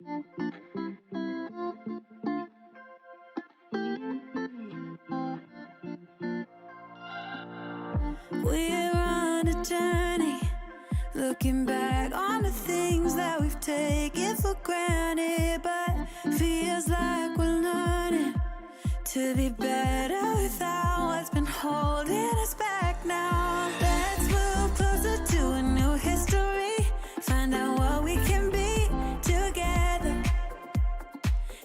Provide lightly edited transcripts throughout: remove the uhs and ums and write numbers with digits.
We're on a journey, looking back on the things that we've taken for granted, but feels like we're learning to be better without what's been holding us back now. Let's move closer to a new history, find out what we can be together.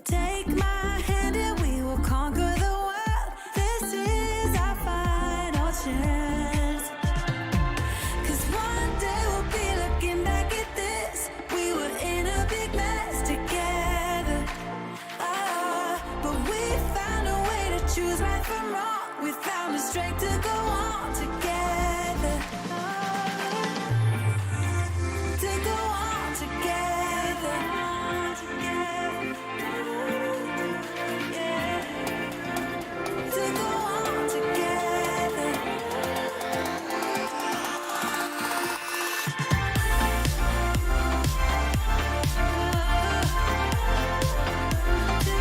Take my hand and we will conquer the world. This is our final chance. 'Cause one day we'll be looking back at this. We were in a big mess together. But we found a way to choose right from wrong. We found the strength to go on together. To go on together. Yeah. To go on together. To go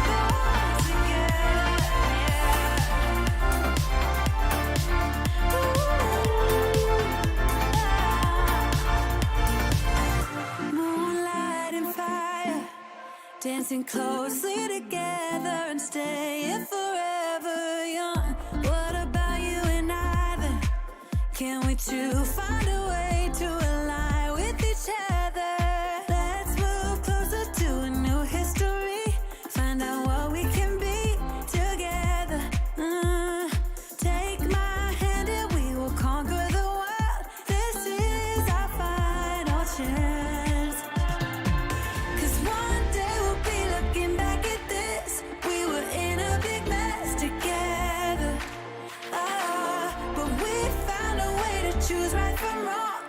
on together. Moonlight and fire, dancing closely together and staying forever young. What about you and I then? Can we two find a way to align with each other? Let's move closer to a new history, find out what we can be together. Take my hand and we will conquer the world. This is our final chance. 'Cause one day we'll be looking back at this. We were in a big mess together. But we found a way to choose right from wrong.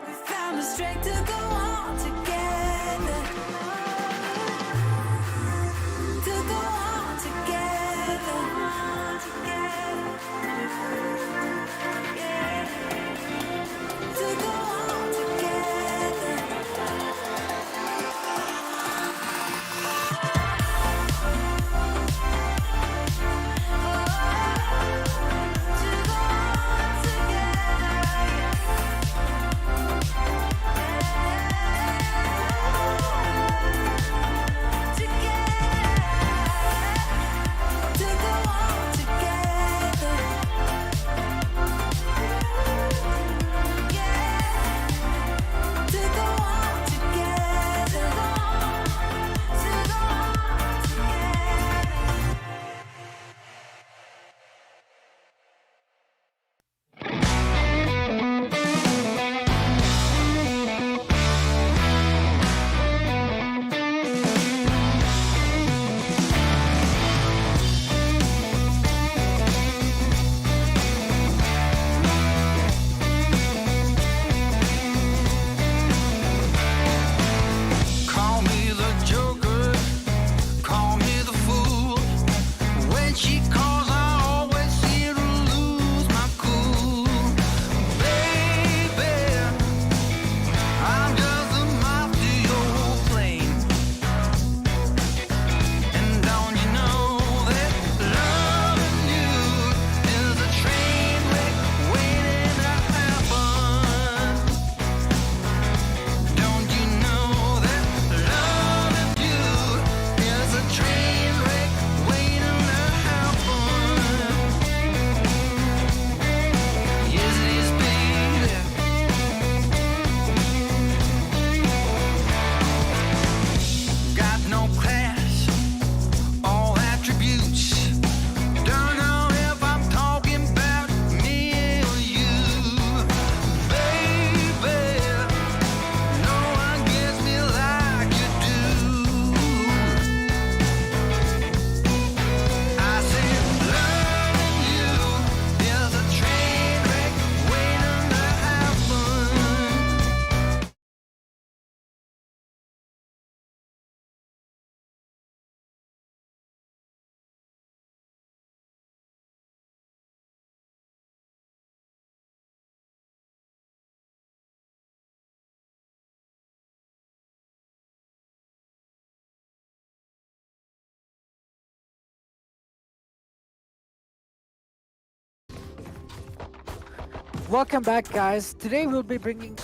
Welcome back, guys. Today we're bringing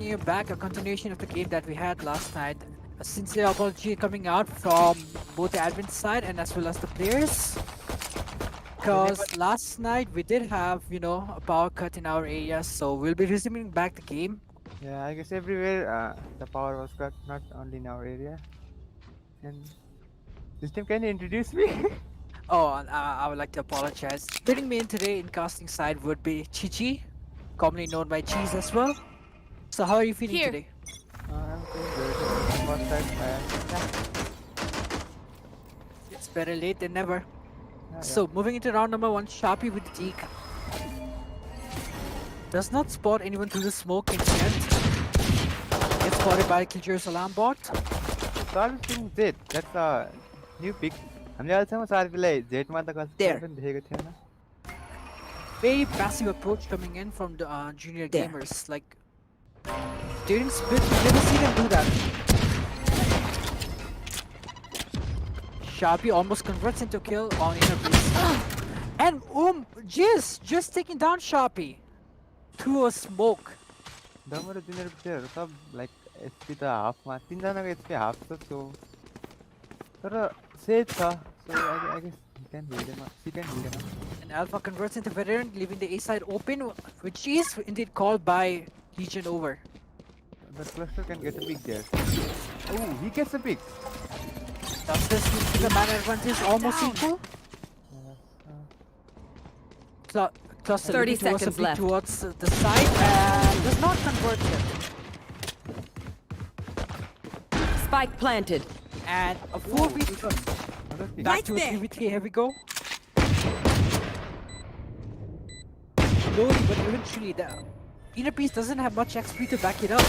you back a continuation of the game that we had last night. A sincere apology coming out from both the admin side and as well as the players. Because last night we did have, a power cut in our area, so we'll be resuming back the game. Yeah, I guess everywhere the power was cut, not only in our area. And this time, can you introduce me? Oh, and I would like to apologize. Joining me in today in casting side would be Chichi, commonly known by Cheese as well. So how are you feeling Here. today? I'm doing good. First time, It's better late than never. yeah. So moving into round number 1, Sharpie with the Deke. Does not spot anyone through the smoke in front. Gets spotted by Killjoy's alarm bot. So I'm seeing Z. That's a new pick. हामीले अहिलेसम्म सार्पीलाई जेटमा त There. पनि देखेको थिएन. Very passive approach coming in from the junior There. gamers. Like during split, you never see them do that. Sharpie almost converts into kill on inner beast. And just taking down Sharpie through a smoke. Damaru junior प्लेयरहरु सब like HP त हाफमा 3 जनाको HP half छ सो तर safe छ सो I guess he can heal them. And Alpha converts into veteran, leaving the A side open, which is indeed called by Legion over. The cluster can get a pick there. Oh, he gets a pick. Does this mean the man advantage almost equal? Cluster 30 looking towards seconds the left. towards the side and does not convert it. Spike planted. And a 4v back to a 3v3. Here we go. Slowly but eventually the inner piece doesn't have much XP to back it up.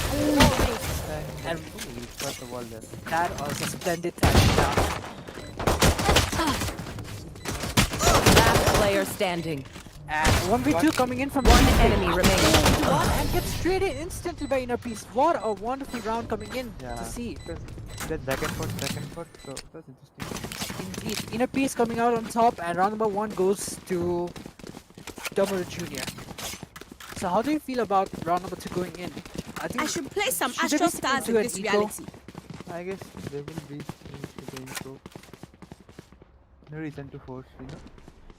And He's got the wall there. that was a splendid touchdown. Last player standing. And 1v2 coming in from One enemy remaining. and gets traded instantly by inner piece. What a wonderful round coming in Yeah. to see. That back and forth, so that's interesting. Indeed, inner piece coming out on top, and round number 1 goes to Damaru Jr. So how do you feel about round number 2 going in? I should play some should they Astro be Stars into in an this eco? reality. I guess they will be going to no reason to force,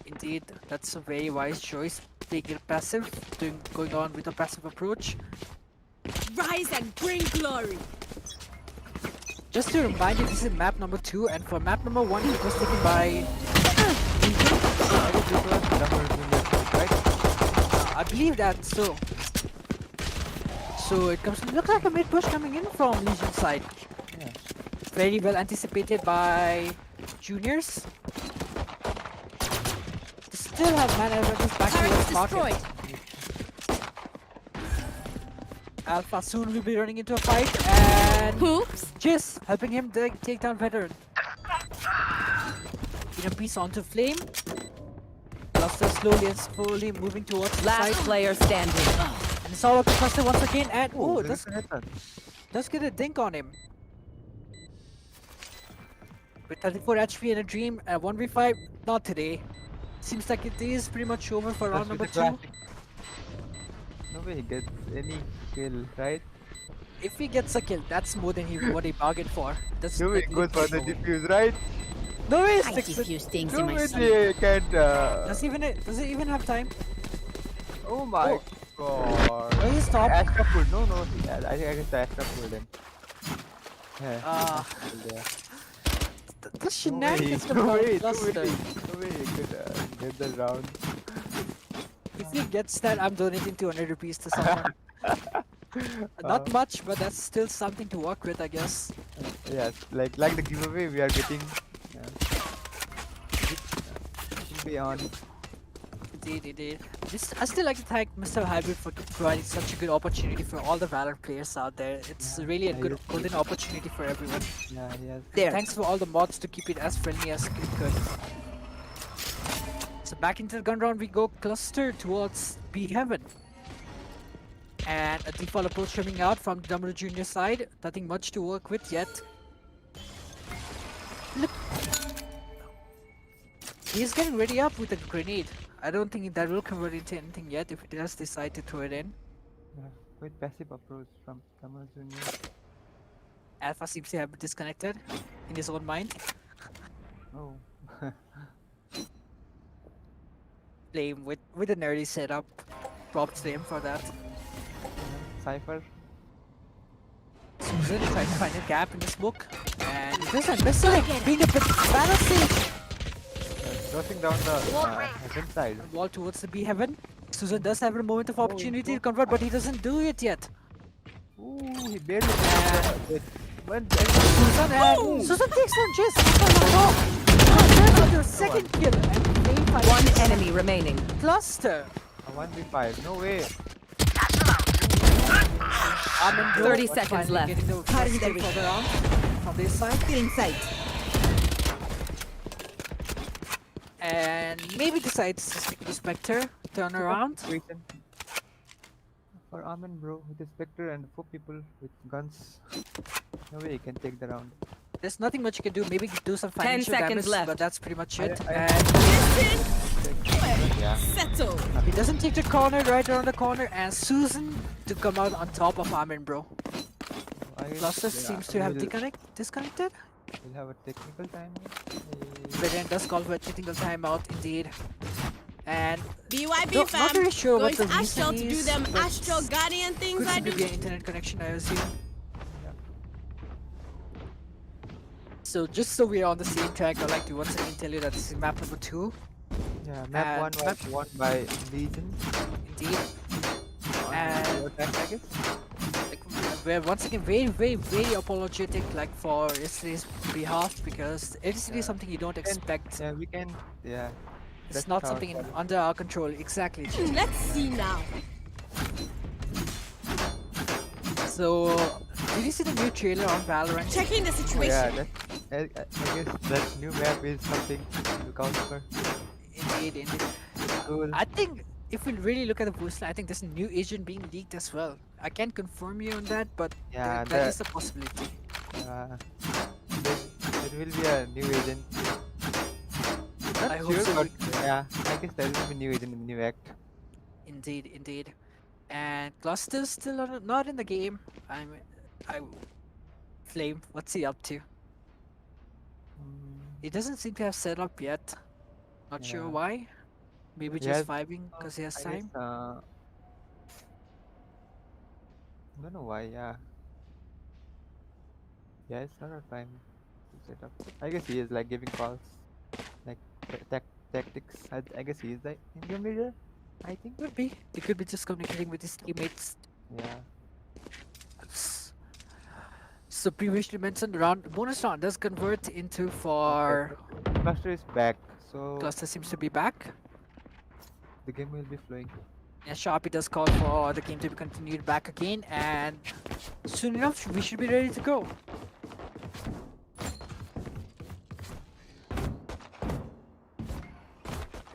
Indeed, that's a very wise choice. Taking it passive, going on with a passive approach. Rise and bring glory. Just to remind you, this is map number 2, and for map number 1, it was taken by Right? I believe that. So it looks like a mid push coming in from Legion side. Yeah. Very well anticipated by juniors. They still have man advantage back Turret towards destroyed. market. Alpha soon will be running into a fight, and Oops. Jizz helping him take down veteran. Inner piece onto flame. Cluster slowly moving towards the Last side. player standing. And it's all up to Cluster once again, and oh, there's does a headshot. get a dink on him. With 34 HP and a dream at 1v5, not today. Seems like it is pretty much over for round That's number with 2. the classic. No way he gets any kill, right? If he gets a kill, that's more than what he bargained for. That's No way he goes for the defuse, right? No way, I sticks it. diffuse things No in my way sleep. they can't. Does it even have time? Oh my god. Where is top? Astra pulled. No. I guess the Astra pulled him. Yeah. Ah. Pulled, yeah. The shenanigans No coming out way, of Cluster. No way he could get the round. If he gets that, I'm donating 200 rupees to someone. Not much, but that's still something to work with, I guess. Yes, like the giveaway we are getting. Be on. Indeed. I still like to thank MrHybrid for providing such a good opportunity for all the Valorant players out there. It's really a good golden opportunity for everyone. Yeah, yes. There. Thanks for all the mods to keep it as friendly as it could. So back into the gun round we go. Cluster towards B Heaven. And a default approach coming out from the Damaru Junior side. Nothing much to work with yet. Look. He's getting ready up with a grenade. I don't think that will convert into anything yet if it does decide to throw it in. Yeah, quite passive approach from Damaru Junior. Alpha seems to have disconnected in his own mind. Oh. Flame with a nerdy setup. Props to him for that. Cypher. Susan trying to find a gap in this book. And he doesn't miss it. Being a bit balancing. Crossing down the heaven side. Wall towards the B heaven. Susan does have a moment of opportunity to convert, but he doesn't do it yet. Ooh, he barely missed it. Susan and Susan takes one just your second kill and Flame finds One enemy remaining. cluster. A 1v5, no way. 30 seconds left. Getting the first kill for the round from this side. Inside. And maybe decides to stick with the Spectre, turn around. Situation for Amen bro with the Spectre and 4 people with guns. No way he can take the round. There's nothing much you can do. Maybe do some financial seconds damage, left. but that's pretty much it. I- And Yeah. Settle. he doesn't take the corner right around the corner, and Susan to come out on top of Amen, bro. I guess, Cluster seems to have we'll disconnected. have a technical time. Brilliant does call for a technical timeout indeed. And BYB not fam. really sure Going what the to Astral reason to do is, them but Astral Guardian things could I simply do. be an internet connection, I assume. So just so we're on the same track, I'd like to once again tell you that this is map number 2. Yeah, map 1 was won by Legion. Indeed. On And your attack, I guess. like, we're once again very apologetic like for yesterday's behalf, because it's really something you don't expect. Yeah, we can. Yeah. It's that's not our something fault. under our control. Exactly. Let's see now. So, did you see the new trailer on Valorant? Checking the situation. Yeah, I guess that new map is something to look out for. Indeed. Cool. I think if we really look at the boost line, I think there's a new agent being leaked as well. I can't confirm you on that, but Yeah, that is a possibility. There will be a new agent. Not I hope sure, so. but yeah, I guess there will be new agent in the new act. Indeed. And Cluster's still not in the game. Flame, what's he up to? He doesn't seem to have set up yet. Not sure Yeah. why. Maybe He just has- vibing because he has I time. guess, don't know why, yeah. Yeah, it's not a time to set up. I guess he is like giving calls. Like tactics. I guess he is the Indian leader, I think. Could be. He could be just communicating with his teammates. Yeah. So previously mentioned bonus round does convert into for Cluster is back, so Cluster seems to be back. the game will be flowing. And Sharpie does call for the game to be continued back again, and soon enough we should be ready to go.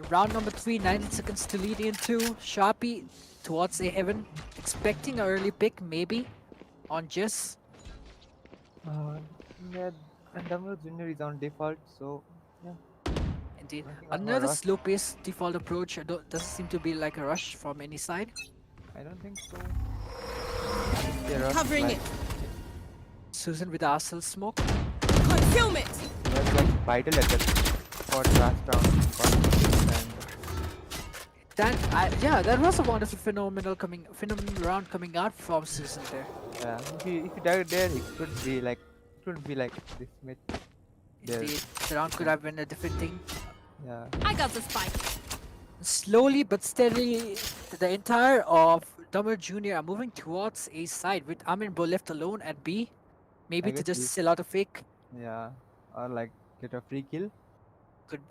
Round number 3, 90 seconds to lead into. Sharpie towards a heaven, expecting an early pick maybe on Jess. Yeah, and Damaru Junior is on default, so yeah. Indeed. I think I'm Another rush. slow pace default approach. Doesn't seem to be like a rush from any side. I don't think so. They rush, Covering like, it. Susan with Arsenal smoke. Concealment. He was like vital at that for last round. That was a wonderful phenomenal round coming out from Susan there. Yeah, if he died there, it could be like this mid. There. Indeed, the round could have been a different thing. Yeah. I got the spike. Slowly but steadily, the entire of Damaru Jr. are moving towards A side with Amin Bro left alone at B. Maybe I to guess just he's- sell out a fake. Yeah. Or like get a free kill.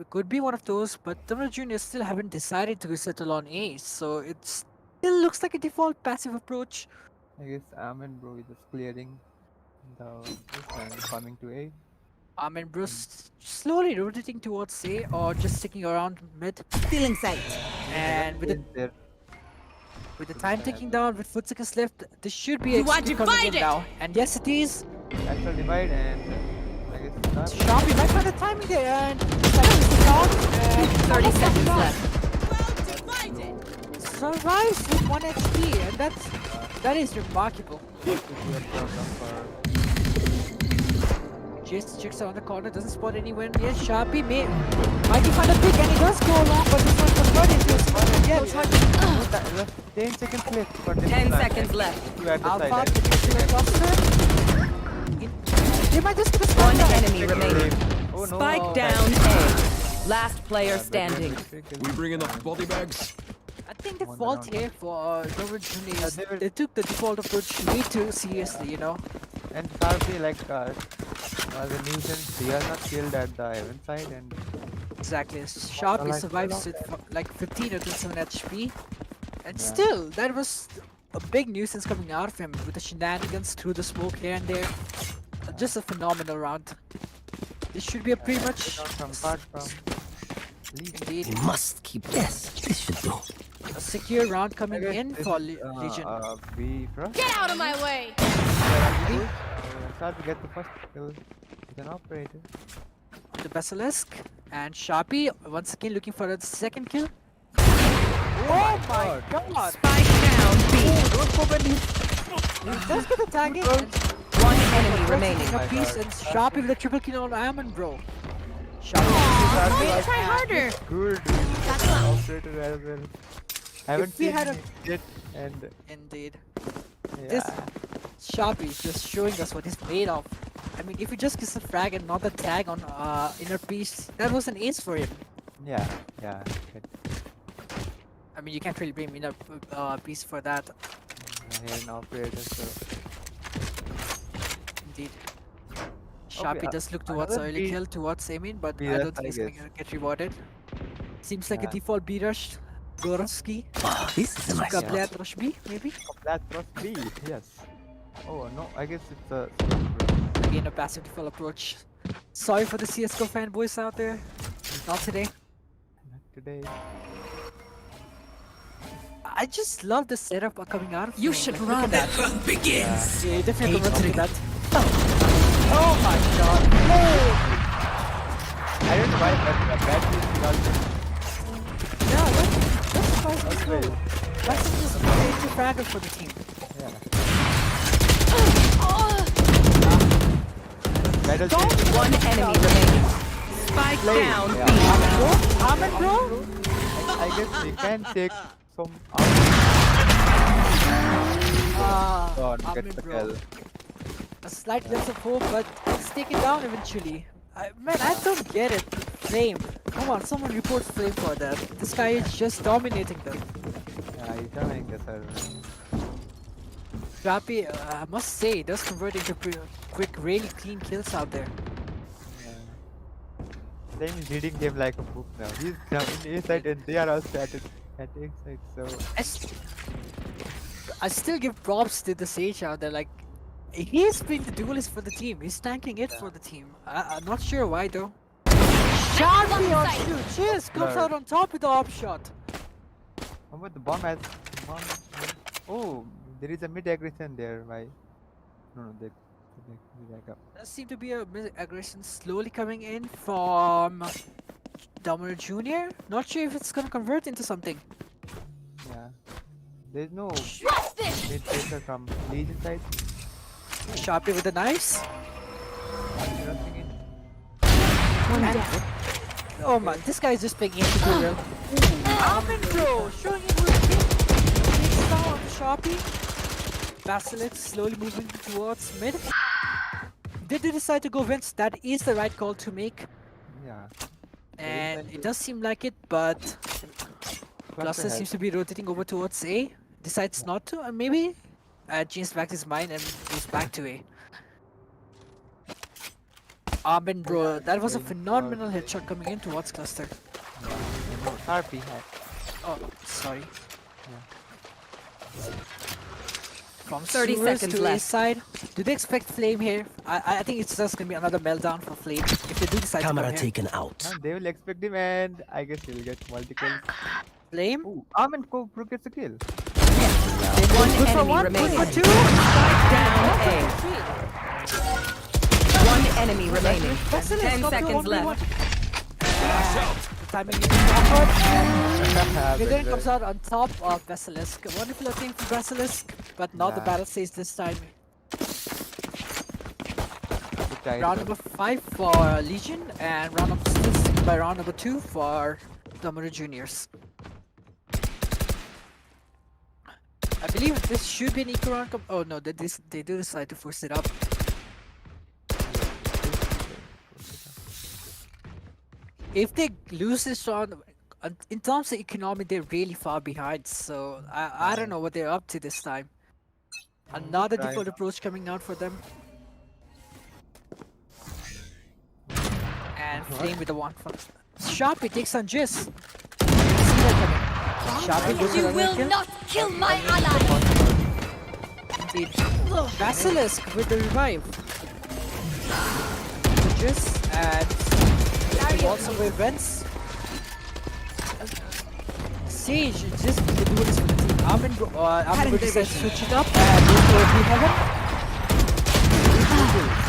Could be one of those, but Damaru Jr. still haven't decided to settle on A, so it still looks like a default passive approach. I guess Amen bro is just clearing this and coming to A. Amin Bro slowly rotating towards A or just sticking around mid. Feeling sight. And with the Is there. With the time ticking down, with 4 seconds left, this should be You are XP coming in divided! now. And yes, it is. Actual divide and I guess not. Sharpie might find the timing there, and 30 30 seconds left. survives with 1 HP, and that is remarkable. Jace checks around the corner, doesn't spot anyone near. Sharpie might he find a pick, and he does go along, but this one converted into a spot again. 10 seconds left. For 10 seconds left. You at the Alpha side. to the cluster. They might just get a spot One down. enemy remaining. Oh no. Spike down A. Last player standing. We bring in the body bags. I think the One fault round. here for Damaru Junior is they were- they took the default approach way too seriously, you know. And Sharpie, like, the nuisance, he has not killed at the event side, and Exactly. Sharpie like, survives with like 15 or 27 HP. And Yeah. still, that was a big nuisance coming out of him with the shenanigans through the smoke here and there. Just a phenomenal round. This should be a pretty much from apart from Legion. indeed Must keep this. This should do. a secure round I coming guess in this for is, Legion. B first. Get out of my way! Sharpie get the first kill with an operator. The Basilisk and Sharpie once again looking for a second kill. Oh my god! Spike down B. Don't go when he does get the tagging. One enemy remaining. A piece and Sharpie with a triple kill on Ammon, bro. Sharpie. Try harder! Good. Operator as well. Haven't we seen had a- it yet, and Indeed. yeah. This Sharpie is just showing us what he's made of. I mean, if he just gets the frag and not the tag on inner piece, that was an ace for him. Yeah, yeah. I mean, you can't really blame inner piece for that. Here an operator, so Indeed. Sharpie does look towards another early B- kill towards Amin, but B I rush, don't think I he's gonna guess. get rewarded. Seems like a Yeah. default B rush. Gorowski. Oh, this is a nice one. Kablat rush B, maybe? that was B, yes. Oh no, I guess it's a Again, a passive default approach. Sorry for the CSGO fanboys out there. Not today. not today. I just love the setup coming out of You him. should Like, look run. at that. Begins. Yeah, definitely converted that. Oh my god. I don't know why, but the battery is also Yeah, that's surprising too. That's just a major fragger for the team. yeah. Battle One enemy remaining. Spike down B. Amen, bro? I guess we can take some out. Oh, get Amen, the bro. kill. A slight glimpse of hope, but it's taken down eventually. Man, I don't get it. Flame. Come on, someone report Flame for that. This guy is just dominating them. Yeah, he's doing the server. Sharpie, I must say, does convert into quick, really clean kills out there. Same is reading game like a book now. He's down in A side and they are all static at A side, so I still give props to the Sage out there. Like, he's being the duelist for the team. He's tanking it for the team. I'm not sure why though. Sharpie on shoot. Cheers comes Blur. out on top with the op shot. how about the bomb has bomb? Oh, there is a mid aggression there. Why? No, they back up. There seems to be a aggression slowly coming in from Damaru Jr. Not sure if it's gonna convert into something. Yeah, there's no Trust this! mid pressure from Legion side. Sharpie with the knives. Rushing in. Oh man, this guy is just playing into the real. Amen, bro, showing it with him. Takes down on the Sharpie. Basilisk slowly moving towards mid. Did they decide to go Vince? That is the right call to make. Yeah. And it does seem like it, but Cluster has- seems to be rotating over towards A. Decides not to, and maybe changes back his mind and goes back to A. Amen, bro, that was a phenomenal headshot coming in towards Cluster. No, Sharpie had. Oh, sorry. From 30 sewers seconds to A left. side. Do they expect Flame here? I think it's just gonna be another meltdown for Flame if they do decide to Camera come here. taken out. And they will expect him, and I guess he'll get multiple. Flame? Ooh, Armin Cobra gets a kill. One Good for enemy one, remaining. good for two. Down A. Three. One enemy remaining. Basilisk 10 up to seconds 1v1. left. timing is awkward, and Very Vidin well. comes out on top of Basilisk. Wonderful looking for Basilisk, but not the Yeah. battle stage this time. Good tight, Round though. number 5 for Legion, and round number 6 by round number 2 for Damaru Juniors. I believe this should be an eco round. Oh no, they do decide to force it up. If they lose this round, in terms of economy, they're really far behind. So I don't know what they're up to this time. Another try. default approach coming out for them. And Flame with the one from Sharpie takes on Jizz. See that coming. Sharpie goes You for another will kill. not kill my ally. Indeed. Basilisk with the revive. The Jizz and also with Vents. Sage just doing this for the team. Armin decides to switch it up and go for the heaven.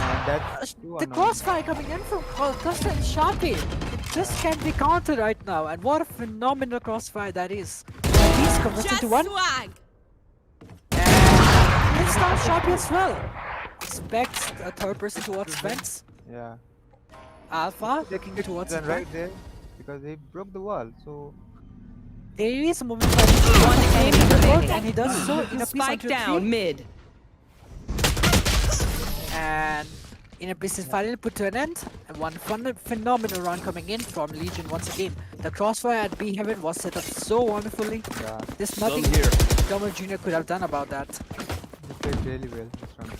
And that's too The annoying. crossfire coming in from Costa and Sharpie. It just can't be countered right now. And what a phenomenal crossfire that is. He's converted Just to one. swag. And it's down Sharpie as well. Expects a third person towards Vents. Yeah. Alpha looking It's towards done it. right there because he broke the wall. So There is a moment where One enemy remaining. and he does so in a piece Spike onto down three. mid. And in a piece is finally put to an end. And one phenomenal round coming in from Legion once again. The crossfire at B Heaven was set up so wonderfully. yeah, There's nothing Some here. Damaru Jr. could have done about that. he played really well this round.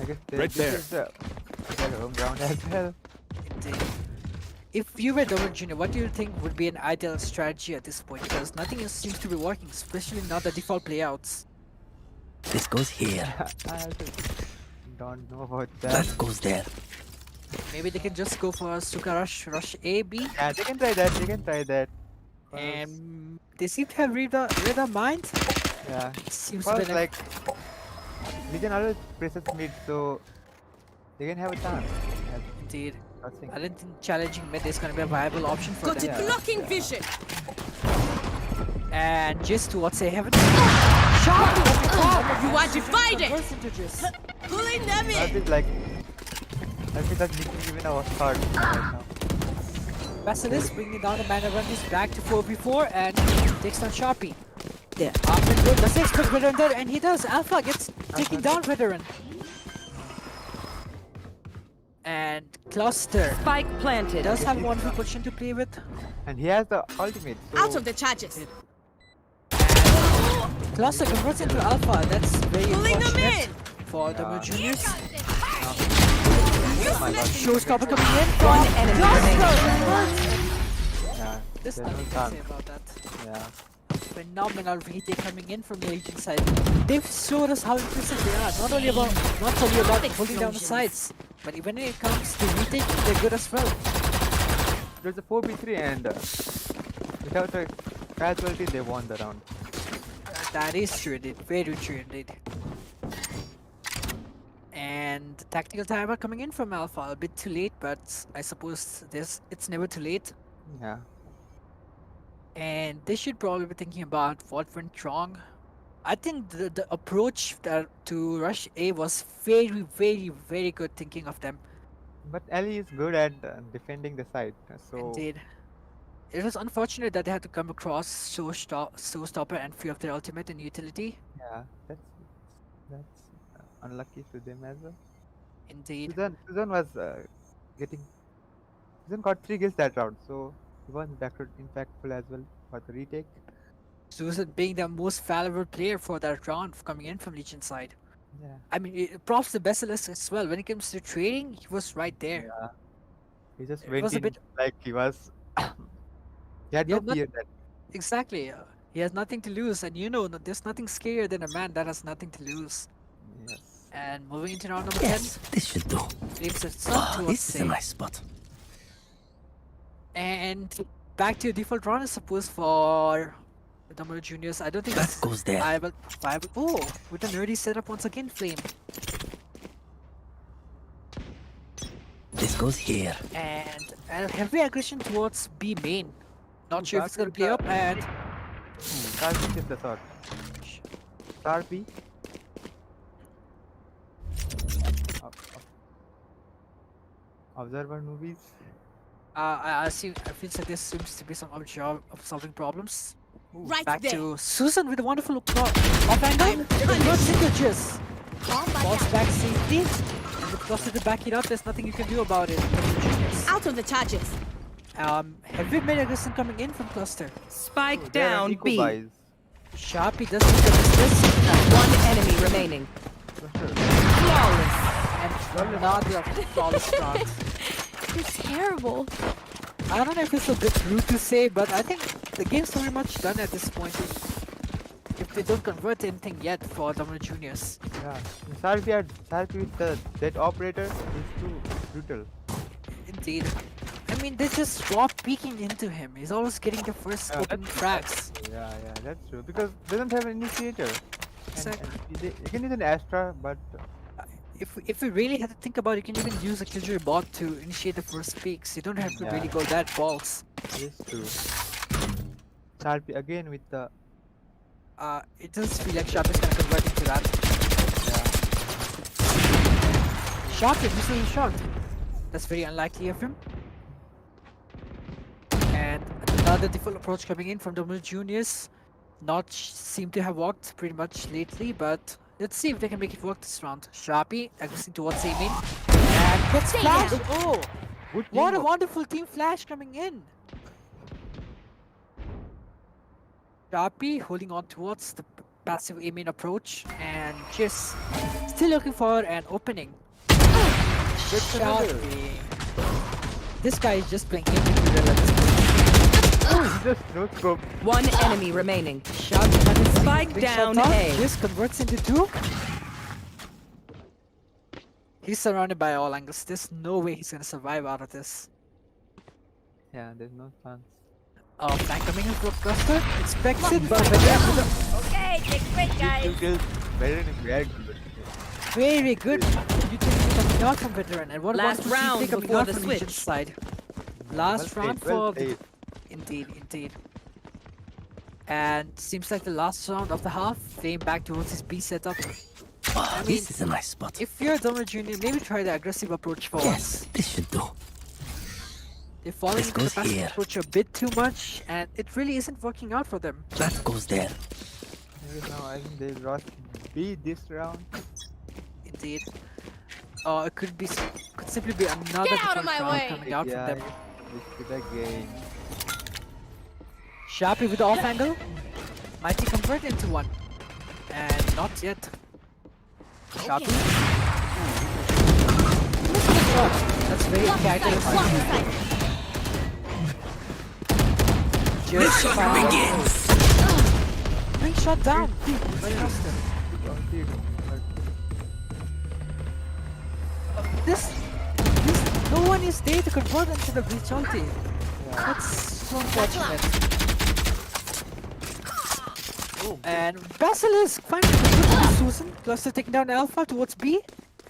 I guess Right this there. is their home ground as well. Indeed. If you were Damaru Jr., what do you think would be an ideal strategy at this point? Because nothing else seems to be working, especially not the default playouts. This goes here. I also don't know about that. That goes there. Maybe they can just go for a Suka rush A, B, Yeah, they can try that. They can try that. and they seem to have read the mind. Yeah. Seems to First, be like Legion always presses mid, so they can have a chance. Indeed. I think. I don't think challenging mid is going to be a viable option for Got them. it blocking vision. And just towards A Heaven. You are divided. Converts into Jizz. Pulling them That in. is like. I think that's making even our start right now. Basilisk bringing down the mana run. He's back to 4v4 and takes down Sharpie. There. After good, does he expect Veteran there? And he does. Alpha gets taken down Veteran. And Cluster Spike planted. does have one position to play with. And he has the ultimate. So Out of the charges. Cluster converts into Alpha. That's very Pulling them unfortunate in. for the Juniors. Oh my god. Showstopper coming in from One enemy Cluster. Yeah. There's there's no nothing to chance. say about that. Yeah. Phenomenal retake coming in from the Legion side. They've showed us how impressive they are. Not only about holding down the sides, but even when it comes to retaking, they're good as well. There's a 4v3 and without a casualty, they won the round. That is true indeed. Very true indeed. And the tactical timer coming in from Alpha. A bit too late, but I suppose it's never too late. Yeah. And they should probably be thinking about what went wrong. I think the approach to rush A was very, very, very good thinking of them. But Ellie is good at defending the side. So Indeed. It was unfortunate that they had to come across Showstopper and Free of their ultimate and utility. yeah, that's unlucky to them as well. Indeed. Susan was Susan got 3 kills that round, so he was backward impactful as well for the retake. Susan being the most valuable player for that round coming in from Legion side. Yeah. I mean, props to Basilisk as well. When it comes to trading, he was right there. Yeah. He just It went was a in bit- like he was. He had Yeah, no fear that. Exactly. He has nothing to lose, and you know, there's nothing scarier than a man that has nothing to lose. Yes. And moving into round number Yes, this should do. 10, Flames it up Oh, towards this is a A. nice spot. And back to your default round, I suppose, for the Damaru Juniors. I don't think That it's goes there. viable. Oh, with a nerdy setup once again, Flame. This goes here. And a heavy aggression towards B main Not sure if it's gonna play up, and Sharpie gets the shot. Sharpie. Observer movies. I feel like there seems to be some job of solving problems. Right Back there. to Susan with a wonderful off angle. Good signatures. Falls back safely. And with Cluster to back it up, there's nothing you can do about it. Out of the charges. Heavy mid aggression coming in from Cluster. Spike They're down eco B. buys. Sharpie does make the business. One enemy remaining. Flawless. And another flawless start. It's terrible. I don't know if it's a bit rude to say, but I think the game's pretty much done at this point. If they don't convert anything yet for Damaru Juniors. Yeah. Sharpie with the dead operator is too brutal. Indeed. I mean, they just raw peeking into him. He's always getting the first open frags. Yeah, that's true. Because they don't have an initiator. Exactly. And you can use an Astra, but If we really had to think about it, you can even use a Killjoy bot to initiate the first peaks. You don't have to really go that balls. it's true. Sharpie again with the It does feel like Sharp is gonna convert into that. Sharp is missing his shot. That's very unlikely of him. And another default approach coming in from the Juniors. Not seem to have worked pretty much lately, but let's see if they can make it work this round. Sharpie aggressing towards Amin. And gets flash! Oh! good What a teamwork. wonderful team flash coming in! Sharpie holding on towards the passive Amin approach and just still looking for an opening. Sharpie. This guy is just playing Amin to real at this point. Oh, he just no scope. One enemy remaining. Sharpie had his Spike big shot down off, A. just converts into 2. He's surrounded by all angles. There's no way he's gonna survive out of this. Yeah, there's no chance. Flank coming in for Cluster. Expected, but Veteran Okay, take break, guys. Two kills. Very good. very good utility coming out from Veteran. And what Last about round coming before out the from switch. Legion's side? Last Well round played, well for the... played. Indeed. And seems like the last round of the half, Flame back towards his B setup. Ah, I mean, this is a nice spot. If you're Damaru Junior, maybe try the aggressive approach first. Yes, this should do. They're falling This into the goes passive here. approach a bit too much, and it really isn't working out for them. That goes there. Maybe now I think they lost B this round. Indeed. It could simply be another Get out of different my round way. coming out yeah, from them. this is again. Sharpie with the off angle. Might he convert into one? And not yet. Sharpie. That's very characteristic. Just begins. Being shot down by Cluster. This, no one is there to convert into the breach ulti. That's so unfortunate. And Basilisk finally with Susan. Cluster taking down Alpha towards B.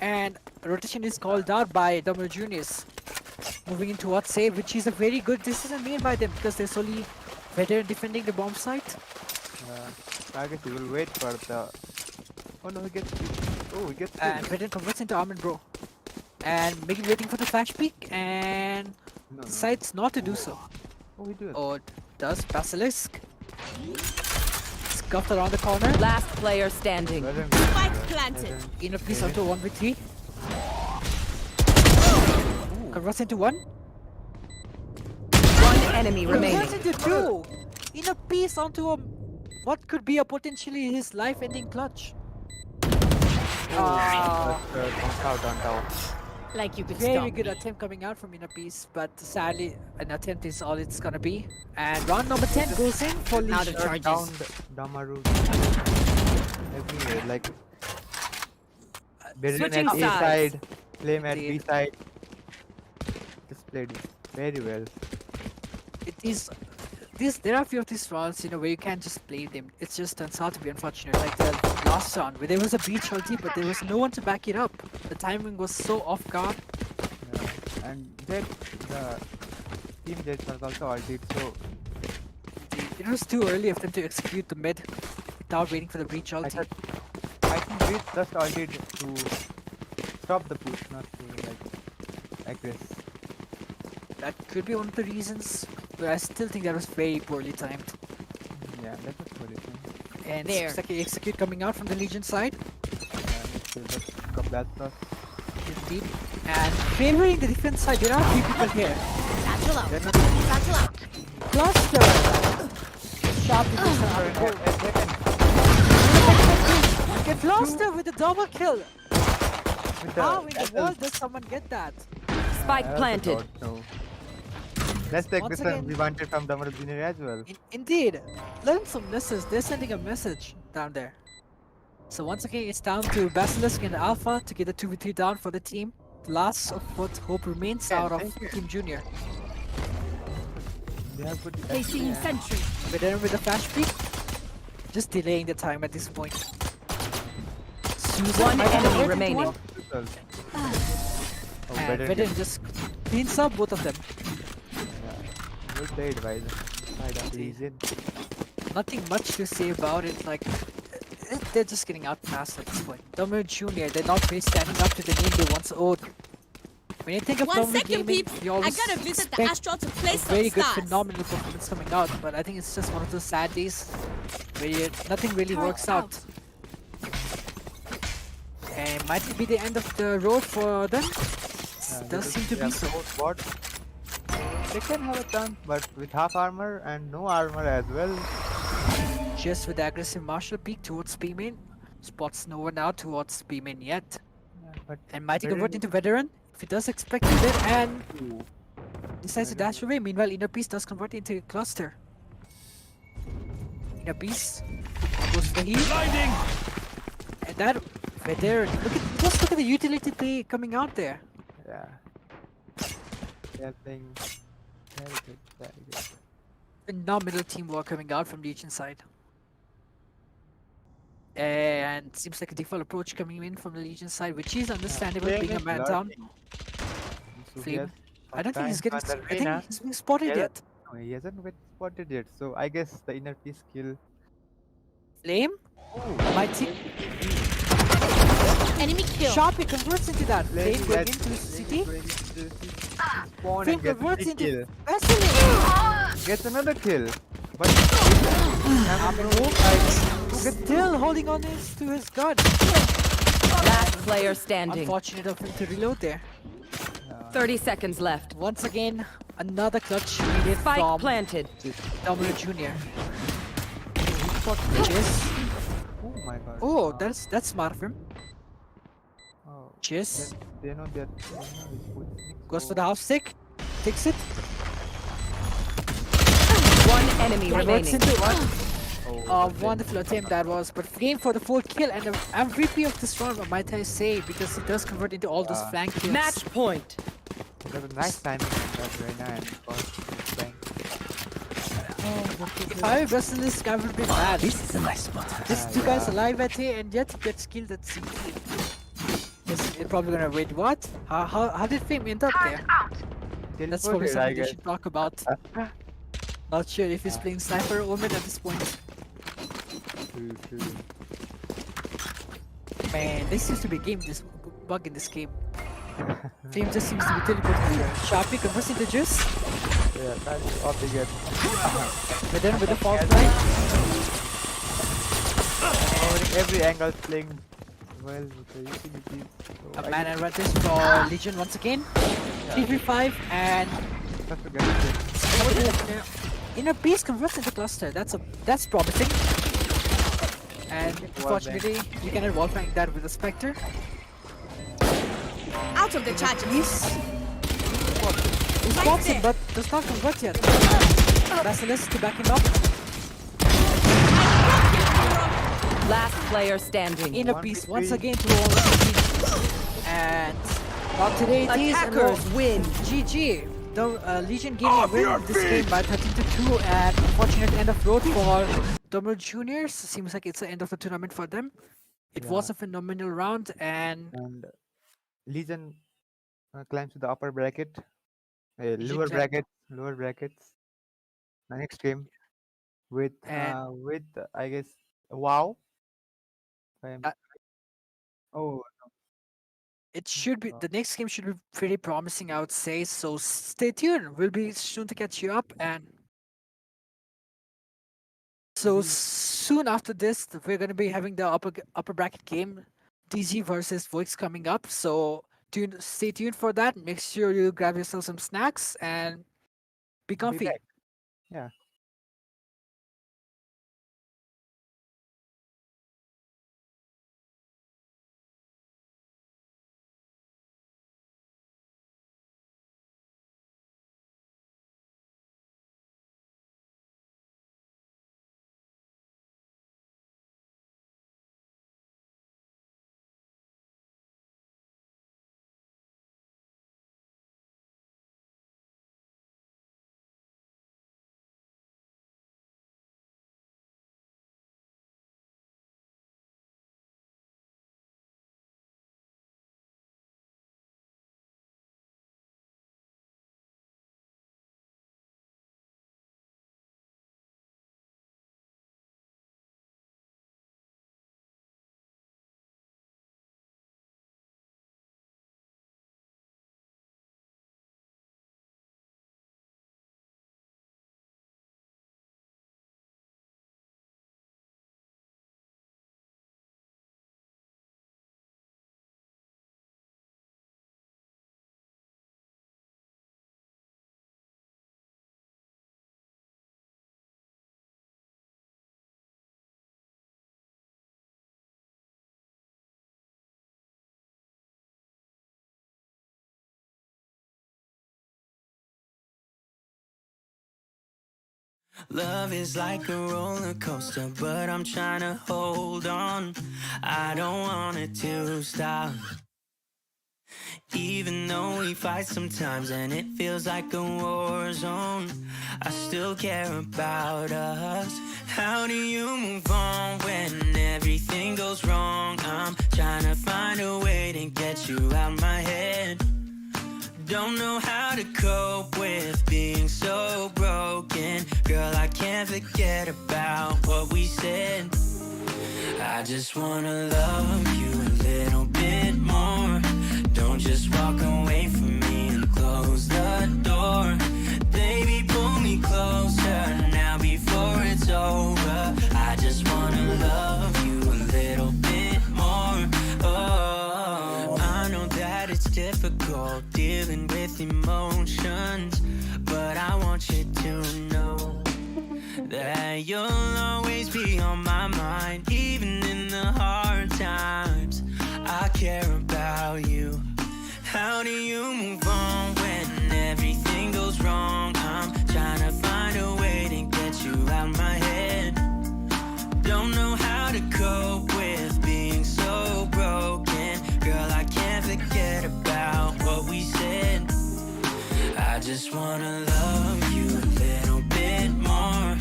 And rotation is called out by Damaru Juniors. Moving in towards save, which is a very good decision made by them because they're solely better defending the bomb site. I guess we will wait for the. Oh no, he gets. Oh, he gets. And Veteran converts into Armin Bro. And Miggy waiting for the flash peek and No. decides not to do so. Oh, he does. Or does Basilisk. Scuffed around the corner. Last player standing. Well done, Spike well planted. done. In a piece onto 1v3. Converts into 1. One enemy remaining. Converts into 2. In a piece onto a what could be a potentially his life-ending clutch. Don't out. Like you could Very stop good me. attempt coming out from inner piece, but sadly an attempt is all it's gonna be. And round number 10 goes in for Out Legion. of charges. Down Damaru. Everywhere, like. Berlin Switching at A sides. side, Flame at B Indeed. side. Just played it very well. It is there are a few of these rounds, where you can't just play them. It just turns out to be unfortunate. Like the last round where there was a breach ulti, but there was no one to back it up. The timing was so off guard. And then the team Jets was also ulted, so It was too early of them to execute the mid without waiting for the breach ulti. I think we just ulted to stop the push, not to like aggress. That could be one of the reasons, but I still think that was very poorly timed. Yeah, that was what it is. And There. seems like an execute coming out from the Legion side. Yeah, let's got that cross. Indeed. And favoring the defense side, there are three people here. Satchel out. They're not Satchel out. cluster. Sharp Get cluster with the double kill. How in the world does someone get that? Spike planted. No. Let's take Once this one. again- We wanted from Damaru Junior as well. Indeed. Learn some lessons. They're sending a message down there. So once again, it's down to Basilisk and Alpha to get the 2v3 down for the team. The last of what hope remains Yeah, out of thank you. Team Junior. They have good Placing sentry. But then with the flash peek, just delaying the time at this point. Susan One might enemy convert into remaining. one, Oh, and better Vedin just cleans up both of them. Good played by the side of Legion. Nothing much to say about it. Like they're just getting outclassed at this point. Damaru Junior, they're not really standing up to the name they once owed. When you think of 1 Damaru second, Gaming, peeps. you I always gotta visit the expect Astral to a play some very good, stars. phenomenal performance coming out. But I think it's just one of those sad days where nothing really works out. And might it be the end of the road for them? Does seem to be so. What? They can have a chance, but with half armor and no armor as well. Just with the aggressive martial peek towards B main. Spots no one out towards B main yet. But And might he Veteran- convert into veteran? If he does expect to win and Ooh. decides to dash away. Meanwhile, Inner Peace does convert into cluster. Inner Peace goes for the heal. Blinding! And that veteran. Just look at the utility play coming out there. Yeah. They're playing very good, very good. Phenomenal teamwork coming out from Legion side. And seems like a default approach coming in from the Legion side, which is understandable Flame being a is man down. lurking. So Flame. yes, I don't think he's getting. Father I think Reina. he's being spotted Yeah. yet. No, he hasn't been spotted yet. So I guess the inner peace kill. Flame. Oh, Mighty. Enemy kill. Sharpie converts into that. Flame going that's- into city. going into spawn Flame and gets converts big into kill. Basilisk. Gets another kill. But Still holding on to his gun. Last player standing. Unfortunate of him to reload there. 30 seconds left. Once again, another clutch needed Spike from planted. Damaru Jr. Jizz. oh my god. Oh, that's smart of him. Oh, Jizz they know that. They know his positioning, goes so- for the half stick. Takes it. One enemy Converts remaining. into one. Oh, Wonderful attempt that was, but Flame for the full kill and the MVP of this round, might I say, because he does convert into all those Yeah. flank kills. Match point. It was a nice timing from that Reina and playing. If I were Basilisk, I would be mad. This is a nice spot. Just two guys alive at A and yet he gets killed at C. He's probably gonna wait, what? How did Flame end up there? That's probably Teleported, I something they guess. should talk about. Not sure if he's playing Sniper or Omen at this point. True. Man, there seems to be a bug in this game. Flame just seems to be teleporting here. Sharpie converts into Juice, Yeah, that's all they get. but then with the false light, Every angle playing well with the utilities. So a I man guess advantage for Legion once again. 3v5 and that's a good thing. Inner Peace converts into cluster. That's promising. And unfortunately, you cannot wall flank that with a Spectre. Out of the charges. Peace spots him, but does not convert yet. Basilisk to back him up. Last player standing. Inner Peace once again to all the team. And not today it is. and Attackers win. GG. The Legion Gaming win this game by 13-2 and unfortunate end of road for Damaru Juniors. Seems like it's the end of the tournament for them. It was a phenomenal round and And Legion climbs to the upper bracket. Legion Lower climbed- brackets. The next game. And with I guess wow. I'm, uh, oh, it should be, uh, the next game should be pretty promising, I would say. So stay tuned. We'll be soon to catch you up. And so maybe soon after this, we're going to be having the upper bracket game, DG versus VOIX coming up. So stay tuned for that. Make sure you grab yourself some snacks and be be comfy. back. Yeah. Love is like a roller coaster, but I'm trying to hold on. I don't want it to stop. Even though we fight sometimes and it feels like a war zone, I still care about us. How do you move on when everything goes wrong? I'm trying to find a way to get you out my head. Don't know how to cope with being so broken. Girl, I can't forget about what we said. I just wanna love you a little bit more. Don't just walk away from me and close the door. Baby, pull me closer now before it's over. I just wanna love you a little bit more. Oh, I know that it's difficult dealing with emotions, but I want you to know that you'll always be on my mind. Even in the hard times, I care about you. How do you move on when everything goes wrong? I'm trying to find a way to get you out my head. Don't know how to cope with being so broken. Girl, I can't forget about what we said. I just wanna love you a little bit more.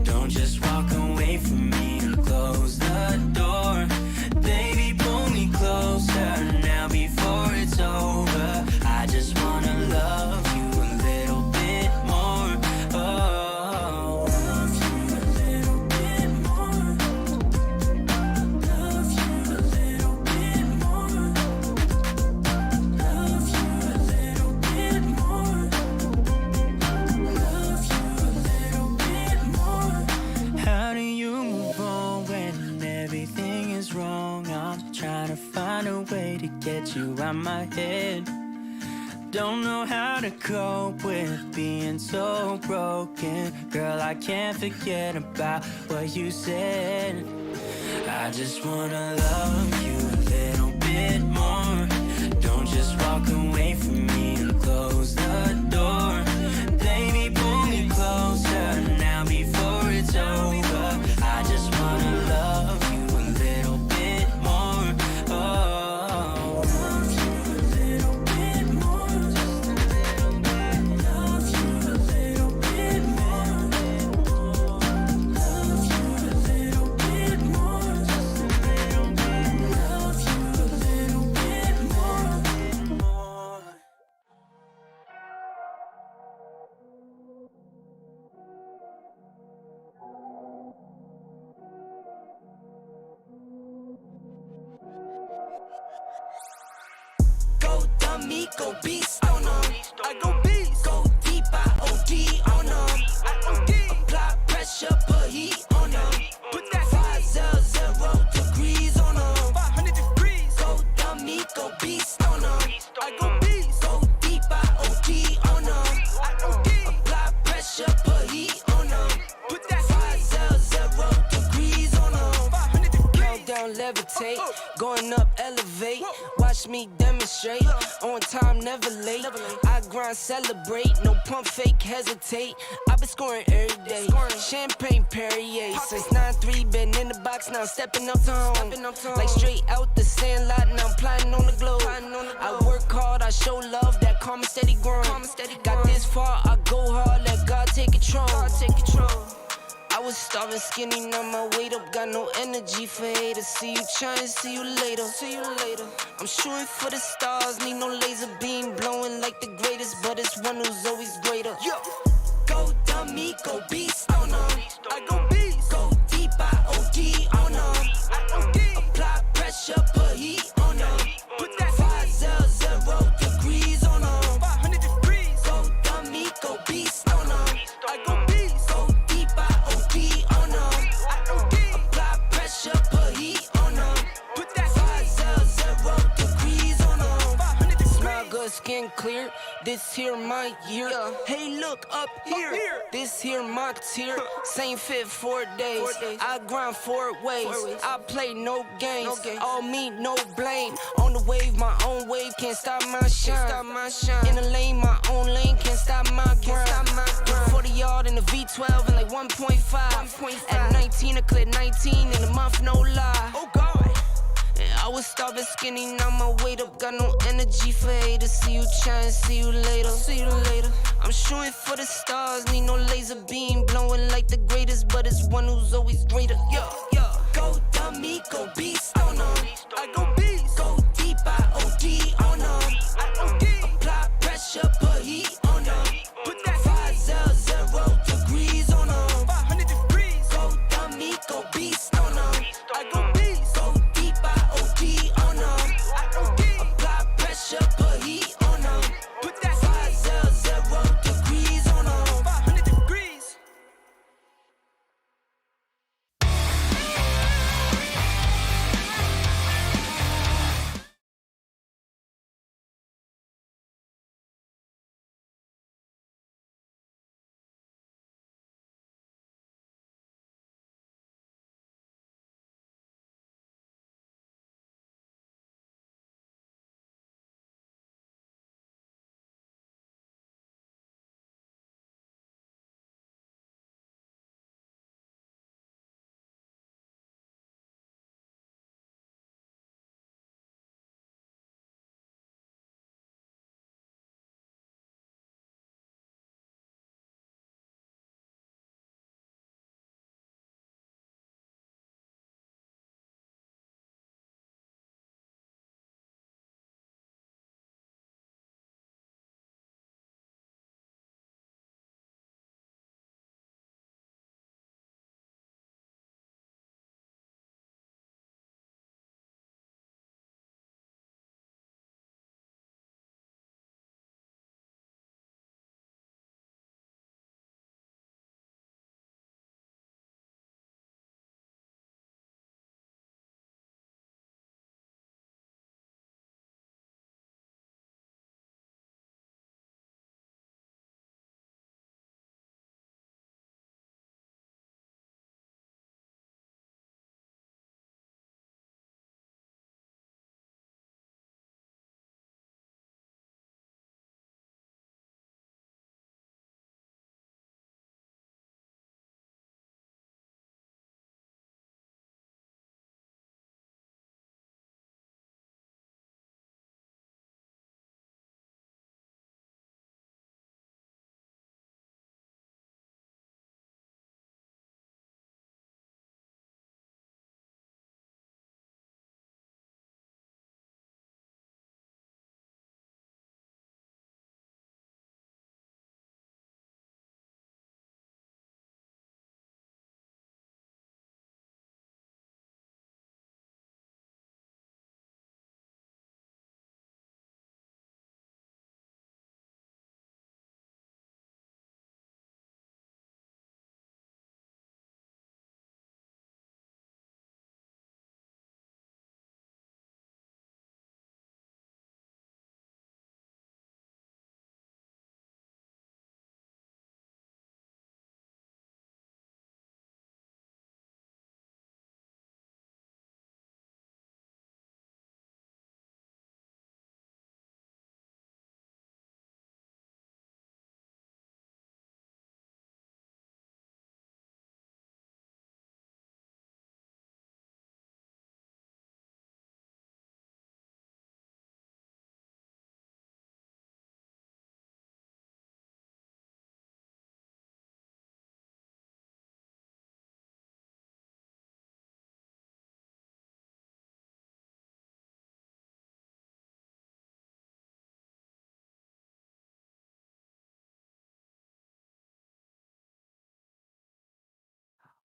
Don't just walk away from me and close the door. Baby, pull me closer now before it's over. I just wanna love you a little bit more. Oh, love you a little bit more. Love you a little bit more. Love you a little bit more. Love you a little bit more. How do you move on when everything is wrong? I'm trying to find a way to get you out my head. Don't know how to cope with being so broken. Girl, I can't forget about what you said. I just wanna love you a little bit more. Don't just walk away from me and close the door. Baby, pull me closer now before it's over. I just wanna love you a little bit more. Oh, love you a little bit more. Just a little bit. Love you a little bit more. Love you a little bit more. Just a little bit. Love you a little bit more. dummy, go beast on them. I go beast. Go deep, I OD on them. I OD. Apply pressure, put heat on them. Put that 500 degrees on them. 500 degrees. Go dummy, go beast on them. I go beast. Go deep, I OD on them. I OD. Apply pressure, put heat on them. Put that 500 degrees on them. 500 degrees. Countdown, levitate. Going up, elevate. Watch me demonstrate. On time, never late. I grind, celebrate. No pump, fake, hesitate. I've been scoring every day. Champagne, Perrier. Since 9-3, been in the box, now I'm stepping up to home. Like straight out the sand lot, now I'm plotting on the globe. I work hard, I show love, that karma steady growing. Got this far, I go hard, let God take control. I was starving skinny, now my weight up, got no energy for haters. See you trying, see you later. I'm shooting for the stars, need no laser beam, blowing like the greatest, but it's one who's always greater. Go dummy, go beast on them. I go beast. Go deep, I OD on them. I OD. Apply pressure, put heat on them. Put that 500 degrees on them. 500 degrees. Go dummy, go beast on them. I go beast. Go deep, I OD on them. I OD. Apply pressure, put heat on them. Put that 500 degrees on them. 500 degrees. Smile good, skin clear. This here my year. Hey, look up here. This here my tier. Same fit 4 days. I grind 4 ways. I play no games. All me, no blame. On the wave, my own wave. Can't stop my shine. In the lane, my own lane. Can't stop my grind. 40 yard in the V12 and like 1.5. At 19, I cleared 19 in a month, no lie. Oh God. I was starving skinny, now my weight up, got no energy for haters. See you trying, see you later. I'm shooting for the stars, need no laser beam, blowing like the greatest, but it's one who's always greater. Go dummy, go beast on them. I go beast. Go deep, I OD on them. I OD. Apply pressure, put heat on them. Put that 500 degrees on them. 500 degrees. Go dummy, go beast on them. I go beast. Go deep, I OD on them. I OD. Apply pressure, put heat on them. Put that 500 degrees on them. 500 degrees.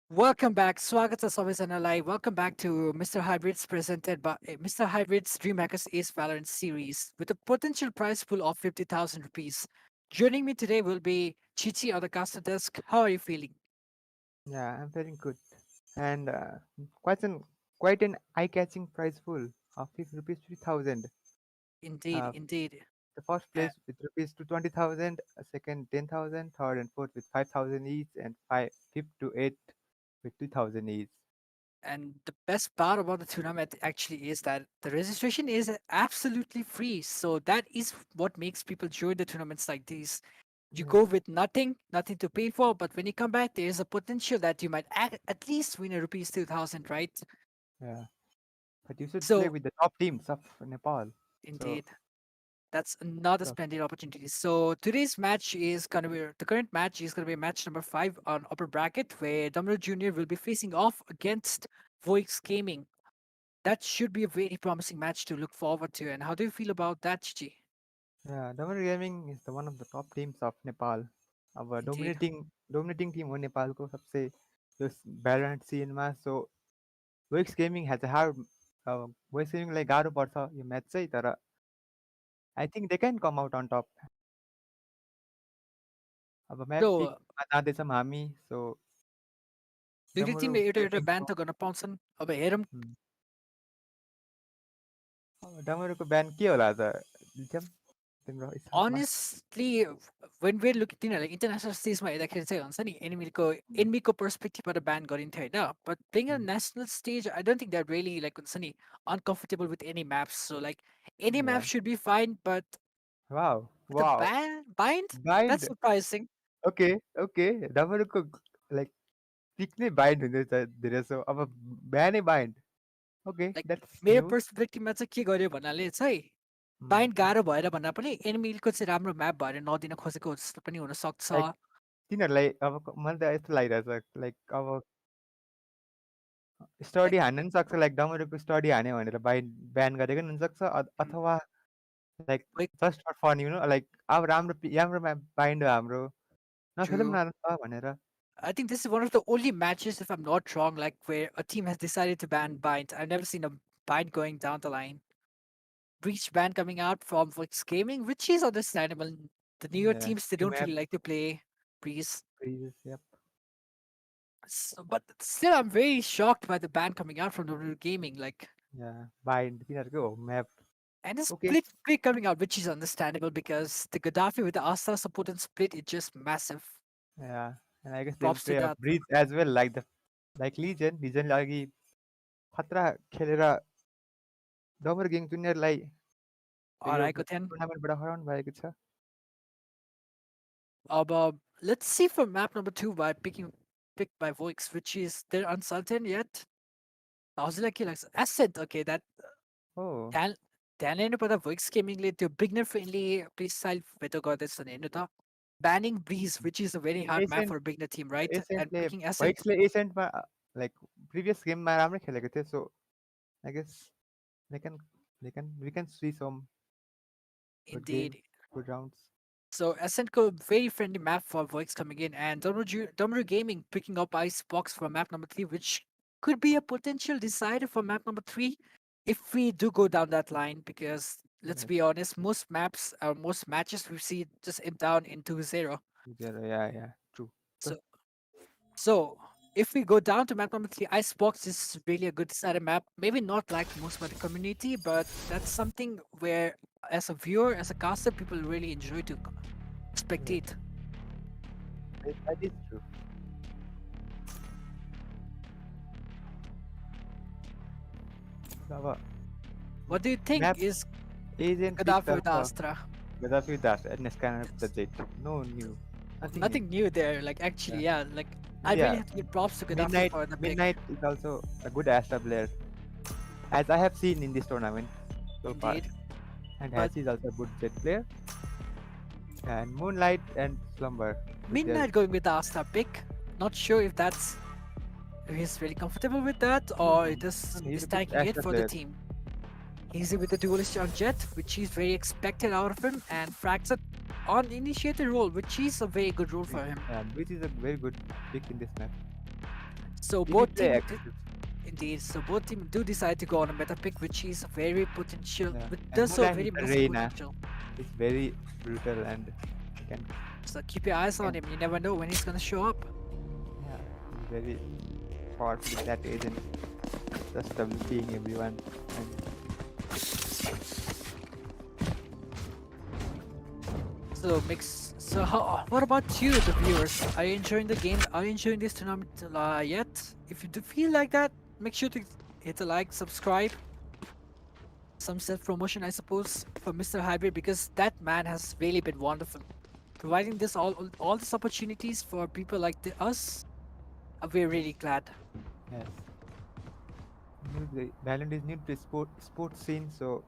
Welcome back. Swagat sa Sobis and Alai. Welcome back to Mr. Hybrid's presented by Mr. Hybrid's DreamHackers Ace Valorant series with a potential prize pool of 50,000 rupees. Joining me today will be Chichi on the caster desk. How are you feeling? Yeah, I'm feeling good. And quite an eye-catching prize pool of 50 rupees 3,000. Indeed, Uh, indeed. the first Uh, place with rupees to 20,000, second 10,000, third and fourth with 5,000 each, and fifth to eighth with 2,000 each. and the best part about the tournament actually is that the registration is absolutely free. So that is what makes people join the tournaments like these. You Yeah, go with nothing to pay for, but when you come back, there is a potential that you might at least win a rupees 2,000, right? yeah. But you should play So, with the top teams of Nepal. So, indeed, that's another so splendid opportunity. So, today's match is going to be the current match is going to be match number 5 on upper bracket, where Damaru Jr. will be facing off against VOIX Gaming. That should be a very promising match to look forward to. And how do you feel about that, Chichi? yeah, Damaru Gaming is the one of the top teams of Nepal. Our Indeed. dominating team हो नेपालको सबसे यो Valorant सिनमा so Vex gaming has a hard Vex गेमिङलाई गाह्रो पर्छ यो match चाहिँ तर I think they can come out on टप अब म्याच So, पिकमा जाँदैछौँ हामी सो दुईटै डमरू टिमले एउटा एउटा ब्यान गेमिङको त गर्न पाउँछन् अब हेरौँ अब डमरूको ब्यान के होला त लिथ्यम तिम्रो हिसाबमा Honestly, when we're looking तिनीहरूलाई इन्टरनेसनल स्टेजमा हेर्दाखेरि चाहिँ हुन्छ नि एनिमीको पर्सपेक्टिभबाट ब्यान गरिन्थ्यो होइन but playing a national stage I don't think that really like हुन्छ नि uncomfortable with any maps so like any yeah map should be fine but wow the wow bind bind that's surprising okay okay डमरूको like pick नै bind हुँदैछ धेरै जसो अब ब्यानै bind okay like that's मेरो न्यू पर्सपेक्टिभमा चाहिँ के गर्यो भन्नाले चाहिँ बाइन्ड गाह्रो भएर भन्दा पनि एनिमीको चाहिँ राम्रो म्याप भएर नदिन खोजेको जस्तो पनि हुनसक्छ लाइक तिनीहरूलाई अब मलाई त यस्तो लागिरहेछ लाइक अब स्टडी लाइक हान्न पनि सक्छ लाइक डमरूको स्टडी हान्यो भनेर ब्यान गरेको पनि हुनसक्छ अथवा like just for fun you know like अब राम्रोमा बाइन्ड हो हाम्रो नखेलौँ ट्रु न त भनेर I think this is one of the only matches, if I'm not wrong, like where a team has decided to ban binds. I've never seen a bind going down the line. Breach ban coming out from VOIX Gaming, which is understandable. The newer teams, they त्यो don't map really like to play Breeze. Yup But still, I'm very shocked by the ban coming out from the Gaming. Like, bind तिनीहरूकै हो map and a okay split coming out, which is understandable because the Gaddafi with the Asta support and split is just massive. And I guess they will Props to play a that. Bridge as well like लिजनले अघि खतरा खेलेर डमर gang जुनियरलाई यो Alright, good then. टुर्नामेन्टबाट हराउनु भएको छ Let's see for map number 2 by picked by VOIX, which is they're uncertain yet. Like ascent, okay, that हो ध्यान हेर्नुपर्दा VOIX गेमिङले त्यो बिगनर फ्रेन्डली प्ले स्टाइल भेटो गर्दैछ भने हेर्नु त banning Breeze, which is a very hard map Ascent for a beginner team, right? And एसेन्टले picking Ascent, वाइक्सले एसेन्टमा लाइक प्रिभियस गेममा राम्रै खेलेको थियो so I guess they can we can see some good game indeed. good rounds So Ascent go very friendly map for VOIX coming in, and Damaru Gaming picking up Icebox for map number 3, which could be a potential decider for map number 3 if we do go down that line. Because let's yes be honest, most maps or most matches we see just end down in 2-0. zero yeah true So so if we go down to map number 3, Icebox is really a good decider map. Maybe not like most by the community, but that's something where as a viewer, as a caster, people really enjoy to spectate. that is true अब What do you think Map is agent Gaddafi with the Astra? Gaddafi with the Astra and Nescan with the Jet no new Nothing new there. Like actually, yeah. Like I Yeah. really have to give props to Gaddafi for the pick. Midnight is also a good Astra player as I have seen in this tournament so far Indeed. and But- Hatch is also a good Jet player and Moonlight and Slumber with their- Midnight going with the Astra pick. Not sure if that's if he's really comfortable with that or just He's is a good taking it Astra for the player. team. He's with the duelist on Jet, which is very expected out of him, and Fractured on initiator role, which is a very good role for him. Yeah, which is a very good pick in this map. So Did he both play teams aggressive? indeed. So both teams do decide to go on a meta pick, which is very potential. Yeah. Which And does so Mulan very with the much Reina. potential. It's very brutal and you can, So keep your eyes on him. You never know when he's gonna show up. yeah, he's very powerful in that age and just WPing everyone. And So mix. So how? What about you, the viewers? Are you enjoying the game? Are you enjoying this tournament yet? If you do feel like that, make sure to hit a like, subscribe. Some self-promotion, I suppose, for MrHybrid, because that man has really been wonderful, providing this all these opportunities for people like us. We're really glad. yes. Valorant is new to the sports scene, so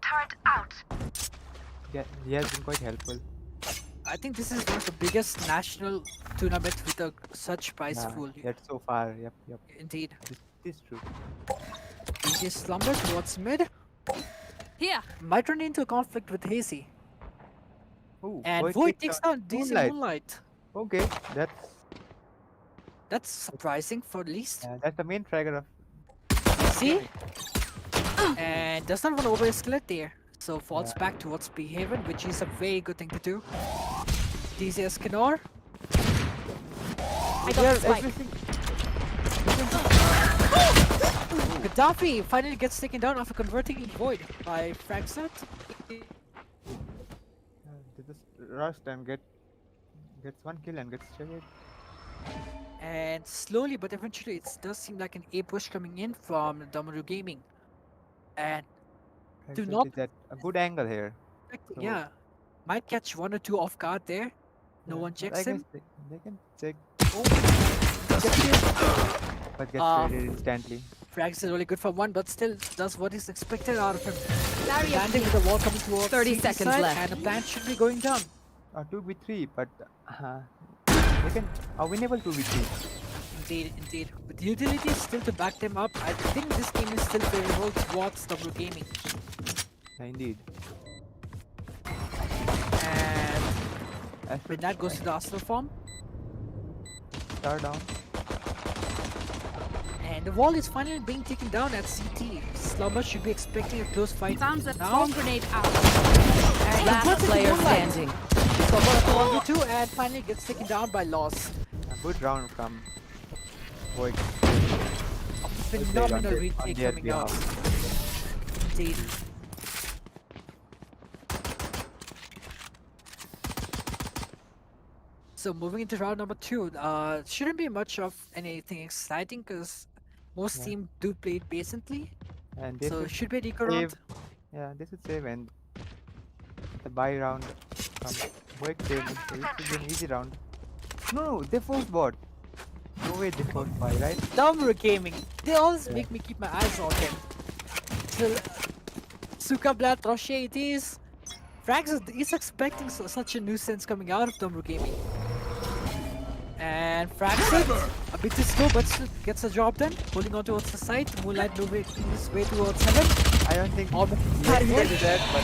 yeah, he has been quite helpful. I think this is one of the biggest national tournament with such prize Yeah, pool. that's so far. Yep. Indeed. This is true. DJ Slumber towards mid. Here. Might run into a conflict with Hazy. Ooh, And Void Void takes takes down DC Moonlight. Okay, That's surprising for at least. that's the main trigger of. See? And does not want to over-escalate there. So falls Yeah. back towards B Haven, which is a very good thing to do. DC Escanor. I got the spike. Gaddafi finally gets taken down after converting in Void by Fragset. They just rushed and gets one kill and gets traded. And slowly but eventually it does seem like an A push coming in from Damaru Gaming. And Do Fragset not- is at a good angle here. So- yeah, might catch one or two off guard there. No Yeah, one but checks I him. guess they can check, Gets hit. but gets Ah, traded instantly. Frags is really good for one, but still does what is expected out of him. Barrier Landing with the wall coming towards 30 CT seconds side, left. and the plant should be going down. 2v3, but they can a winnable 2v3. Indeed. With utilities still to back them up, I think this game is still favorable towards W Gaming. Indeed. And As when that goes to the Arsenal form, star down. and the wall is finally being taken down at CT. Slumber should be expecting a close fight Found the now. bomb grenade out. And Last converts into player Moonlight. standing. Slumber at 1v2 and finally gets taken down by Loss. A good round from VOIX. Phenomenal on retake their coming out. behalf. Indeed. So moving into round number 2, shouldn't be much of anything exciting because most Yeah. teams do play it patiently. And this So is should be a deco round. yeah, this is save and the buy round from VOIX saving. So this should be an easy round. No, they forced bot. No way they forced buy, right? Damaru Gaming. They always Yeah. make me keep my eyes on them. So, Sukablat Roche it is. Frags is expecting such a nuisance coming out of Damaru Gaming. And Frags a bit too slow but still gets the job done. Holding on towards the side. Moonlight moving his way towards heaven. I don't think Almost he had can it. do that, but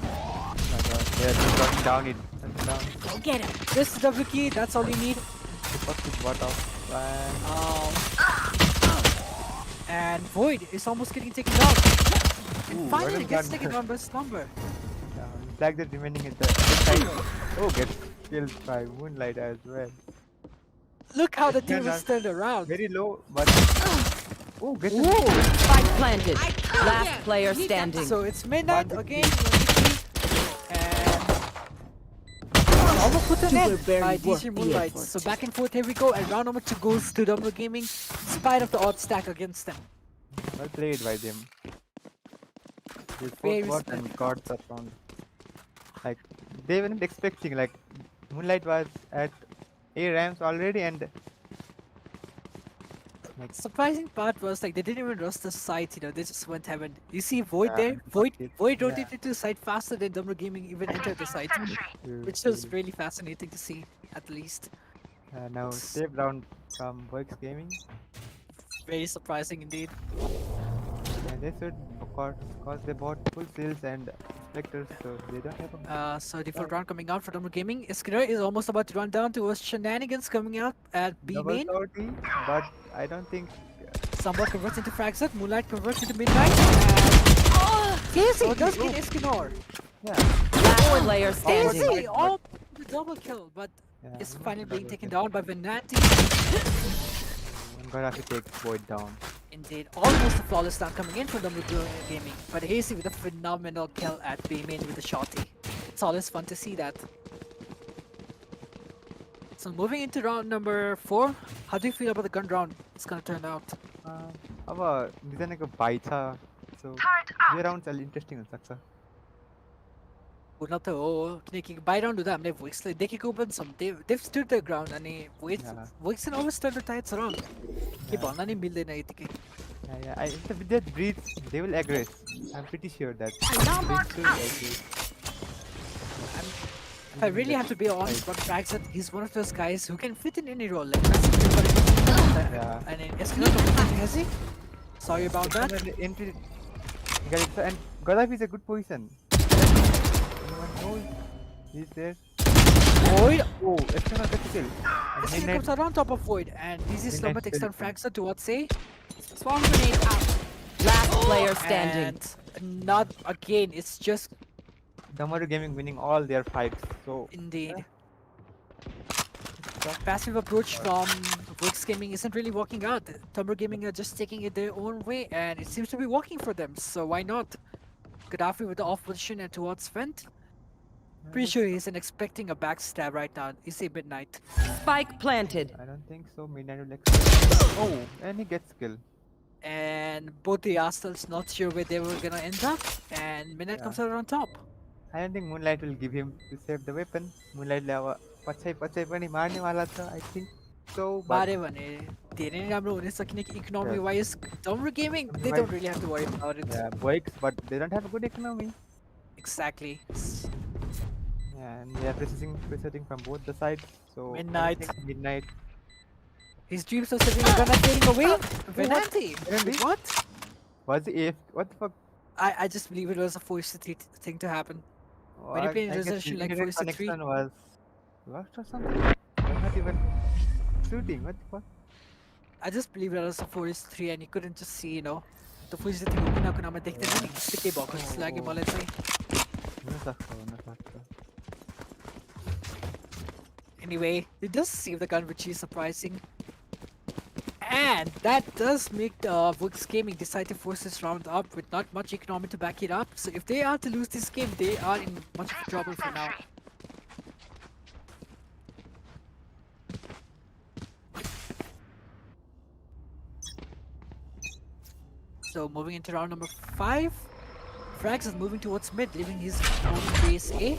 oh my god, they're just running down it. Running down. Go get him. This is the key, that's all you need. They fucked his bot off. And Void is almost getting taken down. And Ooh, finally well gets done. taken down by Slumber. Flag that remaining at the side. Oh, gets killed by Moonlight as well. Look how the Yeah, team is that- turned around. Very low, but oh, gets Ooh. Spike planted. Last player standing. So it's midnight One again. And almost put an You were end very by worth DC the Moonlight. effort. So back and forth, here we go. And round number 2 goes to Damaru Gaming, in spite of the odd stack against them. well played by them. They Very fought bot and got that round. Like they weren't expecting. Like Moonlight was at A ramps already, and Surprising part was like they didn't even rush the site, they just went heaven. You see Void Yeah, there? and Void fucked it. Void Yeah. rotated to the site faster than Damaru Gaming even entered the site. Which was really fascinating to see, at least. now save round from VOIX Gaming. Very surprising indeed. Yeah, they should of course, cause they bought full sales and reflectors, so they don't have a... So default round coming out for Damaru Gaming. Iskra is almost about to run down towards Shenanigans coming out at B double main. sortie, but I don't think... Somewhat converts into Fragset. Moonlight converts into Midnight. And Casey does get Escanor. Yeah, Last player standing. Casey, all the double kill, but yeah. is finally being double taken kill. down by Venanti. I'm gonna have to take Void down. Indeed, almost a flawless start coming in from Damaru Gaming, but Hasty with a phenomenal kill at B main with the shotty. It's always fun to see that. So moving into round number 4, how do you feel about the gun round it's gonna turn out? अब दुईजनाको भाइ छ, so यो round चाहिँ अलि interesting हुनसक्छ. हुन त हो किनकि बाई राउन्ड हुँदा हामीले भोइक्सले देखेको पनि छौँ. They've stood their ground अनि Yeah. भोइक्स and always turn the tides around. के भन्न नि मिल्दैन यतिकै. Yeah, if with that breeds, they will aggress. I'm pretty sure that. They should aggress. If I really have to be honest about Fragset, he's one of those guys who can fit in any role. Like, Yeah. and in Escanor, has he? Sorry about that. Entry, and Gaddafi is a good position. Anyone knows he's there? Void. Oh, Escanor gets kill. And This comes around top of Void, and this is Midnight Slumber takes down Skeleton. Fragset towards A. Swarm grenade out. Last player standing. And not again, it's just Damaru Gaming winning all their fights. So indeed. The passive approach from VOIX Gaming isn't really working out. Damaru Gaming are just taking it their own way, and it seems to be working for them. So why not? Gaddafi with the off position and towards Vent. Pretty sure he's expecting a backstab right now. You see Midnight. Spike planted. I don't think so. Midnight will expect. Oh, and he gets kill. And both the Arsenals not sure where they were gonna end up. And Midnight comes out on top. I don't think Moonlight will give him to save the weapon. Moonlight le पछि पनि मार्ने वाला छ. I think so. But बारे भने धेरै नै राम्रो हुनेछ किनकि economy wise Damaru Gaming they don't really have to worry about it. yeah, VOIX, but they don't have a good economy. Exactly. Yeah, and they are presetting from both the sides. So I Midnight. think Midnight. His dreams of saving a gun are fading away. Venanti. Really? What? Was he AF? What the fuck? I just believe it was a forced thing to happen. Oh, When you play in I guess resolution like internet 4:3. connection was lost or something. Was not even shooting. What the fuck? I just believe it was a 4:3 and you couldn't just see, you know. The forced thing कुना कुनामा देख्दैन नि त्यस्तै भएको जस्तो लाग्यो मलाई चाहिँ. हुनसक्छ. Anyway, it does save the gun, which is surprising. And that does make the VOIX Gaming decide to force this round up with not much economy to back it up. So if they are to lose this game, they are in much of trouble for now. So moving into round number 5, Frags is moving towards mid, leaving his own base A.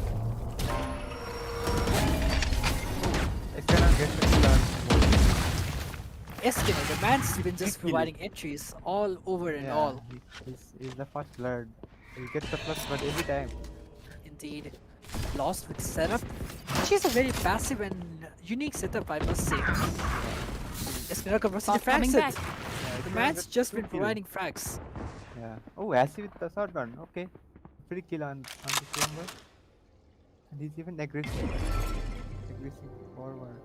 Escanor gets the kill on Escanor, the man's been just providing entries all over and all. He's the first blood. He gets the first blood every time. Indeed. Lost with setup, which is a very passive and unique setup, I must say. Escanor converts to Coming frags. back. The man's just been providing frags. Yeah. Oh, Assy with the shotgun. Okay. Free kill on the chamber. And he's even aggressive. Aggressive forward.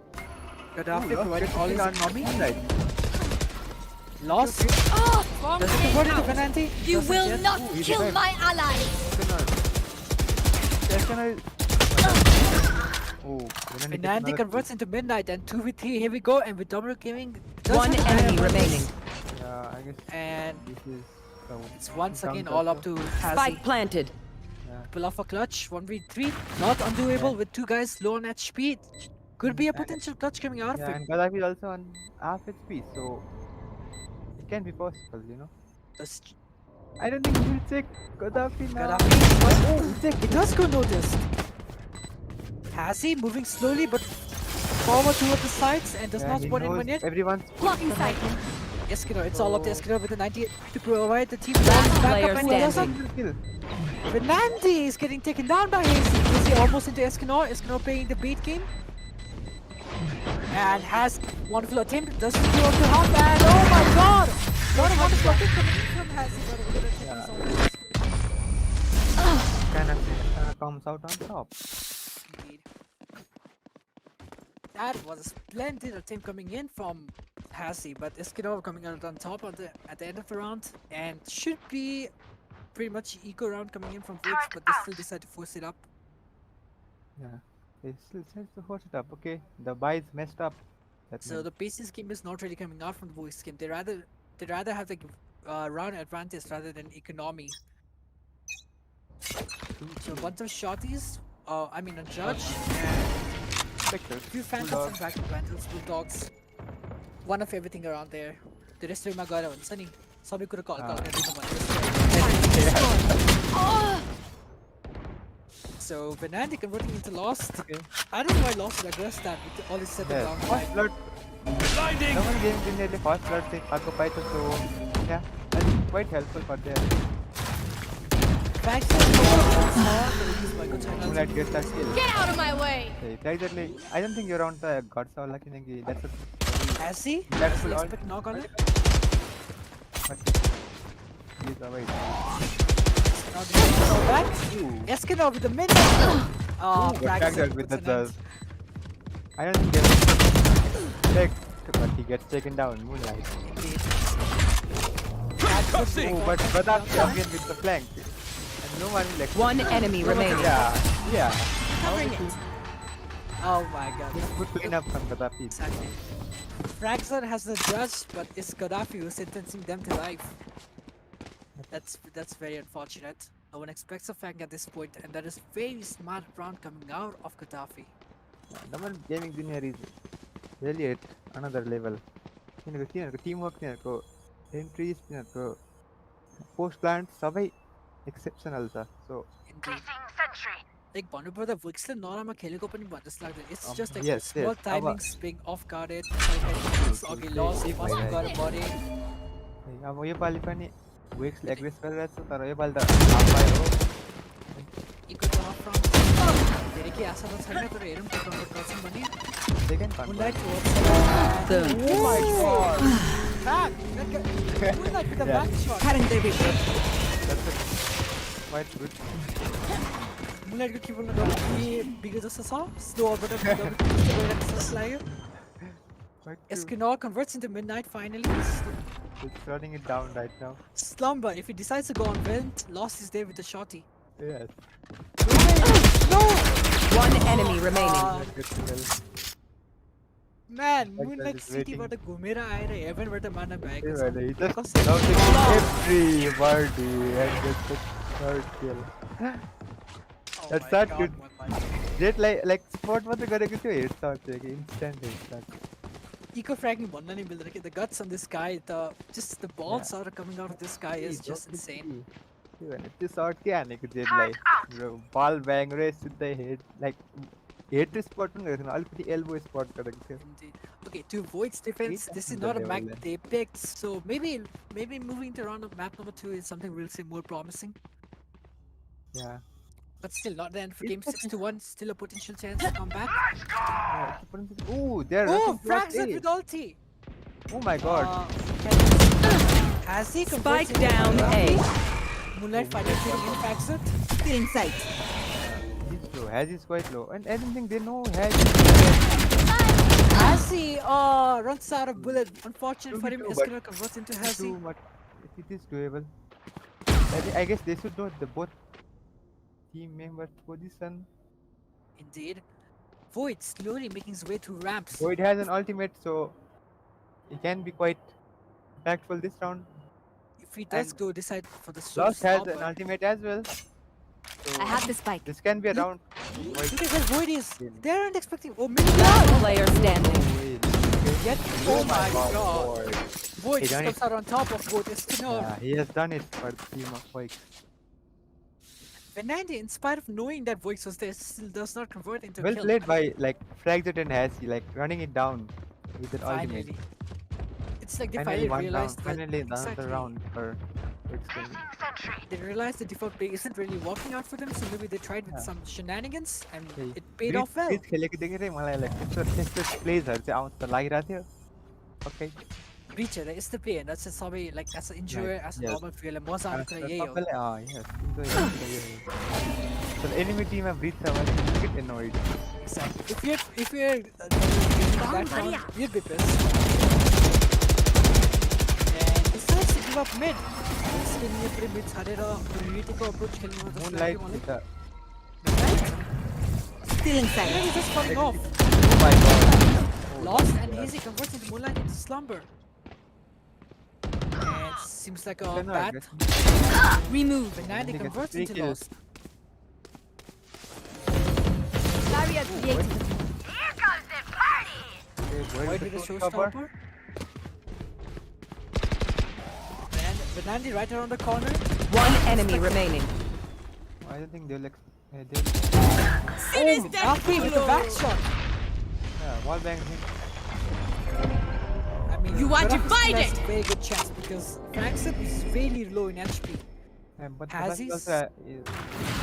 Gaddafi providing all his economy. Moonlight. Lost. Does it convert into Venanti? You Doesn't will yet. not he's kill dead. my allies. Escanor. Oh, Venanti converts into Midnight and 2v3. Here we go. And with Damaru Gaming, does One it enemy have remaining. Yeah, I guess And this is the it's once again counter, all up so- to Hazi. Spike planted. Pull off a clutch, 1v3. Not undoable with two guys low on HP. Could be a potential clutch coming out of Yeah, it. and Gaddafi is also on half HP, so it can be possible, you know. Just I don't think he will check Gaddafi now. Gaddafi. Oh, check. It does go noticed. Hazi moving slowly but forward toward the sides and does Yeah, not he spot knows anyone yet. Everyone's Blocking sight. Escanor, it's all up to Escanor with a 98 to provide the team Last back player up and he doesn't. standing. kill. Venanti is getting taken down by Hazy. Hazy almost into Escanor. Escanor playing the bait game. And has wonderful attempt. Doesn't go up to half and oh my god! Not a wonderful kick coming in from Hazy, but a little bit and comes out on top. Indeed. That was a splendid attempt coming in from Hassi, but Eskinov coming out on top at the end of the round, and should be pretty much eco round coming in from VOIX, but they still decide to force it up. Yeah, they still tries to force it up. Okay, the buy is messed up. That So means the pacing scheme is not really coming out from the VOIX scheme. They rather have the round advantage rather than economy. So a bunch of shotties, I mean a judge, and Spectres, a few phantoms Bulldog. and back vandals, bulldogs. One of everything around there. The rest of my god on Sunny. Sabi ko call So Venandi converting into Lost. Okay. I don't know why Lost would address that with all this set Yeah, around. first blood. Blinding! Someone gave in nearly first blood say occupy to so yeah, that's quite helpful for them. Facts Moonlight gets that kill. Get out of my way! Exactly. I don't think you're on the gods or lucky thingy. That's a Has he? That's Does he all. expect knock on it? but he's away. Now the go back. Eskinov with the mid. Oh, Fragile with the buzz. I don't think they're checked, but he gets taken down. Moonlight. Oh, but Badak again with the flank. And no one like One enemy remaining. Yeah. Covering it. Oh my god. Good cleanup from Gaddafi. Exactly. Fragzone has the judge, but it's Gaddafi who's sentencing them to life. That's very unfortunate. No one expects a fang at this point, and that is very smart round coming out of Gaddafi. Double gaming junior is really at another level. Teamwork entries post plant सबै exceptional छ. So Indeed. Like भन्नुपर्दा VOIXले नराम्रो खेलेको पनि भन्न जस्तो लाग्दैन. It's just like yes, small yes. timings being off guarded. अघि lost, first गएर मरे. अब योपालि पनि VOIX ले एग्रेस गरिरहेछ तर योपालि त हाफ हो. Eco drop from. धेरै के आशा त छैन तर हेरौँ के कन्भर्ट गर्छौँ भने. Second control. Moonlight towards. Boom. Oh my god. Back. Moonlight with the Yeah. back shot. Cutting their vision. That's it. Quite good. Moonlight को के बोल्नु डबल बिगर जस्तो छ. Slow-बाट डबल गएर जस्तो लाग्यो. Quite good. Eskinov converts into Midnight finally. It's running it down right now. Slumber, if he decides to go on vent, Lost is there with the shotty. Yes. No! One enemy remaining. Good well. Man, Like Moonlight that is waiting. City-बाट घुमेर आएर हेभनबाट मार्न भ्याएको छ. He just कस्तो- doubting every word and gets the third kill. Oh That's my not God, good. Moonlight. Jet like spot मात्रै गरेको थियो headshot थियो कि instant headshot. Eco fragging भन्न नि मिल्दैन कि the guts on this guy, just the balls are coming out of this guy is just insane. त्यो shot के हानेको जेटलाई बल ब्याङ रे सिधै head like head to spot पनि गरेको थिएन अलिकति एल्बो स्पट गरेको थियो. Indeed. Okay, to avoid defense, this is not a map they picked, so maybe moving to round of map number 2 is something we'll see more promising. Yeah. But still, not the end for game 6-1. Still a potential chance to come back. Ooh, they're Oh, rushing towards frags it A. with ulti. Oh my god. Has he Spike down A. Moonlight fighting killing in frags it. Still in sight. He's low. Has is quite low. And I don't think they know Has. Hassi runs out of bullet. Unfortunate for him, But Eskimo converts into Hassi. too much. It is doable. I guess they should know the both team members' position. Indeed. Void slowly making his way through ramps. Void has an ultimate, so he can be quite impactful this round. If he does And go decide for the Lost has stopper. an ultimate as well. So I have the spike. this can be a round. Void Look at where Void is. Game. They aren't expecting. Oh, mini Last player standing. Void. Yet, oh my god. Void. Void He just done comes out on top of Void. Eskimo. Yeah, he has done it for the team of VOIX. Venandi, in spite of knowing that Voix was there, still does not convert into Well kill. played by like Fragzit and Hassi, like running it down with an ultimate. Finally. It's like they Finally finally one round. realized that Finally another exactly. round for VOIX gaming. They realized the default play isn't really working out for them, so maybe they tried with Yeah. some shenanigans and Hey, it paid off well. Breach खेलेको देखेरै मलाई like त्यस्तो प्लेजहरु चाहिँ आउँछ त लागिरहेको थियो. Okay. Breacher, that is the play, and that's a sorry, like as an injury, as a yes. normal player, like, मजा आउने कुरा यही हो. सबैले yes. So the enemy team have reached our you get annoyed. Exactly. If you're that round, you'd be pissed. And decides to give up mid. Spinning a pretty mid छाडेर retake approach खेल्नु हो जस्तो Moonlight लाग्यो मलाई. with the Stealing And sight. he's just falling off. oh my god. Lost and Hazy converts into Moonlight into Slumber. And seems like a Then I bad guess Remove. Banana Only gets converts 3 into kills. Lost. Barrier created. Okay, Void with with the a showstopper. showstopper. And Banana right around the corner. One enemy remaining. I don't think they'll After with the back shot. yeah, wall bang him. I mean, You want to Gaddafi fight has it? a very good chance because Frankson is really low in HP. But Has Gaddafi his- also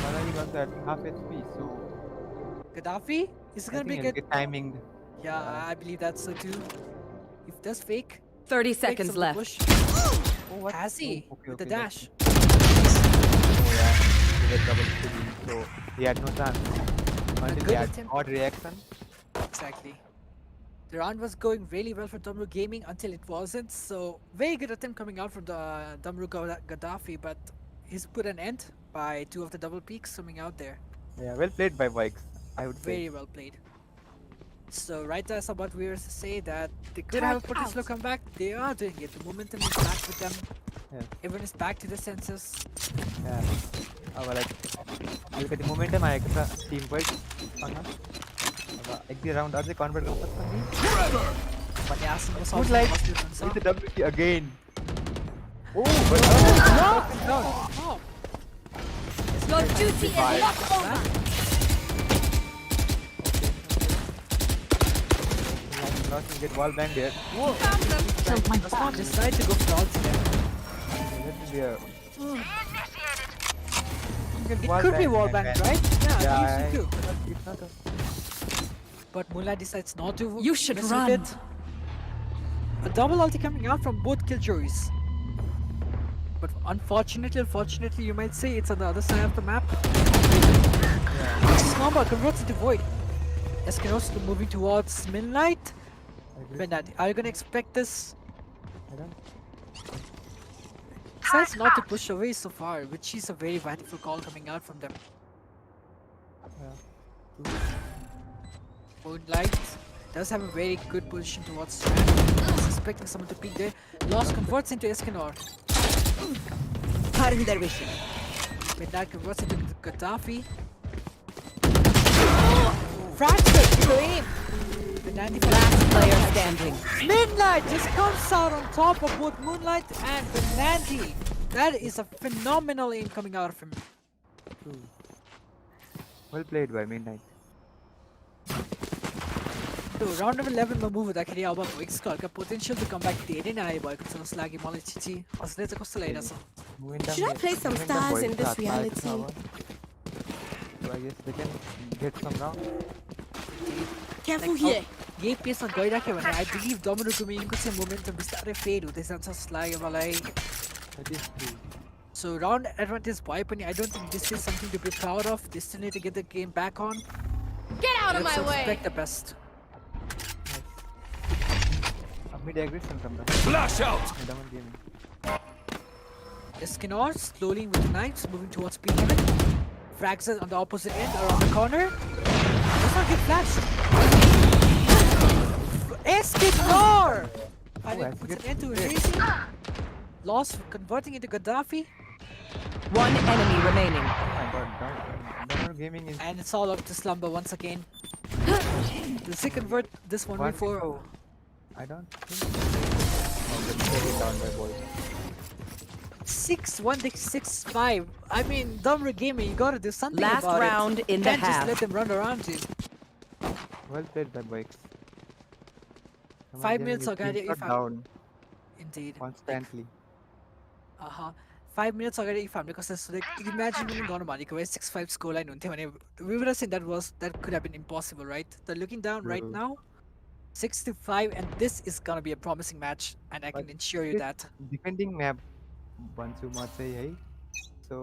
Gaddafi also at half HP, so Gaddafi is I gonna think be he'll good. get timing. Yeah, I believe that's so too. If that's fake, 30 fake some seconds of the left. push. Oh, what? Has he? Oh, okay, With the okay, dash. Oh yeah, he got double killing, so he had no chance until good he had attempt. odd reaction. Exactly. The round was going really well for Damaru Gaming until it wasn't. So very good attempt coming out from the Damaru Gaddafi, but he's put an end by 2 of the double peaks coming out there. Yeah, well played by VOIX, I would say. Very well played. So right as about viewers say that they could have a potential comeback, they are doing it. The momentum is back with them. Yeah. Everyone is back to their senses. Yeah. Like, look at the momentum I got the team VOIX. Exit round अझै convert गर्न सक्छ नि. But yeah, some was Good like also with the WT again. Oh, Oh, Your duty is not over. Lost and get wall bang there. does not decide to go for ulti there. That will be a It could be wall bang, right? Yeah, Yeah, I think so too. it's not a But Moonlight decides not to. You should mess with run. it. A double ulti coming out from both killjoys. But unfortunately, you might say it's on the other side of the map. Snowball converts into Void. Escanos moving towards Moonlight. Bernard, are you gonna expect this? I don't. Decides not to push away so far, which is a very valuable call coming out from them. Yeah. Moonlight does have a very good position towards Strand. Suspecting someone to peek there. Lost converts into Escanor. Midnight converts into Gaddafi. Fractured to aim. Last player standing. Midnight just comes out on top of both Moonlight and Benanti. That is a phenomenal aim coming out of him. Well played by Midnight. So round number 11 मा move हुँदाखेरि अब VOIX को हल्का potential to come back धेरै नै आयो भएको छ जस्तो लाग्यो मलाई छिछि हजुरले चाहिँ कस्तो लागिरहेछ Momentum Should I play some momentum stars void in this छ, reality? So I guess they can get some round. Careful here. यही पेसमा गइराख्यो भने आई बिलिभ डमरू गुमिङको चाहिँ मोमेन्टम बिस्तारै फेड हुँदै जान्छ जस्तो लाग्यो मलाई That is true. So round advantage भए पनि I don't think this is something to be proud of this need to get the game back on Get out of my let's way. Expect the best Mid aggression from the Flash out! Double gaming. Escanor slowly with the knives moving towards P11. Frags it on the opposite end around the corner. Does not get flashed. Escanor! Finally puts an end to his racing. Lost converting into Gaddafi. One enemy remaining. Oh my god, Double gaming is And it's all up to Slumber once again. Does he convert this 1v4? I don't think. Oh, but carried down by boys. 6-1-6-5. I mean, Damaru Gaming, you gotta do something Last about round it. in the Can't just half. let them run around you. Well played by VOIX. 5 minutes अगाडि got if I'm- down Indeed. constantly. 5 minutes अगाडि if हामीले कसैले imagine पनि गर्नु भनेको भए 6-5 score line हुन्थ्यो भने we would have said that could have been impossible, right? But looking down right True. now, 6-5, and this is gonna be a promising match, and I can But ensure you this- that. Defending map भन्छु म चाहिँ है. So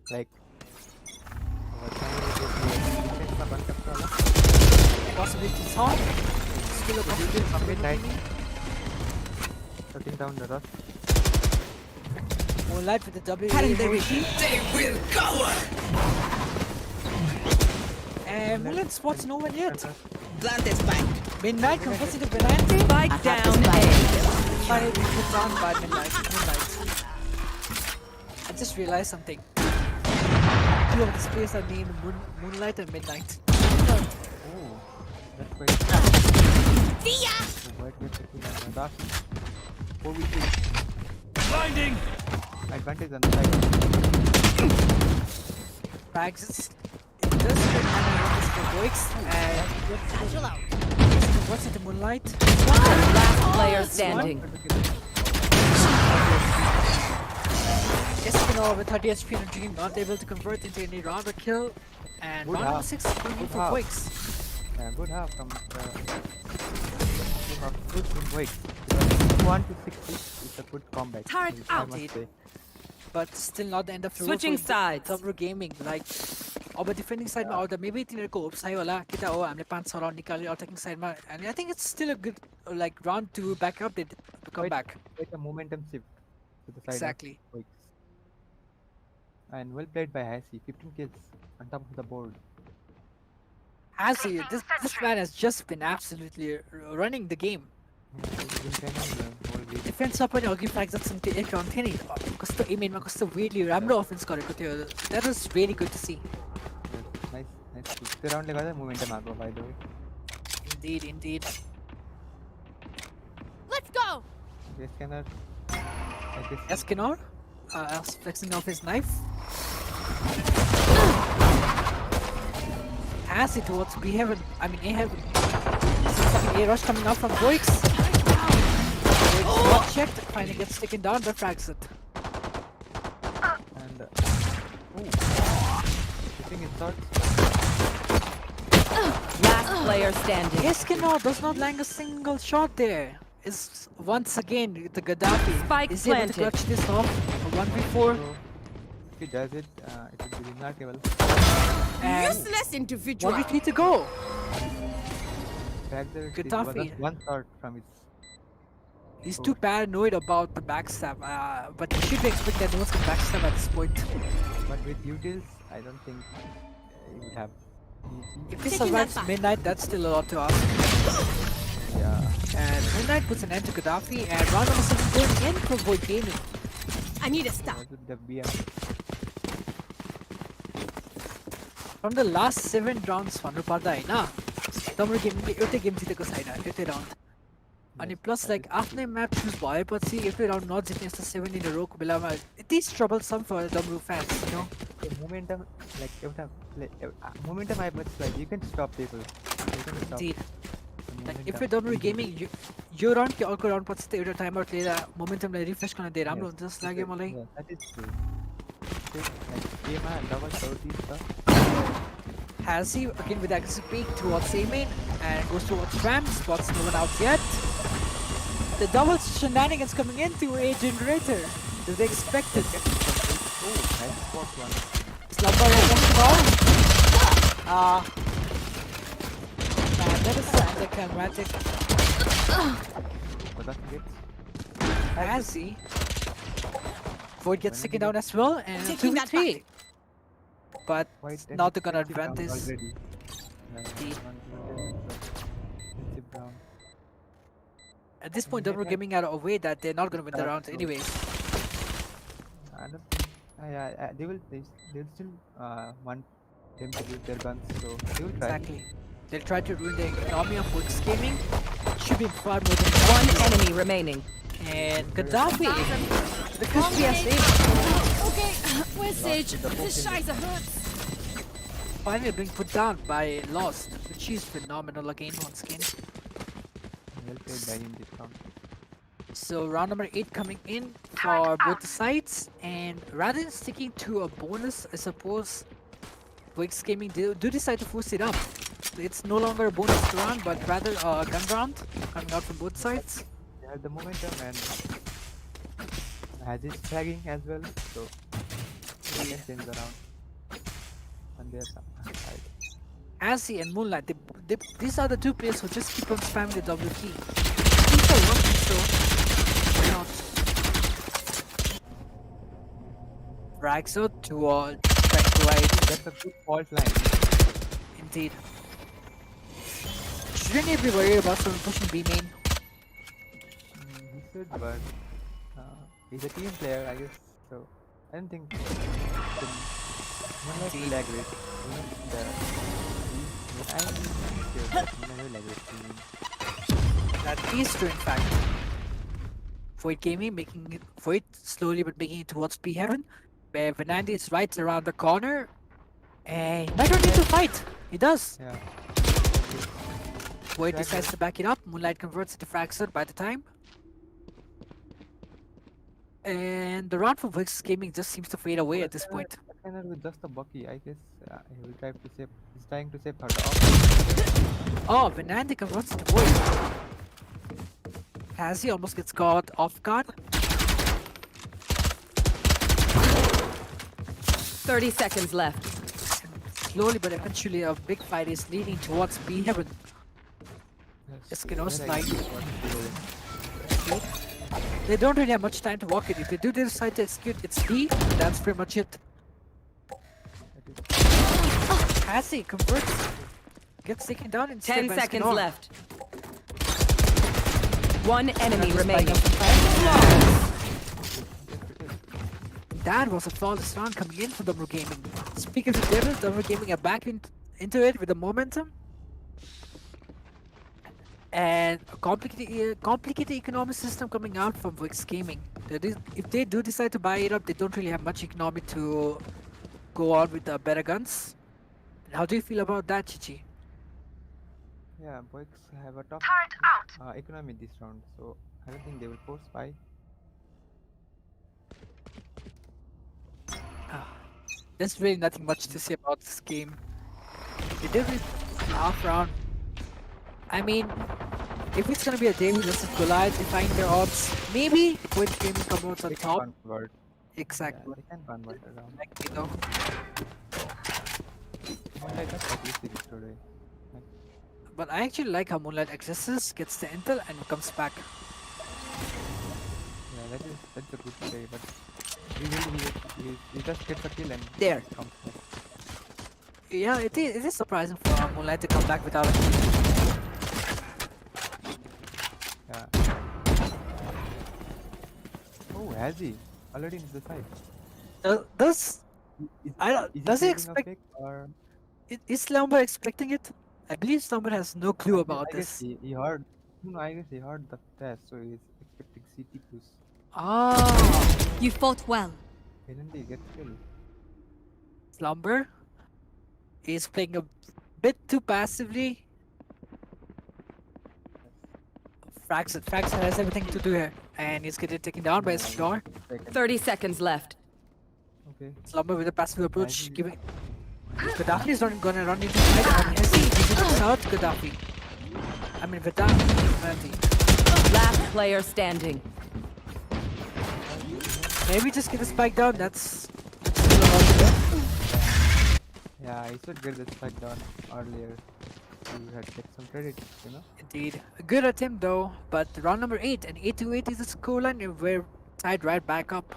like डिफेन्समा concept होला Possibility top. Still a possibility from mid Midnight. gaming. shutting down the rush. Moonlight with the W. And Moonlight spots no one yet. Plant the spike. Midnight converts into Benanti. Spike down A. Finally being put down by Moonlight. I just realized something. Two of the space are named Moonlight and Midnight. Oh, that's quite. See ya! Wait, that's 4v2. Blinding! Advantage on the side. Bags it does get animated for VOIX and Satchel out. what's into Moonlight? Last player standing. Yes, with 30 HP and a dream, not able to convert into any round or kill. And Good round number half. 6 going in Good for half. VOIX. Good half from the team of good in weight. 1 to 60 is a good combat. Turret I out. must say. But still not the end of the road Switching for sides. Damaru Gaming. Like, अब defending साइडमा आउँदा maybe तिनीहरूको hopes आयो होला कि त हो हामीले 500 राउन्ड निकाल्यो अट्याकिङ साइडमा and I think it's still a good like round to back up they come back Quite a momentum shift to the side Exactly. of VOIX. And well played by Hasi, 15 kills on top of the board. Actually, this man has just been absolutely running the game. He's been training the whole week. Defence पनि अघि fraction थियो एक round थियो नि कस्तो एमेनमा कस्तो वेडली राम्रो offence गरेको थियो that was very good to see Nice. The round ले गर्दा momentum आएको by the way. Indeed. Let's go! Okay, scanner. Like this. Escanor flexing off his knife. Pass it towards B heaven. I mean A heaven. A rush coming out from VOIX. Not checked. Finally gets taken down, but frags it. And shooting his shots. Last player standing. Escanor does not land a single shot there. Is once again the Gaddafi Spike is able to planted. clutch this off. A 1v4 So if he does it, it would be remarkable. and Useless individual. 1v3 to go. Fracture it was Gaddafi. just one shot from his. He's too paranoid about the backstab, but he should be expecting that no one's going to backstab at this point. But with utils, I don't think he would have. If he Taking survives that back. midnight, that's still a lot to ask. Yeah. And midnight puts an end to Gaddafi, and round number 7 going in for VOIX Gaming. I need a stop. Was it the BM? From the last 7 rounds, भन्नुपर्दा हैन Damaru Gaming ले एउटै game जितेको छैन एउटै round अनि plus like आफ्नै map choose भएपछि एउटै राउन्ड नजित्ने यस्तो 7 इन अ रोको बेलामा it is troublesome for Damaru fans, you know. The momentum, like momentum आएपछि like you can stop people. You can stop. Indeed. the Like if momentum. you're Damaru Gaming, yo round कि अर्को round पछि त एउटा time out लिएर मोमेन्टमलाई refresh गर्न दिए राम्रो हुन्छ जस्तो लाग्यो मलाई. Yeah, that is true. Like game double 30 stuff. Has he again with aggressive peek towards A main and goes towards Ram, spots no one out yet. The double shenanigans coming into A generator. Do they expect it? Oh, nice spot one. Slumber almost fall. Man, that is anticlimactic. But that gets. Has he? VOIX gets taken down as well and Taking that 2v3. But Quite now they're gonna expensive advance round this. already. Indeed. Expensive round. At this point, Damaru Gaming are aware that they're not gonna win the round anyways. I don't think. They will still want them to use their guns, so they will try. Exactly. They'll try to ruin the economy of VOIX Gaming. Should be far more than One enemy remaining. And Gaddafi, the crispy as aim, Okay, where's Sage? This Shiza hurts. finally being put down by Lost, but she's phenomenal again once again. Well played by him this round. So round number 8 coming in for both the sides, and rather than sticking to a bonus, I suppose VOIX Gaming do decide to force it up. It's no longer a bonus round, but rather a gun round coming out from both sides. They have the momentum and has his tagging as well, so they can change the round. on their side. Azzy and Moonlight, these are the two players who just keep on spamming the W key. Things are working, so why not? Frags out to all, trying to ride. That's a good fault line. Indeed. Shouldn't you be worried about someone pushing B main? He should, but he's a team player, I guess. So I don't think Moonlight will aggregate. I'm sure that Moonlight will aggregate. That is true, in fact. Void Gaming making it, Void slowly but making it towards B heaven, where Venandi is right around the corner, and he might not need to fight. He does. Yeah. Void decides to back it up. Moonlight converts it to Fraxer by the time. And the round for VOIX Gaming just seems to fade away at this point. Cannot with just a Bucky, I guess. He will try to save. He's trying to save her off. Oh, Venandi converts it to Void. Has he almost gets caught off guard? 30 seconds left. Slowly but eventually a big fight is leading towards B heaven. Just like they don't really have much time to walk it. If they do decide to execute, it's B. That's pretty much it. Cassie converts, gets taken down in 10 seconds left. One enemy Just remaining. That was a flawless round coming in for Damaru Gaming. Speaking of the Devils, Damaru Gaming are back into it with the momentum. And a complicated economic system coming out from VOIX Gaming. If they do decide to buy it up, they don't really have much economy to go on with the better guns. How do you feel about that, Chichi? Yeah, VOIX have a tough economy this round, so I don't think they will force buy. There's really nothing much to say about this game. They did it half round. I mean, if it's gonna be a David versus Goliath, they find their odds. Maybe VOIX Gaming come out on top. Convert. Exactly. Yeah, they can convert around. Like, you know. Moonlight has aggressive today. But I actually like how Moonlight accesses, gets the intel, and comes back. Yeah, that's a good play, but he just gets a kill and There. comes back. Yeah, it is surprising for Moonlight to come back without a kill. Yeah. Oh, has he? Already in the side. Does does he saving a expect? pick or Is Slumber expecting it? I believe Slumber has no clue about I guess this. he heard. No, I guess he heard the test, so he's expecting CT push. Ah, You fought well. Didn't he get killed? Slumber is playing a bit too passively. Fraxon has everything to do here, and he's getting taken down by his floor. 30 seconds left. Okay. Slumber with a passive approach, giving. Gaddafi is not gonna run into the side, and Hezi is out Gaddafi. I mean, Gaddafi. Last player standing. Maybe just get the spike down, that's still a lot to do. Yeah, I should get the spike down earlier. You had get some credit, you know? Indeed. A good attempt though, but round number 8 and 8-8 is the scoreline and we're tied right back up.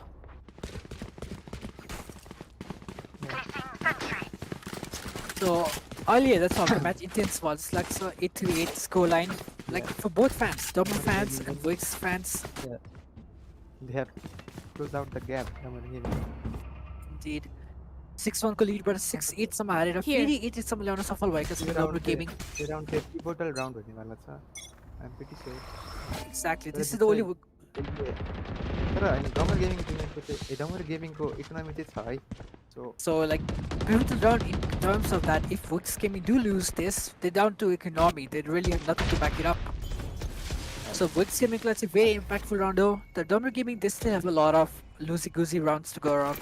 So earlier that's how the match intense was, like so 8-8 scoreline. Like for both fans, Damaru fans and VOIX fans. Yeah. They have closed out the gap. Indeed. 6-1 को lead but 6-8 सम्म हारेर फेरि 8-8 सम्म ल्याउन सफल भएका छन् Damaru Gaming. Around the pivotal round होने वाला छ. I'm pretty sure. Exactly. This is the only तर Damaru Gaming टिमको चाहिँ Damaru Gaming को इकोनोमी चाहिँ छ है. So like pivotal round in terms of that, if VOIX Gaming do lose this, they're down to economy. They really have nothing to back it up. So VOIX Gaming let's say very impactful round though. The Damaru Gaming they still have a lot of loosey-goosey rounds to go around.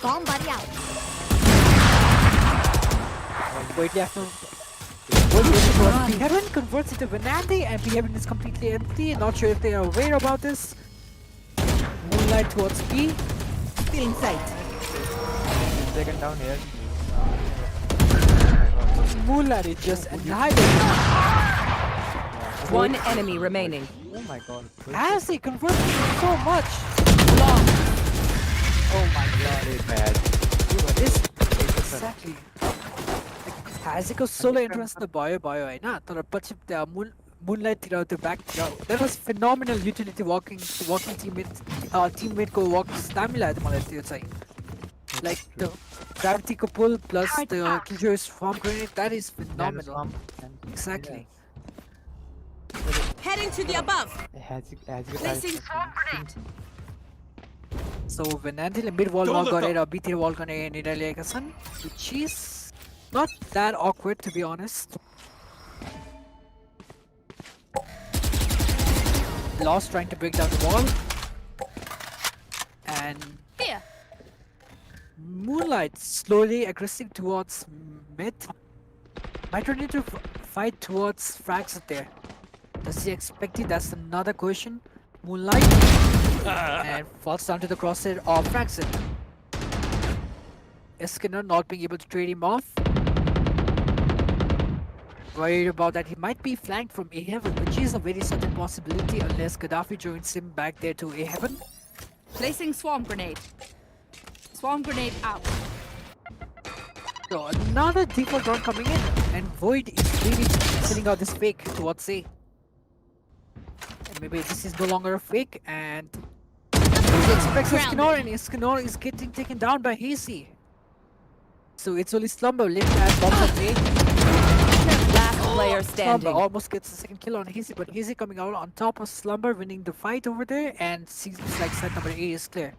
Bomb buddy out. Wait, yeah, no. P-Heaven converts into Venandi and P-Heaven is completely empty. Not sure if they are aware about this. Moonlight towards B. Still in sight. taken down here. Moonlight is just annihilated. One enemy remaining. Oh my god. As he converted so much. Oh my god. Very bad. This exactly. Haziko solo entrance the bio होइन तर पछि त्यहाँ Moonlight तिर त्यो back तिर that was phenomenal utility walking teammate को walk दामी लाग्यो मलाई त्यो चाहिँ like the gravity को pull plus the Killjoy swarm grenade that is phenomenal. Exactly. Heading to the above. Placing swarm grenade. So Venantil mid wall wall गरेर भित्र wall गर्ने निर्णय लिएका छन् which is not that awkward to be honest. Lost trying to break down the wall. And Here. Moonlight slowly aggressive towards mid. Might run into fight towards frags there. Does he expect it? That's another question. Moonlight and falls down to the crosshair of Fraxit. Eskinner not being able to trade him off. Worried about that he might be flanked from A heaven, which is a very certain possibility unless Gaddafi joins him back there to A heaven. Placing swarm grenade. Swarm grenade out. So another default round coming in, and Void is really sending out this fake towards A. And maybe this is no longer a fake, and he expects Eskinor, and Eskinor is getting taken down by Hazy. So it's only Slumber left at bottom of A. Last player standing. Slumber almost gets the second kill on Hazy, but Hazy coming out on top of Slumber, winning the fight over there, and seems like set number 8 is clear.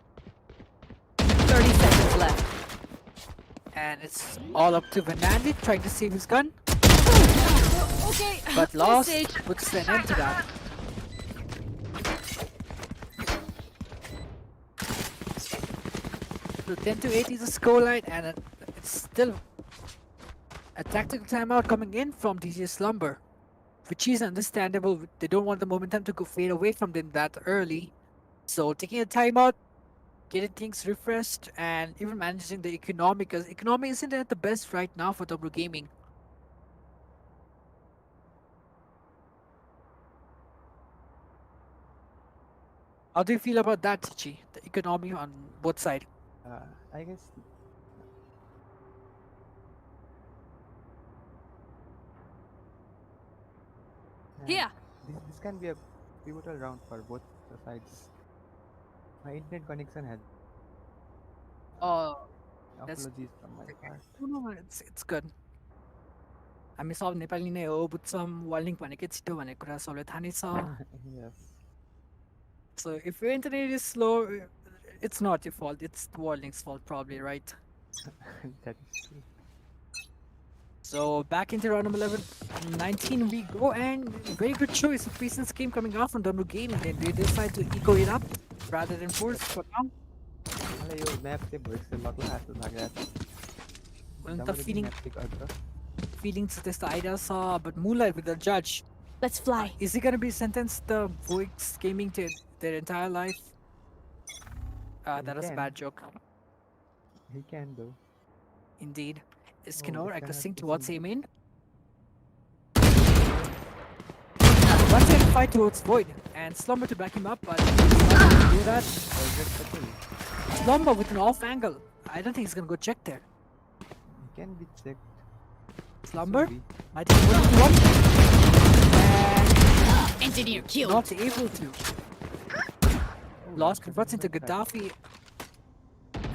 30 seconds left. And it's all up to Vanandi trying to save his gun, Okay. but lost Message. puts an end to that. So 10 to 8 is the scoreline, and it's still a tactical timeout coming in from DJ Slumber, which is understandable. They don't want the momentum to go fade away from them that early, so taking a timeout, getting things refreshed, and even managing the economy, because economy isn't at the best right now for Damaru Gaming. How do you feel about that, Tichi? The economy on both sides? I guess. Here. This can be a pivotal round for both the sides. My internet connection has. That's- Apologies from my part. No, it's good. हामी सब नेपाली नै हो बुझ्छौँ वर्ल्डिङ भनेकै छिटो भनेको कुरा सबैलाई थाहा नै छ. Yes. So if your internet is slow, it's not your fault, it's the Warling's fault probably, right? That is true. So back into round number 11, 19 we go, and very good choice of patience game coming out from Damaru Gaming, and they decide to eco it up rather than force for now. मलाई यो map चाहिँ भइसक्यो लग्ला जस्तो लागिरहेको छ. Well, the Damaru feeling map चाहिँ गर्छ. feelings त्यस्तो आइरहेछ, but Moonlight with the judge. Let's fly. Is he gonna be sentenced the VOIX gaming to their entire life? That was a can. bad joke. He can though. Indeed. Is Oh, Kinor this guy aggressing has to towards see. Amin? One second fight towards Void, and Slumber to back him up, but he's not going to do that. Or just a kill. Slumber with an off angle. I don't think he's gonna go check there. He can be checked. Slumber Maybe. might be able to one, and Engineer killed. not able to. Lost converts into Gaddafi,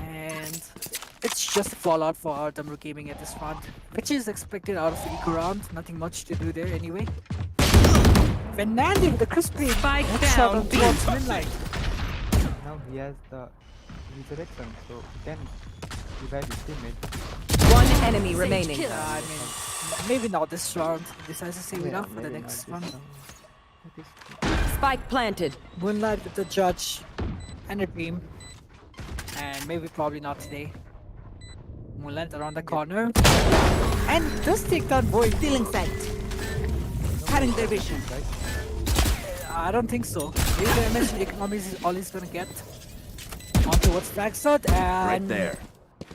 and it's just fallout for our Damaru Gaming at this front, which is expected out of the eco round. Nothing much to do there anyway. Fernandi with the crispy Spike headshot down, on towards Moonlight. Now he has the resurrection, so he can revive his teammate. One enemy remaining. kill. I mean, maybe not this round. He decides to save it Yeah, up for the maybe next not one. this round. That is true. Spike planted. Moonlight with the judge and a dream, and maybe probably not today. Moonlight around the corner, and does take down Void. Still in sight. Having their vision. Right? I don't think so. Maybe the MS economy is all he's gonna get. On towards Fraxot, and Right there.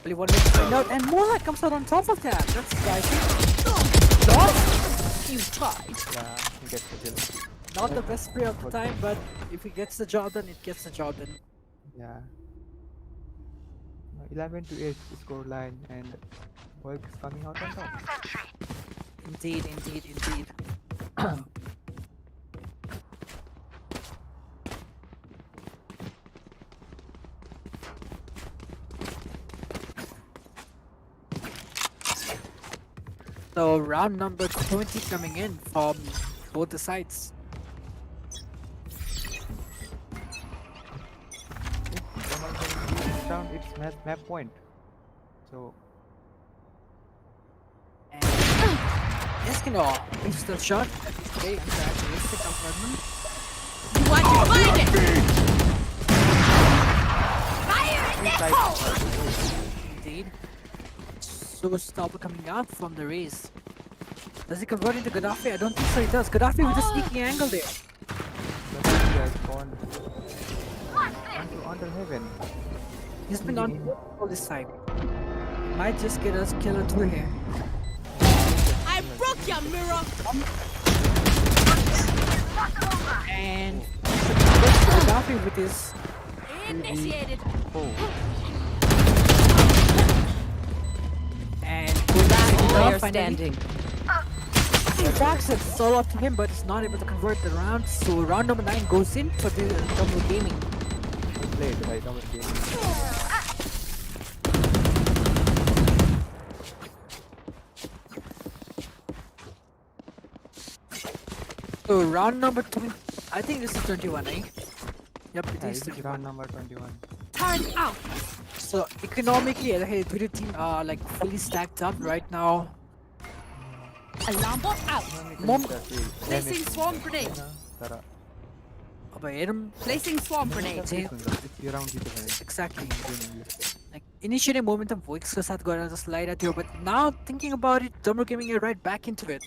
Only one way to find out, and Moonlight comes out on top of that. That's surprising. Lost? You tried. Yeah, he gets the kill. Not the best play of the time, but if he gets the job done, it gets the job done. Yeah. 11-8 score line, and VOIX coming out on top. Indeed, indeed, indeed. So round number 20 coming in from both the sides. If someone can beat this round, it's map point. So And Eskimo missed the shot. That is very uncharacteristic of Redmond. You want to find it? Indeed. Showstopper coming out from the race. Does he convert into Gaddafi? I don't think so he does. Gaddafi with a sneaking angle there. Gaddafi has gone under heaven. He's been on all this time. Might just get us killer through here. I broke your mirror. And Gaddafi with his Initiated. and Last player finally. standing. He backs it solo up to him, but is not able to convert the round. So round number 9 goes in for the double gaming. Well played by Damaru game. So round number 20, I think this is 21, eh? Yep, it Yeah, is this is 21. round number 21. Turn out. So economically, the three team are like fully stacked up right now. Alarm bot out. Mom- Placing swarm grenade. तर अब हेरौँ Placing swarm grenade. चाहिँ यो round जित्यो भने exactly. Like initially momentum VOIX को साथ गरेर जस्तो लागिरहेको थियो, but now thinking about it, Damaru Gaming are right back into it.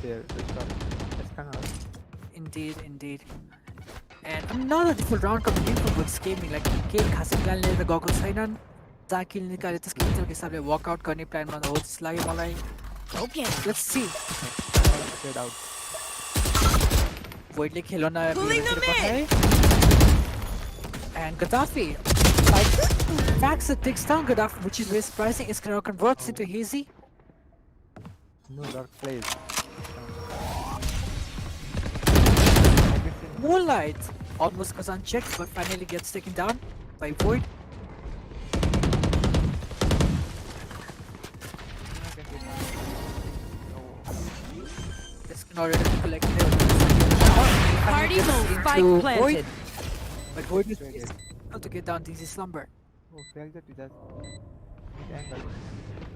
there. That's kind of Indeed, indeed. And another different round coming in from VOIX Gaming. Like game खासै plan लिएर गएको छैनन्. जहाँ किल निकाले त्यसको हिसाबले वर्कआउट गर्ने प्लानमा हो जस्तो लाग्यो मलाई. Okay. Let's see. spread out. Voidले खेलौना Pulling them in. And Gaddafi, like, backs it, takes down Gaddafi, which is very surprising. Iskandar converts into Hazy. No dark plays. Moonlight almost goes unchecked, but finally gets taken down by Void. Iskandar already collected it. Party mode. Spike planted. But Void is able to get down DC Slumber. Oh, flag that with that. With angle.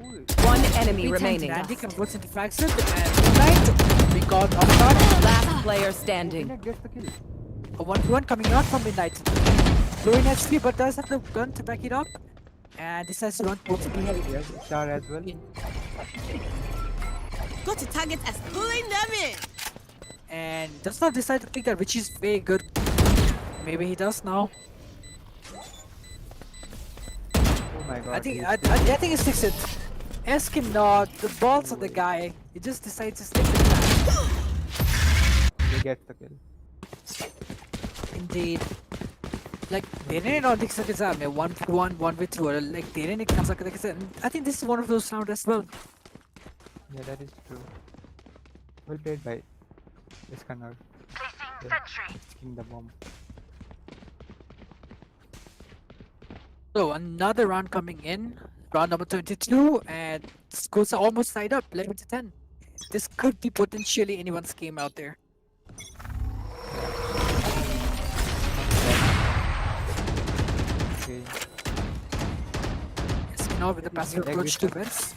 Ooh. One enemy Three times remaining. Randy converts into Fragset, and Moonlight, we got off guard. Last player standing. Midnight gets the kill. A 1v1 coming out from Midnight. Low in HP, but does have the gun to back it up. And decides to run towards B. Yes, Star as well. Go to target as pulling them in. And does not decide to pick that, which is very good. Maybe he does now. Oh my god. I think he's I think he sticks it. Eskin not the balls of the guy. He just decides to stick it. He gets the kill. Indeed. Like they didn't know this is 1v1, 1v2, like they didn't come. I think this is one of those rounds as well. Yeah, that is true. Well played by Iskandar. Kicking the bomb. So another round coming in, round number 22, and scores are almost tied up, 11-10. This could be potentially anyone's game out there. Okay. Now with the passive approach to Vince.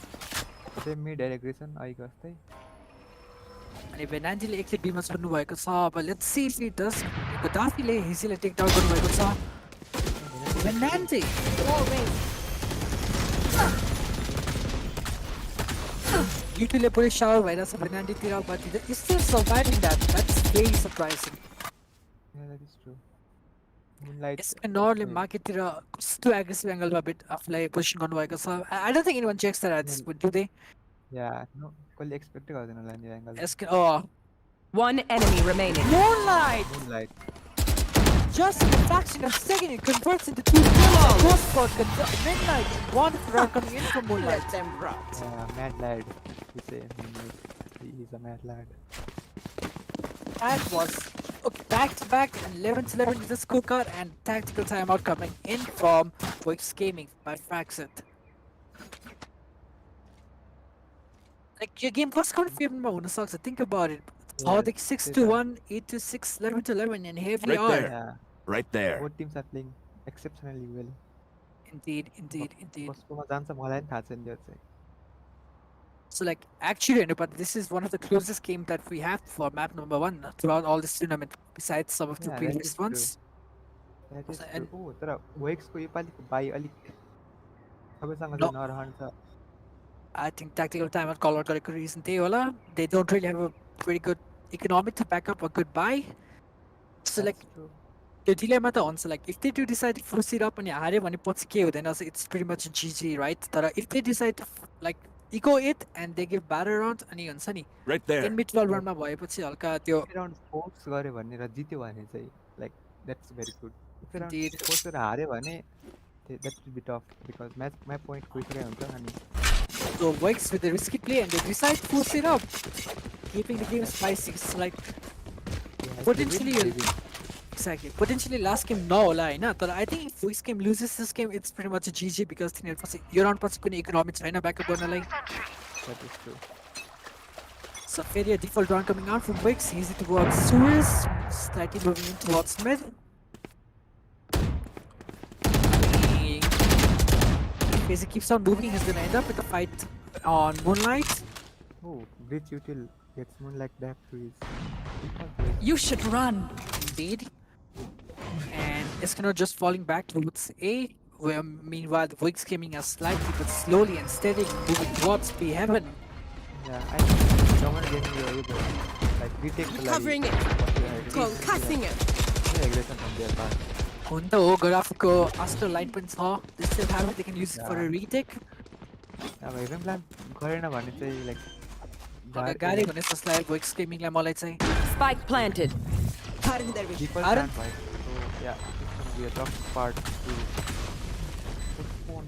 Same mid aggression I guess. And if Venanti ले एकले बीमा छोड्नु भएको छ, but let's see if he does. Gaddafi ले Hazy ले take down गर्नु भएको छ. Venanti. U2 ले पुरै shower भइरहेछ Venanti तिर, but he is still surviving that. That's very surprising. Yeah, that is Moonlight. एस्केनरले मार्केटतिर कस्तो एग्रेसिभ एङ्गलमा बेट आफूलाई पोजिसन गर्नुभएको छ I don't think anyone checks that at this point do they Yeah, no, कसले एक्सपेक्टै गर्दैन होला नि यो एङ्गल। एस्के One enemy remaining. Moonlight Moonlight. just in a fraction of a second it converts into 2 kills just for Midnight and one round coming in from Moonlight. Let them rot. Mad lad. We say Moonlight. He is a mad lad. That was okay, back to back and 11-11 is the scorecard and tactical timeout coming in from VOIX Gaming by Fraxit. Like your game was kind of favorable हुन सक्छ, think about it. Yeah, Like 6-1, 8-6, 11-11 and here we Right are. there. Yeah, Right there. both teams are playing exceptionally well. Indeed. कसकोमा जान्छ मलाई पनि थाहा छैन यो चाहिँ। So like actually, but this is one of the closest game that we have for map number 1 throughout all this tournament, besides some of the Yeah, that previous is true. ones. That is And- true. तर VOIX को योपालिको by अलिक सबैसँग No. चाहिँ नरहन्छ। I think tactical timeout call out गरेको reason त्यही होला. They don't really have a very good economic to back up a good buy. So like That's true. त्यो dilemma त हुन्छ, like if they do decide to force it up अनि हार्यो भने पछि के हुँदैन, so it's pretty much a GG, right? तर if they decide to like eco it and they give battle round अनि हुन्छ नि Right there. in mid 12 round मा भएपछि हल्का त्यो राउन्ड फोर्स गर्यो भने र जित्यो भने चाहिँ like that's very good. Indeed. Force गरेर हार्यो भने that's will be tough because match point गइसकेको हुन्छ अनि so VOIX with the risky play and they decide to force it up, keeping the game spicy. So like potentially exactly potentially last game नहोला हैन, तर I think if VOIX game loses this game it's pretty much a GG because तिनीहरु पछि यो round पछि कुनै economic छैन backup गर्नलाई. That is true. So fairly a default round coming out from VOIX, easy towards Suez, slightly moving in towards mid. As he keeps on moving, he's gonna end up with a fight on Moonlight. Oh, Breach Util gets Moonlight back to his You should run. Indeed. And Eskimo just falling back towards A, where meanwhile the VOIX gaming are slightly but slowly and steadily moving towards B heaven. Yeah, I think someone getting your able like retake the Covering it. Concussing it. aggression from their part. हुन त हो ग्राफको Aster line पनि छ, they still have it, they can use it for a retake. अब heaven plan गरेन भने चाहिँ like गाडी हुने जस्तो लाग्यो VOIX gamingलाई मलाई चाहिँ. Spike planted. people Aren't- can't fight. So yeah, it's gonna be a tough part to postpone.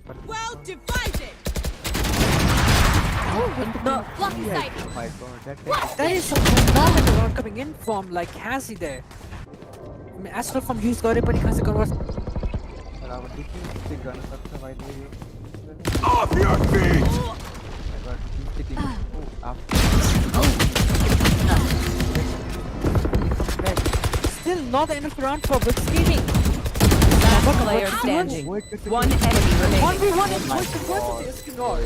But Well divided. Block yeah, sight. oh my god, That is some phenomenal round coming in from like Hazzy there. I mean, Astral from use गरे पनि खासै गर्नु तर अब defence चाहिँ गर्न सक्छ भाइले। Off your feet! My god, he's getting Still not enough round for VOIX gaming. Last player standing. One enemy remaining. 1v1 and VOIX converts to Eskimo. Oh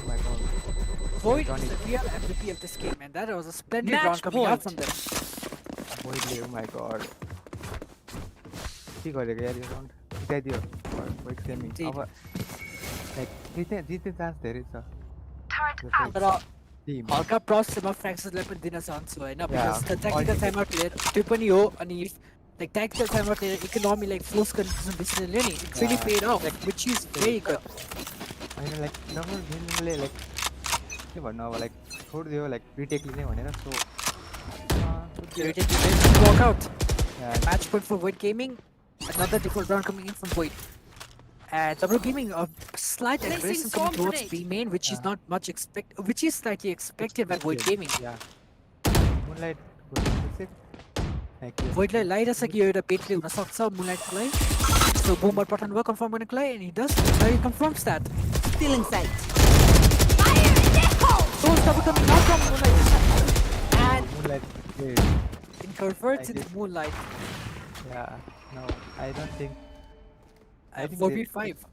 my god. VOIX is the real MVP of this game, and that was a splendid Match round coming out point. from them. Voidले, oh my god. के गरेको यार यो round जिताइदियो VOIX gaming. Indeed. अब like जित्ने chance धेरै छ। तर Tim हल्का problem फ्र्याक्चर्सलाई पनि दिन चाहन्छु हैन, because the tactical ultimate. timeout लिएर त्यो पनि हो, अनि like tactical timeout लिएर इकोनोमी like फोर्स गर्ने डिसिजन लियो नि, it really paid off, like which is very good. होइन लाइक नर्मल गेमिङले लाइक के भन्नु अब लाइक छोडिदियो लाइक रिटेक लिने भनेर सो Walk out. Match point for Void Gaming. Another default round coming in from Void. And Damaru Gaming, a slight Placing aggression storm coming towards grenade. B main, which is not much which is slightly expected by Void Gaming. या moonlight like Void लाई लाइरहेछ कि यो एउटा Beetle हुन सक्छ मुनलाइटलाई. So boomer पठाउनु भयो confirm गर्नको लागि, and he does. He confirms that. Still in sight. Fire in the hole. So double coming out from Moonlight. And Moonlight it converts I into guess. Moonlight. Yeah no I don't think I think 4v5.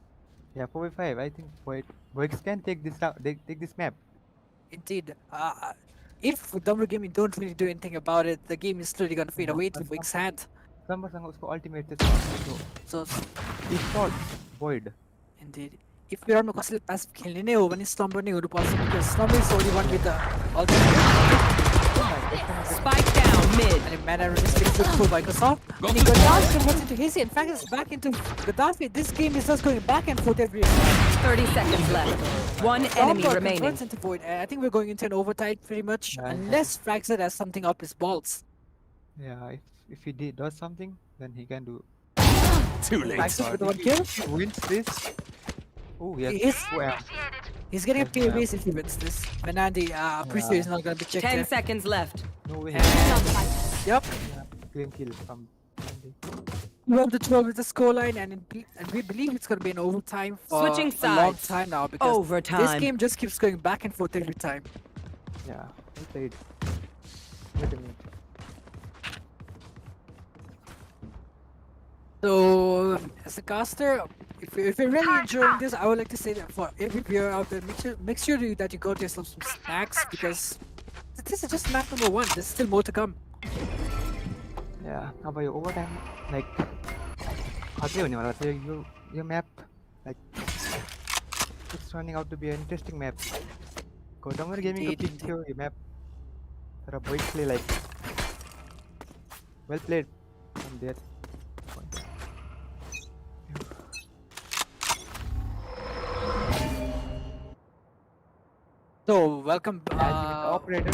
yeah 4v5 I think VOIX can take this take this map. Indeed. If Damaru Gaming don't really do anything about it, the game is slowly gonna fade away to VOIX hand. Slumberसँग उसको ultimate चाहिँ छ So if not void indeed, if we don't कसैले passive खेल्ने नै हो भने Slumber नै हुनुपर्छ, because Slumber is only one with the ultimate. oh my Spike down mid. And Manner is getting put full by Kassav. And he Gaddafi converts into Hazy. In fact, it's back into Gaddafi. This game is just going back and forth every 30 seconds left. One enemy Lombard remaining. converts into Void. I think we're going into an overtime pretty much. Yeah. Unless Fragzet has something up his balls. Yeah, if he does something, then he can do. Too late. Fragzet with one kill. If he wins this. Oh yes. He is- Wow. He's getting a pay raise if he wins this. Menandi, Priestly is not going to be checked 10 there. seconds left. No way. And, yep. Clean kill from Andy. 12-12 with the scoreline, and we believe it's going to be an overtime for Switching a long sides. time now because this Overtime. game just keeps going back and forth every time. Yeah, well played. Wait a minute. So, as a caster, if you're really enjoying this, I would like to say that for every viewer out there, make sure that you got yourself some snacks because this is just map number 1. There's still more to come. Yeah, how about your overtime? Like, अझै हुने वाला थियो यो map. Like, it's turning out to be an interesting map. Damaru gaming को pick थियो यो map. तर VOIX ले like, well played from there. So, welcome. Operator.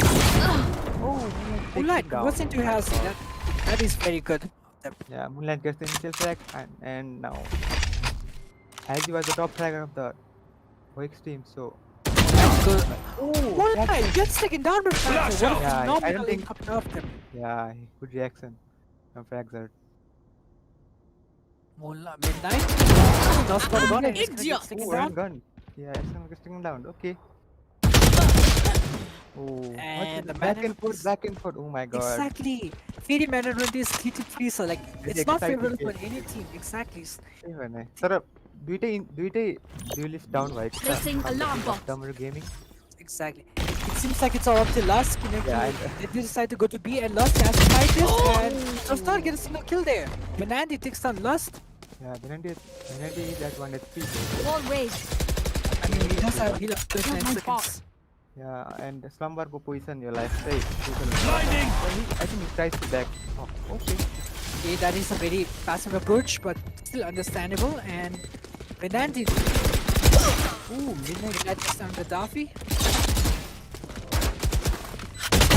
Oh, Moonlight converts into Hazy. That is very good. Yeah, Moonlight gets the initial frag, and now Hazy was the top fragger of the VOIX team, so. Good. Moonlight gets taken down by Fragzet. What a Yeah, I don't phenomenal think- coming off them. Yeah, good reaction from Fragzet. Moonlight, Midnight. Lost by the gun and he's gonna get taken Oh, down. run gun. Yeah, it's gonna get taken down. Okay. Oh, And the back man and forth, is- back and forth. Oh my god. Exactly. Feeding management is 3-3, so like Very it's not exciting favorable game. for any team. Exactly. त्यही भने तर दुईटै duelist down भएको छ Placing alarm bot. Damaru gaming. Exactly. It seems like it's all up to Lust. Yeah, They decide to go to B and Lust has to fight this and does not get a single kill there. Menandi takes down Lust. Yeah, Benandi is at 1 HP. Wall raised. I mean, he does have heal up to 9 my seconds. Yeah, and Slumber को position your life चाहिँ Blinding! I think he tries to back. Oh, okay. Okay, that is a very passive approach, but still understandable. And Menandi Ooh, Midnight. takes down Gaddafi.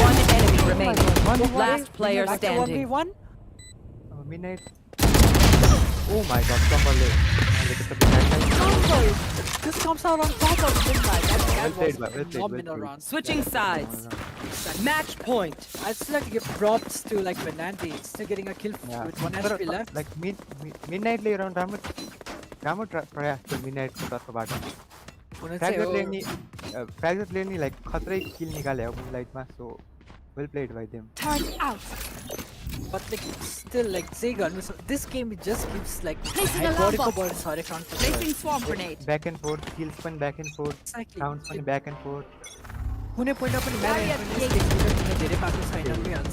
One enemy remaining. Last player Back to standing. 1v1. Midnight. Oh my god, Slumber ले. This comes out on top of Midnight. That played, was well a played, phenomenal well played. round. Switching sides. Match point. I'd still like to give props to like Menandi. Still getting a kill Yeah. with 1 तर HP left. like Midnight ले around राम्रो प्रयास थियो Midnight को तर्फबाट. Fragzet ले नि like खतरै kill निकाल्यो Moonlight मा, so well played by them. Turn out. But like still like Zegan, so this game it just keeps like Placing alarm hypothetical bot. balls horizontal. Placing swarm grenade. Back and forth, kills पनि back and forth, Exactly. rounds पनि back and forth. कुनै पोइन्टमा पनि म्यानेजमेन्टले धेरै पाएको छैन भइहाल्छ.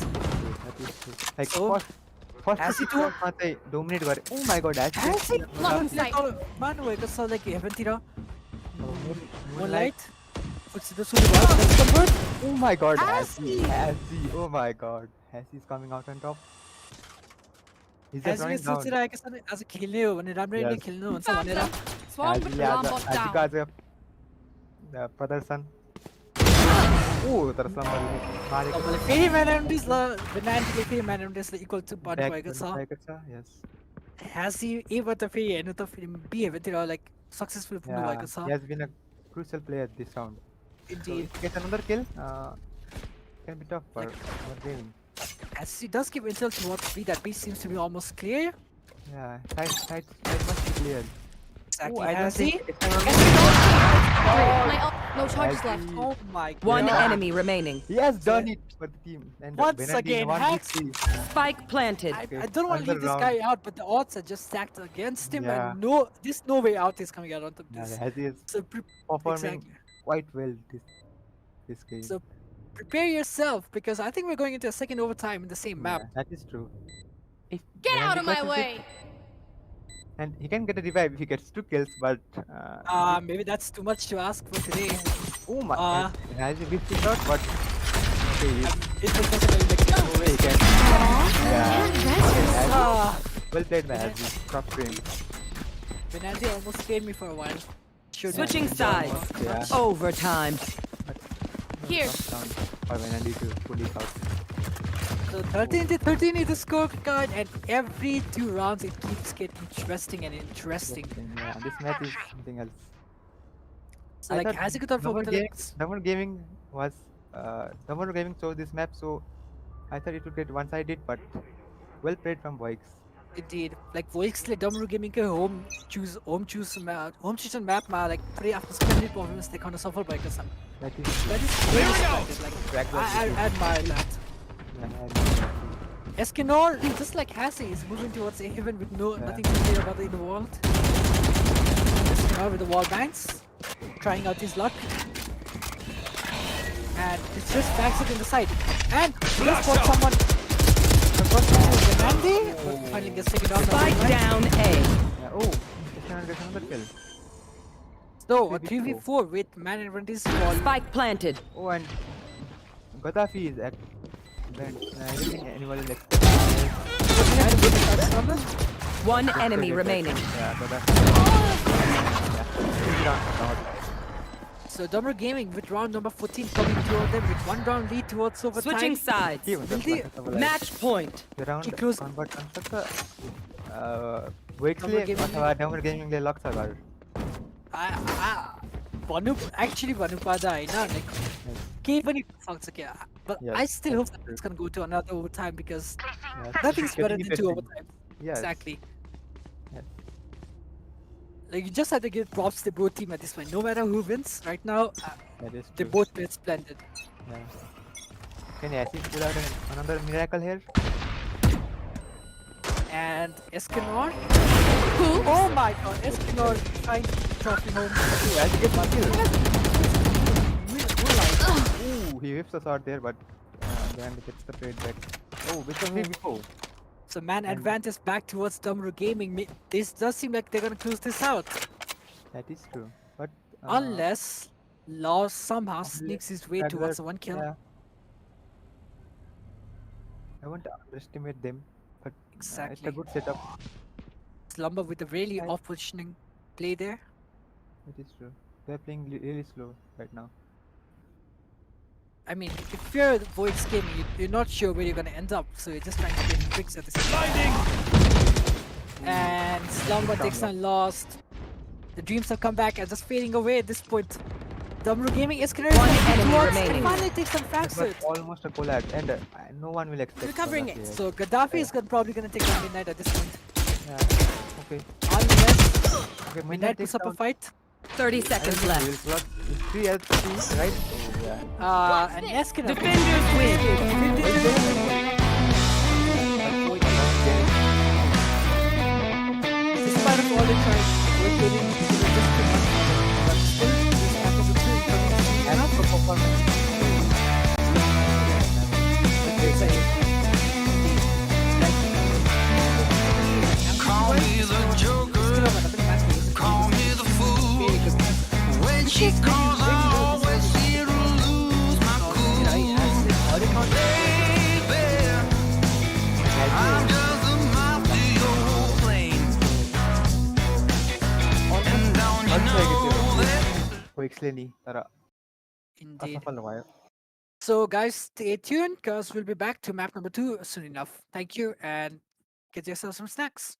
That is true. Like So, first Hazy two roundsमा चाहिँ dominate गरे. Oh my god, Hazy. Long sight. मान्नुभएको छ लाइक हेभनतिर Moonlight. Moonlight फुटसित सुरु भयो next convert. Oh my god, Hazy. Oh my god. Hazy is coming out on top. He's just Hazyले running down. सोचिरहेको छ आज खेल्ने हो भने राम्ररी नै Yes. खेल्नु हुन्छ भनेर. Swarm Hazy alarm आज bot आजको down. आज प्रदर्शन. Oh, तर Slumberले मारेको तपाईँले फेरि म्यानेजमेन्टले Menandi फेरि म्यानेजमेन्टले इक्वल टु पार्ट back भएको छ. भएको छ. Yes. Hazy एबाट फेरि हेर्नु त फेरि बी हेभनतिर लाइक सक्सेसफुल पुग्नु Yeah, भएको छ. he has been a crucial player this round. So Indeed. if he gets another kill, can be tough for our gaming. As he does give intel towards B, that B seems to be almost clear. Yeah, tight must be clear. Exactly. Oh, I don't Hazy. think it's gonna My no charges Hazy. left. Oh my god. One Yeah. enemy remaining. He has done it for the team. And Once Benandi again, won Hacks. victory. Spike planted. I don't want to leave another this guy out, but the odds are just stacked against him, Yeah. and there's no way out is coming out of Yeah, this. Hazy is So, performing exactly. quite well this game. So prepare yourself because I think we're going into a second overtime in the same map. Yeah, that is true. If Get out of my Benandi way. and he can get a revive if he gets 2 kills, but Maybe that's too much to ask for today. oh my, uh, Hazy 50 shot, but okay, It was just a like No way he can. Yeah. Okay, ah, well played by Abby. Top stream. Benanti almost scared me for a while. Should Switching sides. Yeah. Overtime. Here. Down for Venandi to pull it out. So 13-13 is the scorecard, and every 2 rounds it keeps getting interesting and interesting. Yeah, this match is something else. So I like, thought has it got Damaru for Gaming, Damaru Gaming was Damaru Gaming chose this map, so I thought it would get one-sided, but well played from VOIX. Indeed, like VOIX like Damaru Gaming के home choose map मा like pretty after splendid performance they kind of suffer by कसम. That is That is really splendid. Like Drag I admire that. yeah, Escanor, just like Hassie, is moving towards a haven with nothing to say about it in the world. Escanor with the wall bangs, trying out his luck. And it's just backs it in the side. And just got someone. The first one was Benandi, but finally gets taken down. Spike down A. yeah. Oh, gets another kill. So a 3v4 with man advantage for Spike planted. Oh, and Gaddafi is at bench. I don't think anyone will expect. One enemy remaining. Yeah, Gaddafi. Yeah. So Damaru Gaming with round number 14 coming toward them with 1 round lead towards overtime. Switching sides. Match point. Round close. convert constructor. Wexley अथवा Damaru Gaming ले लक्ष्य गर. Actually भन्नुपर्दा हैन like केही पनि सक्छ क्या. But Yes, I still hope that's that it's gonna go to another overtime because Yeah, nothing's better getting than 2 interesting. overtime. Yes. Exactly. Yes. Like you just have to give props to both team at this point. No matter who wins, right now That is they true. both played splendid. Yeah. Can Asif pull out another miracle here? And Escanor. Oh my god, Escanor trying to trophy home. Ooh, Asif gets one kill. Moonlight. Ooh, he whips the shot there, but then he gets the trade back. Oh, with the 3v4. So man advantage back towards Damaru Gaming. This does seem like they're gonna close this out. That is true. But Unless Law somehow sneaks his way Regular- towards the 1 kill. yeah. I won't underestimate them, but it's Exactly. a good setup. Slumber with a really off positioning play there. It is true. They're playing really slow right now. I mean, if you're the VOIX Gaming, you're not sure where you're gonna end up, so you're just trying to get tricks at this time. Blinding! And Slumber takes on Lost. The dreams have come back and just fading away at this point. Damaru Gaming is clear. One enemy remaining. Finally takes some That frags was it. almost a collapse, and no one will expect. Recovering Gaddafi, it. right? So Gaddafi is probably gonna take down Midnight at this point. Yeah. Okay. Unless Okay. Midnight puts up a fight. 30 seconds left. We'll plot 3 as 3, right? Oh, yeah. And Eskin. Defenders win. Despite of all the tries, we're getting just too much. But still, these matches are too important. And for performance. Call me the joker, call me the fool. When she calls, I always seem to lose my cool. Baby, I'm just a mouth to your plane. And don't you know that? Wexley ni, tara Indeed. असफल भयो. So guys, stay tuned because we'll be back to map number 2 soon enough. Thank you and get yourself some snacks.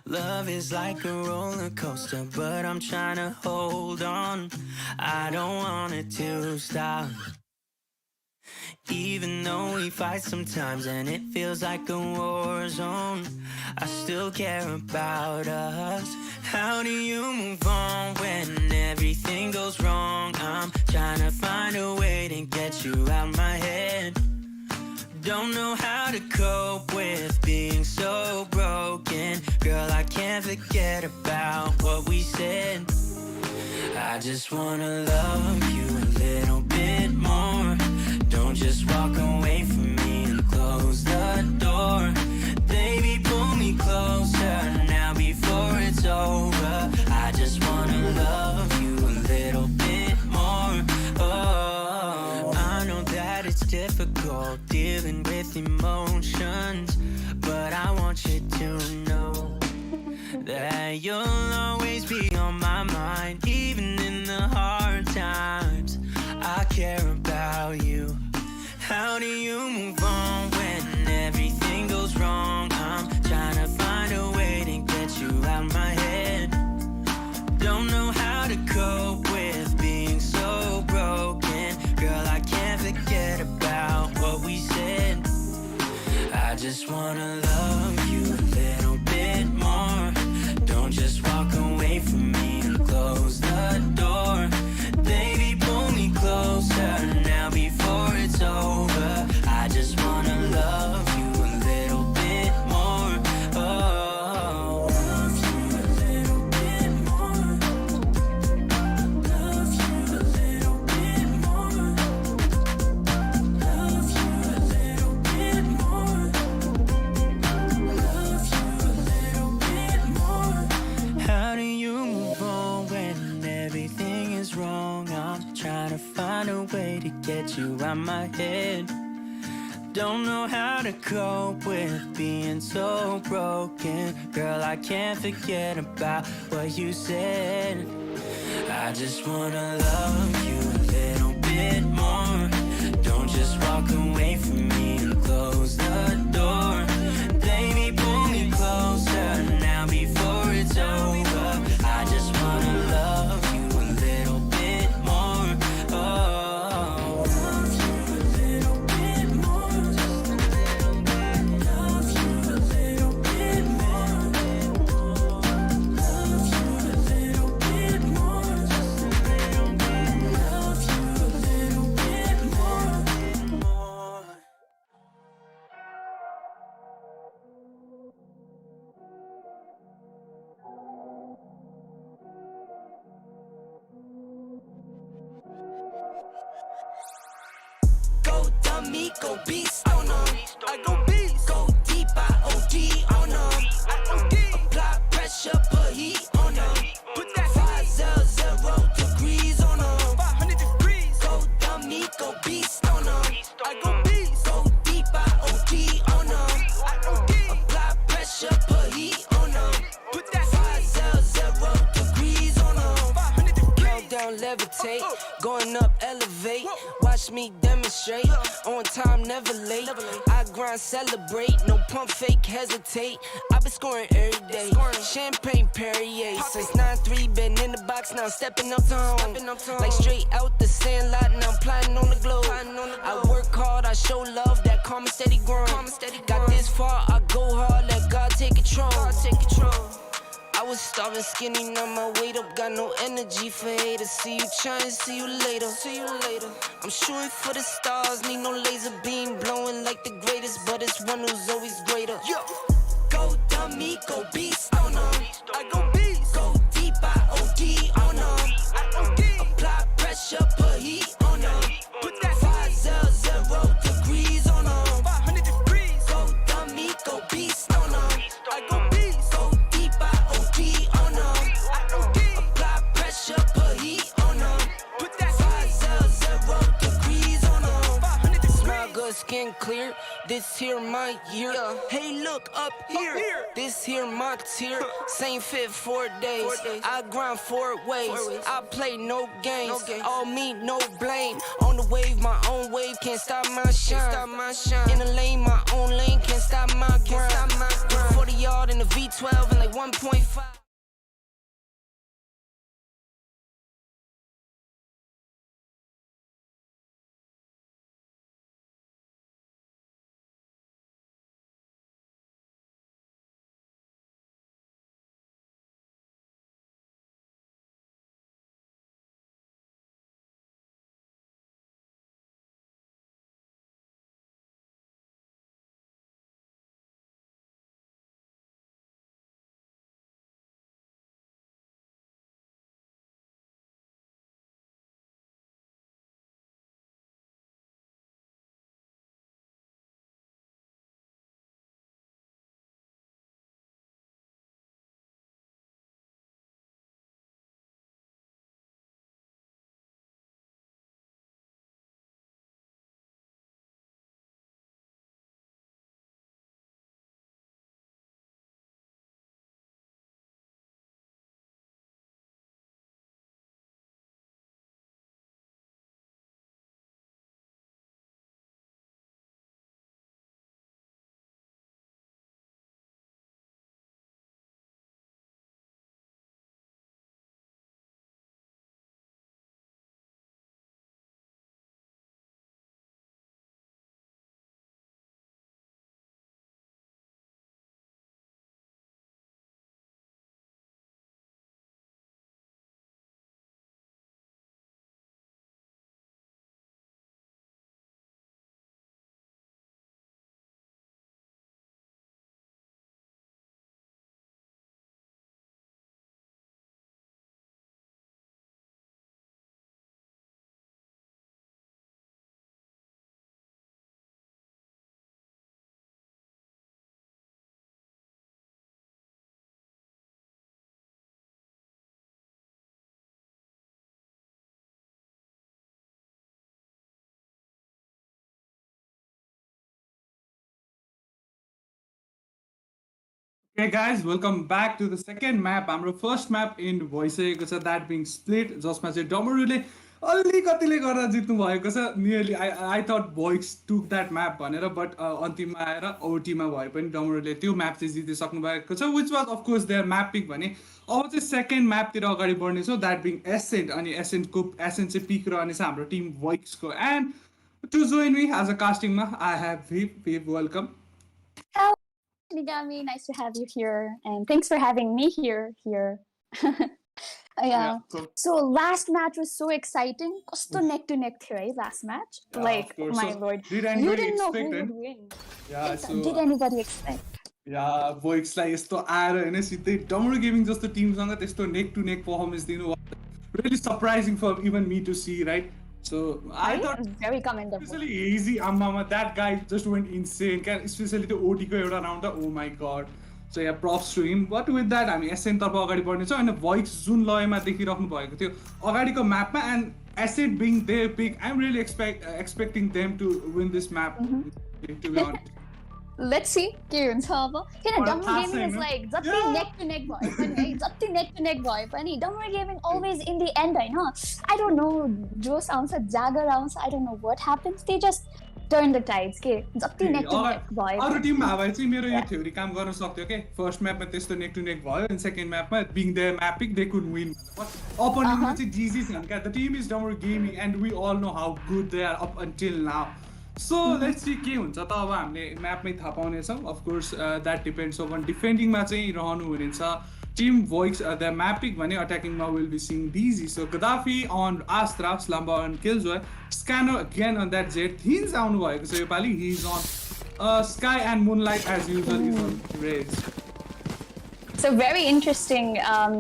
Love is like a roller coaster, but I'm trying to hold on. I don't want it to stop. Even though we fight sometimes and it feels like a war zone, I still care about us. How do you move on when everything goes wrong? I'm trying to find a way to get you out my head. Don't know how to cope with being so broken. Girl, I can't forget about what we said. I just wanna love you a little bit more. Don't just walk away from me and close the door. Baby, pull me closer now before it's over. I just wanna love you a little bit more. Oh, I know that it's difficult dealing with emotions, but I want you to know that you'll always be on my mind. Even in the hard times, I care about you. How do you move on when everything goes wrong? I'm trying to find a way to get you out my head. Don't know how to cope with being so broken. Girl, I can't forget about what we said. I just wanna love you a little bit more. Don't just walk away from me and close the door. Baby, pull me closer now before it's over. I just wanna love you a little bit more. Oh, love you a little bit more. Love you a little bit more. Love you a little bit more. Love you a little bit more. How do you move on when everything is wrong? I'm trying to find a way to get you out my head. Don't know how to cope with being so broken. Girl, I can't forget about what you said. I just wanna love you a little bit more. Don't just walk away from me and close the door. Baby, pull me closer now before it's over. I just wanna love you a little bit more. Oh, love you a little bit more. Love you a little bit more. Love you a little bit more. Love you a little bit more. Go dummy, go beast on them. I go beast. Go deep, I OD on them. I OD. Apply pressure, put heat on them. Put that 500 degrees on them. 500 degrees. Go dummy, go beast on them. I go beast. Go deep, I OD on them. I OD. Apply pressure, put heat on them. Put that 500 degrees on them. 500 degrees. Countdown, levitate. Going up, elevate. Watch me demonstrate. On time, never late. I grind, celebrate. No pump, fake, hesitate. I been scoring every day. Champagne Perrier. Since 9-3, been in the box, now stepping up to home. Like straight out the sandlot, now I'm plotting on the globe. I work hard, I show love, that karma steady growing. Got this far, I go hard, let God take control. I was starving skinny, now my weight up, got no energy for haters. See you trying, see you later. I'm shooting for the stars, need no laser beam, blowing like the greatest, but it's one who's always greater. Yo, go dummy, go beast on them. I go beast. Go deep, I OD on them. I OD. Apply pressure, put heat on them. Put that 500 degrees on them. 500 degrees. Go dummy, go beast on them. I go beast. Go deep, I OD on them. I OD. Apply pressure, put heat on them. Put that 500 degrees on them. 500 degrees. Smile good, skin clear. This here my year. Hey, look up here. This here my tier. Same fit 4 days. I grind 4 ways. I play no games. All me, no blame. On the wave, my own wave. Can't stop my shine. In the lane, my own lane. Can't stop my grind. 40 yard in the V12 and like 1.5. Okay, guys, welcome back to the second map. Our first map in VOIX that being split. जसमा चाहिँ डमरुले अलिकतिले गर्दा जित्नु भएको छ. Nearly I thought VOIX took that map भनेर, but अन्तिममा आएर OT मा भए पनि डमरुले त्यो म्याप चाहिँ जितिसक्नु भएको छ, which was of course their map pick भने. अब चाहिँ सेकेन्ड म्यापतिर अगाडि बढ्ने छौँ, that being Ascent. अनि Ascentको चाहिँ पिक रहने छ हाम्रो टिम VOIX को. And to join me as a castingमा I have Viv, welcome. Nigami, nice to have you here, and thanks for having me here. Yeah. So last match was so exciting. Kosto neck to neck थियो, right? Last match, like oh my lord, you didn't know who would win. Yeah. So did anybody expect? Yeah, VOIX लाई यस्तो आएर हैन सिधै डमरु gaming जस्तो टिमसँग त्यस्तो नेक to neck performance दिनु really surprising for even me to see, right? So I thought very commendable. Especially easy, Amma, that guy just went insane. Especially the OT ko एउटा round, oh my god. So yeah, props to him. But with that, I mean, Ascent तर्फ अगाडि बढ्ने छ, अनि VOIX जुन लयमा देखिराख्नु भएको थियो अगाडिको म्यापमा, and Ascent being their pick, I'm really expecting them to win this map. To be honest. Let's see के हुन्छ अब. किन Damaru Gaming is like जति neck to neck भयो पनि जति neck to neck भयो पनि Damaru Gaming always in the end Hahn. I don't know, जोस आउँछ, जागर आउँछ, I don't know what happens, they just turn the tides के जति neck to neck भयो. अरु टिममा भए चाहिँ मेरो यो थ्योरी काम गर्न सक्थ्यो के. फर्स्ट म्यापमा त्यस्तो नेक टु नेक भयो, अनि सेकेन्ड म्यापमा being their map pick they could win. Opponentमा चाहिँ GG छन् क्या. The team is Damaru Gaming and we all know how good they are up until now. So let's see के हुन्छ त अब हामीले म्यापमै थाहा पाउने छौँ. Of course that depends on डिफेन्डिङमा चाहिँ रहनु हुने छ Tim VOIX. The map pick भने अट्याकिङमा will be seeing DZ. So Gaddafi on Astra, Slumber on Killjoy, Scanner again on that Jet. Thins आउनु भएको छ योपालि. He's on Sky, and Moonlight as usual is on Raze. So very interesting,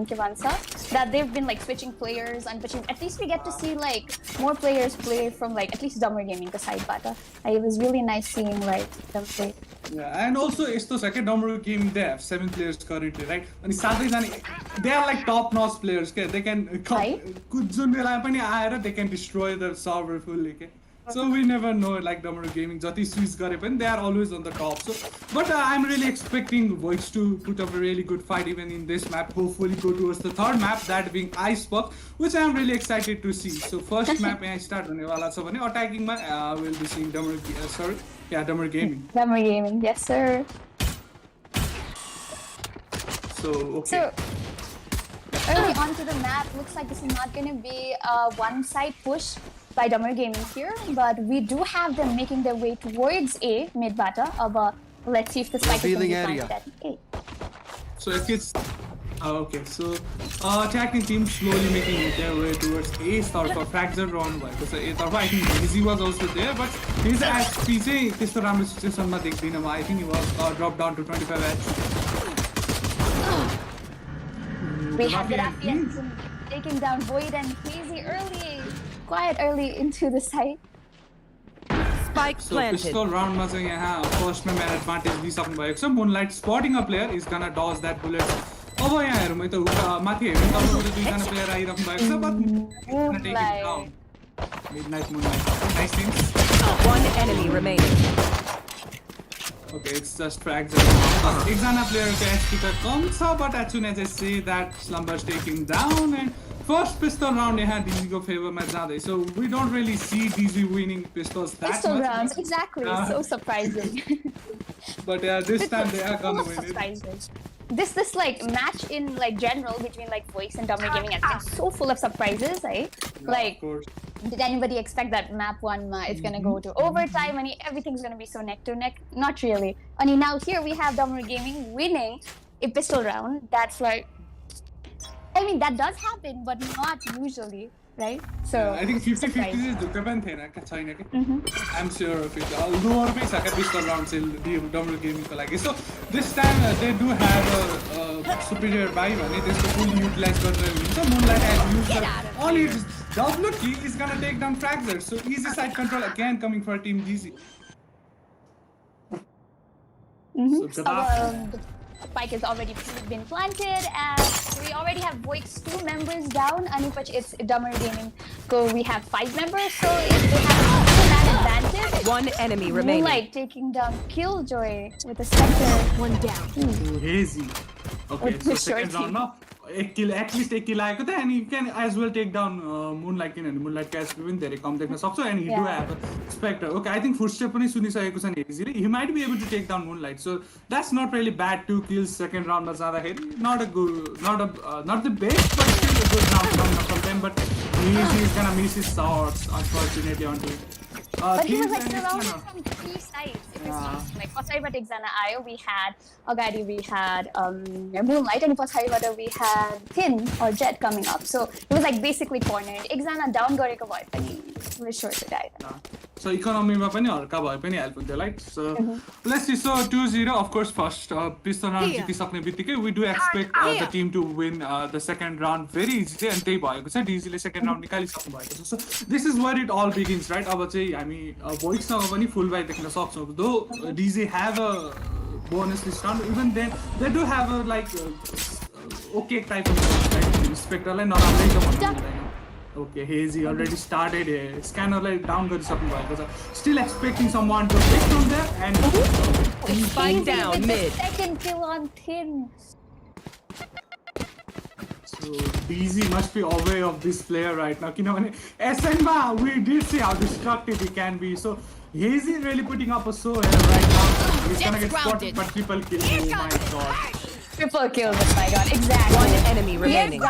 Kivansa, that they've been like switching players and switching. At least we get to see like more players play from like at least Damaru Gaming side. But it was really nice seeing like them play. Yeah, and also यस्तो छ के Damaru Gaming they have 7 players currently, right? अनि साथै जाने they are like top-notch players के. They can जुन बेला पनि आएर they can destroy the server fully के. So we never know, like Damaru Gaming जति switch गरे पनि they are always on the top. So but I'm really expecting VOIX to put up a really good fight even in this map. Hopefully go towards the third map, that being Icebox, which I'm really excited to see. So first map यहाँ start हुने वाला छ भने अट्याकिङमा we'll be seeing Damaru Gaming. Damaru Gaming, yes sir. So okay. So early onto the map, looks like this is not going to be a one-side push by Damaru Gaming here, but we do have them making their way towards A mid bata. Let's see if the spike is going to be planted at A. So if it's okay, so attacking team slowly making their way towards A star for fracture round by because A star I think Easy was also there, but his XP say this round situation ma dekhdaina ma. I think he was dropped down to 25 HP. We have the Rafian taking down Void and Hazy quite early into the site. Spike So planted. pistol round ma chahi yaha first ma man advantage दिइसक्नु भएको छ. Moonlight spotting a player is gonna dodge that bullet. अब यहाँ हेरौँ है त माथि हेर्नु तपाईको दुईजना प्लेयर आइराख्नु भएको छ, but gonna take it down. Midnight Moonlight. Nice thing. One enemy remaining. Okay, it's just frags. Exana player ko HP ka kam cha, but as soon as I say that Slumber's taking down and first pistol round yaha DZ ko favor ma jadai. So we don't really see DZ winning pistols that Pistol much. rounds, exactly. So surprising. But yeah, this time they are gonna win it. This like match in like general between like VOIX and Damaru Gaming has been so full of surprises, right? Yeah, Like, of course. did anybody expect that map one it's gonna go to overtime and everything's gonna be so neck to neck? Not really. And now here we have Damaru Gaming winning a pistol round. That's like, I mean that does happen, but not usually, right? So I think 50-50 is the पनि थिएन का छैन के. I'm sure of it. Lower मै छ का pistol round चाहिँ Damaru Gaming को लागि. So this time they do have a superior buy भने त्यसको full utilize गरेर हुन्छ. Moonlight has used all its double key is gonna take down Fragzer. So easy side control again coming for Team DZ. So the spike has already been planted, and we already have VOIX 2 members down. Anipach, it's Damaru Gaming. So we have 5 members, so if they have that advantage. One enemy remaining. Moonlight taking down Killjoy with a Spectre. One down. Hazy. Okay, so second round now. At least एक kill आएको थियो, and he can as well take down Moonlight किनभने Moonlight का SP पनि धेरै कम देख्न सक्छ, and he do have a Spectre. Okay, I think footstep पनि सुनिसकेको छ नि Hazy. He might be able to take down Moonlight, so that's not really bad. 2 kills second round मा जाँदाखेरि not the best, but still a good round from them. But Hazy is gonna miss his shots unfortunately onto it. But he was like surrounded from 3 sides. Like पछाडिबाट एकजना आयो, we had अगाडि we had Moonlight, and पछाडिबाट we had Thin or Jet coming up. So it was like basically cornered. एकजना down गरेको भए पनि he was sure to die. So economy मा पनि हल्का भए पनि help हुन्थ्यो, right? So let's see. So 2-0, of course, first pistol round जितिसक्ने बित्तिकै we do expect the team to win the second round very easily, and त्यही भएको छ. DZ ले second round निकालिसक्नु भएको छ. So this is where it all begins, right? अब चाहिँ हामी VOIX सँग पनि full buy देख्न सक्छौँ. Though DZ have a bonus this round, even then they do have a like okay type of like Spectre लाई नराम्रै त भन्नु हुँदैन. Okay, Hazy already started here. Scanner like down गरिसक्नु भएको छ. Still expecting someone to pick from there, and Spike down with mid. the second kill on Thin. so DZ must be aware of this player right now. किनभने SN मा we did see how destructive he can be. So Hazy is really putting up a show here right now. He's gonna get spotted for triple kill. Oh my god. Triple kill, oh my god, exactly. One enemy remaining. We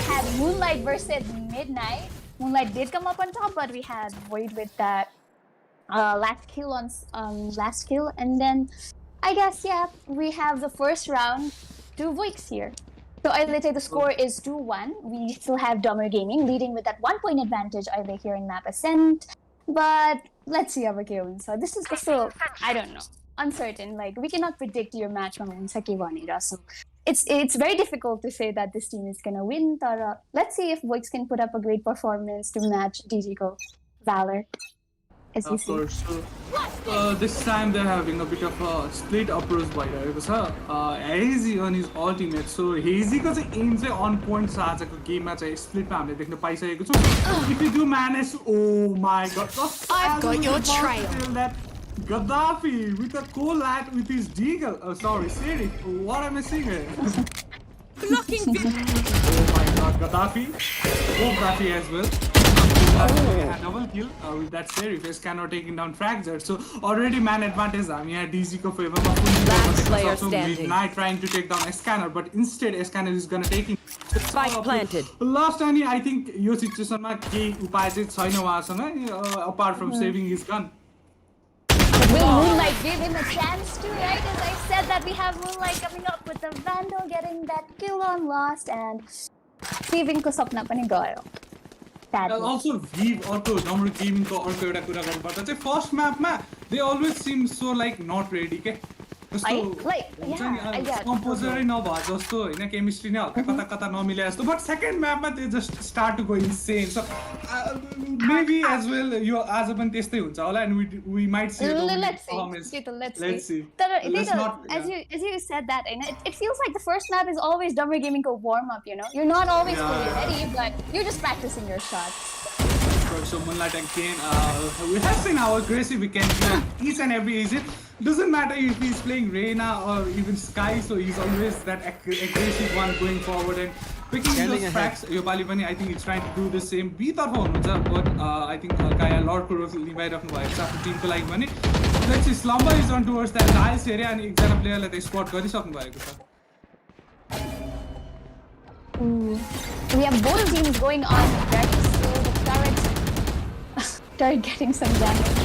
had Moonlight versus Midnight. Moonlight did come up on top, but we had Void with that last kill on last kill, and then I guess we have the first round to VOIX here. So I will say the score is 2-1. We still have Damaru Gaming leading with that 1 point advantage either here in map Ascent, but let's see how it goes. So this is still, I don't know, uncertain. Like we cannot predict your match from Unsaki Vanira, so it's very difficult to say that this team is gonna win. But let's see if VOIX can put up a great performance to match DG Go Valor. As you Of see. course. So this time they're having a bit of a split approach भइरहेको छ. Hazy on his ultimate. So Hazy को चाहिँ aim चाहिँ on point छ आजको गेममा चाहिँ split मा हामीले देख्न पाइसकेको छौँ. If you do manage, oh my god. I've got your trail. That Gaddafi with a collab with his deagle. Oh sorry, Siri. What am I saying here? Blocking. Oh my god, Gaddafi. Oh, Gaddafi as well. double kill with that Serif. Scanner taking down Fractured. So already man advantage. I mean, DZ ko favor. Last player standing. Midnight trying to take down Scanner, but instead Scanner is gonna take him. Spike planted. Last time I think yo situation मा केही उपाय चाहिँ छैन उहाँसँग apart from saving his gun. Will Moonlight give him a chance to, right? As I said that we have Moonlight coming up with the Vandal, getting that kill on Lost, and saving ko sapna pani gayo. Also, Vive अर्को Damaru Gaming को अर्को एउटा कुरा गर्नुपर्दा चाहिँ first map मा they always seem so like not ready के composer नभए जस्तो हैन केमिस्ट्री नै हल्का कता कता नमिले जस्तो but second map मा they just start to go insane. So maybe as well यो आज पनि त्यस्तै हुन्छ होला and we might see let's see. As you said that, it feels like the first map is always Damaru Gaming ko warm up, you know. You're not always fully ready, but you're just practicing your shots. So Moonlight again, we have seen how aggressive we can be each and every exit. Doesn't matter if he's playing Reyna or even Sky, so he's always that aggressive one going forward and picking those tracks. Yopali pani, I think he's trying to do the same. B tarfa hununcha, but I think Kaya Lord Kuro लिइराख्नु भएको छ आफ्नो Timko लागि पनि. Let's see, Slumber is on towards that Niles area and एकजना प्लेयरलाई त spot गरिसक्नु भएको छ. We have both teams going on, right? So the turret getting some damage.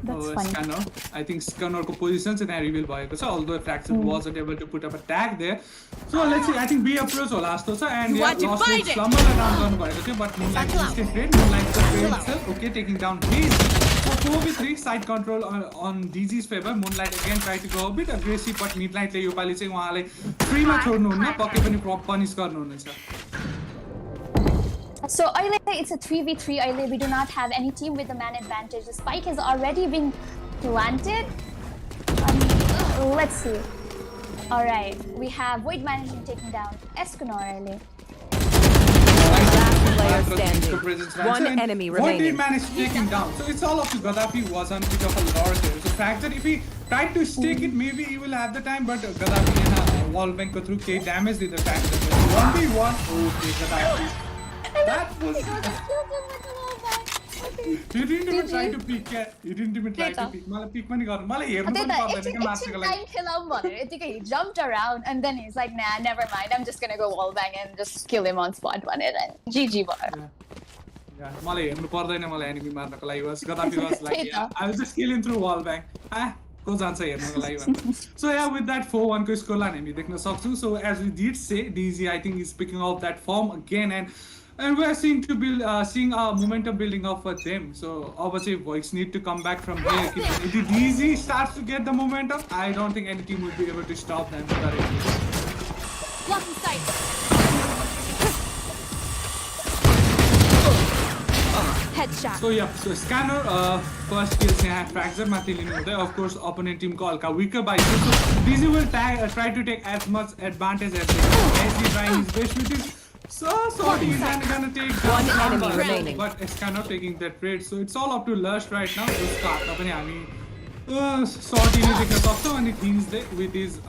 That's funny. Scanner. I think Scanner ko position चाहिँ त्यहाँ reveal भएको छ, although Fractured wasn't able to put up a tag there. So let's see, I think B approach होला जस्तो छ and lost Slumber down गर्नु भएको थियो, but Moonlight instant trade. Moonlight the trade itself, okay, taking down DZ. So 4v3 side control on DZ's favor. Moonlight again tried to go a bit aggressive, but Midnight ले योपालि चाहिँ उहाँलाई free मा छोड्नुहुन्न, पक्कै पनि punish गर्नुहुनेछ. So Aile, it's a 3v3 Aile. We do not have any team with the man advantage. The spike has already been planted. Let's see. Alright, we have Void managing taking down Escanor Aile. Player standing. One enemy remaining. Void managed to take him down. So it's all up to Gaddafi was on bit of a lord there. So Fractured, if he tried to stake it, maybe he will have the time, but Gaddafi and wall bank go through K damage did the Fractured. 1v1. Okay, Gaddafi. That was. You didn't even try to peek yet. You didn't even try to peek. मलाई peek पनि गर्नु. मलाई हेर्नु पनि पर्दैन के मार्चको लागि. He jumped around and then he's like, nah, never mind. I'm just gonna go wall bang and just kill him on spot one and GG bar. Yeah, मलाई हेर्नु पर्दैन मलाई enemy मार्नको लागि was Gaddafi was like, yeah, I will just kill him through wall bang. को जान्छ हेर्नको लागि भन्नु. So yeah, with that 4-1 को स्कोर लाई हामी देख्न सक्छौं. So as we did say, DZ I think is picking up that form again and we are seeing to build seeing momentum building up for them. So obviously VOIX need to come back from here. If the DZ starts to get the momentum, I don't think any team will be able to stop them directly. Blocking sight. Headshot. So yeah, so Scanner first kill से है Fractured माथि लिनु हुँदै. Of course opponent team को हल्का weaker by so DZ will try to take as much advantage as they can. He trying his best with his he's gonna take one enemy remaining. But Scanner taking that trade. So it's all up to Lush right now. This card पनि हामी Sorty ले देख्न सक्छौं अनि things with his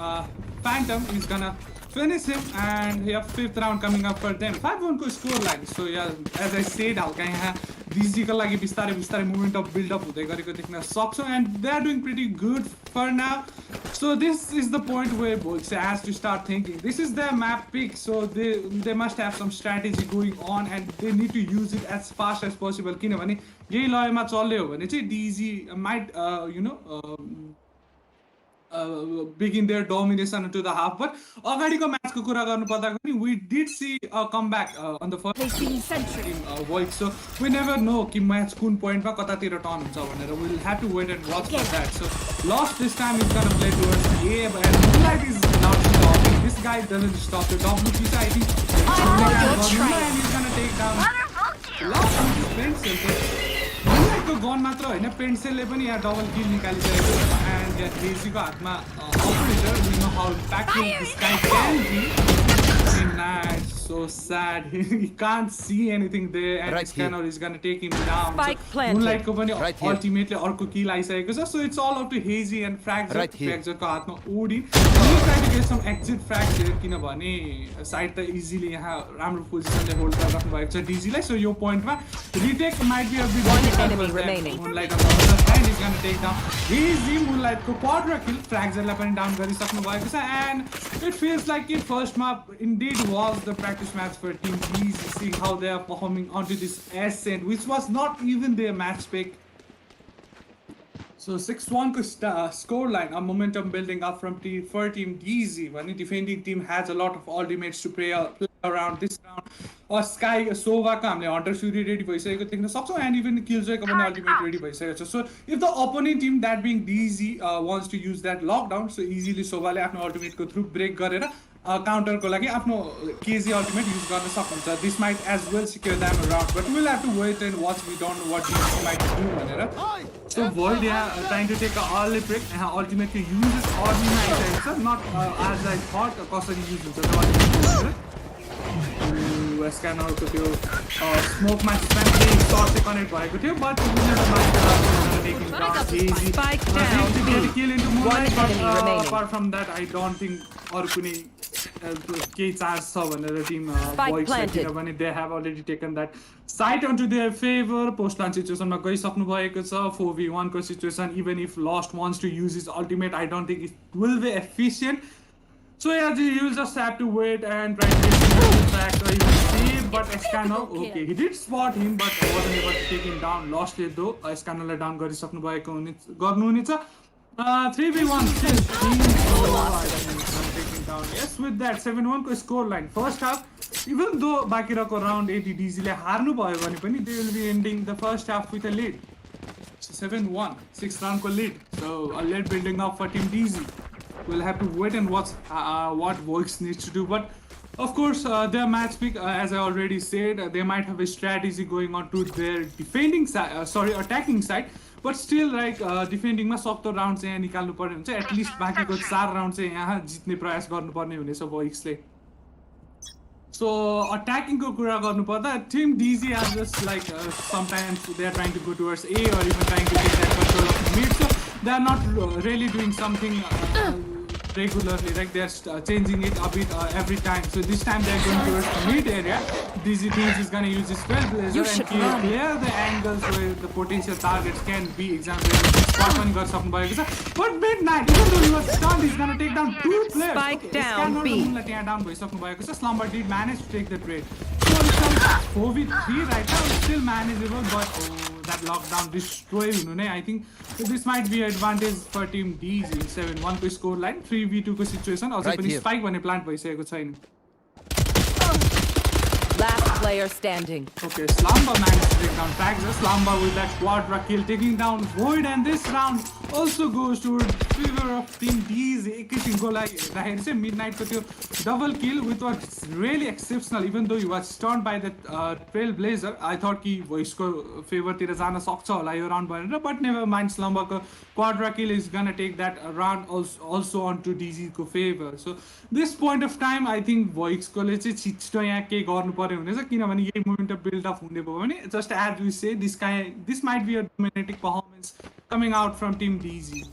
Phantom is gonna finish him and yeah, 5th round coming up for them. 5-1 को score line. So yeah, as I said, हल्का यहाँ DZ को लागि बिस्तारै movement of build up हुँदै गरेको देख्न सक्छौं and they are doing pretty good for now. So this is the point where VOIX has to start thinking. This is their map pick, so they must have some strategy going on and they need to use it as fast as possible. किनभने यही लयमा चल्यो भने चाहिँ DZ might begin their domination into the half, but अगाडिको म्याचको कुरा गर्नुपर्दा पनि we did see a comeback on the first team VOIX. So we never know कि म्याच कुन पोइन्टमा कतातिर टर्न हुन्छ भनेर. We'll have to wait and watch for that. So Lost this time is gonna play towards A, but Moonlight is not stopping. This guy doesn't stop the WP. I think and he's gonna take down Lost with his pencil. Moonlight को gun मात्र हैन पेन्सिलले पनि यहाँ double kill निकालिसकेको छ and DZ को हातमा operator. We know how impactful this guy can be. Midnight, so sad. He can't see anything there, and Right Scanner is gonna take him down. Spike So planted. Moonlight ko pani Right here. ultimately अर्को kill आइसकेको छ. So it's all up to Hazy and Fragzer. Right here. Fragzer को हातमा Odin. He try to get some exit frags here किनभने side त easily यहाँ राम्रो पोजिसनले hold गरिराख्नु भएको छ DZ लाई. So यो पोइन्टमा retake might be a bit One difficult enemy for them. remaining. Moonlight on the other hand is gonna take down Hazy. Moonlight को quadra kill Fragzer लाई पनि down गरिसक्नु भएको छ, and it feels like the first map indeed was the practice match for Team DZ, seeing how they are performing onto this ascent, which was not even their match pick. So 6-1 ko scoreline, a momentum building up for Team DZ. When the defending team has a lot of ultimates to play around this round. Or Sky Sova ka hamle Hunter Fury ready bhaisakeko देख्न सक्छौं, and even Killjoy ko पनि ultimate ready bhaisakeko छ. So if the opponent team, that being DZ, wants to use that lockdown, so easily Sova le आफ्नो ultimate ko through break गरेर counter को लागि आफ्नो KZ ultimate use गर्न सक्नुहुन्छ. This might as well secure them around, but we'll have to wait and watch. We don't know what DZ might do भनेर. So Void here trying to take a early break, ultimate ko uses ordinary आइसकेको छ, not as I thought कसरी use हुन्छ the ultimate. Scanner को त्यो smoke match spam shot से connect भएको थियो, but taking down Hazy. Spike down. Get a kill into Moonlight, One enemy but remaining. apart from that, I don't think अरु कुनै केही चान्स छ भनेर टिम VOIX planted. किनभने they have already taken that side onto their favor. Post launch सिचुएसनमा गइसक्नु भएको छ. 4v1 को situation, even if Lost wants to use his ultimate, I don't think it will be efficient. So yeah, you'll just have to wait and try to get him back or even see. But Scanner, okay, he did spot him, but wasn't able to take him down. Lost le though, Scanner le down गरिसक्नु भएको गर्नु हुनेछ. 3v1 still taking down. Yes, with that 7-1 ko score line. First half, even though बाँकी round 80 DZ ले हार्नु भयो भने पनि they will be ending the first half with a lead. So 7-1, 6 round ko lead. So a lead building up for Team DZ. We'll have to wait and watch what VOIX needs to do. But of course, their match pick, as I already said, they might have a strategy going on to their defending side, attacking side. But still, like defending ma सक्दो round चाहिँ यहाँ निकाल्नु पर्ने हुन्छ. At least बाँकीको 4 round चाहिँ यहाँ जित्ने प्रयास गर्नुपर्ने हुनेछ VOIX ले. So attacking ko कुरा गर्नु पर्दा, Team DZ are just like sometimes they are trying to go towards A or even trying to get that control of mid. So they are not really doing something regularly, like they're changing it a bit every time. So this time they're going towards the mid area. DZ teams is gonna use this Trailblazer and clear the angles where the potential targets can be. Example, spot one got something by but Midnight, even though he was stunned, he's gonna take down 2 players. Spike down B. Down by so Slumber did manage to take the trade. So it's 4v3 right now, it's still manageable, but that lockdown destroyed. I think this might be an advantage for Team DZ. 7-1 ko score line, 3v2 ko situation. Also, Right here. Spike one plant bhaiseko छैन. Last player standing. Okay, Slumber managed to take down Fragzer. Slumber with that quadra kill, taking down Void, and this round also goes to favor of Team DZ. एकैछिनको लागि हेर्दाखेरि चाहिँ Midnight को त्यो double kill, which was really exceptional. Even though he was stunned by the Trailblazer, I thought कि VOIX को favor तिर जान सक्छ होला यो round भनेर, but never mind. Slumber को quadra kill is gonna take that round also onto DZ को favor. So this point of time, I think VOIX को ले चाहिँ छिटो यहाँ केही गर्नु पर्यो हुनेछ, किनभने यही मोमेन्टम बिल्ड अप हुने भयो भने, just as we say, this might be a dominating performance coming out from Team DZ.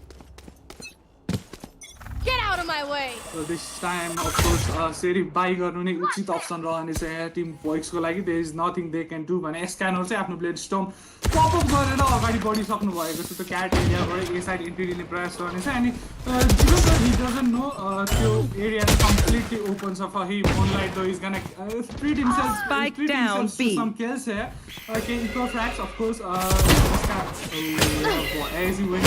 Get out of my way! So this time, of course, Serif buy गर्नु नै उचित अप्सन रहनेछ यहाँ Tim VOIX को लागि. There is nothing they can do भने Scanner चाहिँ आफ्नो ब्लेड स्टर्म पप अप गरेर अगाडि बढिसक्नु भएको छ. त्यो क्याट एरियाबाट ए साइड एन्ट्री लिने प्रयास गर्नेछ, अनि he doesn't know त्यो एरिया completely open छ for him. Moonlight though is gonna treat himself to some kills here. Okay, eco frags, of course. As he went,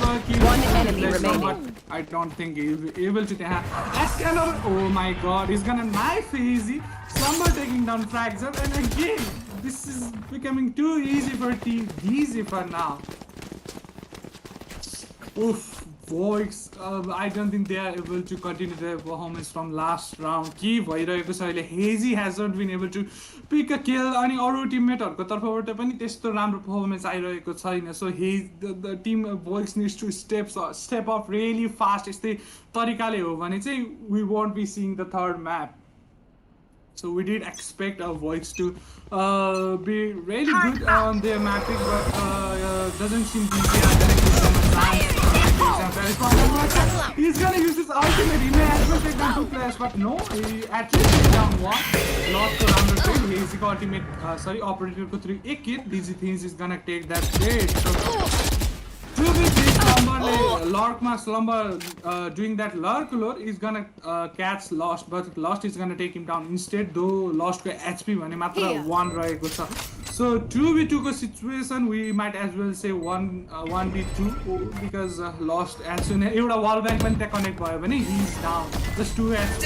One enemy remaining. but I don't think he'll be able to Scanner, oh my god, he's gonna knife Hazy. Slumber taking down Fragzer, and again, this is becoming too easy for Team DZ for now. Oof, VOIX, I don't think they are able to continue their performance from last round. Key भइरहेको छ अहिले. Hazy hasn't been able to pick a kill, अनि अरू टिममेटहरुको तर्फबाट पनि त्यस्तो राम्रो performance आइरहेको छैन. So the team VOIX needs to step up really fast. यस्तै तरिकाले हो भने चाहिँ we won't be seeing the third map. So we did expect our VOIX to be really good on their mapping, but doesn't seem DZ are gonna give them a chance. He's gonna use his ultimate. He may as well take down 2 players, but no, he at least took down 1. Lost the round of trade. Lazy ultimate, operator ko 3 1 kill. DZ thinks he's gonna take that trade. So, to be this slumber, Lurk ma slumber doing that Lurk lure is gonna catch Lost, but Lost is gonna take him down instead. Though Lost ko HP bhane matra 1 raheko cha. So 2v2 ko situation we might as well say 1v2 because Lost as soon as एउटा wall bang पनि त्यहाँ connect भयो भने he's down. Just 2 HP.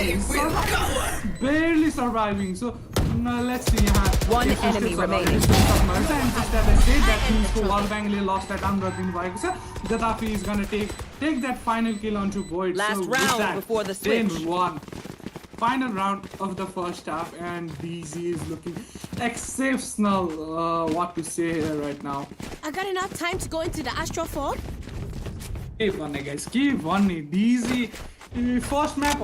Barely surviving. So let's see. One enemy remaining. And just as I said, that means ko wall bang le Lost that down गरिदिनु भएको छ. Gatafi is gonna take that final kill onto Void. Last so round that, before the switch. 10-1. Final round of the first half, and DZ is looking exceptional. What to say here right now? I got enough time to go into the astral form. Keep on, guys. Keep on. DZ. First map,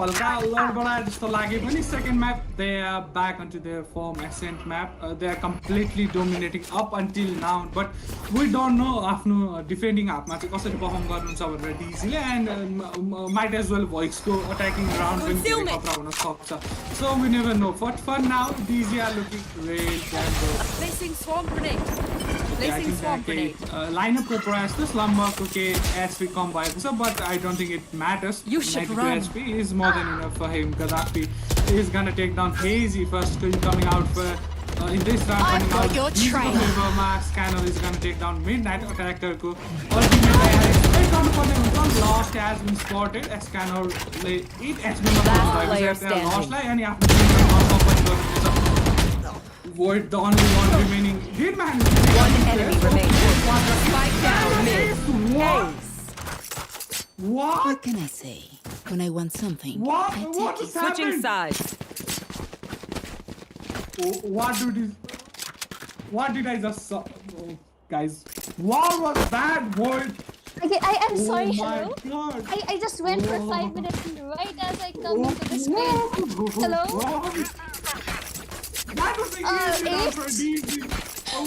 second map, they are back onto their form ascent map. They are completely dominating up until now, but we don't know afno defending up match कसरी perform गर्नुहुन्छ भनेर DZ ले and might as well VOIX को attacking round पनि खतरा हुन सक्छ. So we never know. But for now, DZ are looking real damn good. Placing swarm grenade. Placing swarm grenade. Lineup को प्रयास त slumber को के HP कम भएको छ, but I don't think it matters. You should run. HP is more than enough for him. Gaddafi is gonna take down Hazy first. Coming out for in this round. I've got your train. Scanner is gonna take down Midnight Attacker. Ko ultimate Lost has been spotted. Scanner it has been lost. Void the only one remaining. Did man? One enemy remaining. Spike down mid. What can I say when I want something? What is Switching happening? sides. What did I just saw? Oh, guys, what was that, Void? Okay, I'm sorry, Oh my hello? God. I just went for 5 minutes and right as I come into the screen. Hello? That was a easy round for Eight? DZ.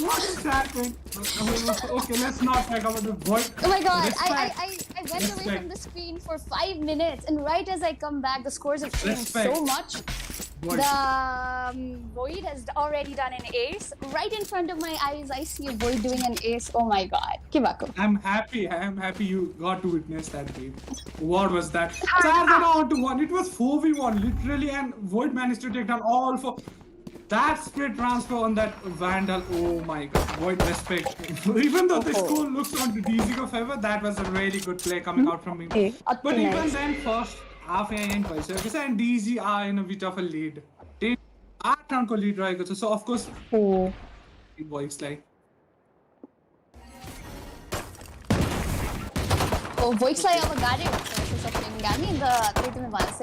What is happening? Okay, let's not talk about the Void. Oh my god, Respect. I went away Respect. from the screen for 5 minutes and right as I come back, the scores have changed Respect. so much. Void. The Void has already done an ace. Right in front of my eyes, I see a Void doing an ace. Oh my god. Kibako. I'm happy you got to witness that game. What was that? 4-1. It was 4v1 literally, and Void managed to take down all 4. That split transfer on that Vandal, oh my god, Void respect. Even though the score looks on the DZ favor, that was a really good play coming out from him. But even then, first half end and DZ are in a bit of a lead. 8 round ko lead raheko cha. So of course, VOIX like. Oh, VOIX like अब गाडी in the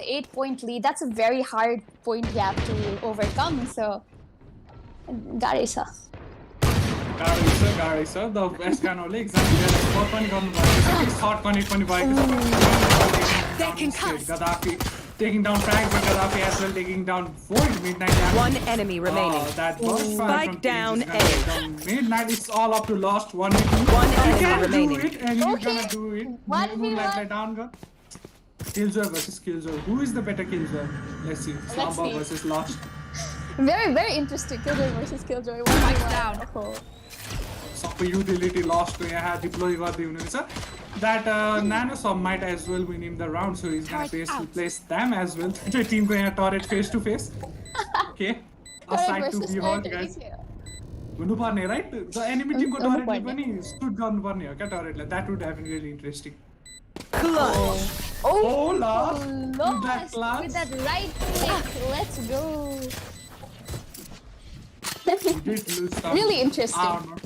8-point lead. That's a very hard point gap to overcome. So, गाडी छ. Gary sir, the best can only exactly what one gun shot connect pani Gaddafi taking down Frank, but Gaddafi as well taking down Void. Midnight. One enemy remaining. That was Spike down A. Midnight, it's all up to Lost. One enemy remaining. Do it, and you're gonna do it. 1v1. Let down gun. Killjoy versus Killjoy. Who is the better Killjoy? Let's see. Slumber versus Lost. Very, very interesting. Killjoy versus Killjoy. Spike down. Super utility Lost to यहाँ deploy गर्दै हुनुहुन्छ. That Nano Sub might as well win him the round, so he's gonna place them as well. The team को यहाँ turret face to face. Okay. Aside to be hot, guys. हुनुपर्ने, right? The enemy team को turret ले पनि shoot गर्नुपर्ने हो क्या turret lie. That would have been really interesting. Oh, Lost. With that right click. Let's go. He did lose some Really interesting. armor.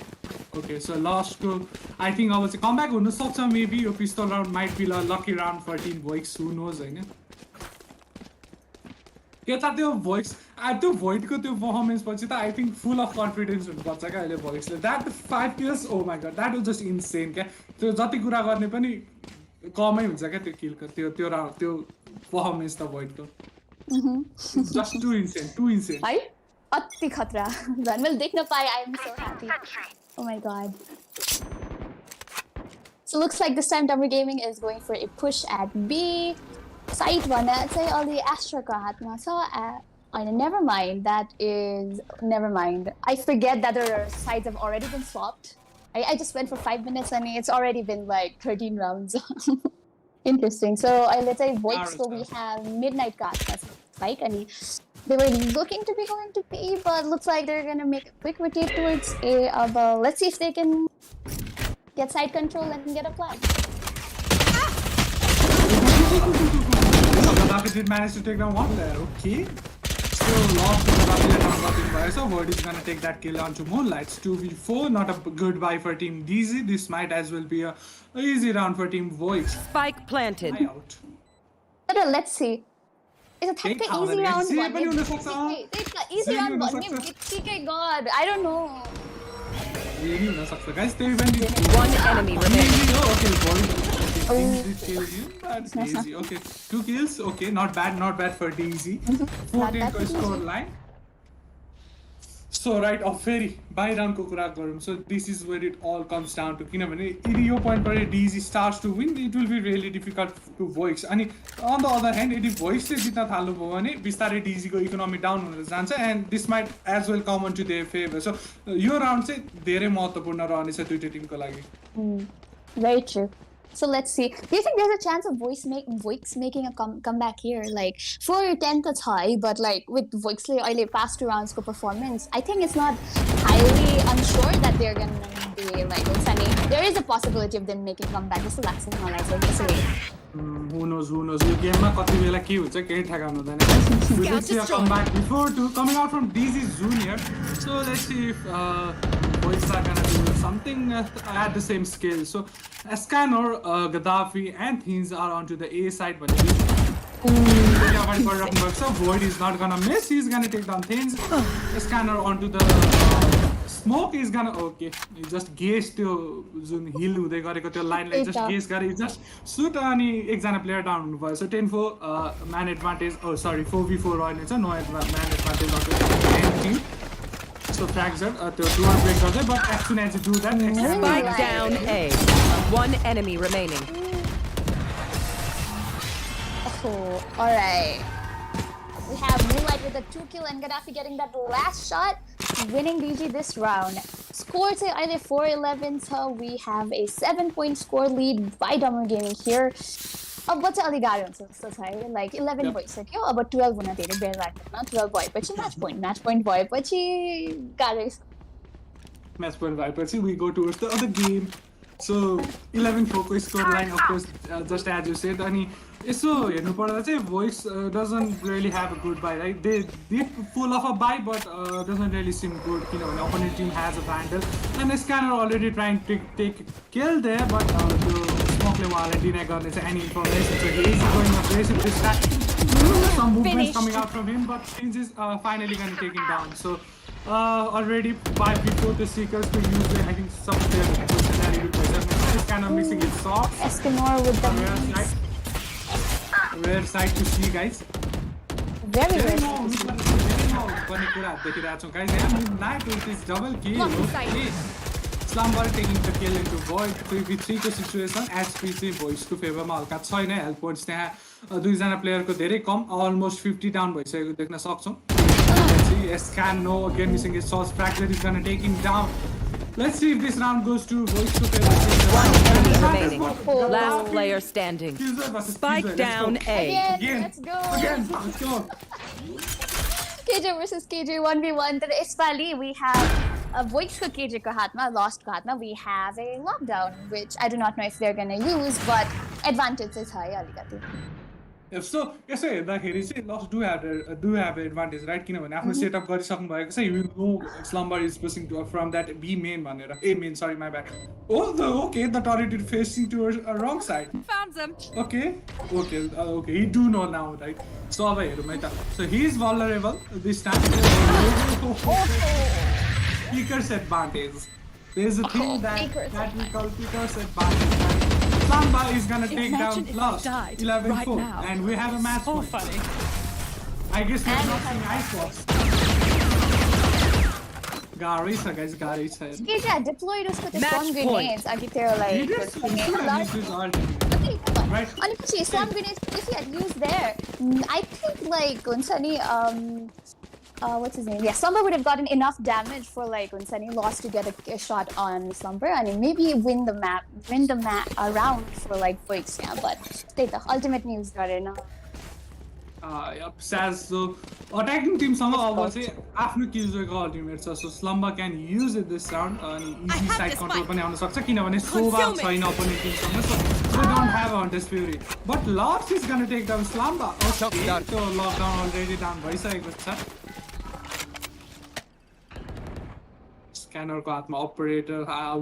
Okay, so Lost go. I think I was a comeback हुन सक्छ. Maybe your pistol round might be a lucky round for Team VOIX. Who knows, हैन? के त त्यो VOIX त्यो Void को त्यो performance पछि त I think full of confidence हुनुपर्छ क्या अहिले VOIX ले. That 5 kills, oh my god, that was just insane क्या. त्यो जति कुरा गर्ने पनि कमै हुन्छ क्या त्यो kill को त्यो performance त Void को. It's just too insane, too insane. है अति खतरा झन् मैले देख्न पाएँ I am so happy. Oh my god. So looks like this time Damaru Gaming is going for a push at B. Site भन्दा चाहिँ अलि Astra-को हातमा छ. Never mind. Never mind. I forget that their sides have already been swapped. I just went for 5 minutes and it's already been like 13 rounds. Interesting. So let's say VOIX, so we have Midnight Cast as Spike, and they were looking to be going to B, but looks like they're gonna make a quick rotate towards A. Let's see if they can get side control and get a flag. Gaddafi did manage to take down one there. Okay. Still lost to Gaddafi, so Word is gonna take that kill onto Moonlights. 2v4, not a good buy for Team DZ. This might as well be a easy round for Team VOIX. Spike planted. Out. But let's see. It's a easy round one. Easy round one. God, I don't know. One enemy remaining. Okay, 2 kills. Okay, not bad for DZ. 14 score line. So right off ferry by round ko kura garum. So this is where it all comes down to. Kinabhane yo point पर DZ starts to win, it will be really difficult to VOIX. And on the other hand, if VOIX ले जित्न थाल्नु भयो भने बिस्तारै DZ को economy down हुन जान्छ, and this might as well come onto their favor. So yo round चाहिँ धेरै महत्त्वपूर्ण रहनेछ दुईटै टिमको लागि. Very true. So let's see. Do you think there's a chance of VOIX making a comeback here? Like 4-10 that's high, but like with VOIX past 2 rounds performance, I think it's not highly unsure that they're gonna be like sunny. There is a possibility of them making a comeback. Just relaxing my life. Who knows? This game ma kati bela ke huncha kehi thakana huँदैन. We will see a comeback before coming out from DZ Junior. So let's see if VOIX are gonna do something at the same scale. So Ascanor, Gaddafi, and Thins are onto the A side, but Void is not gonna miss. He's gonna take down Thins. Ascanor onto the smoke is gonna he just gaze to Zun Hilu. They got a line like just gaze got he just shoot any exana player down. So 10-4 man advantage. Oh sorry, 4v4 it's a no man advantage on the team. So frags are the 2 break are there, but as soon as you do that, Spike down A. 1 enemy remaining. Oh, alright. We have Moonlight with a 2 kill and Gaddafi getting that last shot, winning DG this round. Score say either 4-11, so we have a 7-point score lead by Damaru Gaming here. अब चाहिँ अलि गाह्रो हुन्छ जस्तो छ है like 11 भइसक्यो अब 12 हुन धेरै बेर लाग्दैन 12 भएपछि म्याच पोइन्ट भएपछि गाह्रो match point भएपछि we go towards the other game. So 11-4 को score line of course just as you said अनि यसो हेर्नु पर्दा चाहिँ VOIX doesn't really have a good buy, right? They did pull off a buy but doesn't really seem good. The opponent team has a vandal and Scanner already trying to take kill there, but the smoke level deny गर्ने चाहिँ any information, so he is going aggressive this time. Some movements coming out from him, but Thins is finally going to take him down. So already 5 before the Seekers to use the I think some of their scenario is kind of missing its socks. Escanor with the rare sight to see, guys. Very rare. Guys, Midnight with this double kill. Slumber taking the kill into Void. 3v3 को situation as PC VOIX को favor मा हल्का छैन health points त्यहाँ दुईजना player को धेरै कम almost 50 down भइसकेको देख्न सक्छौं. Let's see Scan no again missing his source. Fracture is gonna take him down. Let's see if this round goes to VOIX to favor. 1 enemy remaining. Last player standing. Spike down A. Again, let's go. Let's go. KJ versus KJ 1v1. तर यसपालि we have VOIX को KJ को हातमा, Lost को हातमा we have a lockdown, which I do not know if they're gonna use, but advantage चाहिँ छ है अलिकति. So यसो हेर्दाखेरि चाहिँ Lost do have an advantage, right? किनभने आफ्नो सेटअप गरिसक्नु भएको छ, you know Slumber is pushing to from that B main भनेर. A main, sorry, my bad. Okay, the turret is facing towards a wrong side. Found them. Okay, he do know now, right? So अब हेरौँ है त. So he is vulnerable this time. Picker's advantage. There's a thing that we call Picker's advantage. Slumber is gonna take down Lost 11-4, and we have a match point. Funny. I guess we're not seeing Icebox. Garai छ guys, garai छ. Yeah, deployed उसको त्यो Match swarm grenades. अघि त्यो like. He just should have used his ultimate. Right? अनि पछि swarm grenades if he had used there, I think like हुन्छ नि what's his name? Yeah, Slumber would have gotten enough damage for like Unsani lost to get a shot on Slumber and maybe win the map around for like VOIX. Yeah, but take the ultimate news got it. Yep, Saz. So attacking team सँग अब चाहिँ आफ्नो किलजोयको ultimate छ. So Slumber can use it this round अनि easy side control पनि आउन सक्छ किनभने सोभा छैन opponent team सँग. So they don't have Hunter's Fury. But Lars is gonna take down Slumber. Okay, so lockdown already down भइसकेको छ. Scanner ko atma operator.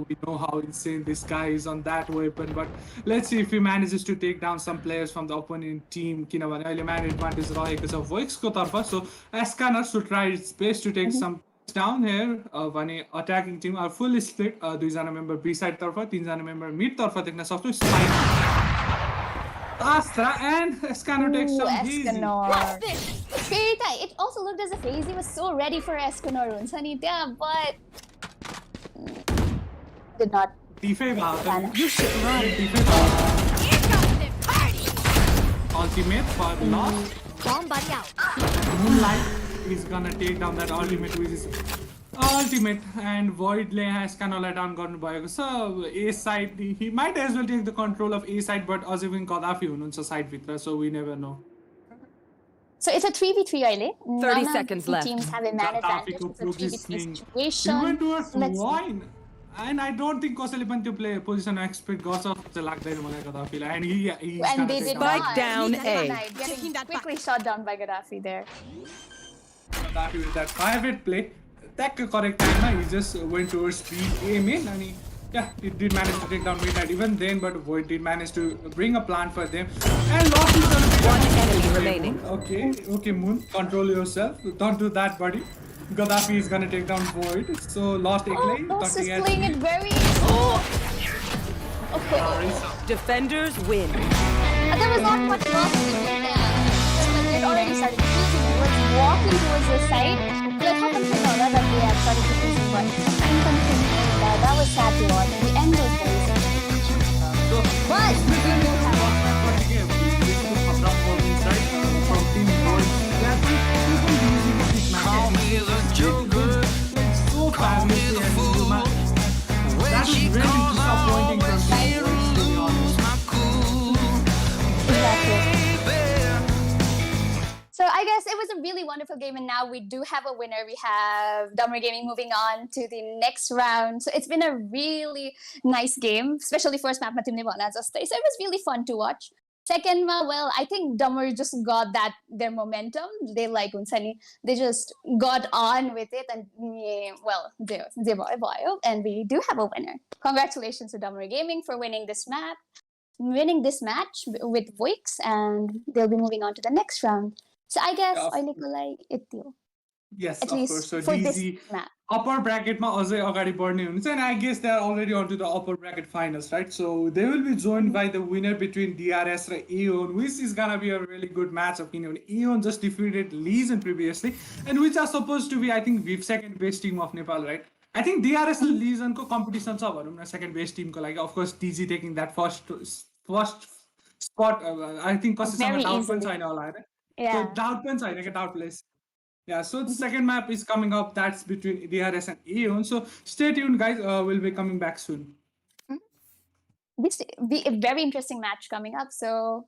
We know how insane this guy is on that weapon, but let's see if he manages to take down some players from the opponent team. Kinabhane aile man advantage raheko cha VOIX ko tarfa. So Scanner should try its best to take some down here. भने attacking team are fully split. दुई जना member B side tarfa, तीन जना member mid tarfa देख्न सक्छौ. Astra and Scanner takes some easy. It also looked as if Hazy was so ready for Escanor Unsani there, but did not. You should run. Ultimate for lost. Moonlight is gonna take down that ultimate with his ultimate and Void has kind of let down gotten by so A side he might as well take the control of A side but as even Gaddafi hununcha side vitra so we never know. So it's a 3v3 अहिले. 30 seconds left. Teams have a man advantage. It's a 3v3 situation. He went towards wine. And I don't think कसैले पनि त्यो play position expect गर्छ जस्तो लाग्दैन मलाई Gaddafi and and they did spike not. down A. Getting quickly shot down by Gaddafi there. Gaddafi with that private play. That correct time he just went towards B A main and he did manage to take down midnight even then but Void did manage to bring a plan for them and lost his one enemy remaining. Okay Moon, control yourself, don't do that buddy. Gaddafi is gonna take down Void, so lost egg lane. Boss is playing it very okay. Defenders win. There was not much loss in there. It already started defusing. It was walking towards the side. What happened to Nora that they had started defusing one? That was sad to watch. And the end was very sad. But we do have Call me the Joker. Call me the fool. When she calls, I always feel to lose my cool. So I guess it was a really wonderful game and now we do have a winner. We have Damaru Gaming moving on to the next round. So it's been a really nice game, especially first map. So it was really fun to watch. Second, well, I think Damaru just got their momentum. They they just got on with it and well, they and we do have a winner. Congratulations to Damaru Gaming for winning this match with VOIX and they'll be moving on to the next round. So I guess yes, at of least course. So for DZ this map. upper bracket ma अझै अगाडि बढ्ने हुनुहुन्छ and I guess they are already on to the upper bracket finals, right? So they will be joined by the winner between DRS and AEON, which is gonna be a really good matchup. AEON just defeated Legion previously, and which are supposed to be, I think, the second best team of Nepal, right? I think DRS and Legion ko competition छ भनौं न second best team ko लागि. Of course, DG taking that first spot. I think कसैसँग doubt पनि छैन होला हैन. So doubt पनि छैन के doubtless. Yeah, so the second map is coming up. That's between DRS and AEON. So stay tuned, guys. We'll be coming back soon. This be a very interesting match coming up. So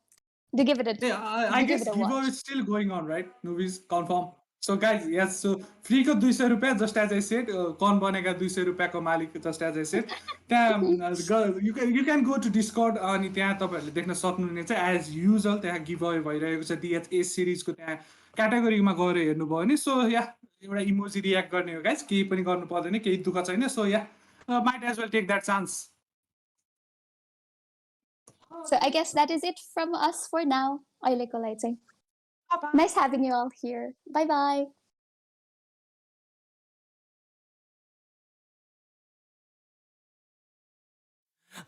do give it a I guess giveaway is still going on, right? Movies confirm. So guys, yes. So free ko 200 rupiah, just as I said. Kaun banega 200 rupiah ko malik, just as I said. You can go to Discord अनि त्यहाँ तपाईहरुले देख्न सक्नुहुनेछ as usual त्यहाँ giveaway भइरहेको छ DHS series को त्यहाँ क्याटेगोरीमा गएर हेर्नुभयो भने सो एउटा इमोजी रियाक्ट गर्ने हो गाइस केही पनि गर्नु पर्दैन केही दुःख छैन सो might as well take that chance. So I guess that is it from us for now. Nice having you all here. Bye bye.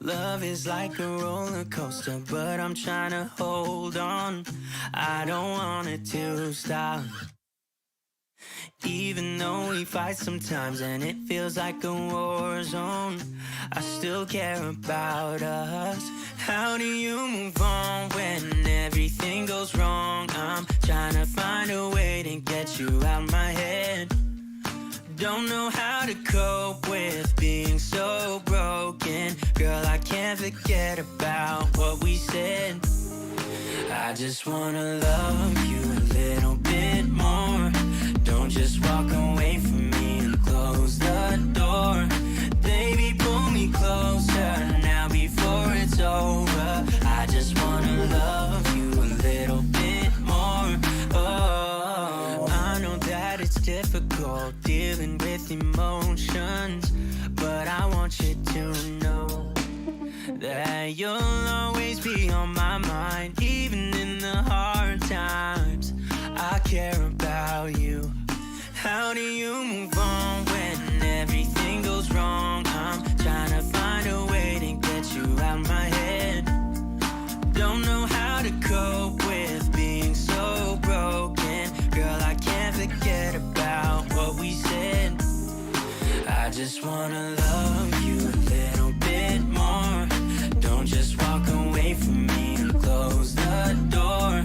Love is like a roller coaster, but I'm trying to hold on. I don't want it to stop. Even though we fight sometimes and it feels like a war zone, I still care about us. How do you move on when everything goes wrong? I'm trying to find a way to get you out my head. Don't know how to cope with being so broken. Girl, I can't forget about what we said. I just wanna love you a little bit more. Don't just walk away from me and close the door. Baby, pull me closer now before it's over. I just wanna love you a little bit more. Oh, I know that it's difficult dealing with emotions, but I want you to know that you'll always be on my mind. Even in the hard times, I care about you. How do you move on when everything goes wrong? I'm trying to find a way to get you out my head. Don't know how to cope with being so broken. Girl, I can't forget about what we said. I just wanna love you a little bit more. Don't just walk away from me and close the door.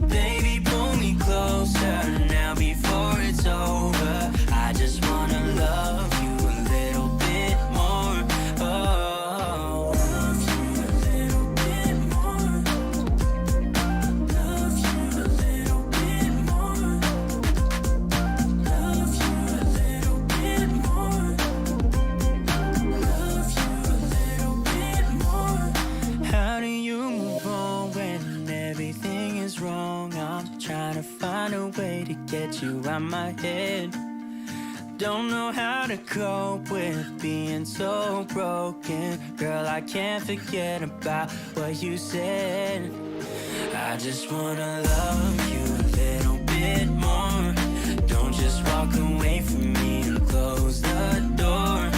Baby, pull me closer now before it's over. I just wanna love you a little bit more. Oh, love you a little bit more. Love you a little bit more. Love you a little bit more. Love you a little bit more. How do you move on when everything is wrong? I'm trying to find a way to get you out my head. Don't know how to cope with being so broken. Girl, I can't forget about what you said. I just wanna love you a little bit more. Don't just walk away from me and close the door.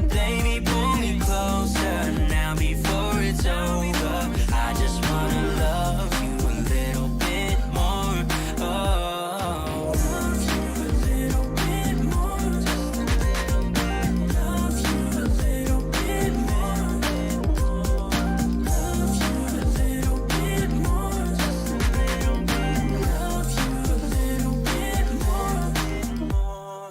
Baby, pull me closer now before it's over. I just wanna love you a little bit more. Oh, love you a little bit more. Just a little bit. Love you a little bit more. Love you a little bit more. Just a little bit. Love you a little bit more.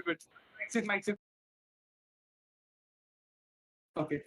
good. Mic check. Okay.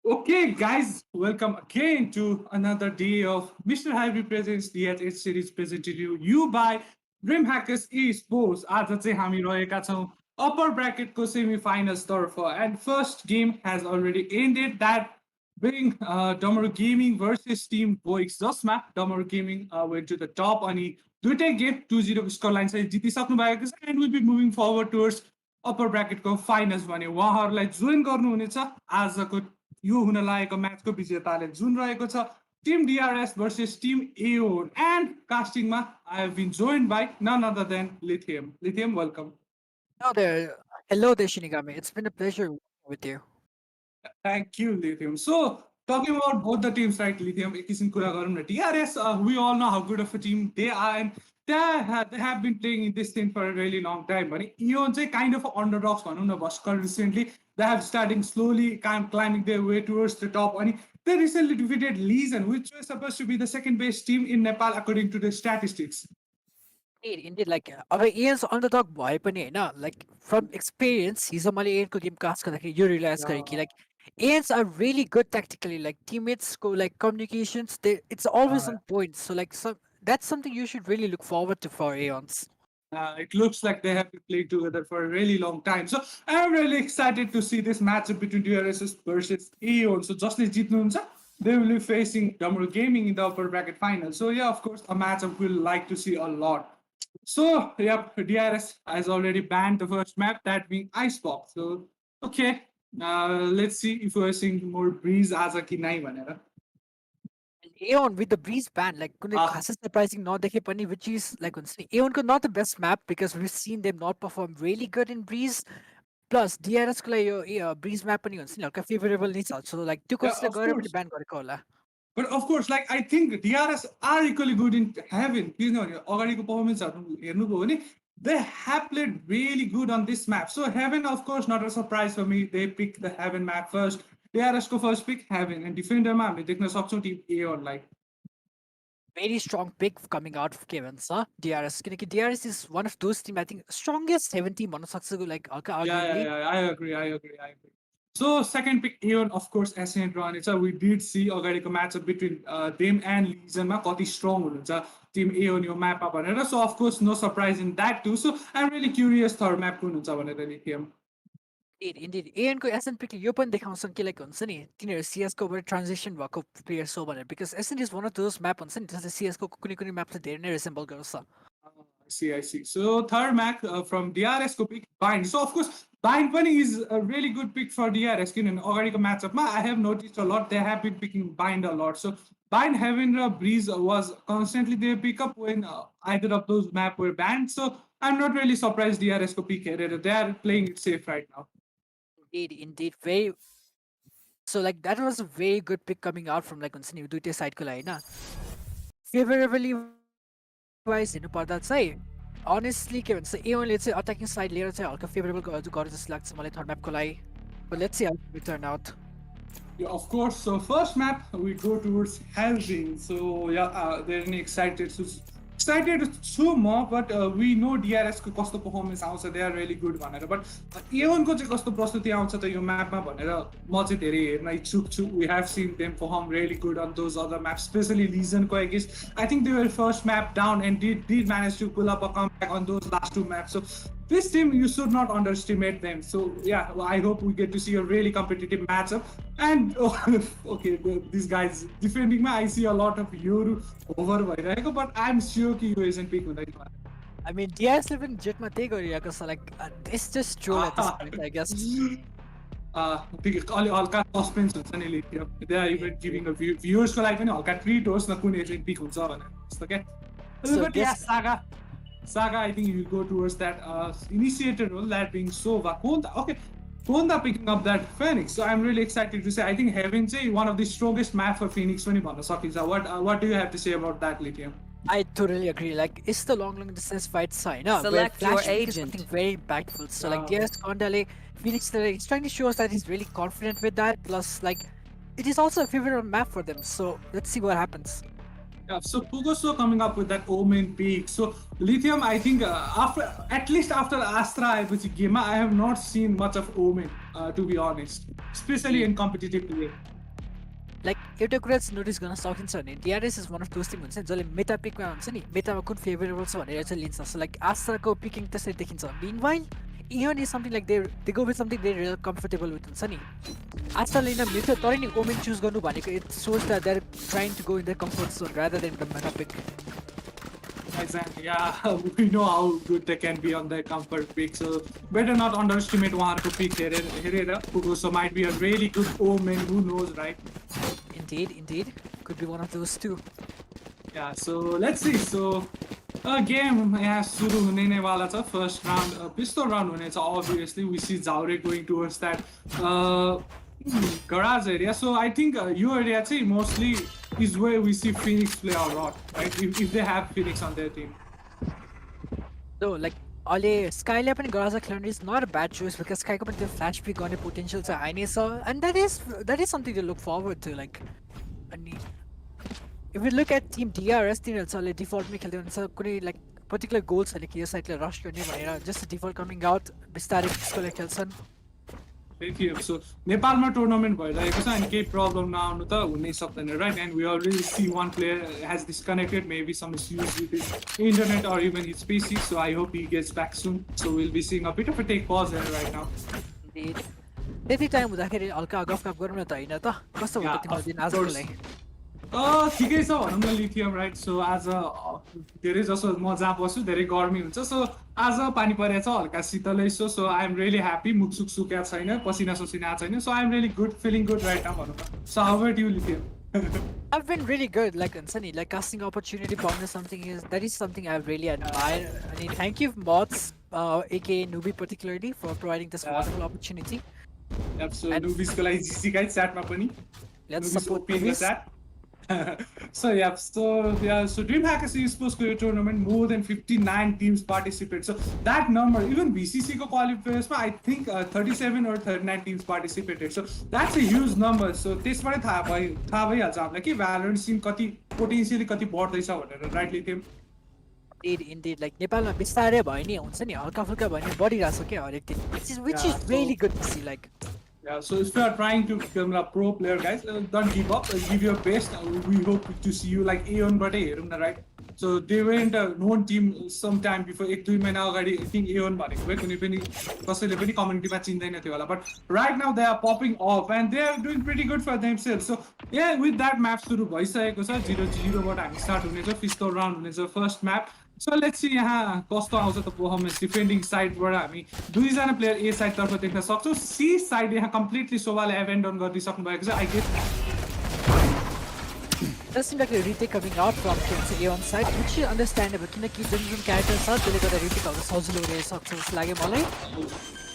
Okay, guys, welcome again to another day of MrHybrid Presents DRS series presented to you by DreamHackers eSports. आज चाहिँ हामी रहेका छौँ upper bracket को semi-finals तर्फ, and first game has already ended, that being Damaru Gaming versus Team VOIX, जसमा Damaru Gaming went to the top अनि दुईटै गेम 2-0 को स्कोर लाइन चाहिँ जितिसक्नु भएको छ, and we'll be moving forward towards upper bracket को finals भने उहाँहरूलाई जोइन गर्नुहुनेछ आजको यो हुन लागेको म्याचको विजेताले जुन रहेको छ team DRS versus team AEON, and castingमा I have been joined by none other than Lithium. Lithium, welcome. Hello there, Shinigami. It's been a pleasure working with you. Thank you, Lithium. So, talking about both the teams, right, Lithium, एकैछिन कुरा गरौँ न. DRS, we all know how good of a team they are, and they have been playing in this thing for a really long time. But AEON चाहिँ kind of underdogs भनौँ न भर्खर recently. They have starting slowly climbing their way towards the top. And they recently defeated Legion, which was supposed to be the second best team in Nepal according to the statistics. Indeed, like अब AEON's underdog भए पनि हैन, like from experience हिजो मैले AEONको game cast गर्दाखेरि यो realise गरेँ कि like AEON's are really good tactically, like teammates को like communications, it's always on point. So like that's something you should really look forward to for AEON's. It looks like they have been playing together for a really long time. So I'm really excited to see this matchup between DRS versus AEON. So जसले जित्नुहुन्छ, they will be facing Damaru Gaming in the upper bracket final. So yeah, of course, a matchup we'll like to see a lot. So yep, DRS has already banned the first map, that being Icebox. So okay, let's see if we're seeing more breeze as a kinai भनेर. AEON with the breeze ban, like खासै surprising नदेखे पनि, which is like AEON को not the best map because we've seen them not perform really good in breeze. Plus DRS को लागि यो breeze map पनि हुन्छ नि हल्का favorable नै छ, so like त्यो consider गरेर पनि ban गरेको होला. But of course, like I think DRS are equally good in Heaven. किनभने अगाडिको performanceहरु हेर्नुभयो भने they have played really good on this map. So Heaven, of course, not a surprise for me. They picked the Heaven map first. DRS को first pick Heaven, and defenderमा हामीले देख्न सक्छौँ Tim AEON like very strong pick coming out of Kevin's DRS. किनकि DRS is one of those team, I think strongest Heaven team भन्न सक्छु, like arguably. Yeah, I agree. So second pick AEON, of course, SN रहनेछ. We did see अगाडिको matchup between them and Legionमा कति strong हुनुहुन्छ Tim AEON यो म्यापमा भनेर. So of course, no surprise in that too. So I'm really curious third map कुन हुन्छ भनेर Lithium. Indeed, AEON को SN pick यो पनि देखाउँछन् कि like हुन्छ नि तिनीहरु CS को बाट transition भएको players हो भनेर, because SN is one of those map हुन्छ नि जसले CS को कुनै map ले धेरै नै resemble गर्छ. I see. So third map from DRS को pick Bind. So of course Bind पनि is a really good pick for DRS किनभने अगाडिको matchup मा I have noticed a lot they have been picking Bind a lot. So Bind, Heaven raw Breeze was constantly their pickup when either of those map were banned. So I'm not really surprised DRS को pick हेरेर they are playing it safe right now. Indeed, very. So like that was a very good pick coming out from like हुन्छ दुईटै साइडको लागि हैन. Favorably wise हेर्नु पर्दा चाहिँ honestly के भन्छ AEON ले चाहिँ attacking side लिएर चाहिँ हल्का favorable गरे जस्तो लाग्छ मलाई third map को लागि. But let's see how it turn out. Yeah, of course. So first map we go towards Hellring. So yeah, they're really excited. So excited so more, but we know DRS को कस्तो performance आउँछ, they are really good भनेर. But AEON को चाहिँ कस्तो प्रस्तुति आउँछ त यो म्यापमा भनेर म चाहिँ धेरै हेर्न इच्छुक छु. We have seen them perform really good on those other maps, especially Legion को I guess. I think they were first map down and did manage to pull up a comeback on those last two maps. So this team, you should not underestimate them. So yeah, I hope we get to see a really competitive matchup. And okay, these guys defending me, I see a lot of Yoru over भइरहेको, but I'm sure कि यो isn't pick हुँदैन. I mean, DRS ले पनि जेटमा त्यही गरिरहेको छ, like it's just true at this point, I guess. अलि हल्का सस्पेन्स हुन्छ नि Lithium. They are even giving a viewers को लागि पनि हल्का ट्रिट होस् न कुन एजेन्ट पिक हुन्छ भनेर जस्तो के. But yeah, Saga, I think you will go towards that initiator role, that being Sova. Konda picking up that Phoenix. So I'm really excited to say, I think Heaven is one of the strongest map for Phoenix when you want to what do you have to say about that, Lithium? I totally agree. Like, it's the long distance fight sign. Select your agent. Something very impactful. So like, yes, Kondale, Phoenix, he's trying to show us that he's really confident with that. Plus, like, it is also a favorite map for them. So let's see what happens. Yeah, so Pugoso coming up with that Omen peak. So Lithium, I think at least after Astra game, I have not seen much of Omen, to be honest, especially in competitive play. Like एउटा कुरा चाहिँ notice गर्न सकिन्छ भने DRS is one of those team हुन्छ नि जसले Meta पिकमा हुन्छ नि मेटामा कुन फेभरेबल छ भनेर चाहिँ लिन्छ सो लाइक आस्ट्राको पिकिङ त्यसरी देखिन्छ meanwhile Aeon is something like they go with something they real comfortable with हुन्छ नि आस्ट्राले न मिथो तर नि ओमेन चुज गर्नु भनेको it shows that they are trying to go in the comfort zone rather than the meta pick Exactly, yeah. We know how good they can be on their comfort pick, so better not underestimate one pick here. Pugoso might be a really good Omen, who knows, right? Indeed. Could be one of those too. Yeah, so let's see. So game has suru hune nai wala cha. First round, pistol round hune cha. Obviously, we see Zaure going towards that garage area. So I think your area cha mostly is where we see Phoenix play a lot, right? If they have Phoenix on their team. So like अहिले स्काईले पनि गराज खेल्नु is not a bad choice because स्काईको पनि त्यो flash pick गर्ने potential चाहिँ high नै छ and that is something to look forward to like अनि if you look at team DRS तिनीहरू चाहिँ डिफल्टमै खेल्दै हुन्छ कुनै लाइक पर्टिकुलर गोल छैन कि यो साइडले रस गर्ने भनेर जस्ट डिफल्ट कमिङ आउट बिस्तारै पिक्सकोले खेल्छन् So नेपालमा टुर्नामेन्ट भइरहेको छ अनि केही प्रब्लम नआउनु त हुनै सक्दैन right and we already see one player has disconnected maybe some issues with his internet or even his PC, so I hope he gets back soon. So we'll be seeing a bit of a take pause here right now. Indeed. त्यति time हुँदाखेरि हल्का गफ गरौँ न त होइन त कस्तो भयो तिम्रो दिन आजको लागि ठिकै छ भनौँ न लिथियम राइट सो आज धेरै जसो म जहाँ बस्छु धेरै गर्मी हुन्छ सो आज पानी परेको छ हल्का शीतलै so I am really happy मुख सुख सुकेको छैन पसिना ससिना आएको छैन so I am really good feeling good right now भनौँ न so how about you Lithium I've been really good like हुन्छ नि like casting opportunity pound that is something I've really admired and thank you mods aka Nubi particularly for providing this wonderful opportunity. So Nubi's ko लागि GC guys chat ma pani let's support Nubi's that. So DreamHackers is supposed to tournament more than 59 teams participate. So that number, even BCC ko qualifiers ma I think 37 or 39 teams participated. So that's a huge number. So त्यसबाट थाहा भइहाल्छ हामीलाई कि Valorant scene कति potentially कति बढ्दैछ भनेर right lithium Indeed like नेपालमा बिस्तारै भयो नि हुन्छ नि हल्का फुल्का भयो नि बढिरहेछ के हरेक दिन which is really good to see like yeah, so if you are trying to become a pro player, guys, don't give up. Give your best. We hope to see you like AEON, but right? So they went a known team sometime before. 1-2 महिना अगाडि I think AEON भनेको भए कुनै पनि कसैले पनि कम्युनिटीमा चिन्दैन थियो होला. But right now they are popping off and they are doing pretty good for themselves. So yeah, with that map सुरु भइसकेको छ 0-0 बाट हामी स्टार्ट हुनेछ pistol round हुनेछ first map. So let's see यहाँ कस्तो आउँछ त परफर्मेन्स डिफेन्डिङ साइडबाट हामी दुईजना प्लेयर ए साइड तर्फ देख्न सक्छौँ सी साइड यहाँ कम्प्लिटली सोभाले एभेन्डन गरिदिसक्नु भएको छ I get Does seem like a retake coming out from AEON side, which is understandable किनकि जुन क्यारेक्टर छ त्यसले गर्दा रिटेक आउन सजिलो हुने सक्छ जस्तो लाग्यो मलाई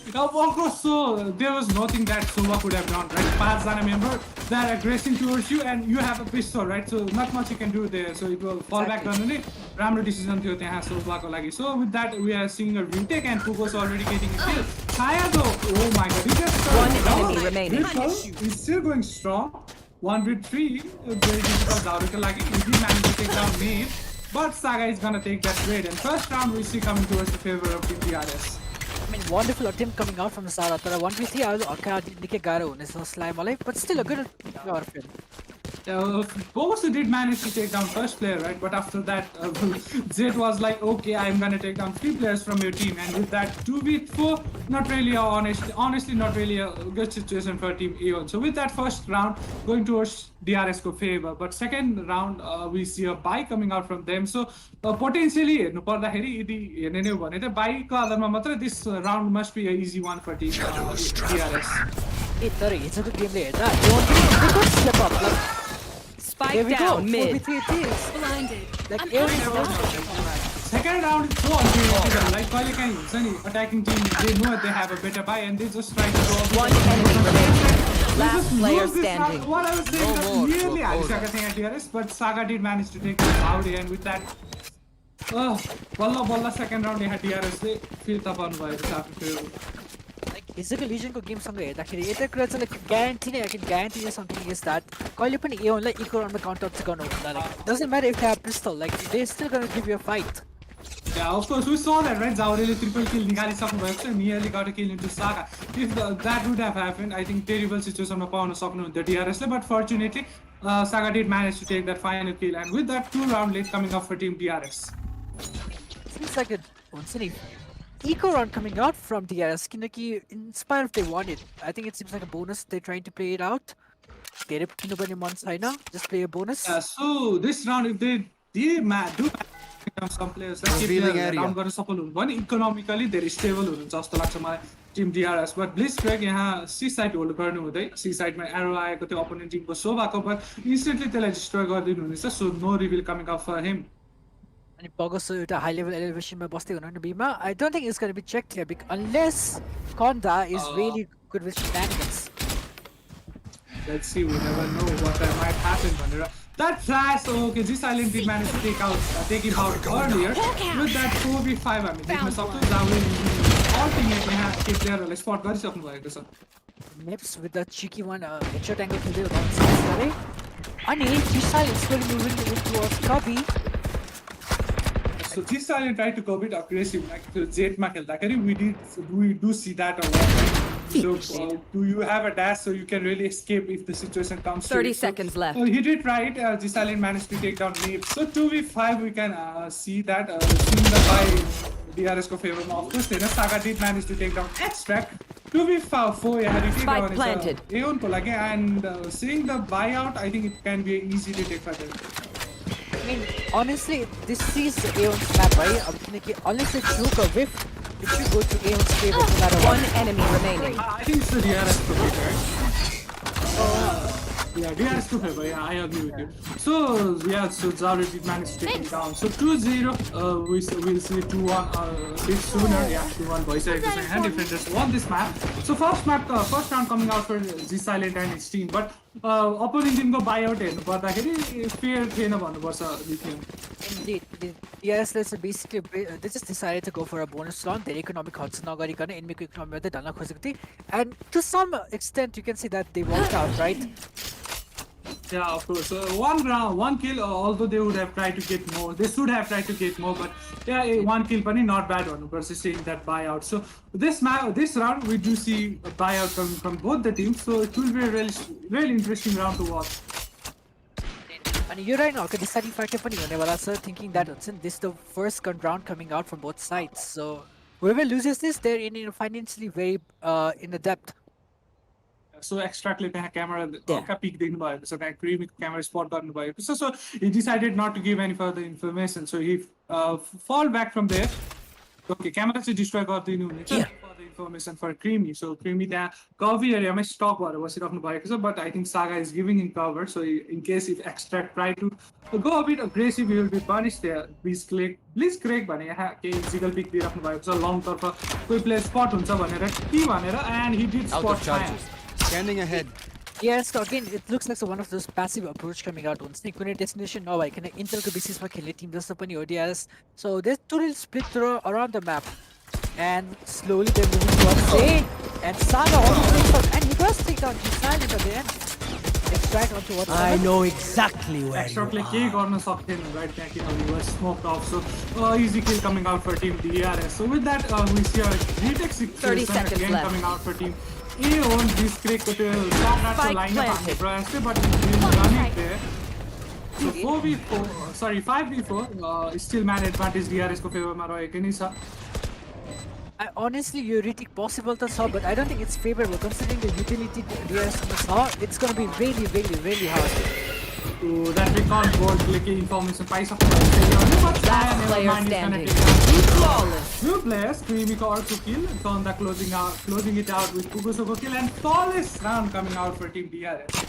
Of course, so there was nothing that Sova could have done, right? 5 Zana member, they're aggressing towards you and you have a pistol, right? So not much you can do there. So it will fall back on the Ramro decision to Sova ko lagi. So with that, we are seeing a retake and Pugo's already getting a kill. Kaya though, oh my god, he just one enemy remaining. He's still going strong. 1v3, very difficult Zaure lagi. He did manage to take down Maeve, but Saga is gonna take that trade. And first round we see coming towards the favor of the DRS. I mean, wonderful attempt coming out from Zara. तर 1v3 आज हल्का निकै गाह्रो हुनेछ जसलाई मलाई but still a good outfit. Bogus did manage to take down first player, right? But after that, Zed was like, okay, I'm gonna take down 3 players from your team. And with that 2v4, not really honestly, not really a good situation for Team AEON. So with that first round, going towards DRS ko favor. But second round, we see a buy coming out from them. So potentially, no पर्दाखेरि यदि हेर्ने नै भने त बाइकको आधारमा मात्र this round must be an easy one for Team DRS. तर हिजोको गेमले हेर्दा AEON step up like spike down mid. Like second round is so unfair. Like कहिले काहीँ हुन्छ नि attacking team they know they have a better buy and they just try to go one enemy remaining. Last player standing. What I was saying that nearly हालिसकेका थिए यहाँ DRS but Saga did manage to take the out and with that बल्ल second round यहाँ DRS ले फिर्ता पाउनु भएको छ आफ्नो like हिजोको लिजनको गेमसँग हेर्दाखेरि एउटा कुरा चाहिँ लाइक ग्यारेन्टी नै आई क्यान ग्यारेन्टी समथिङ इज द्याट कहिले पनि एओनलाई इको राउन्डमा काउन्टर चाहिँ गर्नु हुँदैन like doesn't matter if they have पिस्तल like they still gonna give you a fight Yeah, of course, we saw that, right? Zaurele triple kill निकालिसक्नु भएको छ, nearly got a kill into Saga. If that would have happened, I think terrible situation मा pound सक्नुहुन्थ्यो DRS ले, but fortunately, Saga did manage to take that final kill, and with that 2-round lead coming up for team DRS. Seems like a हुन्छ नि eco round coming out from DRS किनकि in spite of they want it, I think it seems like a bonus they're trying to play it out. धेरै किनभने मन छैन, just play a bonus. Yeah, so this round if they do some players down गर्न सफल हुनु भने economically धेरै stable हुनुहुन्छ जस्तो लाग्छ मलाई टिम DRS, बट ब्लिट्जक्रेग यहाँ सी साइड होल्ड गर्नु हुँदै सी साइडमा एरो आएको थियो अपोनेन्ट टिमको सो भएको बट इन्स्टेन्टली त्यसलाई डिस्ट्रोय गरिदिनु हुनेछ, so no reveal coming off for him. अनि पगसो एउटा हाई लेभल एलिभेसनमा बस्दै हुनुहुन्छ बीमा. I don't think it's gonna be checked here unless Konda is really good with shenanigans. Let's see, we never know what that might happen भनेर. That flash, okay, G Silent did manage to take him out earlier. With that 4v5 हामी देख्न सक्छौँ जावेन ultimate यहाँ के प्लेयरहरुलाई spot गरिसक्नु भएको छ. Nips with the cheeky one headshot angle खेल्दै हुनुहुन्छ अनि G Silent slowly moving in towards Cubby. So G Silent tried to go a bit aggressive like Jet ma खेल्दाखेरि we do see that a lot. So do you have a dash so you can really escape if the situation comes 30 seconds left. He did try it. G Silent managed to take down Nip. So 2v5 we can see that seeing the by DRS ko favor ma. Of course then Saga did manage to take down Extract. 2v4 yeah, Spike planted. AEON ko lage and seeing the buyout I think it can be easy to take for them. I mean, honestly, this is AEON's map, right? Unless they juke a whiff, it should go to AEON's favor no matter what. One enemy remaining. I think it's the DRS to favor. Yeah, DRS to favor. Yeah, I agree with you. So yeah, so Zaru did manage to take him down. So 2-0. We'll see 2-1 bit sooner. Yeah, 2-1 boys and defenders won this map. So first round coming out for G Silent and his team, but opponent team को buyout हेर्नु पर्दाखेरि fair थिएन भन्नुपर्छ lithium. Indeed, yes, basically they just decided to go for a bonus round. Their economic खर्च नगरिकन enemyको economy मात्रै ढल्न खोजेको थिए, and to some extent you can see that they worked out, right? Yeah, of course. One kill, although they would have tried to get more. They should have tried to get more, but yeah, one kill pani not bad one versus seeing that buyout. So this round we do see a buyout coming from both the teams. So it will be a really interesting round to watch. And you're right now, the deciding factor pani hune wala छ, thinking that this is the first round coming out from both sides. So whoever loses this, they're in financially very in the depth. So Extract le त्यहाँ camera का peek देख्नु भएको छ, त्यहाँ Creamy camera spot गर्नु भएको छ. So he decided not to give any further information. So he fall back from there. Okay, camera चाहिँ destroy गरिदिनु हुनेछ further information for Creamy. So Creamy त्यहाँ cover एरियामै स्टक भएर बसिराख्नु भएको छ, but I think Saga is giving him cover. So in case if Extract try to go a bit aggressive, he will be punished there. Blitzcrank भने यहाँ के eagle pick दिइराख्नु भएको छ, long तर्फ कोही प्लेयर स्पट हुन्छ भनेर टी भनेर, and he did spot fire. Scanning ahead. Yes, again, it looks like one of those passive approach coming out. Kuनै destination नभइकन इन्टेलको बेसिसमा खेल्ने टिम जस्तो पनि हो DRS. So there's two little split around the map, and slowly they're moving towards A. And Saga almost takes out, and he does take down G Silent at the end. Extract onto what I know exactly where Extract you ले के गर्न सक्दैन right त्यहाँ किनभने he was smoked off. So easy kill coming out for team DRS. So with that we see a retake 30 seconds again left. coming out for team AEON. This crack को त्यो shot line मा हान्ने प्रयास थियो, but he is running there. So 4v4 sorry 5v4 still man advantage DRS को favor मा रहेको नै छ. Honestly, your retake possible to solve, but I don't think it's favorable considering the utility DRS saw. It's gonna be really hard. So that we can't go click information paisaknu bhayo, but player standing. Flawless. Two players, Creamy got to kill, Konda closing it out with Kugusoko kill, and flawless round coming out for team DRS.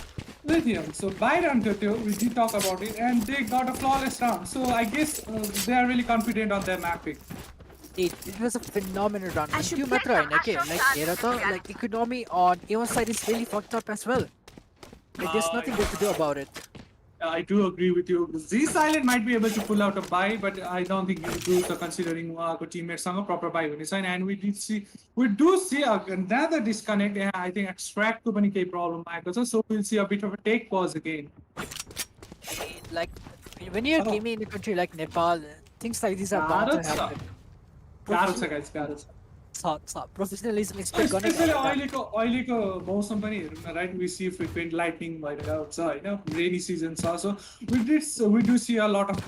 Lithium. So by round 2, we did talk about it, and they got a flawless round. So I guess they are really confident on their map pick. It was a phenomenal round. And two matra like economy on AEON side is really fucked up as well. Like, there's nothing they can do about it. I do agree with you. Z Silent might be able to pull out a buy, but I don't think he'll do so considering teammates a proper buy huneछ Hahn. And we do see another disconnect. I think extract ko pani kehi problem आएको छ. So we'll see a bit of a take pause again. Like when you're gaming in a country like Nepal, things like these are bound to happen. गाह्रो छ guys, गाह्रो छ. Professionalism expect गर्ने Especially अहिलेको मौसम पनि हेरौँ न, right? We see frequent lightning भइरहेको हुन्छ हैन, rainy season छ. So we do see a lot of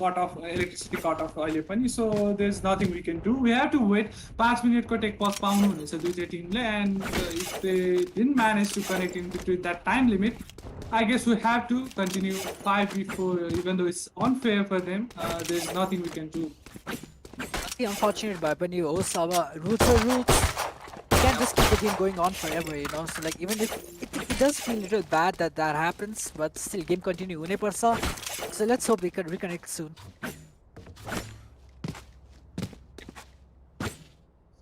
electricity cut off अहिले पनि. So there's nothing we can do. We have to wait. 5 मिनेटको take पज पाउनु हुनेछ दुईटै टिमले, and if they didn't manage to connect in between that time limit, I guess we have to continue 5v4, even though it's unfair for them. There's nothing we can do. Unfortunate भए पनि होस्, अब rules are rules. You can't just keep the game going on forever, you know. So like even if it does feel a little bad that happens, but still game continue हुनै पर्छ. So let's hope we can reconnect soon.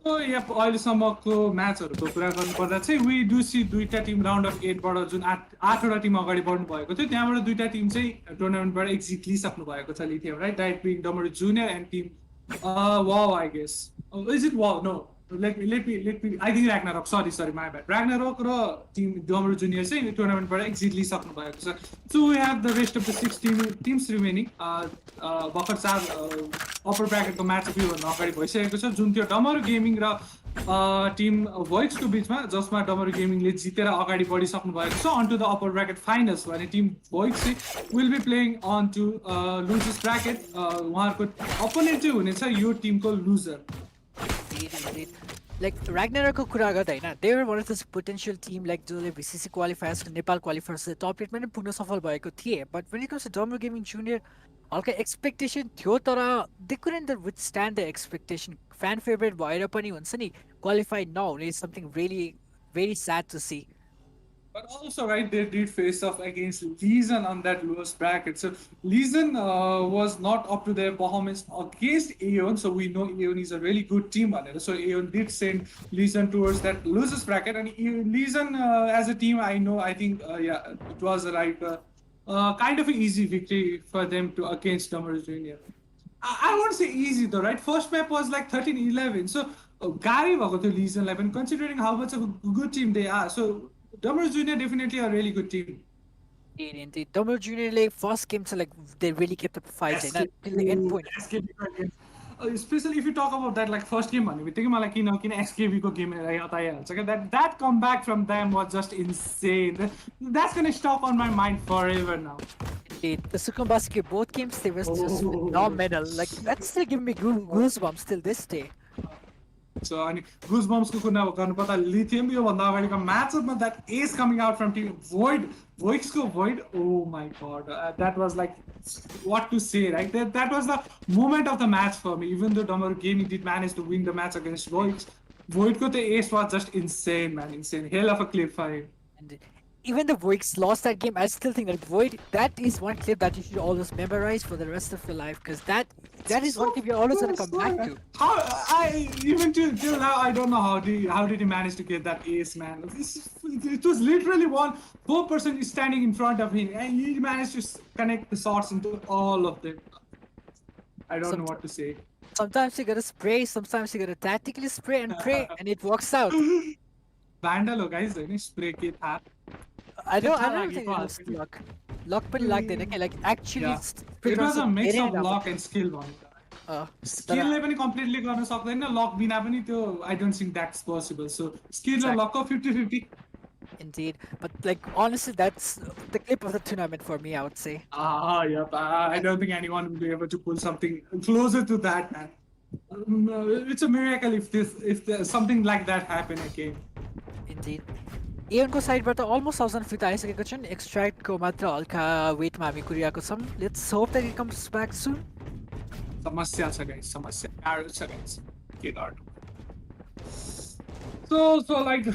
So yep, अहिलेसम्मको म्याचहरुको कुरा गर्नुपर्दा चाहिँ we do see दुईटा Tim round of 8 बाट जुन 8 वटा Tim अगाडि बढ्नु भएको थियो, त्यहाँबाट दुईटा टिम चाहिँ टुर्नामेन्टबाट एक्जिट लिइसक्नु भएको छ lithium, right? That being Damaru Junior and team WoW, I guess. Is it WoW? No. Let me. I think Ragnarok. Sorry, my bad. Ragnarok र team Damaru Junior चाहिँ टुर्नामेन्टबाट एक्जिट लिइसक्नु भएको छ. So we have the rest of the 6 teams remaining. भर्खर 4 अपर ब्र्याकेटको match पनि भन्नु अगाडि भइसकेको छ, जुन त्यो डमरू गेमिङ र टिम VOIX को बीचमा, जसमा डमरू गेमिङले जितेर अगाडि बढिसक्नु भएको छ on to the upper bracket finals. भने टिम VOIX चाहिँ will be playing on to losers bracket. उहाँहरूको अपोनेन्ट चाहिँ हुनेछ यो टिमको लुजर. Like Ragnarokको कुरा गर्दा हैन, they were one of this potential team like जो VCC qualifiers, Nepal qualifiers टप 8 मा पनि पुग्न सफल भएको थिए. But when it comes to Damaru Gaming Junior, हल्का एक्सपेक्टेसन थियो, तर they couldn't withstand the expectation. Fan favorite भएर पनि हुन्छ नि, qualify नहुने is something really very sad to see. But also, right, they did face off against Legion on that lowest bracket. So Legion was not up to their performance against AEON. So we know AEON is a really good team. So AEON did send Legion towards that losers bracket. And Legion as a team, I think, it was like kind of an easy victory for them to against Damaru Junior. I won't say easy though, right? First map was like 13-11. So Gary भएको थियो Legion 11, considering how much of a good team they are. So Damaru Junior definitely a really good team. Indeed, Damaru Junior like first game, so like they really kept up fighting till the end point. Especially if you talk about that like first game, we think like SKV ko game that comeback from them was just insane. That's gonna stop on my mind forever now. Indeed, the Sukumbasaki both games they were just phenomenal. Like that's still giving me goosebumps till this day. So goosebumps ko kuna garnu पर्दा lithium यो भन्दा अगाडिको म्याचमा that ace coming out from team VOIX को void, oh my god, that was like what to say, right? That was the moment of the match for me. Even though Damaru Gaming did manage to win the match against VOIX, void ko the ace was just insane, man, insane. Hell of a clip for him. And even the VOIX lost that game, I still think that Void, that is one clip that you should always memorize for the rest of your life, because that is one clip you're always gonna come back to. Even till now, I don't know how did he manage to get that ace, man. It was literally 4 person is standing in front of him, and he managed to connect the shots into all of them. I don't know what to say. Sometimes you gotta spray, sometimes you gotta tactically spray and pray, and it works out. Vandal, guys, spray kit hat. I don't think it was luck. Luck पनि लाग्दैन के, like actually it was a mix of luck and skill one. Skill ले पनि completely गर्न सक्दैन, luck बिना पनि त्यो I don't think that's possible. So skill raw luck 50-50. Indeed, but like honestly, that's the clip of the tournament for me, I would say. Yep. I don't think anyone will be able to pull something closer to that, man. It's a miracle if something like that happen again. Indeed. AEON को साइडबाट almost 1000 fit आइसकेको छन्. Extract को मात्र हल्का वेटमा हामी कुरिरहेको छौं. Let's hope that it comes back soon. समस्या छ guys, समस्या गाह्रो छ guys. के गर्नु? So like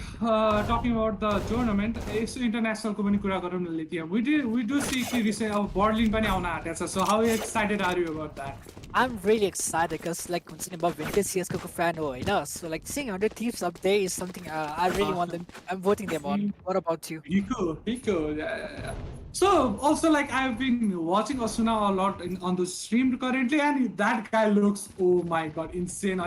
talking about the tournament, international को पनि कुरा गरौँ न लिथियम. We do see कि recent अब Berlin पनि आउन आँटेको छ. So how excited are you about that? I'm really excited because like हुन्छ नि म vintage CS:GO को fan हो हैन. So like seeing 100 Thieves up there is something I really want them. I'm voting them on. What about you? He cool. Yeah. So also like I've been watching Asuna a lot on the stream currently, and that guy looks, oh my god, insane.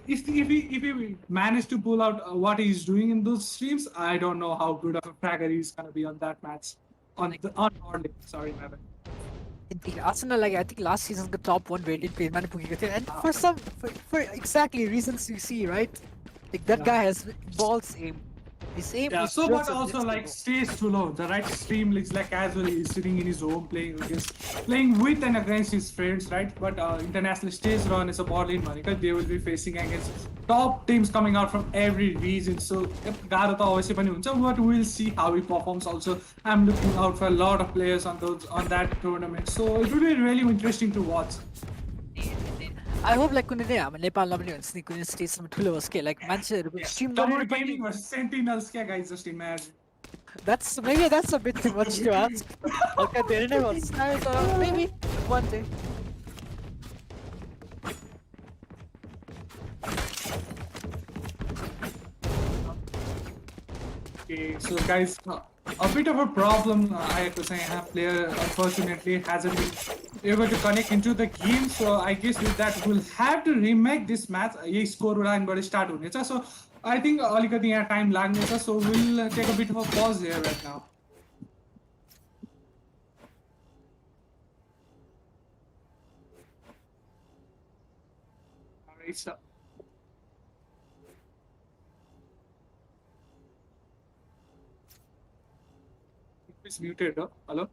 If he managed to pull out what he's doing in those streams, I don't know how good of a fragger he's gonna be on that match. On Orly. Sorry, my bad. Indeed, Arsenal, like I think last season's the top one rated player man and for exactly reasons you see, right? Like that guy has balls aim. His aim Yeah, is so just but also like stays too low. The right stream looks like casually he's sitting in his home playing with and against his friends, right? But international stage run is a ball in Monica. They will be facing against top teams coming out from every region. So Garata obviously but we'll see how he performs also. I'm looking out for a lot of players on that tournament. So it will be really interesting to watch. I hope like कुनै अब नेपालमा पनि हुन्छ नि कुनै स्टेजमा ठुलो होस् के like मान्छेहरू स्ट्रिम गरेर पनि Gaming versus Sentinels, guys, just imagine. that's a bit too much to ask. Okay, धेरै नै भन्छ maybe one day. Okay, so guys, a bit of a problem I have to say. Player unfortunately hasn't been able to connect into the game, so I guess with that we'll have to remake this match. यही score line बाट start हुनेछ. So I think अलिकति यहाँ time लाग्नेछ. So we'll take a bit of a pause here right now. Alright, so. It's muted, hello?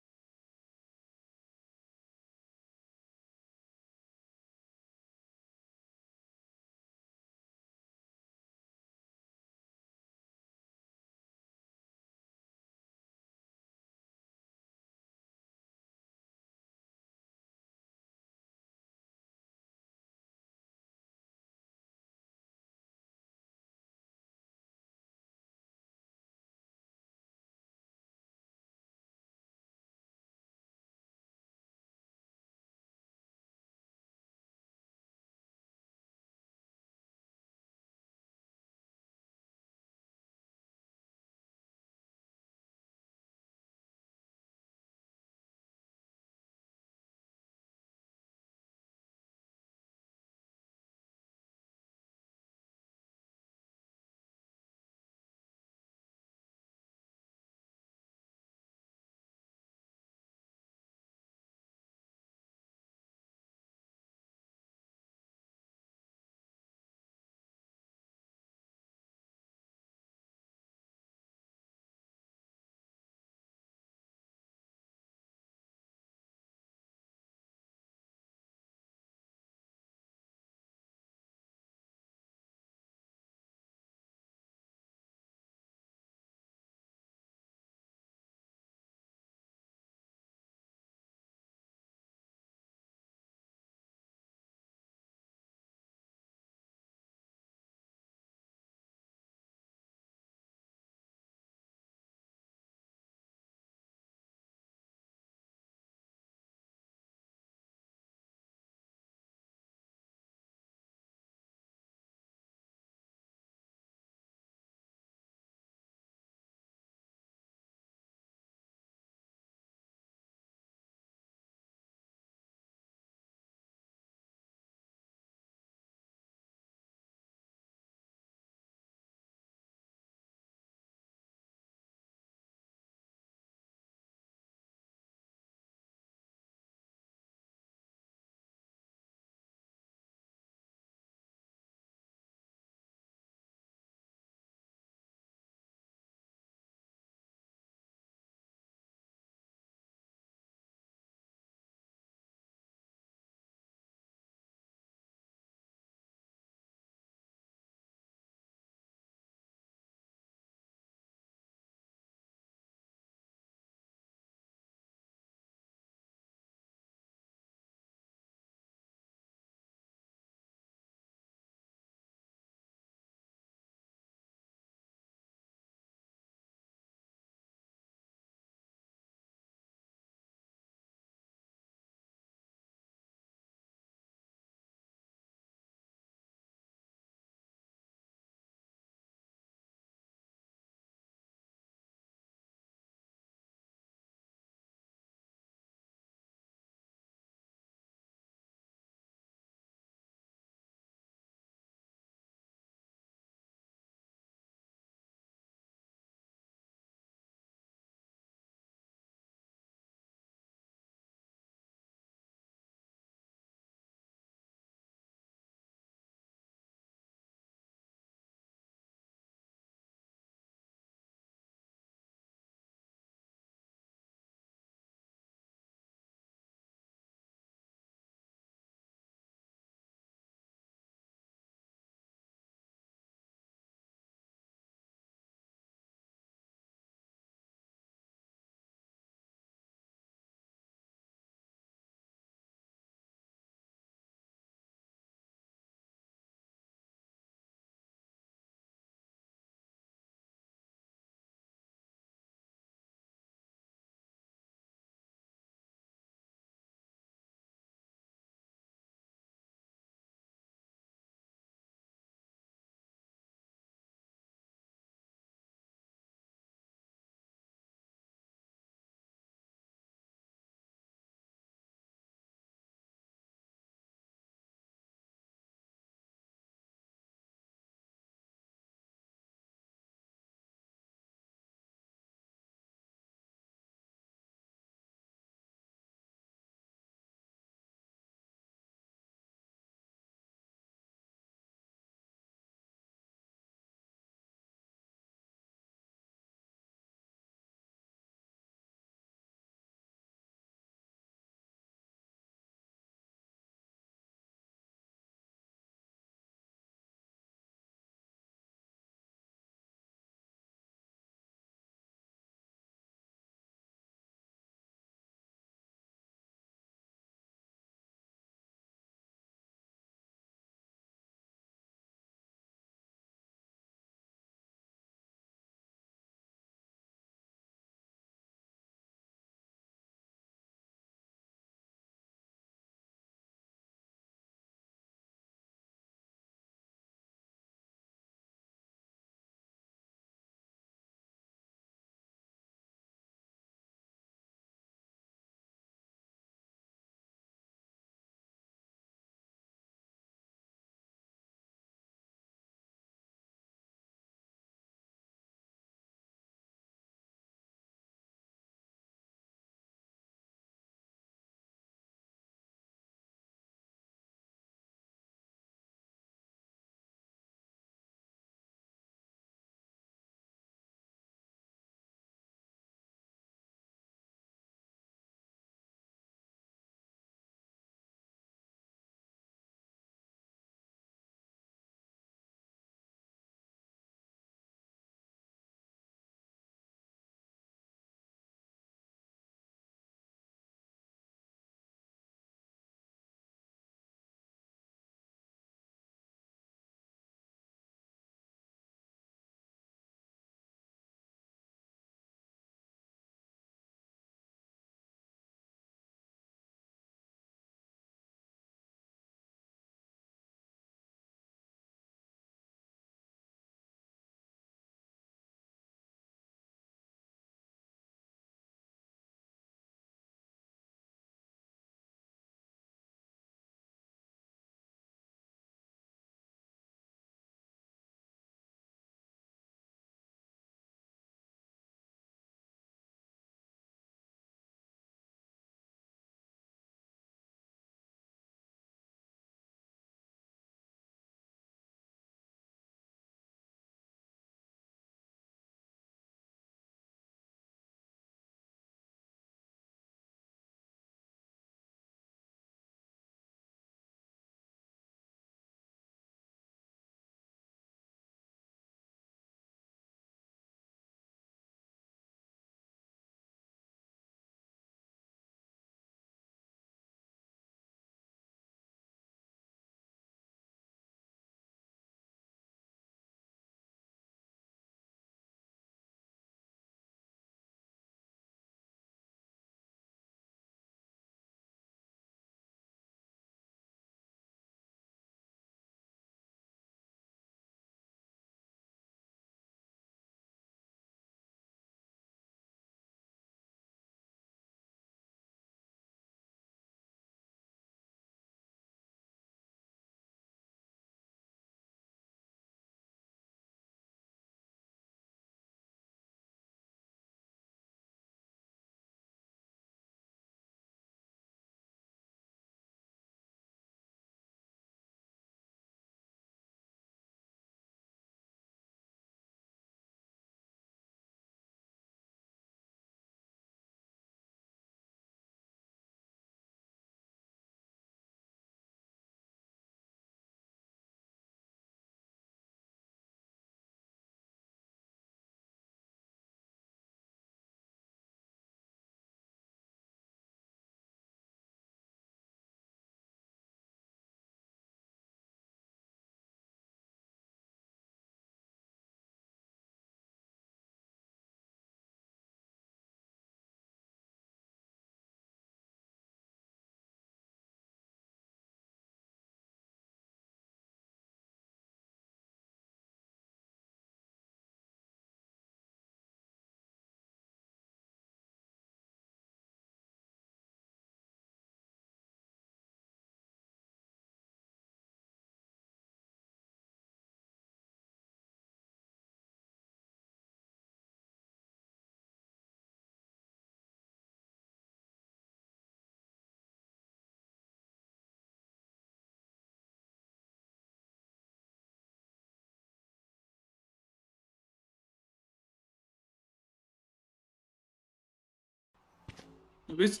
Which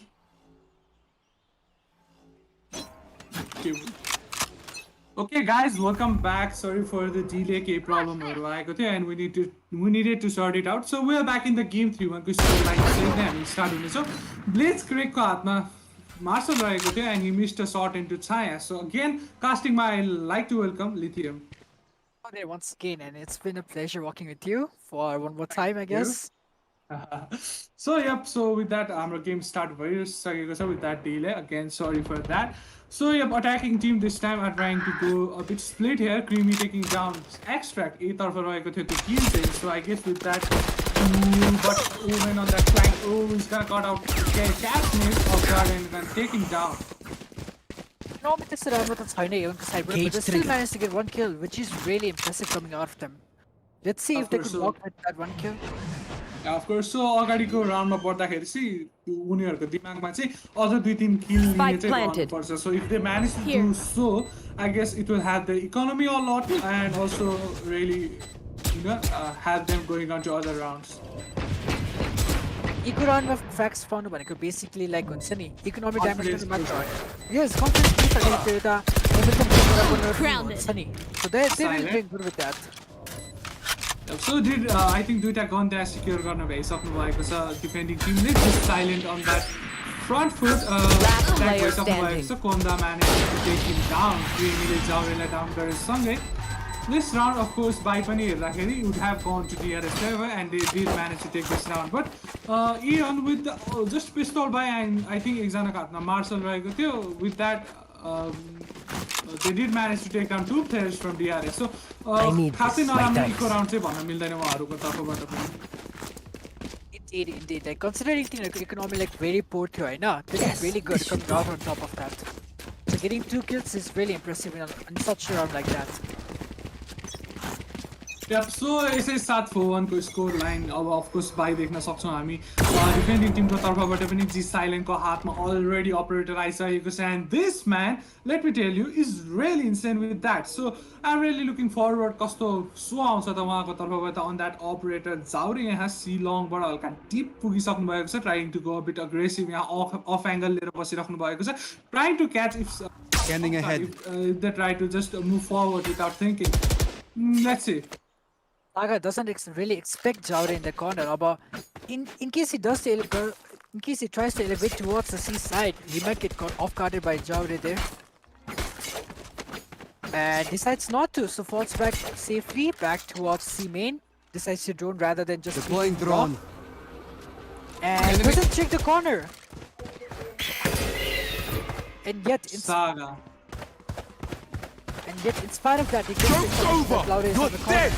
okay guys, welcome back. Sorry for the delay K problem and we needed to sort it out. So we are back in the game 3-1 को score line चाहिँ हामी start हुनेछ. Blaze क्रेकको हातमा martial रहेको थियो and he missed a shot into Chaya. So again, casting my I like to welcome Lithium. There once again, and it's been a pleasure working with you for one more time, I guess. So yep, so with that our game start भइसकेको छ with that delay. Again, sorry for that. So yep, attacking team this time are trying to go a bit split here. Creamy taking down Extract. A तर्फ रहेको थियो त्यो kill चाहिँ. So I guess with that, but Owen on that flank. Oh, he's gonna cut out catch miss of Garden and take him down. No, but this round was fine on the side, but they still managed to get one kill, which is really impressive coming out of them. Let's see if they could walk with that one kill. Yeah, of course. So अगाडिको राउन्डमा पर्दाखेरि चाहिँ उनीहरुको दिमागमा चाहिँ अझ 2-3 किल लिने चाहिँ गर्नुपर्छ. So if they manage to do so, I guess it will help the economy a lot and also really help them going on to other rounds. Eco round of facts found भनेको basically like हुन्छ नि economic damage मात्र. Yes, confidence related to हुन्छ नि. So they really doing good with that. So I think दुईटा gun त्यहाँ secure गर्न भइसक्नु भएको छ डिफेन्डिङ टिमले. Just silent on that front foot. Attack भइसक्नु भएको छ. Konda managed to take him down. Creamyले जाउरेलाई डाउन गरेसँगै this round, of course, by पनि हेर्दाखेरि would have gone to DRS server and they did manage to take this round. But AEON with the, just pistol by and I think एकजनाको हातमा martial रहेको थियो. With that, they did manage to take down 2 players from DRS. So खासै नराम्रो eco round चाहिँ भन्न मिल्दैन उहाँहरुको तर्फबाट पनि. Indeed. Like considering the economy like very poor थियो हैन. This is really good coming out on top of that. So getting 2 kills is really impressive in such a round like that. Yep, so यसै 7-4-1 को score line अब of course by देख्न सक्छौं हामी. Defending Timko तर्फबाट पनि जी silent को हातमा अलरेडी अपरेटर आइसकेको छ and this man, let me tell you, is really insane with that. So I'm really looking forward कस्तो सो आउँछ त उहाँको तर्फबाट on that operator. जाउरे यहाँ सी लङ बाट हल्का डिप पुगिसक्नु भएको छ. Trying to go a bit aggressive यहाँ off angle लिएर बसिराख्नु भएको छ. Trying to catch if scanning ahead. If they try to just move forward without thinking. Let's see. Saga doesn't really expect Jaure in the corner, but in case he does in case he tries to elevate towards the C side, he might get caught off guarded by Jaure there. And decides not to, so falls back safely back towards C main. Decides to drone rather than just deploying drone. And doesn't check the corner. And yet in Saga. And yet in spite of that, he gets over. You're dead.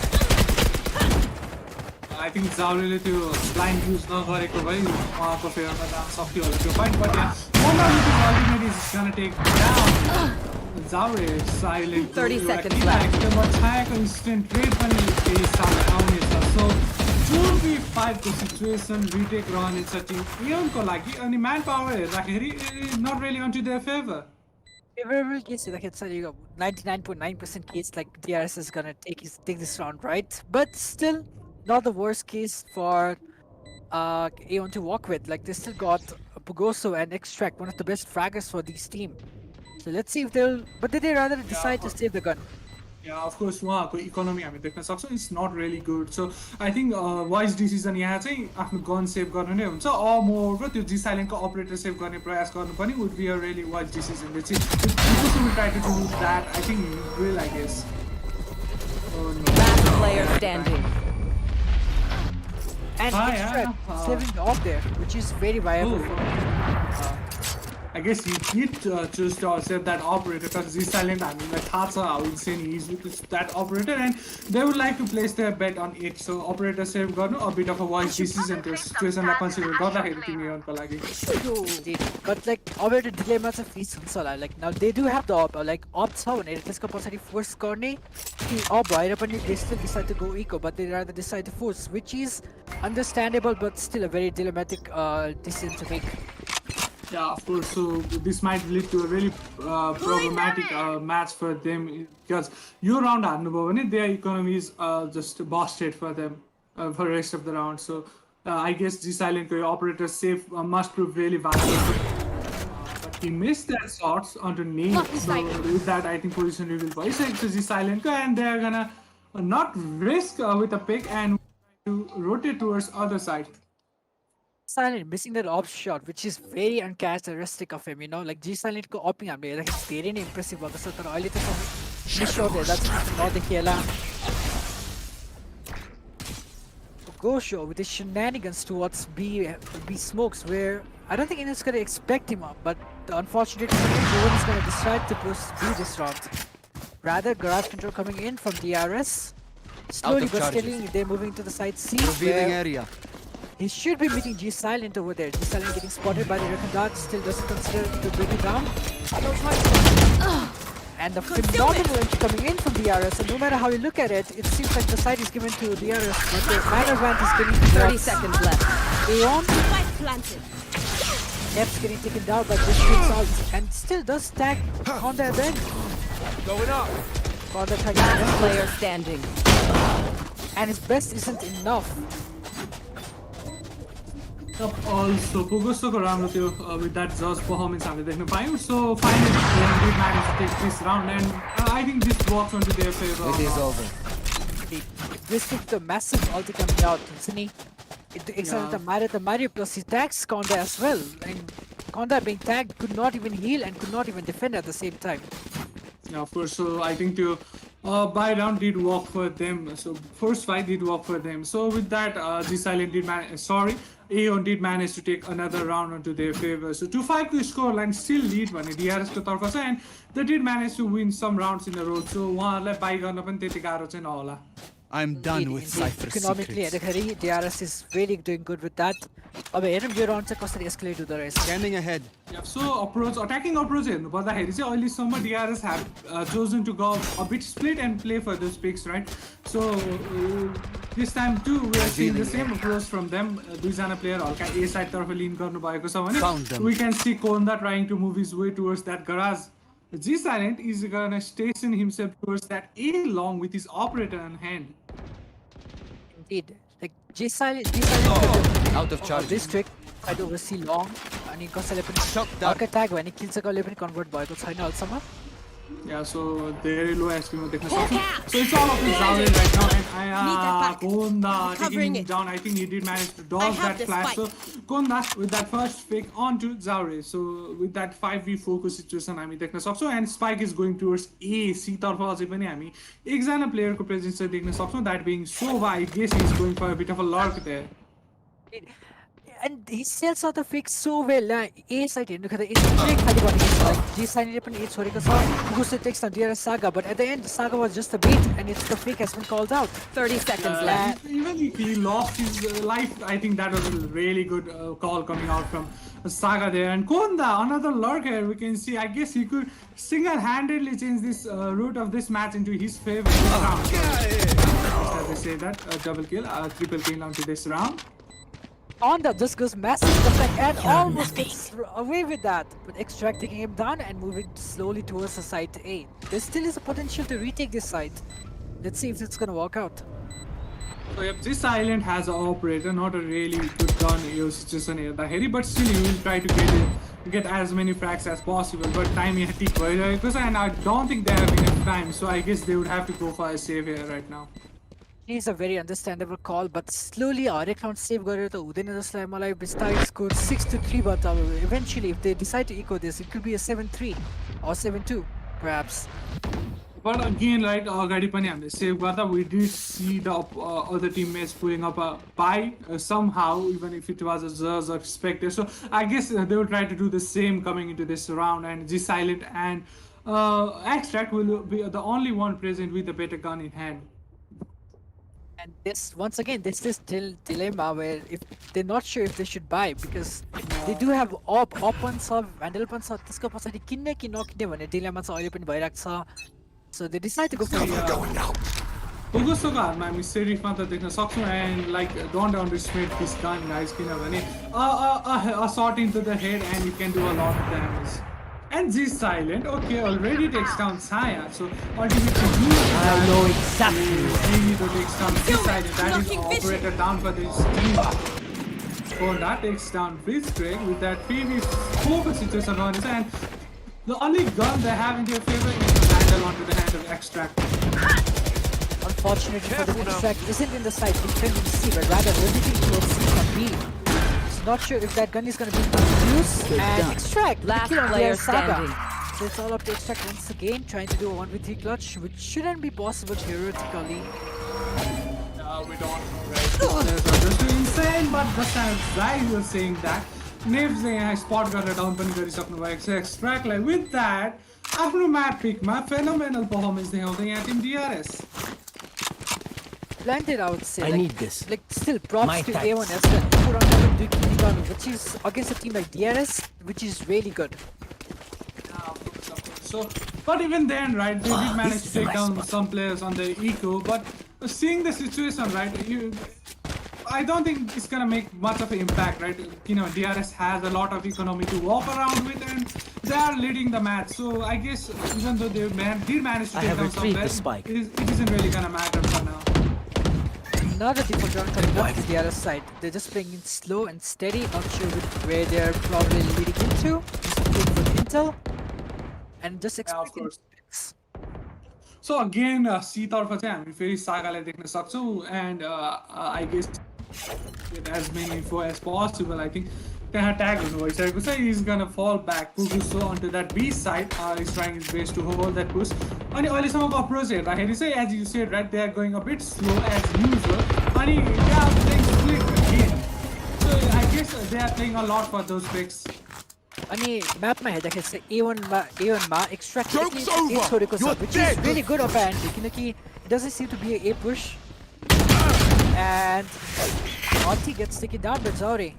I think Zaurele त्यो blind use नगरेको भए उहाँको फेभरमा जान सक्थ्यो होला त्यो fight. But yeah, ultimately is gonna take down Zaure silent. 30 seconds left. But Chayako instant trade पनि केही सामने आउनेछ. So 2v5 को situation retake रहनेछ टिम AEON को लागि. अनि man power हेर्दाखेरि not really onto their favor. Favorable case, like it's 99.9% case like DRS is gonna take this round, right? But still not the worst case for AEON to walk with. Like they still got Pugoso and Extract, one of the best fraggers for this team. So let's see if but did they rather decide to save the gun? Yeah, of course, उहाँको economy हामी देख्न सक्छौं. It's not really good. So I think wise decision यहाँ चाहिँ आफ्नो gun save गर्नु नै हुन्छ. मोर त्यो जी साइलेन्ट को अपरेटर सेभ गर्ने प्रयास गर्नु पनि would be a really wise decision. Let's see if we try to do that. I think we will, I guess. Oh no. Last player standing. And Extract saving off there, which is very viable for I guess he did choose to save that operator because he's silent. I mean, like how insane he is with that operator, and they would like to place their bet on it. So operator save garnu a bit of a wise decision to situation like consider गर्दाखेरि तिमी यहाँको लागि. But like operator dilemma चाहिँ face हुन्छ होला. Like now they do have the op छ भनेर त्यसको पछाडी force गर्ने कि op भएर पनि they still decide to go eco, but they rather decide to force, which is understandable but still a very dilemmatic decision to make. Yeah, of course. So this might lead to a really problematic match for them because your round हार्नु भयो भने their economy is just busted for them for the rest of the round. So I guess G Silent operator safe must prove really valuable. But he missed that shots onto name. So with that, I think position reveal by G Silent, and they're gonna not risk with a pick and to rotate towards other side. Silent missing that op shot, which is very uncharacteristic of him, you know, like G Silent को opping हामीले हेर्दाखेरि धेरै नै impressive भएको छ तर अहिले त miss shot हेर्दा चाहिँ नदेखिएला. Go show with his shenanigans towards B smokes, where I don't think anyone's gonna expect him up, but unfortunately no one is gonna decide to push B this round. Rather, garage control coming in from DRS. Slowly but steadily, they're moving to the side C. Revealing area. He should be meeting G Silent over there. G Silent getting spotted by the Recon Dart, still doesn't consider to break it down. And the phenomenal entry coming in from DRS, and no matter how you look at it, it seems like the side is given to DRS, but the minor advantage is getting 30 seconds left. AEON. planted. Nep's getting taken down by this kill's out, and still does tag Conda then. Going up. Conda tagging Last player standing. and his best isn't enough. Also, Pugosoko राम्रो थियो with that Zaz performance हामीले देख्न पायौँ. So finally, they did manage to take this round, and I think this works onto their favor. It is over. This took the massive ulti coming out, isn't he? The Mario plus he tags Conda as well, and Conda being tagged could not even heal and could not even defend at the same time. Yeah, of course. So I think the buy round did work for them. So first fight did work for them. So with that, G Silent did AEON did manage to take another round onto their favor. So 2-5 to scoreline still lead one DRS ko तर्फ छ, and they did manage to win some rounds in a row. So उहाँहरूलाई buy गर्न पनि त्यति गाह्रो चाहिँ नहोला. I'm done with Cypher Economically, secrets. DRS is really doing good with that. अब हेरौँ यो round चाहिँ कसरी escalate हुँदो रहेछ. Scanning ahead. Yeah, so attacking approach हेर्नु पर्दाखेरि चाहिँ अहिलेसम्म DRS have chosen to go a bit split and play for those picks, right? So this time too we are seeing the same approach from them. दुईजना player हल्का A side तर्फ lean गर्नु भएको छ भने we can see Konda trying to move his way towards that garage. G Silent is gonna station himself towards that A long with his operator in hand. Indeed, like G Silent Out of charge. this trick I do oversee long अनि कसैले पनि अर्को tag भने किल्छ कसले पनि convert भएको छैन अहिलेसम्म. Yeah, so very low SP ma dekhna sakchhau. So it's all of his Zaure right now, and Konda taking him down. I think he did manage to dodge that flash. So Konda with that first pick onto Zaure. So with that 5v4 को situation हामी देख्न सक्छौं, and Spike is going towards A. C तर्फ अझै पनि हामी एकजना player को presence चाहिँ देख्न सक्छौं. That being Sova, I guess he's going for a bit of a lurk there. And he sells out the fix so well. A side हेर्नु खोज्दा it's very खाली भनेको like G Silent पनि A छोडेको छ. Gusto takes down DRS Saga, but at the end Saga was just a bait, and it's the fake has been called out. 30 seconds left. Even if he lost his life, I think that was a really good call coming out from Saga there. And Konda, another lurk here, we can see. I guess he could single-handedly change this route of this match into his favor this round. So, as they say that, double kill, triple kill onto this round. Konda just goes massive effect and almost gets away with that, but Extract taking him down and moving slowly towards the side A. There still is a potential to retake this side. Let's see if it's gonna work out. So yep, this Silent has an operator, not a really good gun situation here, but still he will try to get as many frags as possible. But time he had to, and I don't think they have enough time, so I guess they would have to go for a save here right now. It is a very understandable call, but slowly हरेक round save गरेर त हुँदैन जसलाई मलाई बिस्तारै score 6-3 but eventually if they decide to echo this, it could be a 7-3 or 7-2 perhaps. But again, like अगाडि पनि हामीले save गर्दा we did see the other teammates pulling up a buy somehow, even if it was a Zers or Spectre. So I guess they will try to do the same coming into this round, and G Silent and Extract will be the only one present with a better gun in hand. And this, once again, this dilemma where if they're not sure if they should buy because they do have op पनि छ, Vandal पनि छ, त्यसको पछाडि किन्ने कि नकिन्ने भन्ने dilemma चाहिँ अहिले पनि भइरहेको छ. So they decide to go for Pugosoko हातमा हामी सेरिफमा त देख्न सक्छौं, and like don't underestimate this gun guys, किनभने a shot into the head and you can do a lot of damage. And G Silent, okay, already takes down Saya. So ultimately, I know exactly. He takes down G Silent. That is operator down for this team. Konda takes down Blitzcrank with that 3v4 situation on his hand. The only gun they have in their favor is the handle onto the hand of Extract. Unfortunately for the Extract isn't in the site defending C, but rather rotating towards C from B. So not sure if that gun is going to be used. And Extract, Last kill on player their Saga. standing. So it's all up to Extract once again, trying to do a 1v3 clutch, which shouldn't be possible theoretically. We don't know, right? Players are just insane, but the guys were saying that Nibs I spot गरेर down पनि गरिसक्नु भएको छ Extract like with that आफ्नो map पिकमा phenomenal performance देखाउँदै यहाँ Tim DRS. Planted, I would say. I need this. Like still props My to thanks. AEON as well. Put on top of Duke, which is against a team like DRS, which is really good. So, but even then, right, they did manage to take down some players on the eco. But seeing the situation, right, I don't think it's gonna make much of an impact, right? You know, DRS has a lot of economy to walk around with, and they are leading the match. So I guess even though they did manage to take down some players, it isn't really gonna matter for now. Another default round coming up to the other side. They're just playing it slow and steady, not sure where they're probably leading into. Just looking for intel. And just expecting picks. So again, C तर्फ चाहिँ हामी फेरि सागालाई देख्न सक्छौं, and I guess get as many info as possible. I think त्यहाँ tag हुनु भइसकेको छ. He's gonna fall back Puguso onto that B side. He's trying his best to hold that push. अनि अहिलेसम्मको approach हेर्दाखेरि चाहिँ as you said, right, they are going a bit slow as usual. अनि they are playing split again. So I guess they are playing a lot for those picks. अनि म्यापमा हेर्दाखेरि चाहिँ AEON मा Extract छोडेको छ, which is really good apparently, किनकि it doesn't seem to be a push. And Ulti gets taken down by Zauri.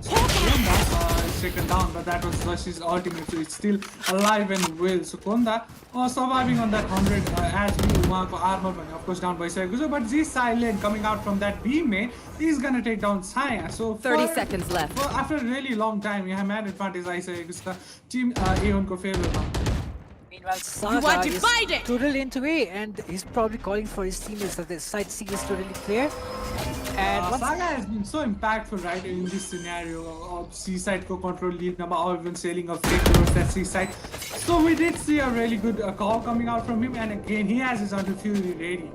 Konda is taken down, but that was Rush's ultimate, so it's still alive and well. So Konda surviving on that 100 as uहाँको armor पनि of course down भइसकेको छ, but Z Silent coming out from that B main is gonna take down Saya. So 30 seconds left. After a really long time, यहाँ man advantage आइसकेको छ team AEON को favor. Meanwhile, Saga is totally into A, and he's probably calling for his teammates that the side C is totally clear. And Saga has been so impactful, right, in this scenario of C-side co-control lead number, or even sailing of fake towards that C-side. So we did see a really good call coming out from him, and again he has his Under Fury ready.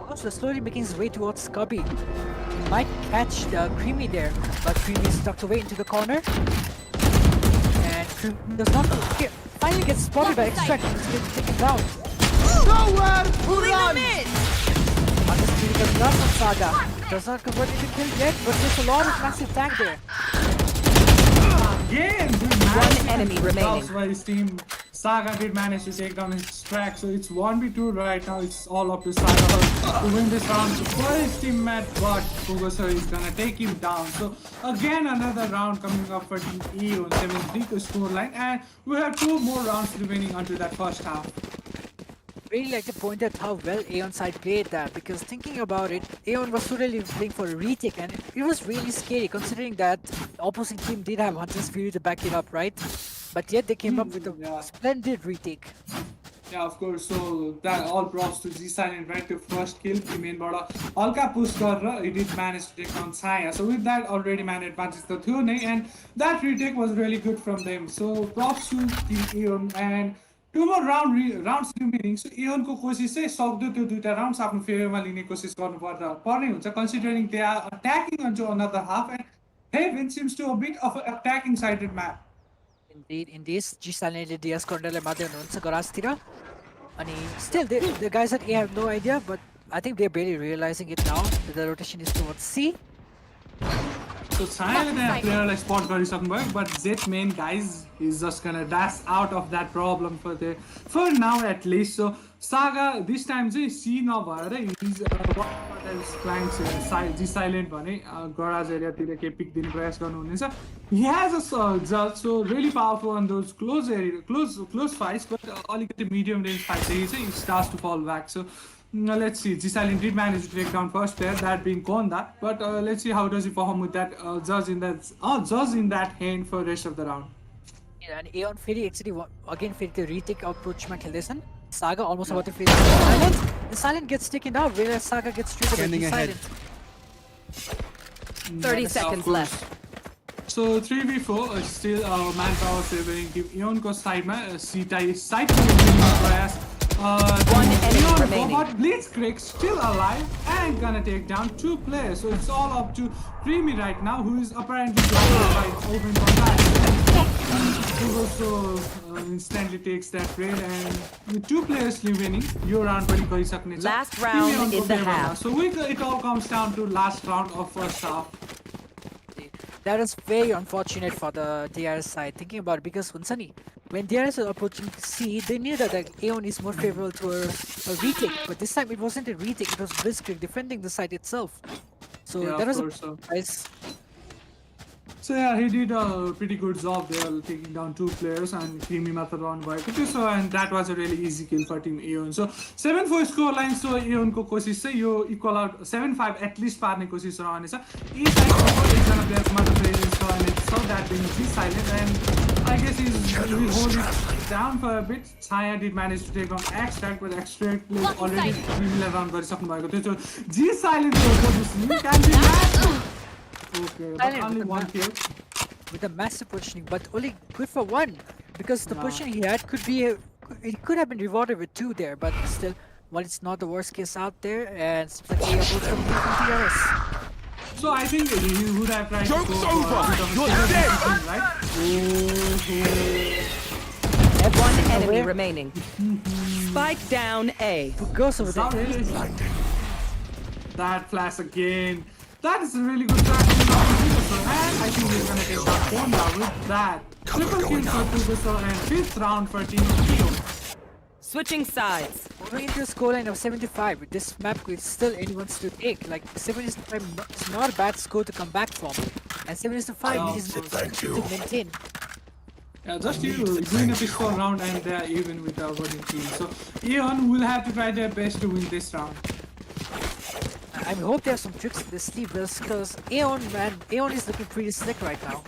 Also slowly making his way towards Cubby. He might catch the Creamy there, but Creamy is tucked away into the corner. And Creamy does not okay, finally gets spotted by Extract and is getting taken down. Nowhere to run! Undisputed coming up from Saga. Does not convert into kill yet, but there's a lot of massive tag there. Again, one enemy remaining. By his team. Saga did manage to take down his track, so it's 1v2 right now. It's all up to Saga to win this round for his teammate, but Puguso is gonna take him down. So again, another round coming up for Team AEON, 7-3 scoreline, and we have 2 more rounds remaining until that first half. Really like to point out how well AEON side played that, because thinking about it, AEON was totally playing for a retake, and it was really scary considering that the opposing team did have Hunter's Fury to back it up, right? But yet they came up with a splendid retake. Yeah, of course. So that all props to Z Silent, right? The first kill, the main border. Alka push गरेर he did manage to take down Saya. So with that already man advantage the थियो, and that retake was really good from them. So props to Team AEON, and 2 more rounds remaining. So AEON को कोशिश चाहिँ सक्दो त्यो 2टा rounds आफ्नो फेभरमा लिने कोशिश गर्नुपर्ने हुन्छ, considering they are attacking onto another half, and Heaven seems to a bit of an attacking sided map. Indeed, G Silent DS cornerलाई मार्दै हुनुहुन्छ गराजतिर. अनि still the guys at A have no idea, but I think they're barely realizing it now that the rotation is towards C. So Silent player like spot गरिसक्नुभयो, but Z main guys is just gonna dash out of that problem for now at least. So Saga this time चाहिँ C नभएर he's flanks G Silent भने garage area तिर के pick दिने प्रयास गर्नुहुनेछ. He has a judge, so really powerful on those close fights, but अलिकति medium range fights he starts to fall back. So let's see. G Silent did manage to take down first player, that being Konda, but let's see how does he perform with that judge in that hand for rest of the round. Yeah, and AEON फेरि actually again फेरि त्यो retake approachमा खेल्दैछन्. Saga almost about to face Silent. The Silent gets taken down, whereas Saga gets treated by Silent. 30 seconds left. So 3v4 still manpower favoring team AEON को side में side प्रयास. One enemy remaining. But Blitzkrieg still alive and gonna take down 2 players. So it's all up to Creamy right now, who is apparently dropping by open combat. Who also instantly takes that trade, and with 2 players remaining, you round 20 Last round in the half. So it all comes down to last round of first half. That is very unfortunate for the DRS side. Thinking about it, because when DRS was approaching C, they knew that AEON is more favorable to a retake, but this time it wasn't a retake, it was Blitzkrieg defending the site itself. So Yeah, that was of a course, so. surprise. So yeah, he did a pretty good job there, taking down 2 players and Creamy method on by so, and that was a really easy kill for team AEON. So 7-4 score line, so AEON को कोशिश से यो equal out 7-5 at least पार्ने कोशिश रहने छ. Each side एकजना player को मात्र presence छ, and it's so that being he's silent, and I guess we hold it down for a bit. Chaya did manage to take on Extract, but Extract plays already 3 round गरिसक्नु भएको थियो. So G silent positioning can be matched. Okay, but only one kill. With a massive positioning, but only good for 1, because the position he had it could have been rewarded with 2 there, but still, it's not the worst case out there, and it's like he able to from DRS. So I think he would have tried to go over! for You're dead! right? One enemy remaining. Spike down A. Who goes over there? Really? That flash again. That is a really good track. And I think we're gonna take that one now with that. Triple kill for Pulgasol and 5th round for Team AEON. Switching sides. Going into a scoreline of 75, with this map it's still anyone's to take. Like 75 is not a bad score to come back from, and 75 is to maintain. Yeah, just you doing a peaceful round, and they are even with our winning team. So AEON will have to try their best to win this round. I hope they have some tricks in this sleeve, because AEON is looking pretty slick right now.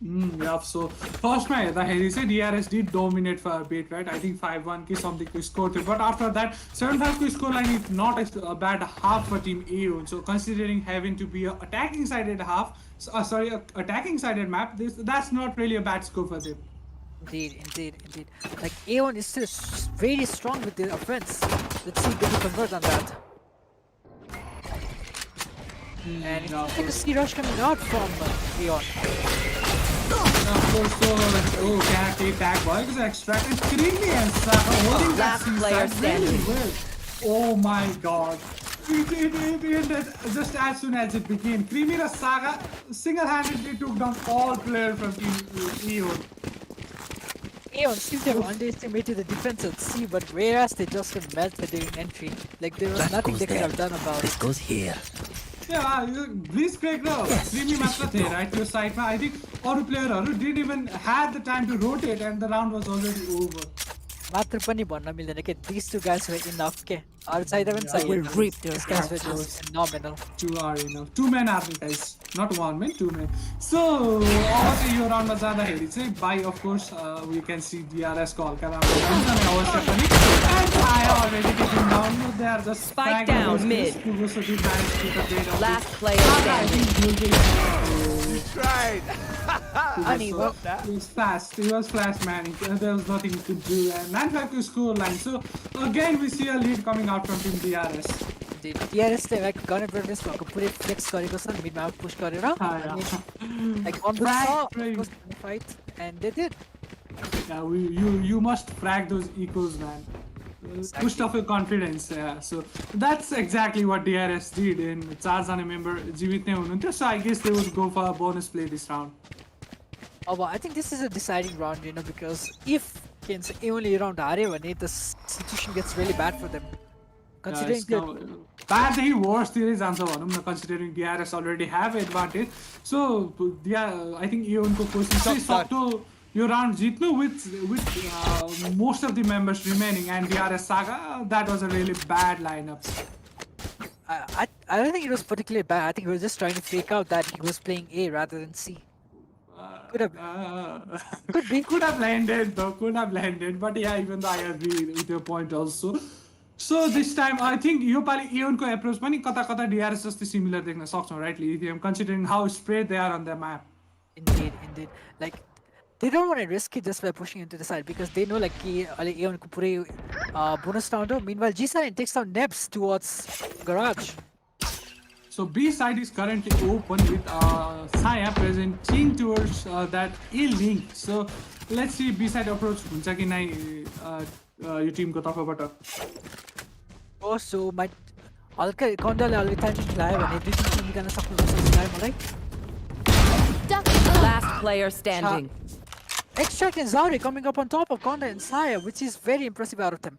Yeah, so first match, the said DRS did dominate for a bit, right? I think 5-1 ki something to score, but after that 7-5 ki score line is not a bad half for team AEON. So considering having to be a attacking sided attacking sided map, that's not really a bad score for them. Indeed. Like AEON is still very strong with the offense. Let's see if they can convert on that. And it's like a C-rush coming out from AEON. Can't take that ball because Extract is Creamy and holding that player really well. Oh my god. Just as soon as it began, Creamy and Saga single-handedly took down all players from Team AEON. AEON seems to have underestimated the defense at C, but whereas they just melted during entry, like there was nothing they could have done about it. This goes here. Yeah, Blitzkrieg Creamy matra the right to side. I think all players didn't even had the time to rotate, and the round was already over. मात्र पनि भन्न मिल्दैन के these 2 guys were enough के अरु चाहिदा पनि चाहिदैन. Will reap those guys were just phenomenal. 2 are enough. 2 men are the guys, not 1 man, 2 men. So obviously yo round मा जाँदाखेरि चाहिँ by of course we can see DRS को हल्का राम्रो हुन्छ अनि अवश्य पनि and I already taken down. They are just Spike down mid. Last player standing. You tried! He was fast man. There was nothing to do, and 9-5 to score line. So again we see a lead coming out from team DRS. DRS ले like gun advantage भएको पुरै flex गरेको छ मिडमा push गरेर like on the fight, and they did. Yeah, you must frag those echoes, man. Pushed off your confidence. Yeah, so that's exactly what DRS did. And 4 जना member जीवित नै हुनुहुन्थ्यो, so I guess they would go for a bonus play this round. Oh, well, I think this is a deciding round, because if only round हार्यो भने the situation gets really bad for them. Considering bad he worse तिरै जान्छ भनौं न, considering DRS already have advantage. So I think AEON को कोसिस चाहिँ सक्दो यो round जित्नु with most of the members remaining, and DRS Saga, that was a really bad lineup. I don't think it was particularly bad. I think he was just trying to fake out that he was playing A rather than C. Could have landed though, but yeah, even though I agree with your point also. So this time, I think yo Pali AEON को approach पनि कता DRS जस्तै similar देख्न सक्छौँ, right? Lithium, considering how spread they are on the map. Indeed. Like, they don't want to risk it just by pushing into the side because they know like कि अहिले AEON को पुरै bonus round हो. Meanwhile, G7 takes down Nebs towards Garage. So B side is currently open with Saya presenting towards that A link. So let's see B side approach हुन्छ कि नै यो Timko तर्फबाट. Oh, so my हल्का कन्डले अलि time लाग्यो भने दुई तीन टिम निकाल्न सक्नुहुन्छ जस्तो लाग्यो मलाई. Last player standing. Extract and Zauri coming up on top of Konda and Saya, which is very impressive out of them.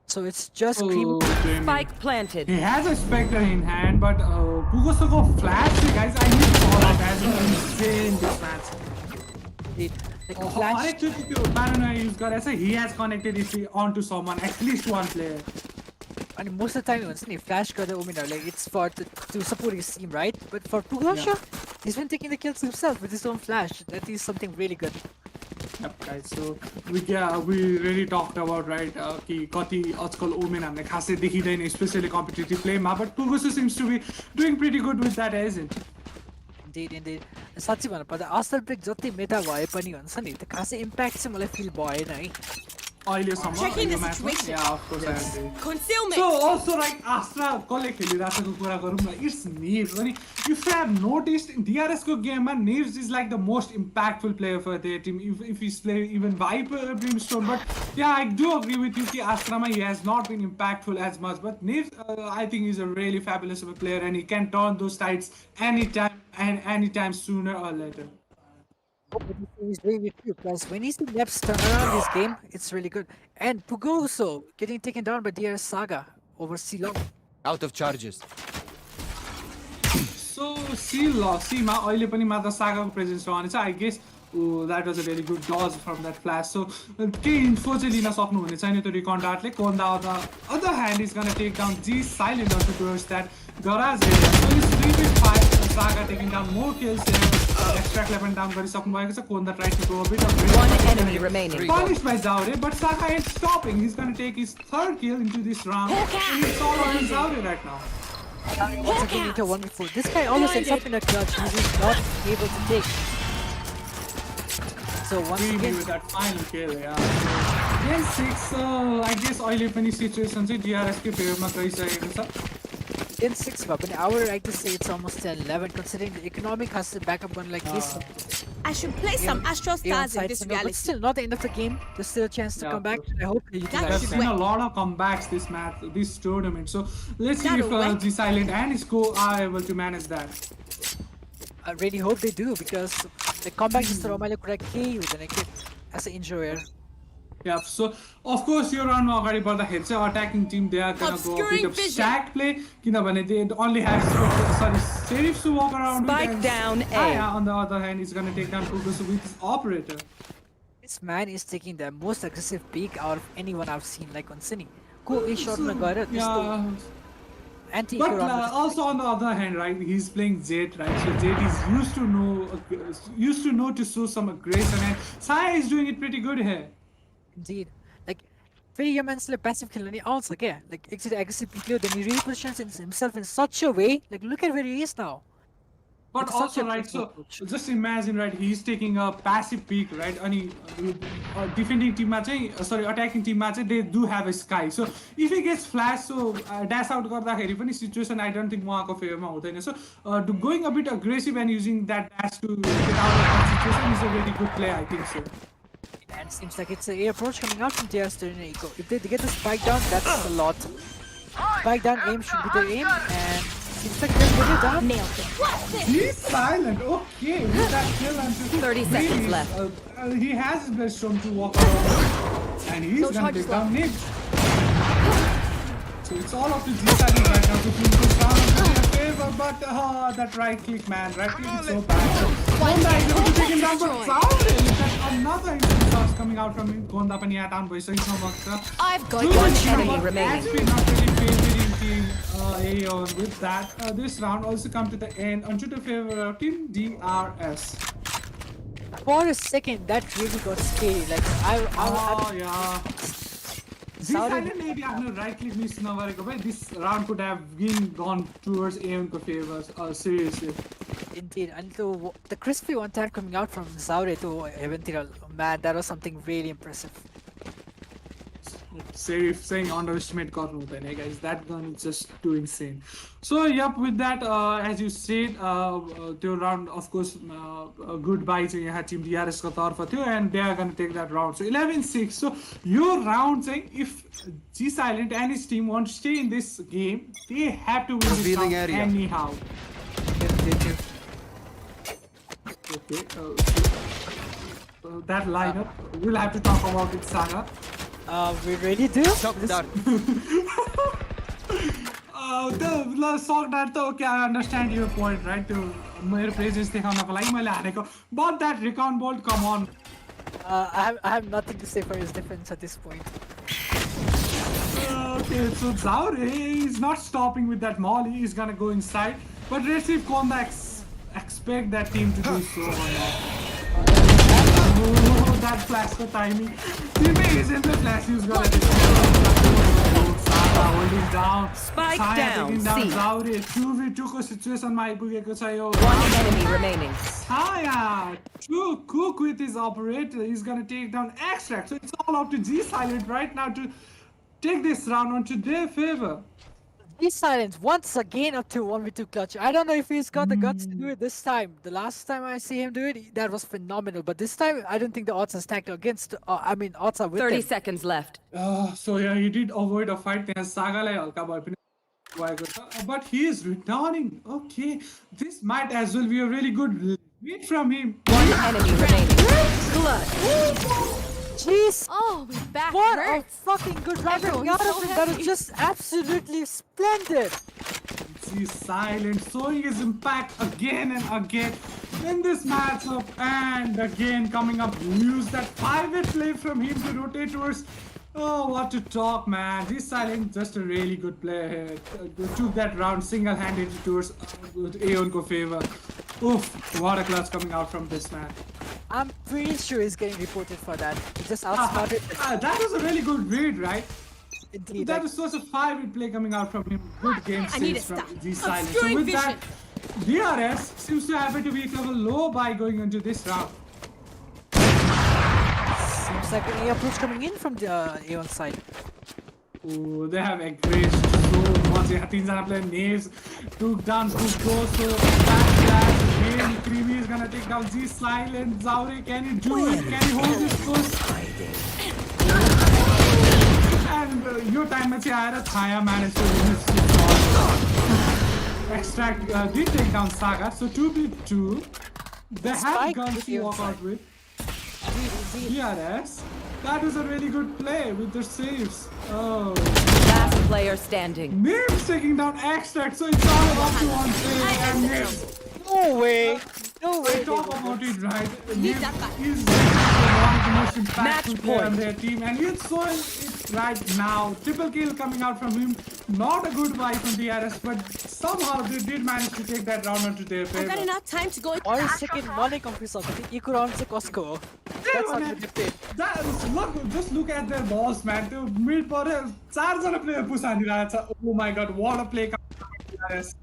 So it's just Dream. Spike planted. He has a Spectre in hand, but Pugosoko flash, guys. I need to call out as insane this match. Indeed. Like flash. Paranoia he's got as he has connected it onto someone, at least one player. And most of the time, when flash got like it's for to support his team, right? But for Pugosha, he's been taking the kills himself with his own flash. That is something really good. Yep, guys. So we really talked about right कि कति आजकल women हामीले खासै देखिदैन especially competitive play मा, but Pugosha seems to be doing pretty good with that, isn't it? Indeed. साँच्चै भन्नुपर्दा अस्तर break जति मेटा भए पनि हुन्छ नि त्यो खासै इम्प्याक्ट चाहिँ मलाई फिल भएन है. Checking the situation. Yeah, of course, I agree. Concealment. So also like Astra कसले खेलिरहेको कुरा गरौँ न, it's Neves. अनि if you have noticed in DRS को game मा Neves is like the most impactful player for their team if he's playing even Viper Brimstone. But yeah, I do agree with you कि Astra मा he has not been impactful as much, but Neves I think is a really fabulous of a player and he can turn those tides anytime sooner or later. He's really good because when he's the Neps turn around this game, it's really good. And Pugoso getting taken down by DRS Saga over C-Long. Out of charges. So C-मा अहिले पनि मात्र सागाको presence रहनेछ. I guess that was a very good dodge from that flash. So केही info चाहिँ लिन सक्नुहुने छैन त्यो रिकन डार्टले. Konda on the other hand is gonna take down G silent onto towards that garage area. So it's 3v5. Saga taking down more kills here. Extract weapon down गरिसक्नु भएको छ. Konda tried to go a bit of one enemy remaining. Punished by Zaure, but Saga is stopping. He's gonna take his third kill into this round. And it's all on Zaure right now. Once again into 1v4. This guy almost ends up in a clutch. He's not able to take. So once again with that final kill, yeah. Gen 6, I guess अहिले पनि situation चाहिँ DRS को favor मा गइसकेको छ. Gen 6 but I would like to say it's almost 10-11 considering the economic has to back up one like this. I should play some Astro Stars in this reality. But still, not the end of the game. There's still a chance to come back. I hope you utilize There's been a lot of comebacks this tournament. So let's see if G Silent and his co are able to manage that. I really hope they do because the comeback is the Romale Kuraki with an equipe as an injurer. Yeah, so of course you're on अगाडि बढ्दाखेरि चाहिँ attacking team they are gonna go a bit of stack play किनभने they only have sheriffs to walk around with. Spike down A. Aya on the other hand is gonna take down Pugoso with his operator. This man is taking the most aggressive peek out of anyone I've seen like on Cine. Cool A shot na gara. Yeah. But also on the other hand, right, he's playing Zed, right? So Zed is used to know to show some aggression, and Saya is doing it pretty good here. Indeed, like very immensely passive kill, and he also like exit aggressive play. Then he really positions himself in such a way. Like look at where he is now. But It's also, such a right, good so approach. just imagine, right, he's taking a passive peek, right? And defending team match, attacking team match, they do have a sky. So if he gets flash, so dash out गर्दाखेरि पनि situation, I don't think उहाँको फेभरमा हुँदैन. So going a bit aggressive and using that dash to get out of that situation is a very good play, I think so. And it seems like it's an A approach coming out from DRS to Eco. If they get the spike down, that's a lot. Spike down aim should be their aim, and seems like they're getting down. Nailed it. He's silent. Okay, with that kill, I'm 30 seconds left. He has his best room to walk around, and he's gonna take down Nick. So it's all up to G7 right now to push down in their favor, but that right click, man, right click is so bad. Konda is able to take him down, but Zaure, another instant shots coming out from him. Konda पनि यहाँ down भइसक्छ. I've got one enemy remaining. Has been not really favoring team AEON with that. This round also come to the end onto the favor of team DRS. For a second, that really got scary. Like I yeah. G-Silent maybe आफ्नो right click miss नगरेको भए this round could have gone towards AEON को favor seriously. Indeed, and the crispy one tap coming out from Zaure to Heaven Tiral, man, that was something really impressive. Serif saying underestimate गर्नु हुँदैन guys, that gun is just too insane. So yep, with that as you said त्यो round of course goodbye चाहिँ यहाँ team DRS को तर्फ थियो and they are going to take that round. So 11-6. So your round saying if G-Silent and his team want to stay in this game, they have to win this round anyhow. Okay, that lineup we'll have to talk about it, Saga. We really do? The sock that okay, I understand your point, right? To mere praises देखाउनको लागि मैले हानेको, but that recount bolt, come on. I have nothing to say for his defense at this point. Okay, so Zaure is not stopping with that molly. He's gonna go inside, but let's see if Konda expect that team to do so or not. Oh, that flash for timing. Teammate is in the flash. He's gonna holding down. Spike Saya down. taking down C. Zaure. 2v2 को situation मा आइपुगेको छ यो. One enemy remaining. Saya to cook with his operator. He's gonna take down Extract. So it's all up to G-Silent right now to take this round onto their favor. G-Silent once again up to 1v2 clutch. I don't know if he's got the guts to do it this time. The last time I see him do it, that was phenomenal. But this time, I don't think the odds are stacked against. I mean, odds are with 30 him. seconds left. So yeah, he did avoid a fight. त्यहाँ सागालाई हल्का भए पनि भएको छ. But he is returning. Okay, this might as well be a really good lead from him. One enemy remaining. Clutch. Jeez! Oh, my back What hurts. a fucking good round coming out of it. That was just absolutely splendid. G-Silent showing his impact again and again in this matchup, and again coming up, use that pivot play from him to rotate towards. Oh, what to talk, man. G-Silent just a really good player here. Took that round single-handedly towards AEON ko favor. Oof, what a clutch coming out from this man. I'm pretty sure he's getting reported for that. He just outsmarted. That was a really good read, right? Indeed. That was such a fiery play coming out from him. Good game saves from G-Silent. So Obscuring with vision. that, DRS seems to happen to be a couple low by going into this round. Seems like an approach coming in from the AEON side. Oh, they have encouraged so much. तीनजना player names took down Kuko, so backslash again. Creamy is gonna take down G-Silent. Zaure, can you do it? Can you hold this close? And your time with Chaya Chaya managed to win this. Extract did take down Saga, so 2v2. They have guns to walk out with. DRS. That was a really good play with their saves. Oh. Last player standing. Nibs taking down Extract, so it's all about to one save. And Nibs. No way. No way. Talk about it, right? Nibs that back. is one of the most impactful Match player on point. their team, and he's showing it right now. Triple kill coming out from him. Not a good buy from DRS, but somehow they did manage to take that round onto their I've got favor. enough time to go. Or second money confused. You could answer Costco. That's not what they did. Just look at their balls, man. The mid border, 4 player push हानिरहेछ. Oh my god, what a play coming out from DRS.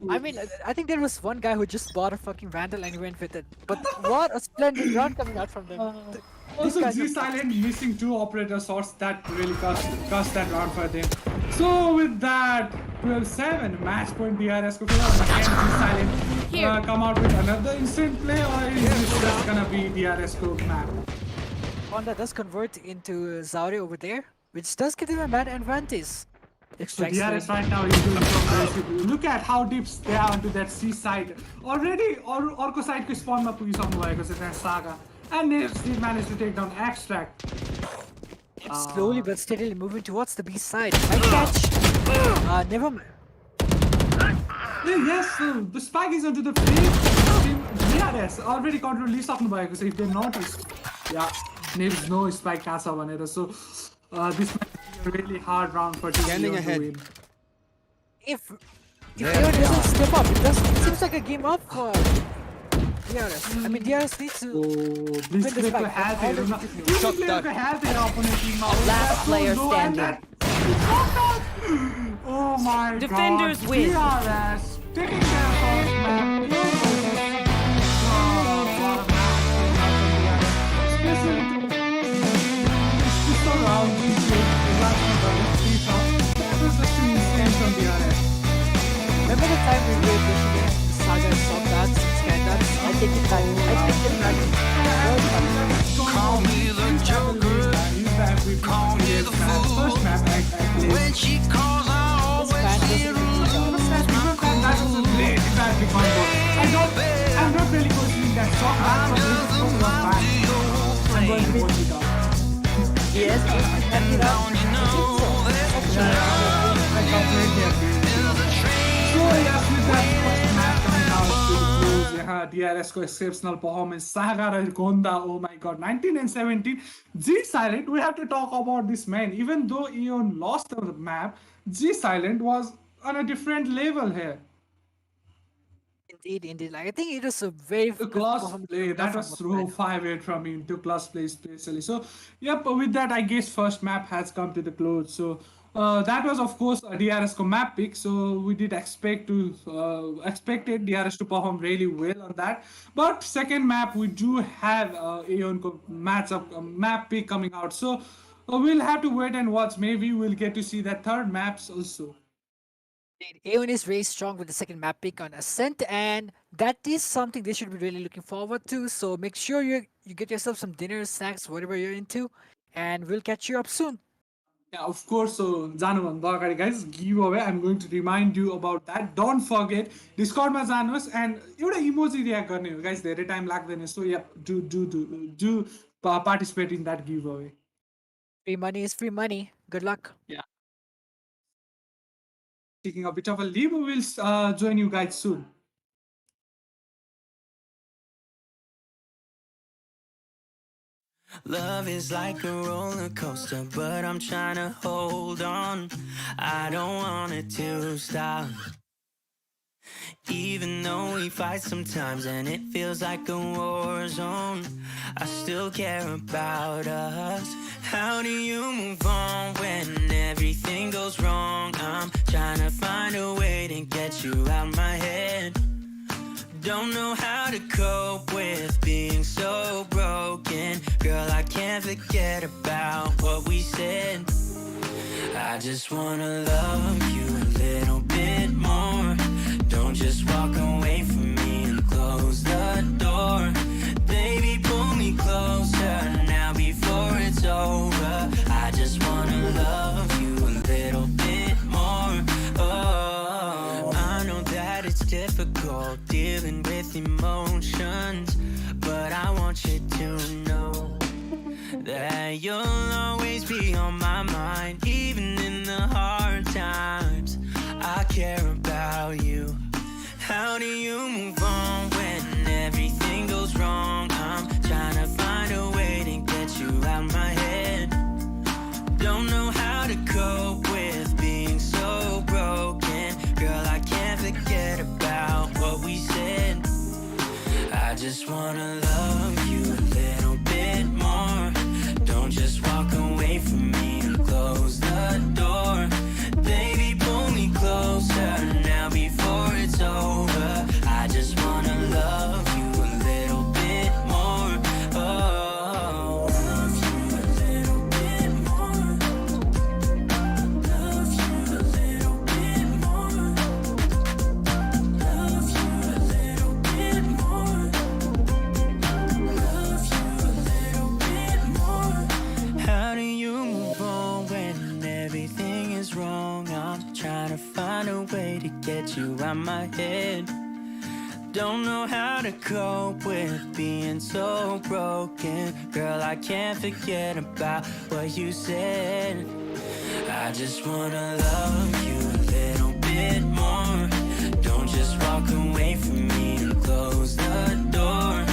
I mean, I think there was one guy who just bought a fucking Vandal and he went with it. But what a splendid round coming out from them. These Also, guys are- G-Silent missing 2 operator shots, that really cost that round for them. So with that, 12-7, match point DRS ko favor. Can G-Silent come out with another instant play, or is this just gonna be DRS ko map? Honda does convert into Zaure over there, which does give him a bad advantage. So DRS right now is doing so aggressively. Look at how deep they are onto that C side. Already, अर्को side को spawn मा पुगिसक्नु भएको छ त्यहाँ Saga. And Nibs did manage to take down Extract. Slowly but steadily moving towards the B side. Might catch. Never mind. Yes, so the spike is onto the face. DRS already control लिइसक्नु भएको छ if they noticed. Yeah, Nibs no spike कहाँ छ भनेर. So this might be a really hard round for Scanning DRS to ahead. win. If AEON doesn't step up, it seems like a game up for DRS. I mean, DRS needs to Bliss win this Play fight. has All it. the different Shot Bliss dart. Play has it opponent team. Last player standing. Oh my Defenders god. win. DRS taking their first map. Especially to surround these that was just an instant from DRS. Remember the time we played Michigan, the Saga and Soft Dance, Scan Dance? I think it time. I think it time. Call me the Joker, call me the fool. When she calls, I always hear her lose my cool. I'm not really questioning that song. I'm going to watch it out. Yes, happy round. DRS को exceptional performance Saga and Gonda, oh my god, 19 and 17. G Silent, we have to talk about this man. Even though AEON lost the map, G Silent was on a different level here. Indeed. Like, I think it was a very good Class performance play. That was through 5-8 from him to class play especially. So, yep, with that, I guess first map has come to the close. So, that was of course a DRS map pick. So we did expected DRS to perform really well on that. But second map, we do have AEON map pick coming out. So we'll have to wait and watch. Maybe we'll get to see that third maps also. AEON is very strong with the second map pick on Ascent, and that is something they should be really looking forward to. So make sure you get yourself some dinner, snacks, whatever you're into, and we'll catch you up soon. Yeah, of course. So, guys, giveaway. I'm going to remind you about that. Don't forget, Discord ma jaनुहोस् and एउटा emoji react गर्ने हो guys. धेरै time लाग्दैन. So, yeah, do participate in that giveaway. Free money is free money. Good luck. Yeah. Taking a bit of a leave, we will join you guys soon. Love is like a roller coaster, but I'm trying to hold on. I don't want it to stop. Even though we fight sometimes and it feels like a war zone, I still care about us. How do you move on when everything goes wrong? I'm trying to find a way to get you out my head. Don't know how to cope with being so broken. Girl, I can't forget about what we said. I just wanna love you a little bit more. Don't just walk away from me and close the door. Baby, pull me closer now before it's over. I just wanna love you a little bit more. Oh, I know that it's difficult dealing with emotions, but I want you to know that you'll always be on my mind, even in the hard times. I care about you. How do you move on when everything goes wrong? I'm trying to find a way to get you out my head. Don't know how to cope with being so broken. Girl, I can't forget about what we said. I just wanna love you a little bit more. Don't just walk away from me and close the door. Baby, pull me closer now before it's over. I just wanna love you a little bit more. Oh, love you a little bit more. Love you a little bit more. Love you a little bit more. Love you a little bit more. How do you move on when everything is wrong? I'm trying to find a way to get you out my head. Don't know how to cope with being so broken. Girl, I can't forget about what you said. I just wanna love you a little bit more. Don't just walk away from me and close the door.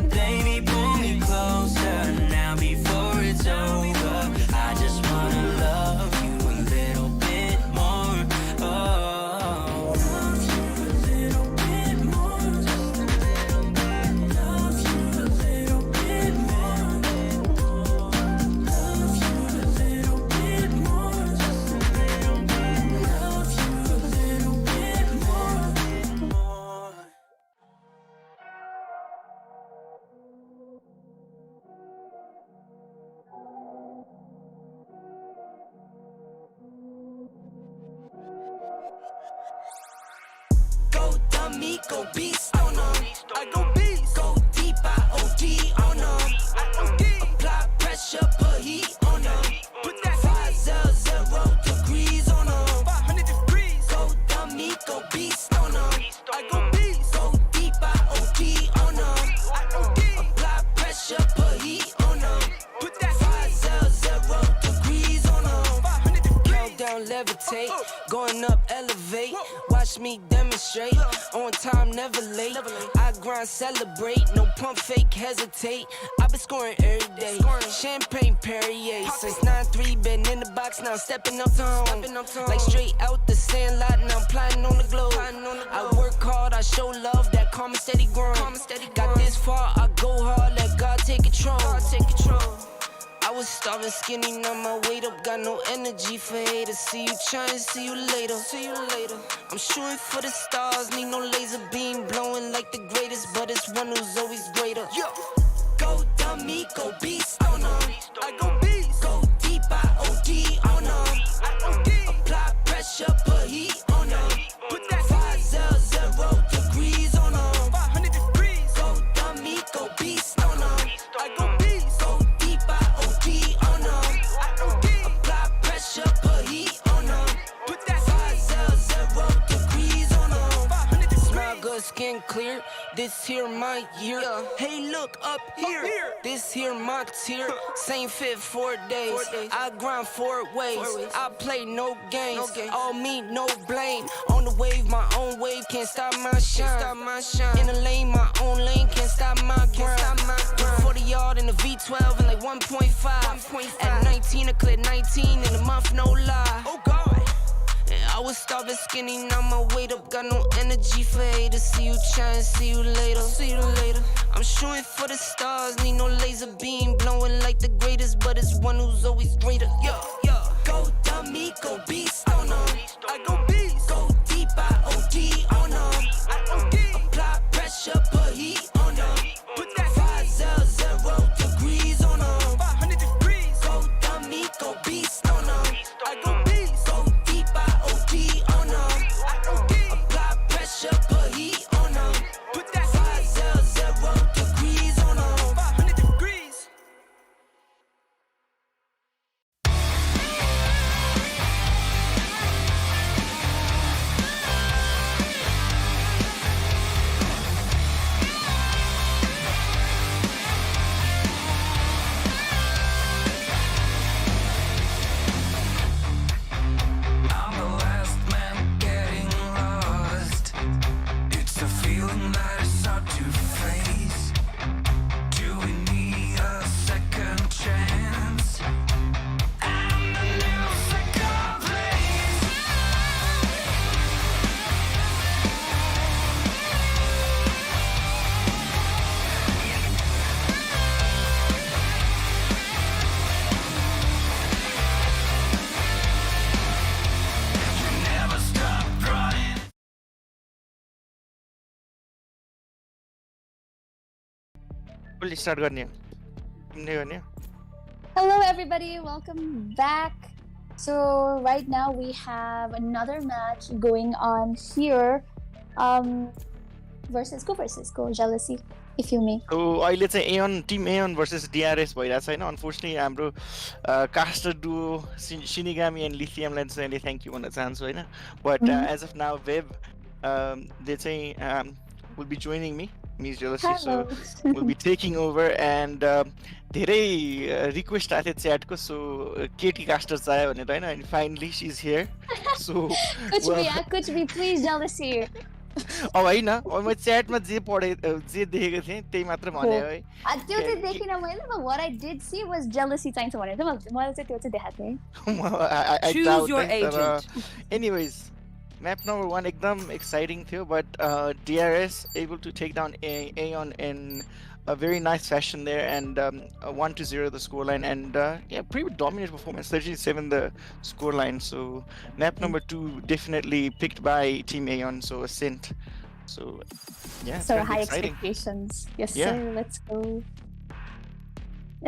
Baby, pull me closer now before it's over. I just wanna love you a little bit more. Oh, love you a little bit more. Just a little bit. go beast on them. I go beast. Go deep, I OD on them. I OD. Apply pressure, put heat on them. Put that 500 degrees on them. 500 degrees. Go dummy, go beast on them. I go beast. Go deep, I OD on them. I OD. Apply pressure, put heat on them. Put that 500 degrees on them. 500 degrees. Countdown, levitate, going up, elevate. Watch me demonstrate. On time, never late. I grind, celebrate. No pump fake, hesitate. I've been scoring every day. Champagne Perrier. Since 9-3, been in the box, now stepping up to home. Like straight out the sandlot, now I'm plotting on the globe. I work hard, I show love, that calm and steady grind. Got this far, I go hard, let God take control. I was starving skinny, now my weight up, got no energy for haters. See you trying, see you later. I'm shooting for the stars, need no laser beam blowing like the greatest, but it's one who's always greater. Yo, go dummy, go beast on them. I go beast. Go deep, I OD on them. I OD. Apply pressure, put heat on them. Put that 500 degrees on them. 500 degrees. Go dummy, go beast on them. I go beast. Go deep, I OD on them. I OD. Apply pressure, put heat on them. Put that 500 degrees on them. 500 degrees. Smile good, skin clear. This here my year. Hey, look up here. This here my tier. Same fit 4 days. I grind 4 ways. I play no games. All me, no blame. On the wave, my own wave. Can't stop my shine. In the lane, my own lane. Can't stop my grind. 40 yard in the V12 and like 1.5. At 19, I cleared 19 in a month, no lie. Oh God. I was starving skinny, now my weight up, got no energy for haters. See you trying, see you later. I'm shooting for the stars, need no laser beam blowing like the greatest, but it's one who's always greater. Yo, go dummy, go beast on them. I go beast. Go deep, I OD on them. I OD. Apply pressure, put heat on them. Put that 500 degrees on them. 500 degrees. Go dummy, go beast on them. I go beast. Go deep, I OD on them. I OD. Apply pressure, put heat on them. Put that 500 degrees on them. 500 degrees. I'm the last man getting lost. It's a feeling that is hard to face. Do we need a second chance? I'm the new second place. You never stop running. Fully start गर्ने हो तिमीले गर्ने हो Hello, everybody. Welcome back. So right now we have another match going on here. Versus go jealousy, if you may. So अहिले चाहिँ Aeon team Aeon versus DRS भइरहेको छ होइन अनफोर्चुनेटली हाम्रो कास्टर डुओ सिनिगामी एन्ड लिथियमलाई चाहिँ अहिले thank you भन्न चाहन्छु होइन बट एज अफ नाउ वेब दे चाहिँ will be joining me, Miss Jealousy, so we'll be taking over and धेरै रिक्वेस्ट आएको थियो च्याटको सो केटी कास्टर चाहियो भनेर होइन and finally she is here so कुछ भी please jealousy. अब होइन अब म च्याटमा जे देखेको थिएँ त्यही मात्र भने है त्यो चाहिँ देखिन मैले but what I did see was jealousy चाहिन्छ भनेर चाहिँ मैले चाहिँ त्यो चाहिँ देखाएको थिएँ. Choose your agent. Anyways, map number 1 एकदम exciting थियो but DRS able to take down AEON in a very nice fashion there and 1-0 the scoreline and yeah, pretty dominant performance, 37 the scoreline. So map number 2 definitely picked by Team AEON, so a cent. So yeah, So gonna be high exciting. expectations. Yes, Yeah. sir. Let's go.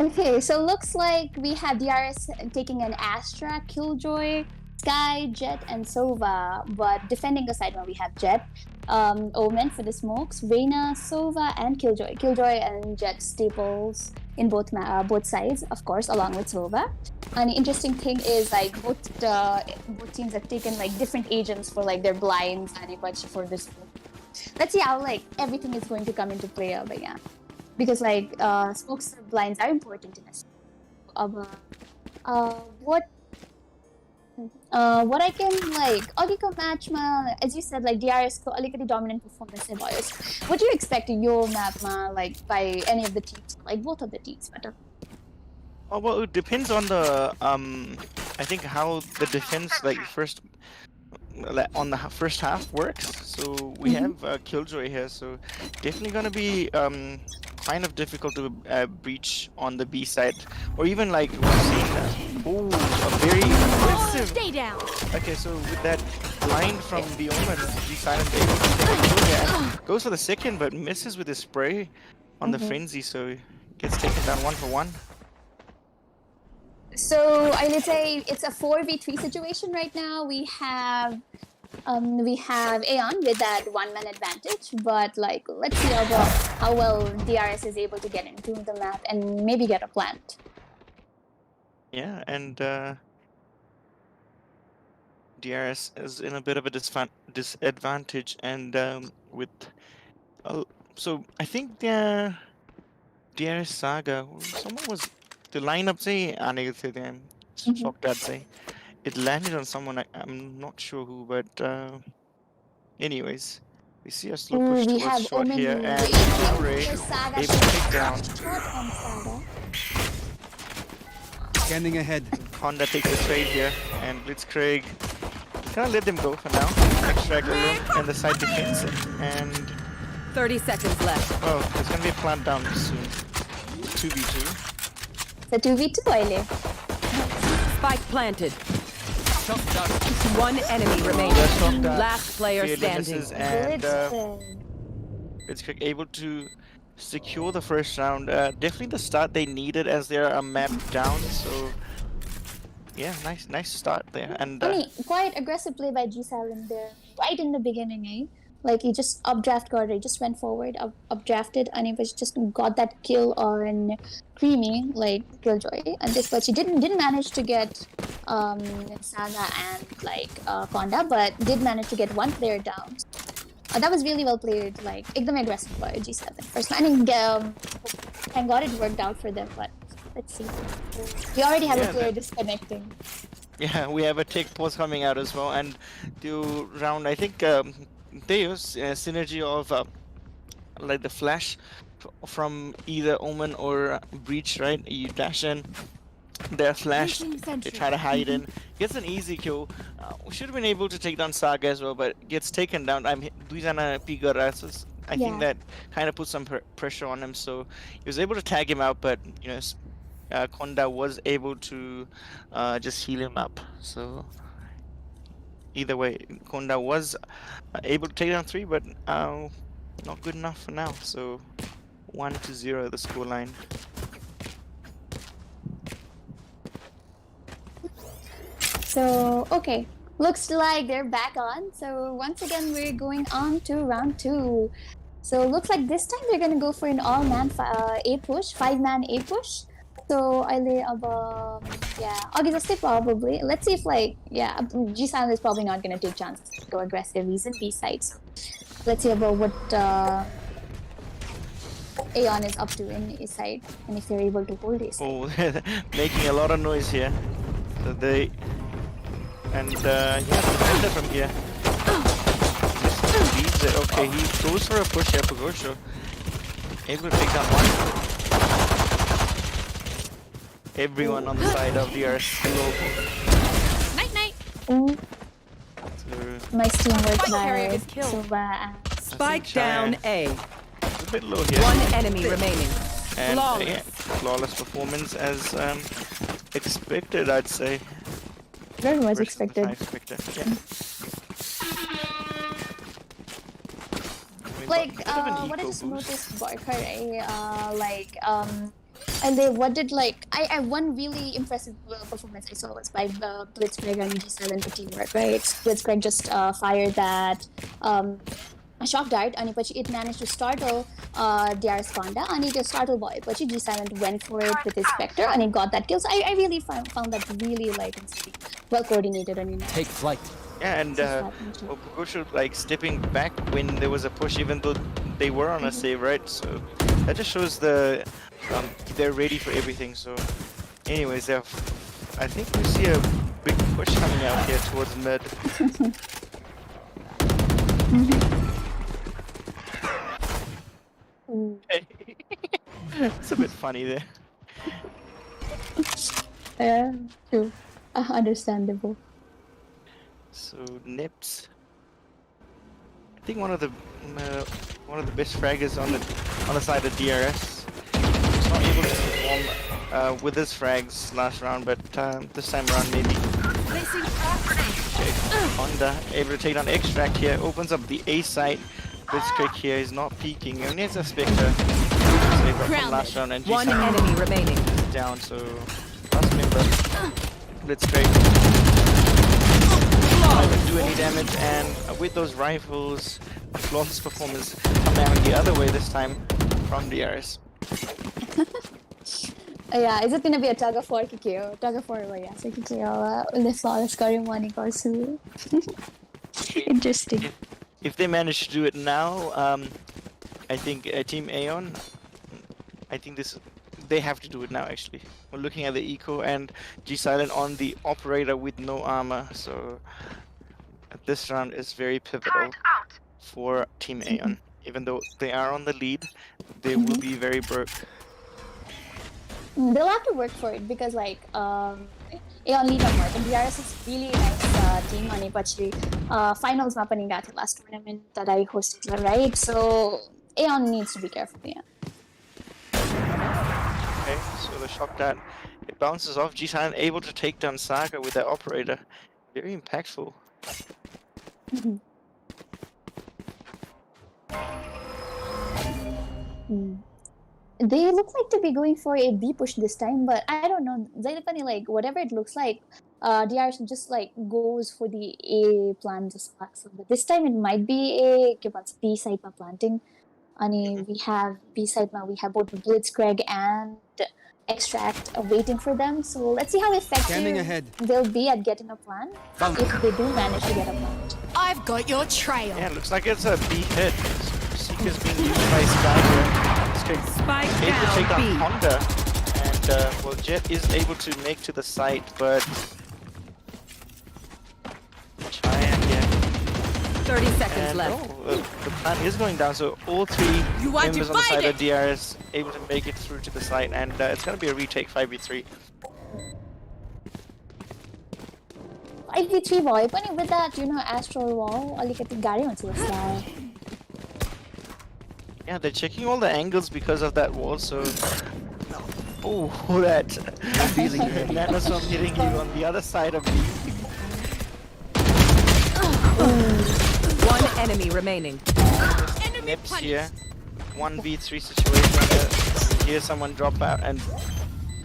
Okay, so looks like we have DRS taking an Astra, Killjoy, Sky, Jet, and Sova. But defending aside, we have Jet, Omen for the smokes, Reyna, Sova, and Killjoy. Killjoy and Jet staples in both sides, of course, along with Sova. And the interesting thing is like both teams have taken like different agents for like their blinds and for this. Let's see how like everything is going to come into play. But yeah, because like smokes blinds are important in this. What I can like Ogiko match as you said like DRS ko alikati dominant performance hai boys. What do you expect in your map like by any of the teams, like both of the teams better? Oh, well, it depends on the I think how the defense like on the first half works. So we have Killjoy here, so definitely gonna be kind of difficult to breach on the B side, or even like we've seen. Oh, a very aggressive. Stay down. Okay, so with that blind from the Omen, G Silent able to take a kill here. Goes for the second, but misses with his spray on the frenzy, so gets taken down 1-for-1. So I would say it's a 4v3 situation right now. We have AEON with that 1-man advantage, but like let's see how well DRS is able to get into the map and maybe get a plant. Yeah, and DRS is in a bit of a disadvantage, and with so I think the DRS Saga, someone was the lineup say shocked I'd say it landed on someone. I'm not sure who, but anyways, we see a slow push towards short here, and Ray able to take down. Scanning ahead. Honda takes the trade here, and Blitzkrieg gonna let them go for now. Extract and the side defense, and 30 seconds left. Oh, there's gonna be a plant down soon. 2v2. The 2v2 oile. Spike planted. One enemy remaining. Last player standing. And Blitzkrieg able to secure the first round. Definitely the start they needed, as they're a map down. So yeah, nice start there. And quite aggressive play by G Silent there, right in the beginning, eh? Like he just updraft got it, he just went forward, updrafted, and he was just got that kill on Creamy, like Killjoy, and this, but she didn't manage to get Saga and like Konda, but did manage to get one player down. That was really well played, like ekdam aggressive by G7. First, I think thank God it worked out for them, but let's see. We already have a player disconnecting. Yeah, we have a take pause coming out as well, and to round, I think they use synergy of like the flash from either Omen or Breach, right? You dash in, they're flashed, they try to hide in, gets an easy kill. We should have been able to take down Saga as well, but gets taken down. I think that kind of put some pressure on him, so he was able to tag him out, but you know, Konda was able to just heal him up. So either way, Konda was able to take down 3, but not good enough for now. So 1-0 the scoreline. So okay, looks like they're back on. So once again, we're going on to round 2. So looks like this time they're gonna go for an all-man A push, 5-man A push. So I lay about August probably. Let's see if like G Silent is probably not gonna take chances to go aggressive. He's in B sides. Let's see about what AEON is up to in A side, and if they're able to hold A side. Oh, making a lot of noise here. So they defender from here. Okay, he goes for a push here for Gocho. Able to take down one. Everyone on the side of DRS. Night. Nice teamwork by Silva. Spike down A. It's a bit low here. One enemy remaining. And Flawless. Flawless performance as expected, I'd say. Very much expected. Yeah. Like what I just noticed, Barker, And they what did like I one really impressive performance I saw was by Blitzcrank and G7 the teamwork, right? Blitzcrank just fired that a shock dart and it managed to startle DRS Panda and it just startled boy. But G7 went for it with his Spectre and it got that kill. So I really found that really like well coordinated and Take flight. Yeah, and Pogosho like stepping back when there was a push, even though they were on a save, right? So that just shows they're ready for everything. So, anyways, I think we see a big push coming out here towards mid. It's a bit funny there. Yeah, true. Understandable. So Nips, I think one of the best fraggers on the side of DRS. He's not able to perform with his frags last round, but this time around maybe. Okay, Honda able to take down Extract here, opens up the A site. Blitzcrank here is not peeking. He only has a Spectre. From last round and one enemy remaining. Down, so last member. Blitzcrank. Not able to do any damage, and with those rifles, a flawless performance coming out the other way this time from DRS. Yeah, is it gonna be a tug of war kikyo? Tug of war ba yan? So kikyo, ulit flawless ka rin money ko. Interesting. If they manage to do it now, I think Team AEON, I think they have to do it now actually. We're looking at the eco and G-Silent on the operator with no armor, so this round is very pivotal for Team AEON. Even though they are on the lead, they will be very broke. They'll have to work for it because like AEON lead on work and DRS is really nice team on it. Finals ma paninga last tournament that I hosted, right? So AEON needs to be careful. Yeah. Okay, so the shock dart, it bounces off. G-Silent able to take down Saga with their operator. Very impactful. They look like to be going for a B push this time, but I don't know. Like whatever it looks like, DRS just like goes for the A plan just backs. But this time it might be a B side pa planting. We have B side now. We have both Blitzcrank and Extract waiting for them. So let's see how effective they'll be at getting a plan if they do manage to get a plan. I've got your trail. Yeah, looks like it's a B hit. Seeker's being used by Sky here. Spike able to take down B. down Honda, and well, Jet is able to make to the site, but try and get 30 seconds and left. the plan is going down, so all three members on the side of DRS able to make it through to the site, and it's going to be a retake 5v3. 5v3 boy, but with that, Astral Wall, alikati gari man sila sila. Yeah, they're checking all the angles because of that wall, so... Oh, that... Nanostorm hitting you on the other side of me. One enemy remaining. Nips here. 1v3 situation. You hear someone drop out and...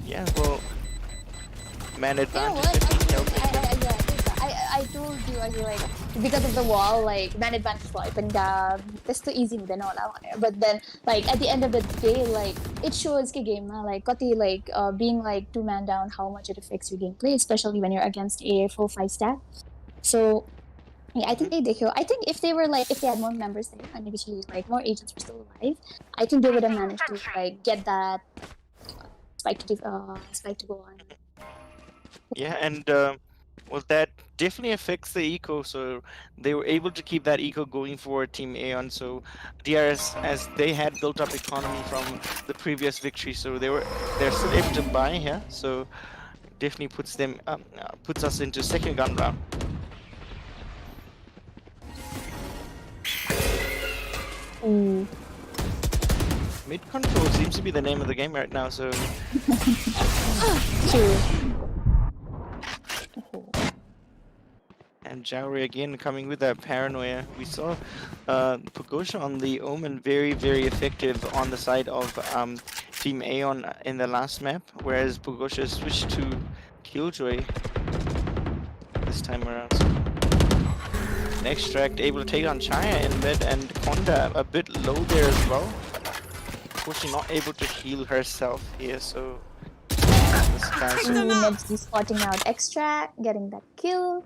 Yeah, well... Man advantage. I told you, like, because of the wall, like, man advantage wall, and that's too easy then all. But then, like, at the end of the day, like, it shows the game, like, being like 2-man down, how much it affects your gameplay, especially when you're against a full 5-stack. So, yeah, I think they did here. I think if they were like, if they had more members there, and maybe like more agents were still alive, I think they would have managed to like get that spike to go on. Yeah, and well, that definitely affects the eco, so they were able to keep that eco going for Team AEON. So DRS, as they had built up economy from the previous victory, so they're still able to buy here. So definitely puts us into second gun round. Mid control seems to be the name of the game right now. So. And Jauri again coming with that paranoia. We saw Pogosho on the Omen very, very effective on the side of Team Aeon in the last map, whereas Bugosha switched to Killjoy this time around. So Extract able to take on Chaya in mid, and Konda a bit low there as well. Unfortunately not able to heal herself here, so this guy's Nebsy spotting out Extract, getting that kill.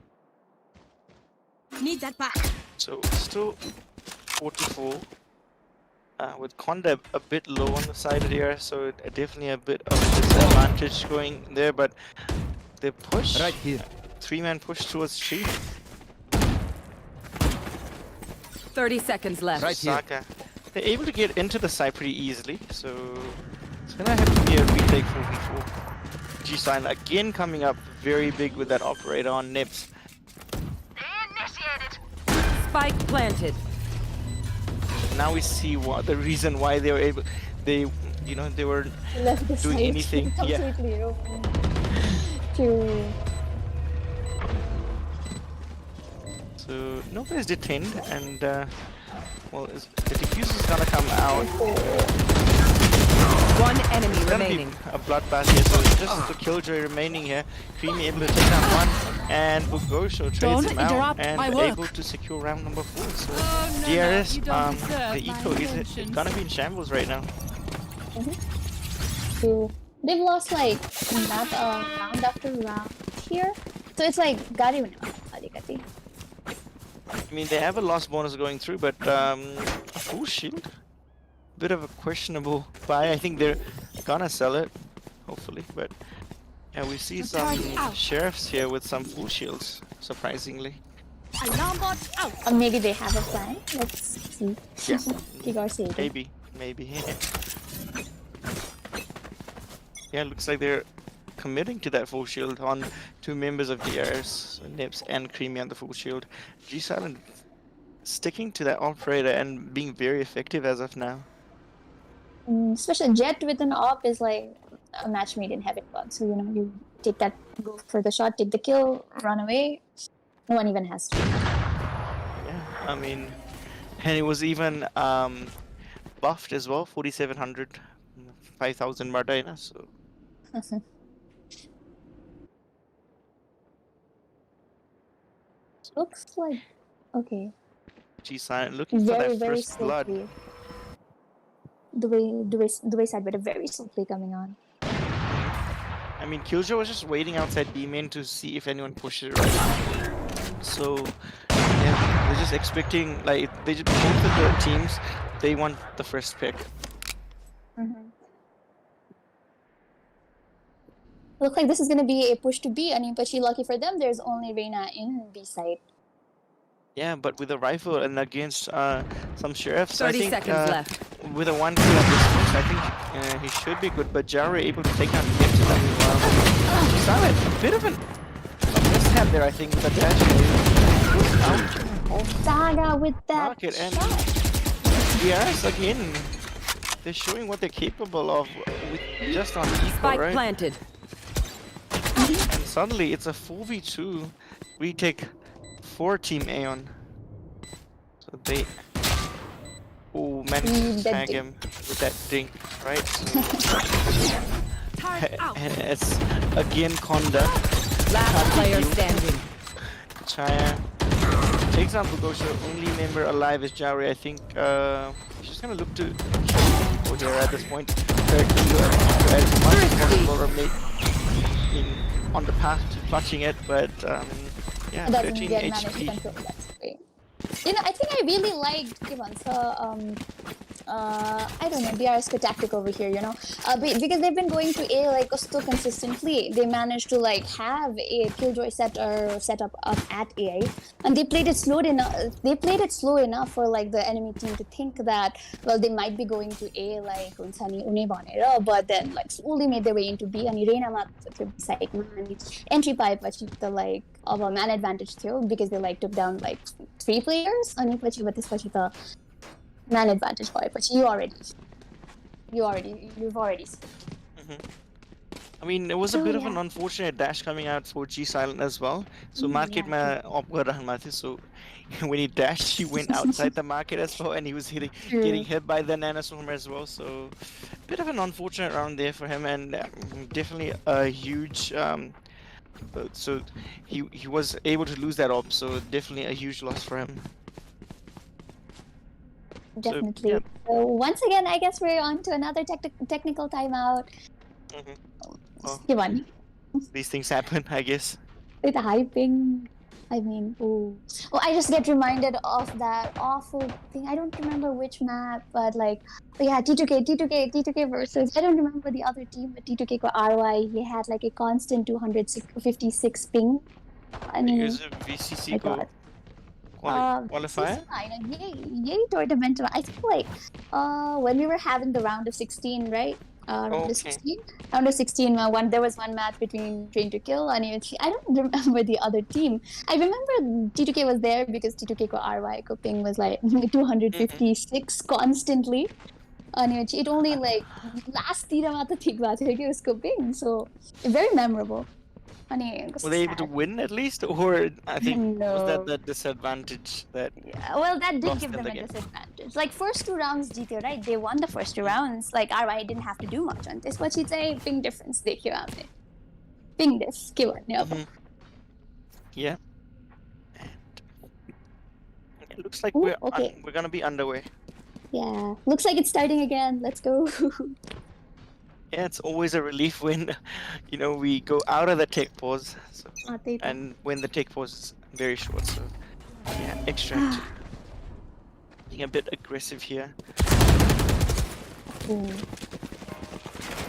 Need that back. So still 44. With Konda a bit low on the side here, so definitely a bit of a disadvantage going there, but they push. Right here. 3-man push towards Chi. 30 seconds left. Right here. Saka. They're able to get into the side pretty easily, so it's gonna have to be a retake 4v4. G-Sign again coming up very big with that operator on Nips. Spike planted. Now we see what the reason why they were able, they were Left the doing side anything. Yeah. completely open. To So nobody's detained, and well, the diffuse is gonna come out. One enemy It's gonna remaining. be a bloodbath here, so it's just the Killjoy remaining here. Creamy able to take down one, and Bugosho trades him out and able to secure round number 4. So DRS, the eco is gonna be in shambles right now. So they've lost like round after round here. So it's like I mean, they have a loss bonus going through, but a full shield, bit of a questionable buy. I think they're gonna sell it, hopefully, but yeah, we see some sheriffs here with some full shields, surprisingly. Alarm bot out. Or maybe they have a plan. Let's see. Yeah. Maybe. Maybe. Yeah, looks like they're committing to that full shield on 2 members of DRS, so Nips and Creamy on the full shield. G-Silent sticking to that operator and being very effective as of now. Especially Jet with an op is like a match made in heaven. So you take that, go for the shot, take the kill, run away. No one even has to. Yeah, I mean, and it was even buffed as well, 4700, 5000 Mardaina, so. Looks like okay. G-Silent looking for that first blood. Slowly. The way side, but a very slow play coming on. I mean, Killjoy was just waiting outside B-main to see if anyone pushes it right now. So, yeah, they're just expecting, like, both of the teams, they want the first pick. Looks like this is gonna be a push to B. I mean, but lucky for them, there's only Reina in B side. Yeah, but with a rifle and against some sheriffs, 30 I think seconds left. with a 1 kill at this point, I think he should be good. But Jaro able to take down Nips as well. Silent, a bit of a mishap there, I think, with the dash. Saga with that Market and shot. DRS again. They're showing what they're capable of with just on eco, Spike right? planted. And suddenly it's a 4v2 retake for Team Aeon. So they managed to tag him with that dink, right? And it's again Konda. Last player standing. Chaya takes on Bugosha. Only member alive is Jari. I think he's just gonna look to kill here at this point. Try to do as much as possible or make on the path to clutching it, but yeah, 13 HP. I think I really liked I don't know, DRS tactic over here, because they've been going to A like so consistently. They managed to like have a Killjoy set up at A, and they played it slow enough. They played it slow enough for like the enemy team to think that they might be going to A like but then like slowly made their way into B. And Reina entry pipe the like of a man advantage too, because they like took down like 3 players. And but this the man advantage boy, but you've already seen. I mean, it was a bit of an unfortunate dash coming out for G Silent as well. So market ma op garahma थियो. So when he dashed, he went outside the market as well, and he was getting hit by the nanoswarm as well. So bit of an unfortunate round there for him, and definitely a huge. So he was able to lose that op. So definitely a huge loss for him. Definitely. So, So once again, I guess we're on to another technical timeout. Give on. These things happen, I guess. With hyping, I mean, oh, I just get reminded of that awful thing. I don't remember which map, but like, yeah, T2K versus. I don't remember the other team, but T2K ko RY. He had like a constant 256 ping. I mean, Here's a VCC go qualifier. Yay tournament. I think like when we were having the round of 16, right? Round of 16. Round of 16. There was one match between Train to Kill and I don't remember the other team. I remember T2K was there because T2K ko RY ko ping was like 256 constantly. And it only like last tira mata thik bhayo थियो कि उसको ping. So very memorable. Were they able to win at least, or I think was that the disadvantage that? Yeah, well, that did give them a disadvantage. Like first 2 rounds, GTO, right? They won the first 2 rounds. Like RY didn't have to do much on this. But it's a ping difference. Dekhiyo aapne. Ping this. Ke भन्ने अब. Yeah. And it looks like we're gonna be underway. Yeah, looks like it's starting again. Let's go. Yeah, it's always a relief when, we go out of the tech pause, and when the tech pause is very short. So, yeah, extract. Being a bit aggressive here.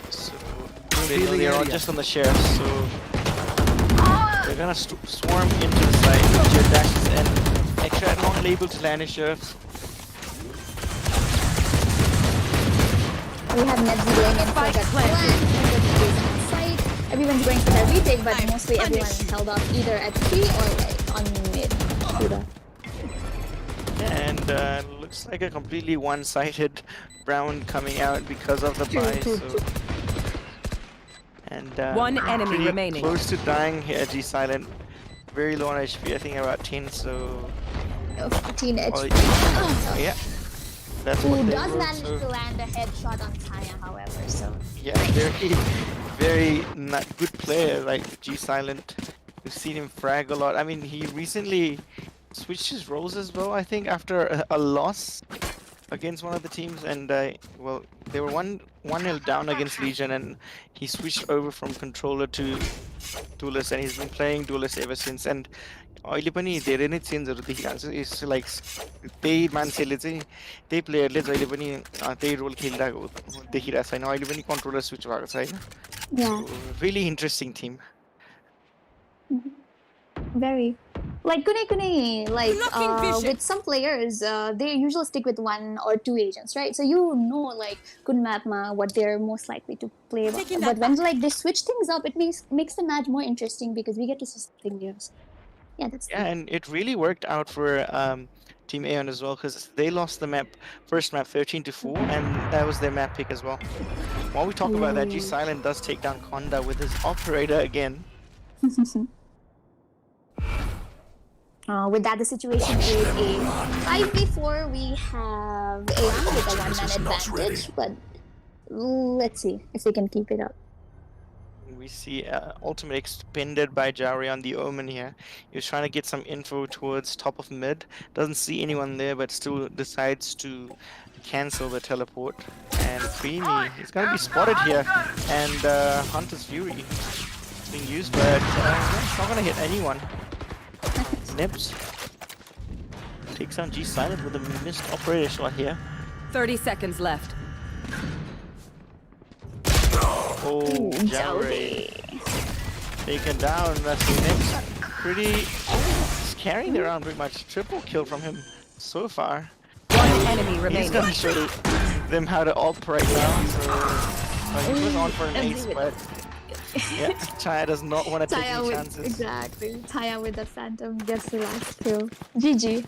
So, they are just on the sheriff, so they're gonna swarm into the side. Jet dashes in. Extract not able to land his sheriffs. We have Nebsy going in for that plan. Everyone's going for that retake, but mostly everyone held off either at T or like on mid. And looks like a completely one-sided round coming out because of the buy. So. And one enemy remaining. Close to dying here, G Silent. Very low on HP, I think about 10. So. 15 HP. Yeah. That's who what does manage to land a headshot on Taya, however, so... Yeah, very not good player, like G Silent. We've seen him frag a lot. I mean, he recently switched his roles as well, I think, after a loss against one of the teams. And, well, they were 1-0 down against Legion, and he switched over from controller to duelist, and he's been playing duelist ever since. And अहिले पनि धेरै नै चेन्जहरु देखिरहेको छ it's like त्यही मान्छेले चाहिँ त्यही प्लेयरले जहिले पनि त्यही रोल खेलिरहेको देखिरहेको छैन अहिले पनि कन्ट्रोलर स्विच भएको छ हैन really interesting team. Very like Kune like with some players they usually stick with 1 or 2 agents, right? So like Kun map ma what they're most likely to play, but when like they switch things up, it makes the match more interesting because we get to see something new. Yeah, and it really worked out for Team AEON as well, because they lost the first map 13-4, and that was their map pick as well. While we talk about that, G Silent does take down Konda with his operator again. With that, the situation is a 5v4. We have AEON with a 1-man advantage, but let's see if they can keep it up. We see ultimate expended by Jari on the Omen here. He was trying to get some info towards top of mid. Doesn't see anyone there, but still decides to cancel the teleport. And Creamy is going to be spotted here. And Hunter's Fury is being used, but it's not going to hit anyone. Nips takes on G Silent with a missed operator shot here. 30 seconds left. Oh, Jowry taken down. That's Nips. Pretty carrying the round pretty much. Triple kill from him so far. One enemy remaining. He's gonna show them how to ult right now. So he was on for an ace, but yeah, Taya does not want to take any chances. Exactly. Taya with the Phantom gets the last kill. GG.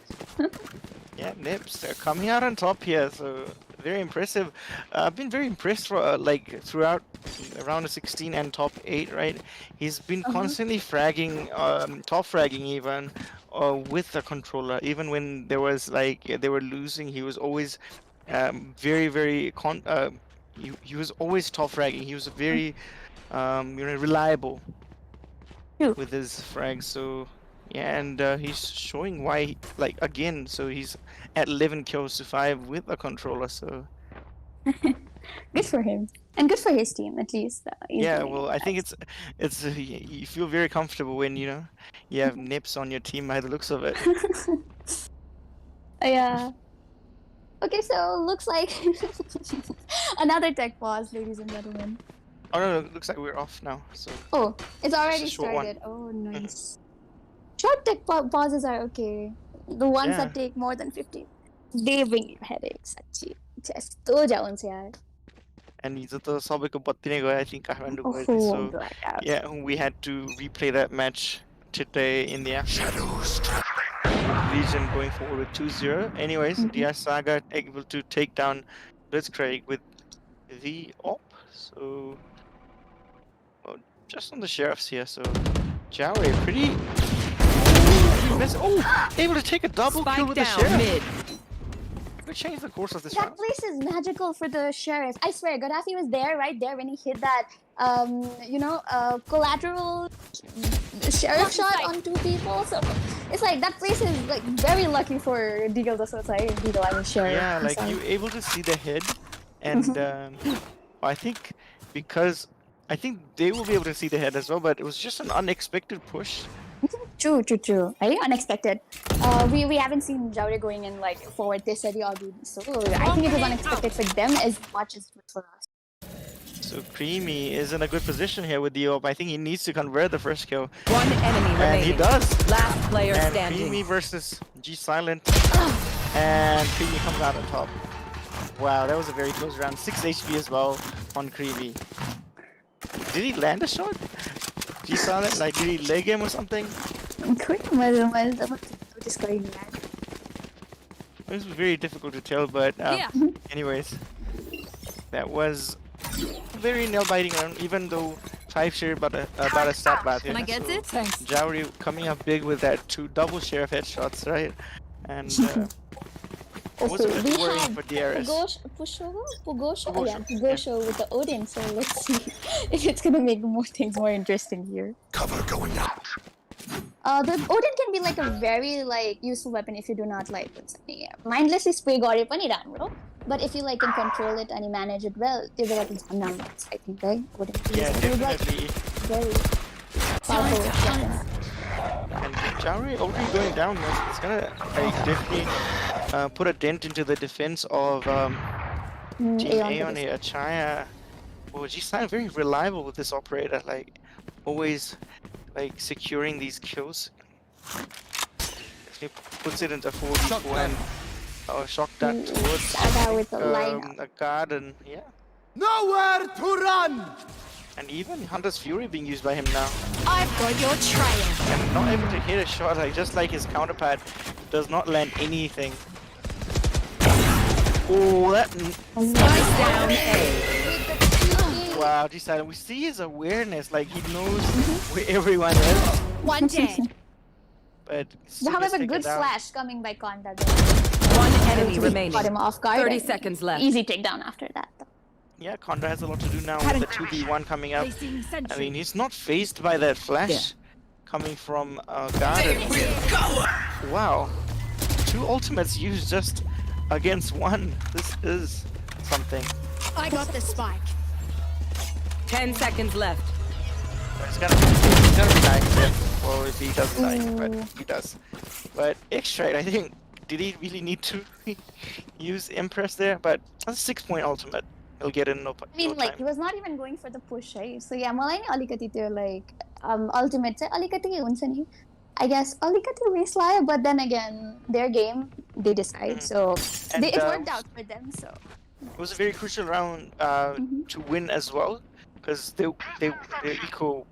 Yeah, Nips, they're coming out on top here, so very impressive. I've been very impressed for like throughout round of 16 and top 8, right? He's been constantly fragging, top fragging even, with the controller. Even when there was like they were losing, he was always very he was always top fragging. He was very reliable with his frags. So yeah, and he's showing why, like, again, so he's at 11 kills to 5 with a controller, so Good for him, and good for his team at least. He's yeah, doing well, I think it's you feel very comfortable when you have Nips on your team by the looks of it. Yeah. Okay, so looks like another tech pause, ladies and gentlemen. Oh no, it looks like we're off now, so Oh, it's already a short one. started. Oh, nice. Short tech pauses are okay. The ones Yeah. that take more than 15, they bring you headaches. Actually, just तो जाऊँ से यार. and हिजो त सबैको बत्ती नै गयो, I think काठमाडौँ Oh, गयो, so blackout. yeah, we had to replay that match today in the afternoon. Legion going forward with 2-0. Anyways, DR Saga able to take down Blitzcrank with the op. So, well, just on the sheriffs here. So, Jowie pretty. Able to take a double kill Spike with the down sheriff. mid. Could change the course of this That round. place is magical for the sheriff. I swear, Gaddafi was there, right there, when he hit that, collateral sheriff shot on 2 people. So it's like that place is like very lucky for Deagle. So it's like Deagle, I mean sheriff. Yeah, I'm like sorry. you able to see the head, and I think because I think they will be able to see the head as well, but it was just an unexpected push. True. Very unexpected. We haven't seen Jaure going in like forward this steady already. So I think it was unexpected for them as much as for us. So Creamy is in a good position here with the op. I think he needs to convert the first kill. One enemy And remaining. he does. Last player And standing. Creamy versus G Silent. And Creamy comes out on top. Wow, that was a very close round. 6 HP as well on Creamy. Did he land a shot? G Silent, like, did he leg him or something? It was very difficult to tell, but anyways, that was very nail-biting round, even though 5 share about a stat bath here. Can I get it? Thanks. Jowie coming up big with that 2 double sheriff headshots, right? And Also, wasn't we really worrying have for DRS. Pugosho with the Odin, so let's see if it's gonna make things more interesting here. Cover going out. The Odin can be like a very useful weapon if you do not mindlessly spray gore pani राम्रो, but if you can control it and you manage it well, the weapons are numbers, I think, right? Odin Yeah, is definitely. very powerful weapon. And Jowie already going down. It's gonna definitely put a dent into the defense of Team AEON here. Chaya, well, she's not very reliable with this operator. Like, always securing these kills. He puts it into 4v4 and shock that towards Saga with the lineup. a guard, and yeah. Nowhere to run! And even Hunter's Fury being used by him now. I've got your trail. And not able to hit a shot, just like his counterpart, does not land anything. Oh, that... Spike down A. Wow, decided. We see his awareness, like he knows where everyone is. One dead. But still gets However, taken good down. flash coming by Conda. One enemy remaining. Caught him off guard. 30 and seconds left. Easy takedown after that. Yeah, Conda has a lot to do now with the 2v1 coming up. I mean, he's not phased by that flash coming from Garden. Wow. 2 ultimates used just against 1. This is something. I got the spike. 10 seconds left. He's gonna die here. Or if he doesn't die, but he does. But X-Stride, I think, did he really need to use Impress there? But that's a 6-point ultimate. He'll get in no time. I mean, he was not even going for the push, right? So yeah, मलाई नि अलिकति त्यो ultimate चाहिँ अलिकति हुन्छ नि. I guess अलिकति waste लाग्यो, but then again, their game, they decide. So it worked out for them. So it was a very crucial round to win as well, because they're equal.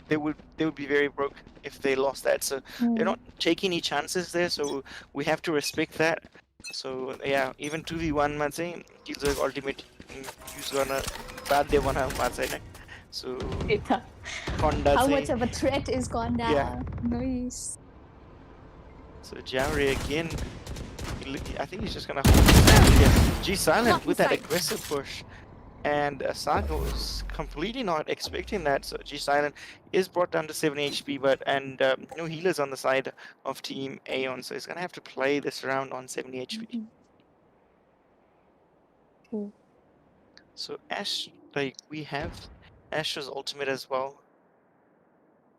They would be very broke if they lost that. So they're not taking any chances there. So we have to respect that. So yeah, even 2v1 मा चाहिँ Killjoy ultimate use गर्न बाध्य बनायो मा चाहिँ so Konda How चाहिँ much of a threat is Konda? Yeah. Nice. So Jowry again, I think he's just gonna hold. Yeah. G Silent with that aggressive push, and Sago is completely not expecting that. So G Silent is brought down to 7 HP, but no healers on the side of Team AEON, so he's gonna have to play this round on 70 HP. So Ash, like we have Ash's ultimate as well.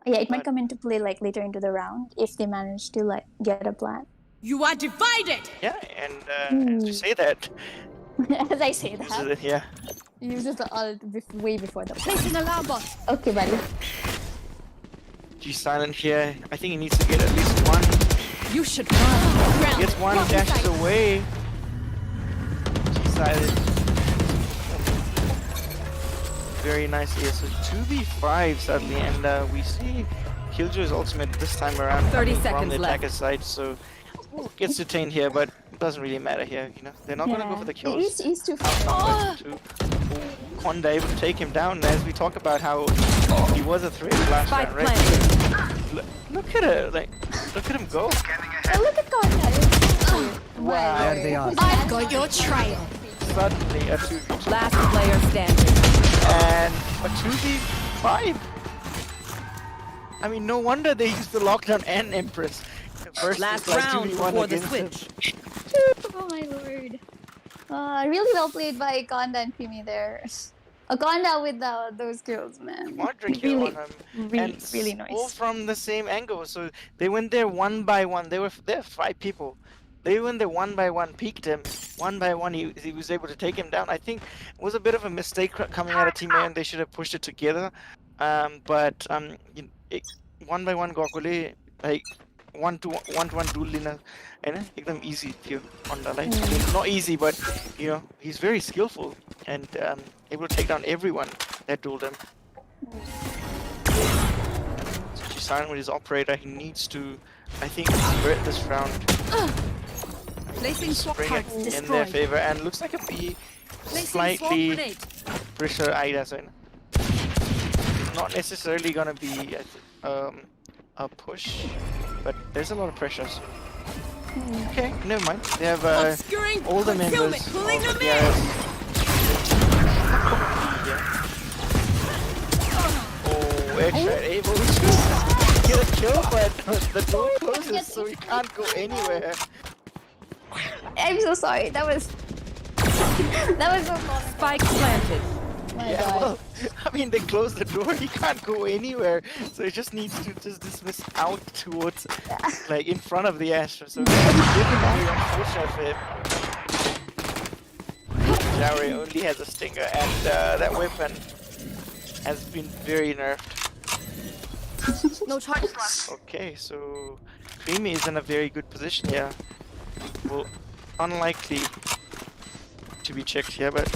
Yeah, it might come into play like later into the round if they manage to like get a plan. You are divided. Yeah, and as you say that, As I say that, yeah. he uses the ult way before the plan. Placing alarm bot. Okay, buddy. G Silent here. I think he needs to get at least one. You should run. Ground. Gets one, dashes away. G Silent. Very nice here. So 2v5 sadly, and we see Killjoy's ultimate this time around 30 coming from seconds the left. attacker side, so gets detained here, but it doesn't really matter here. You know, they're not gonna go for the kills. He's too far. Konda able to take him down, as we talk about how he was a threat last Spike round, right? planted. Look at it, like look at him go. Oh, look at Konda. Wow. There they are. I've got your trail. Suddenly a 2v2 Last player standing. and a 2v5. I mean, no wonder they used the lockdown and Empress. First Last like round 2v1 before the against him. switch. Oh my lord. Really well played by Konda and Fimi there. Konda with those kills, man. Quadra kill on him. Really All nice. from the same angle. So they went there one by one. There were 5 people. They went there one by one, peeked him. One by one, he was able to take him down. I think it was a bit of a mistake coming out of Team A, and they should have pushed it together. But one by one, Gokule, like one to one duel lina, and एकदम easy थियो Konda like not easy, but you know he's very skillful and able to take down everyone that dueled him. So G Silent with his operator, he needs to, I think, convert this round. Placing swap Bring it cards in their destroyed. favor, and looks like a B Placing swap slightly grenade. pressure Aida, so it's not necessarily gonna be a push, but there's a lot of pressure. So. Okay, never mind. They have Obscuring all the members concealment, pulling of them the in. Oh, extra able to get a kill, but the door closes, so he can't go anywhere. I'm so sorry. That was so fun. Spike planted. My Yeah, god. well, I mean, they closed the door, he can't go anywhere, so he just needs to just dismiss out towards, like, in front of the Astra, so it's very unfortunate for him. Jowry only has a stinger, and that weapon has been very nerfed. No charges left. Okay, so Creamy is in a very good position here. Well, unlikely to be checked here, but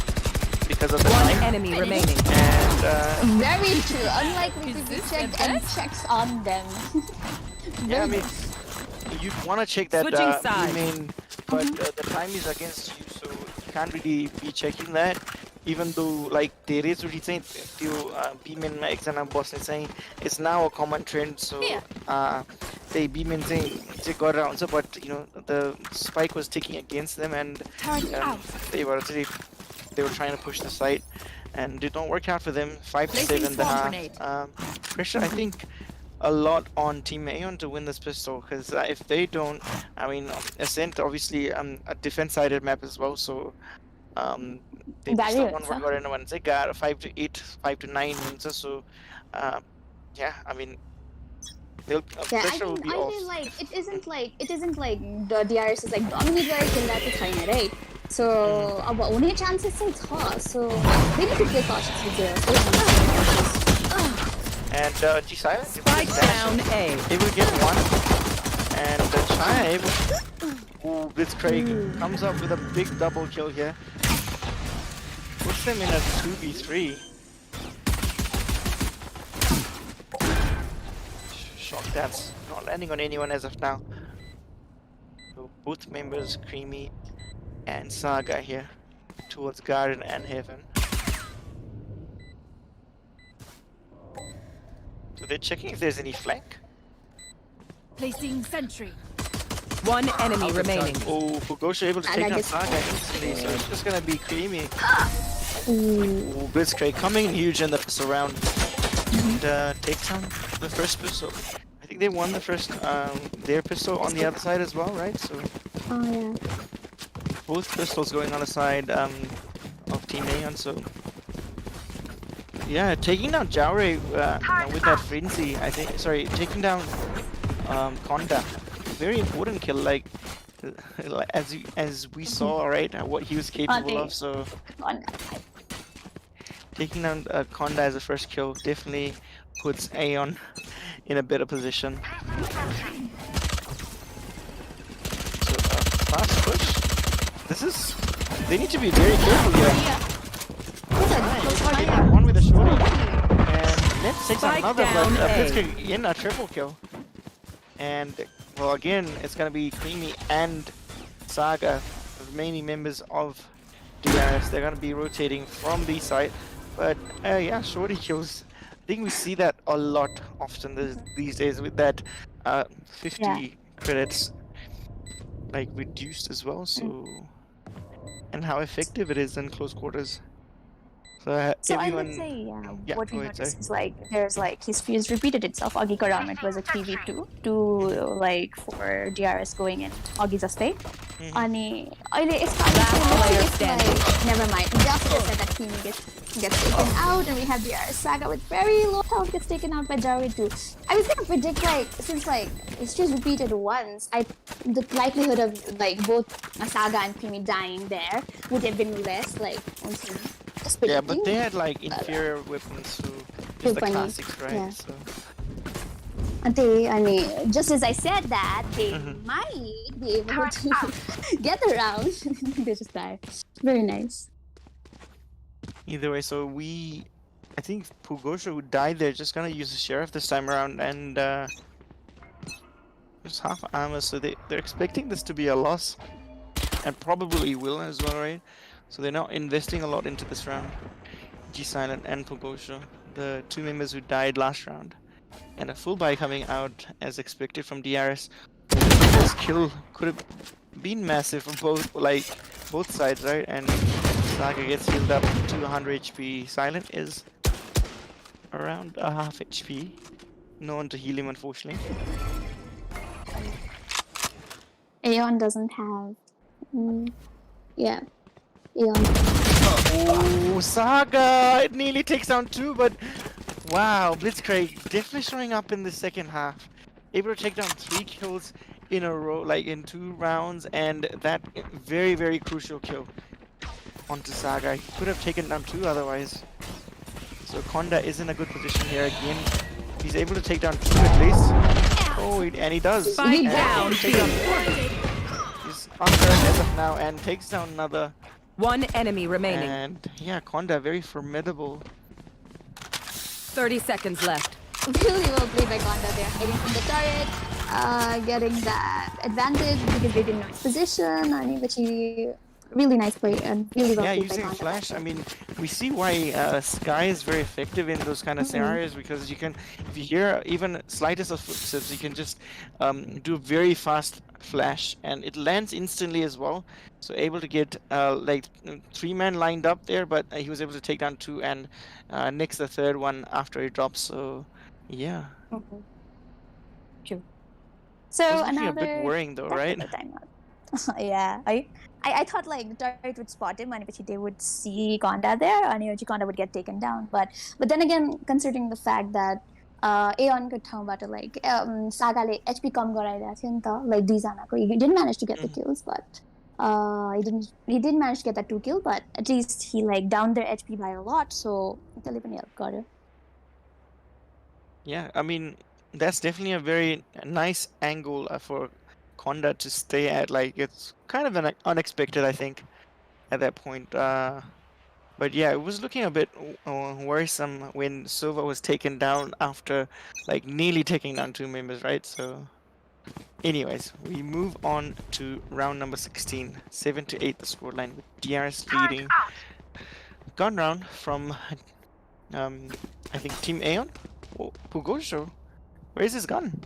because of the One time. enemy remaining. And Very true. Unlikely to be checked and checks on them. yeah, I mean, you'd want to check that Switching sides. main, but the time is against you, so you can't really be checking that. Even though, like, there is already saying B-main ma ekjana bosne चाहिँ it's now a common trend, so they B-main चाहिँ गरेर हुन्छ, but you know the spike was ticking against them, and they were trying to push the site, and did not work out for them. 5-7.5 pressure. I think a lot on Team AEON to win this pistol, because if they don't, I mean, Ascent obviously a defense-sided map as well, so they someone were going to win. Say, 5-8, 5-9 हुन्छ, so yeah, I mean, pressure will be I off. feel like it isn't like the DRS is like dominate गरेर खेल्दा चाहिँ छैन, right? So अब हुने chances चाहिँ छ, so they need to play cautious with DRS. And G Silent Spike down A. able to get one, and China able. Ooh, Blitzcrank comes up with a big double kill here. Puts them in a 2v3. Shock that's not landing on anyone as of now. So both members, Creamy and Saga here, towards Garden and Heaven. So they're checking if there's any flank. Placing sentry. One enemy remaining. Oh, Fugosha able to take down Saga instantly, so it's just gonna be Creamy. Ooh. Blitzcrank coming in huge in the surround and takes down the first pistol. I think they won the first their pistol on the other side as well, right? So Oh yeah. both pistols going on the side of Team Aeon. So yeah, taking down Jaure with that frenzy. I think. Sorry, taking down Conda. Very important kill. Like as we saw, right? What he was capable of. So. Taking down Conda as a first kill definitely puts Aeon in a better position. So fast push. This is. They need to be very careful here. Taking one with a shorty, and Nets takes Spike another, down but A. Blitzkrieg in a triple kill. And well, again, it's gonna be Creamy and Saga, the remaining members of DRS. They're gonna be rotating from B side. But yeah, shorty kills. I think we see that a lot often these days with that 50 credits like reduced as well. So and how effective it is in close quarters. So, So I everyone, would say, yeah, what we go ahead, noticed is like there's like history has repeated itself. Agi Karam, it was a 3v2 to like for DRS going in Agi Zastai. Ani अहिले never mind. Just said that team gets taken out, and we have DRS Saga with very low health gets taken out by Jared too. I was gonna predict like since like it's just repeated once, the likelihood of like both Saga and Creamy dying there would have been less. Like yeah, but they had like inferior weapons, so it's the classics, right? Yeah. So. I mean, just as I said that, they might be able to get around. They just die. Very nice. Either way, so I think Pugosha who died there just gonna use the sheriff this time around, and there's half armor, so they're expecting this to be a loss, and probably will as well, right? So they're not investing a lot into this round. G Silent and Pugosha, the two members who died last round. And a full buy coming out as expected from DRS. This kill could have been massive for both sides, right? And Saga gets healed up to 100 HP. Silent is around a half HP. No one to heal him, unfortunately. Aeon doesn't have. Yeah. Aeon. Oh, Saga! It nearly takes down two, but wow, Blitzkrieg definitely showing up in the second half. Able to take down 3 kills in a row, like in 2 rounds, and that very, very crucial kill onto Saga. He could have taken down 2 otherwise. So Conda is in a good position here again. He's able to take down 2 at least. Oh, and he does. Spike down. He's on turret as of now and takes down another. One enemy remaining. And yeah, Conda very formidable. 30 seconds left. Really well played by Conda there, hiding from the turret, getting that advantage because they didn't know his position. I mean, but he really nice play and really well played by using Conda. flash. I mean, we see why Sky is very effective in those kind of scenarios, because you can, if you hear even slightest of footsteps, you can just do very fast flash and it lands instantly as well. So able to get like 3 men lined up there, but he was able to take down 2 and nix the 3rd one after he drops. So yeah. True. So another a bit worrying though, right? Yeah, I thought like Turret would spot him and they would see Conda there and Conda would get taken down. But then again, considering the fact that Aeon ko ठाउँबाट like Sagaले HP कम गराइरहेको थियो नि त, like 2 जनाको. He didn't manage to get the kills, but he didn't manage to get that 2 kill, but at least he like downed their HP by a lot, so त्यसले पनि help गर्यो. Yeah, I mean, that's definitely a very nice angle for Conda to stay at. Like, it's kind of an unexpected, I think, at that point. But yeah, it was looking a bit worrisome when Sova was taken down after, like, nearly taking down 2 members, right? So, Anyways, we move on to round number 16. 7-8 the scoreline with DRS leading. Gun round from I think Team AEON? Oh, Pugosho? Where's his gun?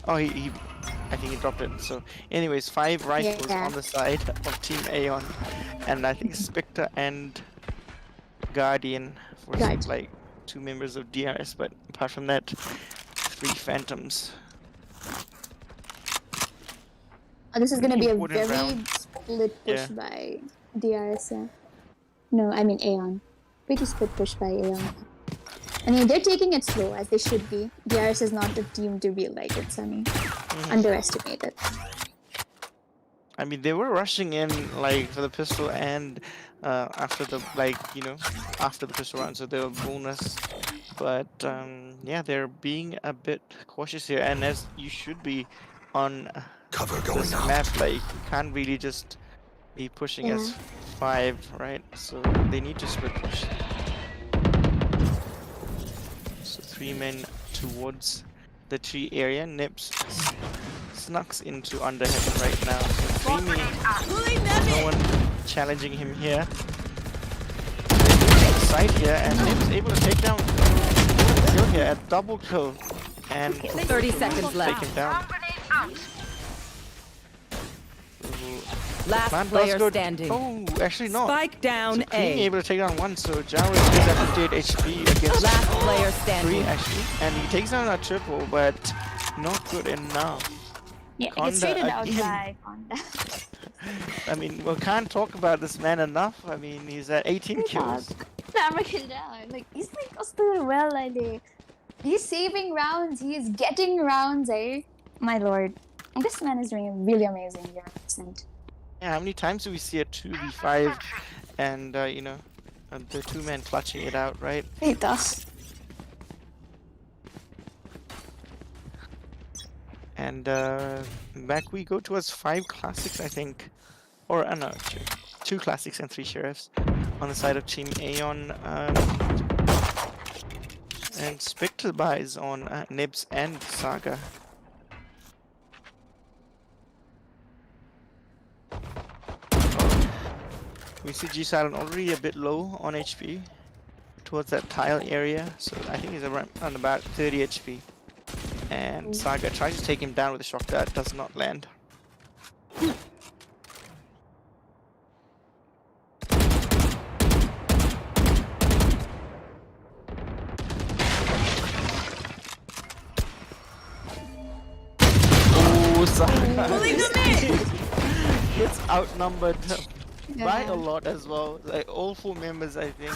Oh, I think he dropped it. So anyways, 5 rifles on the side of Team AEON. And I think Spectre and Guardian for like 2 members of DRS, but apart from that, 3 Phantoms. This is gonna be a Important very round. split push by DRS. No, I mean AEON. Pretty split push by AEON. I mean, they're taking it slow, as they should be. DRS is not a team to be like it's underestimated. I mean, they were rushing in like for the pistol and after the after the pistol round, so they were bonus. But yeah, they're being a bit cautious here, and as you should be on this map, like you can't really just be pushing as 5, right? So they need to split push. So 3 men towards the tree area. Nips snucks into under heaven right now. So no one challenging him here. Side here, and Nips able to take down kill here, a double kill, and 30 seconds left. taken down. Last player standing. Oh, actually not. Spike down Being A. able to take down 1, so Jaro is at 58 HP against Last player 3 standing. actually, and he takes down a triple, but not good enough. Yeah, Conda it's traded out again. by Conda. I mean, we can't talk about this man enough. I mean, he's at 18 kills. Like he's like still well, like he's saving rounds, he's getting rounds, eh? My lord, this man is doing really amazing here. Yeah, how many times do we see a 2v5 and you know, the 2 men clutching it out, right? It does. And back we go towards 5 classics, I think, or no, 2 classics and 3 sheriffs on the side of Team AEON. And Spectre buys on Nibs and Saga. We see G Silent already a bit low on HP towards that tile area, so I think he's around about 30 HP. And Saga tries to take him down with a shock that does not land. Oh, Saga! It's outnumbered by a lot as well. Like all 4 members, I think.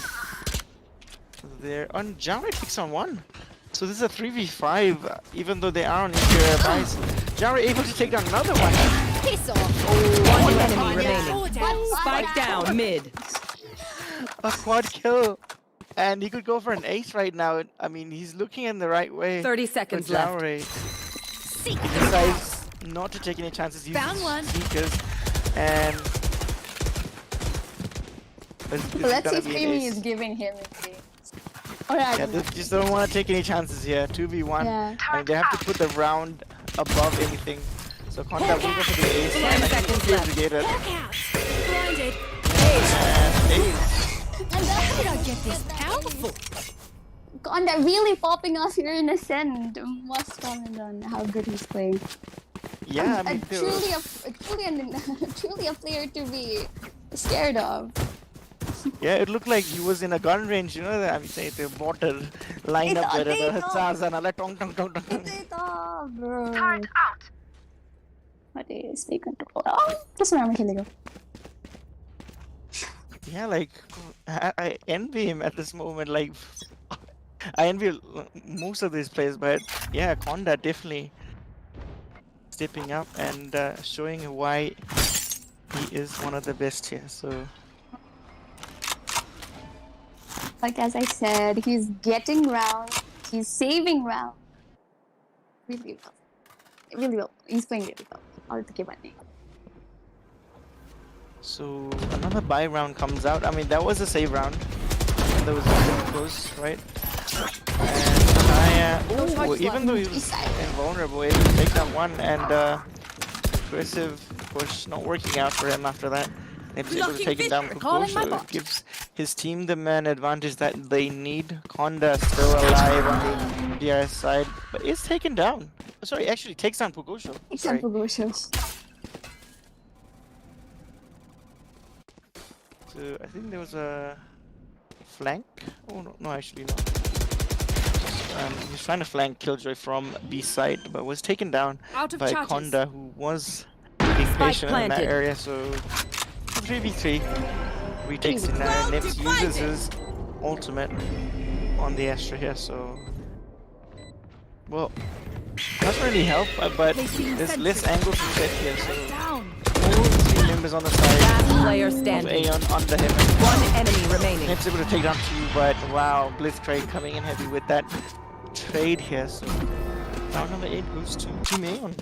They're on Jaro picks on 1. So this is a 3v5, even though they are on inferior buys. Jaro able to take down another one. Piss off. One enemy remaining. Spike down mid. A quad kill. And he could go for an ace right now. I mean, he's looking in the right way. 30 seconds left. He decides not to take any chances. Found one. Sneakers. And Let's see if Creamy is giving him a game. Alright. Yeah, they just don't want to take any chances here. 2v1. Yeah. I mean, they have to put the round above anything. So Contact will go for the ace. 10 seconds left. To get it. Blinded. And ace. How did I get this powerful? Conda really popping off here in Ascend. Must comment on how good he's playing. Yeah, I mean, truly a player to be scared of. yeah, it looked like he was in a gun range, you know, I mean, say the water line up there, the Hitsars and all that, tong tong tong tong. Bro. Time out. What is stay control? Oh, this one I'm killing. Yeah, like, I envy him at this moment, like, I envy most of these players, but yeah, Conda definitely stepping up and showing why he is one of the best here, so. Like as I said, he's getting round, he's saving round. Really well. Really well. He's playing really well. I'll give my name. So another buy round comes out. I mean, that was a save round. That was very close, right? And Yeah. Ooh, even though he was invulnerable, able to take that one, and aggressive push not working out for him after that. He's able to take it down for push, so it gives his team the man advantage that they need. Conda still alive on the DRS side, but is taken down. Sorry, actually takes down Pugosho. Takes down Pugosho. So I think there was a flank. Oh no, actually no. He's trying to flank Killjoy from B side, but was taken down by Conda, who was being patient in that area. So 3v3 retakes it now. Nips uses his ultimate on the Astra here, so well, doesn't really help, but there's less angle to set here, so all three members on the side. Last player standing. AEON under him. One enemy remaining. Nips able to take down 2, but wow, Blitzcrank coming in heavy with that trade here, so round number 8 goes to Team AEON.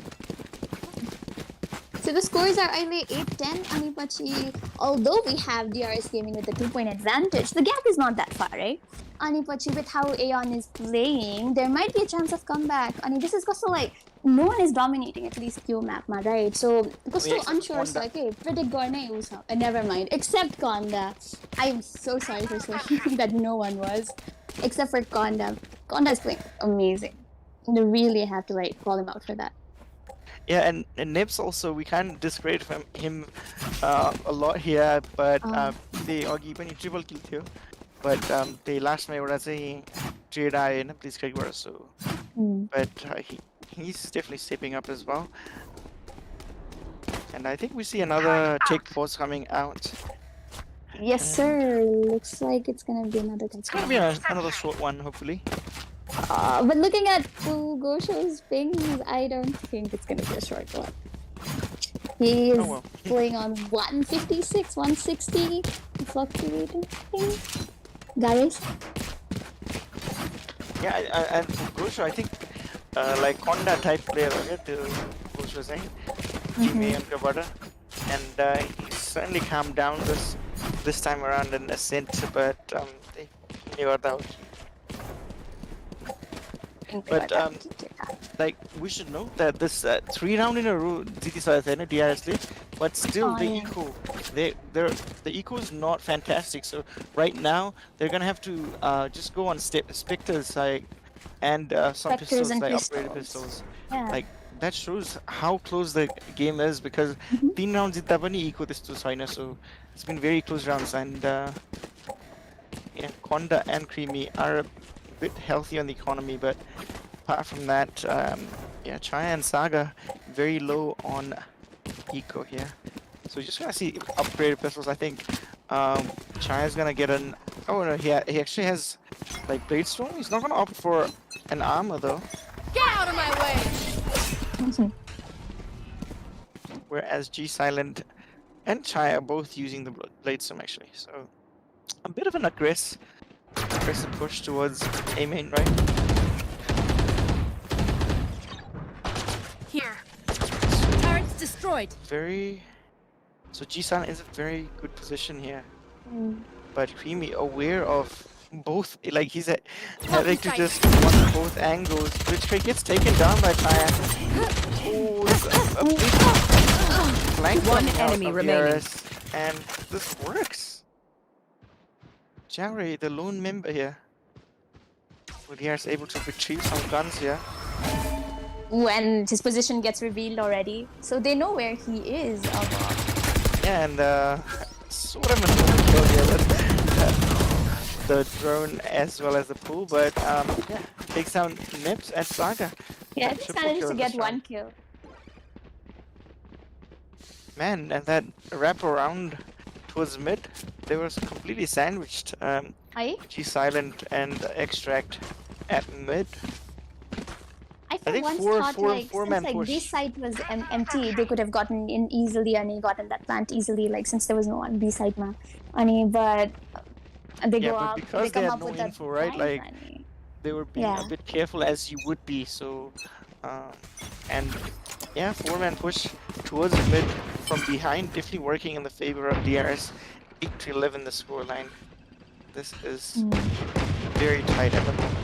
So the scores are only 8-10, Anipachi. Although we have DRS Gaming with the 2-point advantage, the gap is not that far, right? Anipachi, with how AEON is playing, there might be a chance of comeback. This is also like, no one is dominating at least Q map, right? So, because still unsure, so okay, predict Gorne Usa. Never mind, except Conda. I'm so sorry for saying that no one was, except for Conda. Conda is playing amazing. You really have to like call him out for that. Yeah, and Nips also, we kind of discredit him a lot here, but they are given a triple kill too. But the last match was a Jedi and please correct word, so but he's definitely stepping up as well. And I think we see another take force coming out. Yes, sir. Looks like it's gonna be another. It's gonna be another short one, hopefully. But looking at Pugosho's pings, I don't think it's gonna be a short one. He is playing on 156, 160, fluctuating ping. Guys? Yeah, and Pugosho, I think, like Conda type player, right? Pugosho was saying, Jimmy and Kabata, and he certainly calmed down this time around in Ascent, but they never out. But like we should note that this 3 round in a row GT DRS lead, but still the eco, the eco is not fantastic. So right now they're gonna have to just go on Spectre's side and some pistols like upgraded pistols. Yeah. Like that shows how close the game is because 3 rounds जित्दा पनि eco त्यस्तो छैन, so it's been very close rounds, and yeah, Conda and Creamy are a bit healthy on the economy, but apart from that, yeah, Chaya and Saga very low on eco here. So you're just gonna see upgraded pistols. I think Chaya's gonna get an. Oh no, he actually has like Blade Storm. He's not gonna opt for an armor though. Get out of my way! Whereas G Silent and Chaya are both using the Blade Storm actually. So a bit of an aggressive push towards A main, right? Here. Turret's destroyed. So G-San is a very good position here. But Creamy aware of both, like he's having to just watch both angles. Blitzcrank gets taken down by Chaya. Oh, a big flank. One enemy remaining. DRS, and this works. Jare, the lone member here. Well, DRS able to retrieve some guns here. When his position gets revealed already, so they know where he is. Yeah, and sort of an overkill here with the drone as well as the pool, but yeah, takes down Nips and Saga. Yeah, just managed to get 1 kill. Man, and that wrap around towards mid, they were completely sandwiched. G Silent and Extract at mid. I think once thought like since like this side was empty, they could have gotten in easily and gotten that plant easily, like since there was no one B side map. But they go up, because they come had up no with info, that right? Like they were being a bit careful as you would be. So and yeah, 4-man push towards mid from behind, definitely working in the favor of DRS. 8-11 the scoreline. This is very tight at the moment.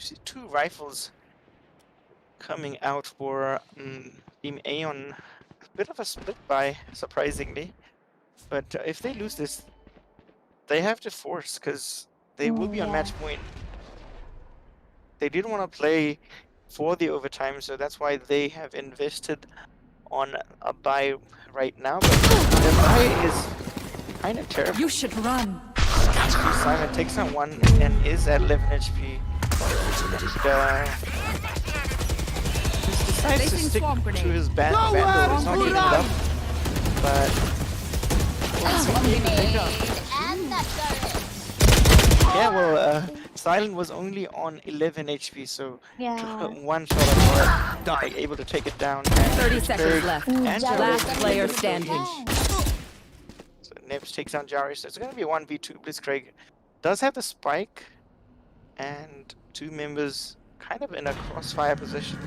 see two rifles coming out for Team AEON. A bit of a split buy, surprisingly. But if they lose this, they have to force, because they will be on match point. They didn't want to play for the overtime, so that's why they have invested on a buy right now. But the buy is kind of terrible. You should run. Simon takes on one and is at 11 HP. And, he decides to stick to his bandle. He's not giving it up, but yeah, well, Silent was only on 11 HP, so one shot of heart, able to take it down. 30 seconds left. And Last player standing. So Nips takes down Jari, so it's going to be a 1v2. Blitzcrank does have the spike, and two members kind of in a crossfire position.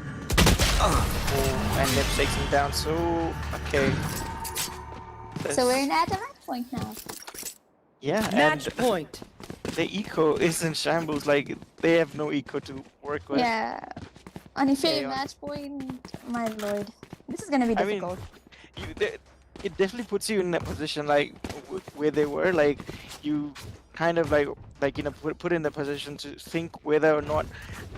And Nips takes him down, so okay. So we're at a match point now. Yeah, Match and point. the eco is in shambles. Like, they have no eco to work with. Yeah. On a fair AEON. match point, my lord. This is gonna be difficult. I mean, it definitely puts you in that position, like, where they were. Like, you kind of, like you know, put in the position to think whether or not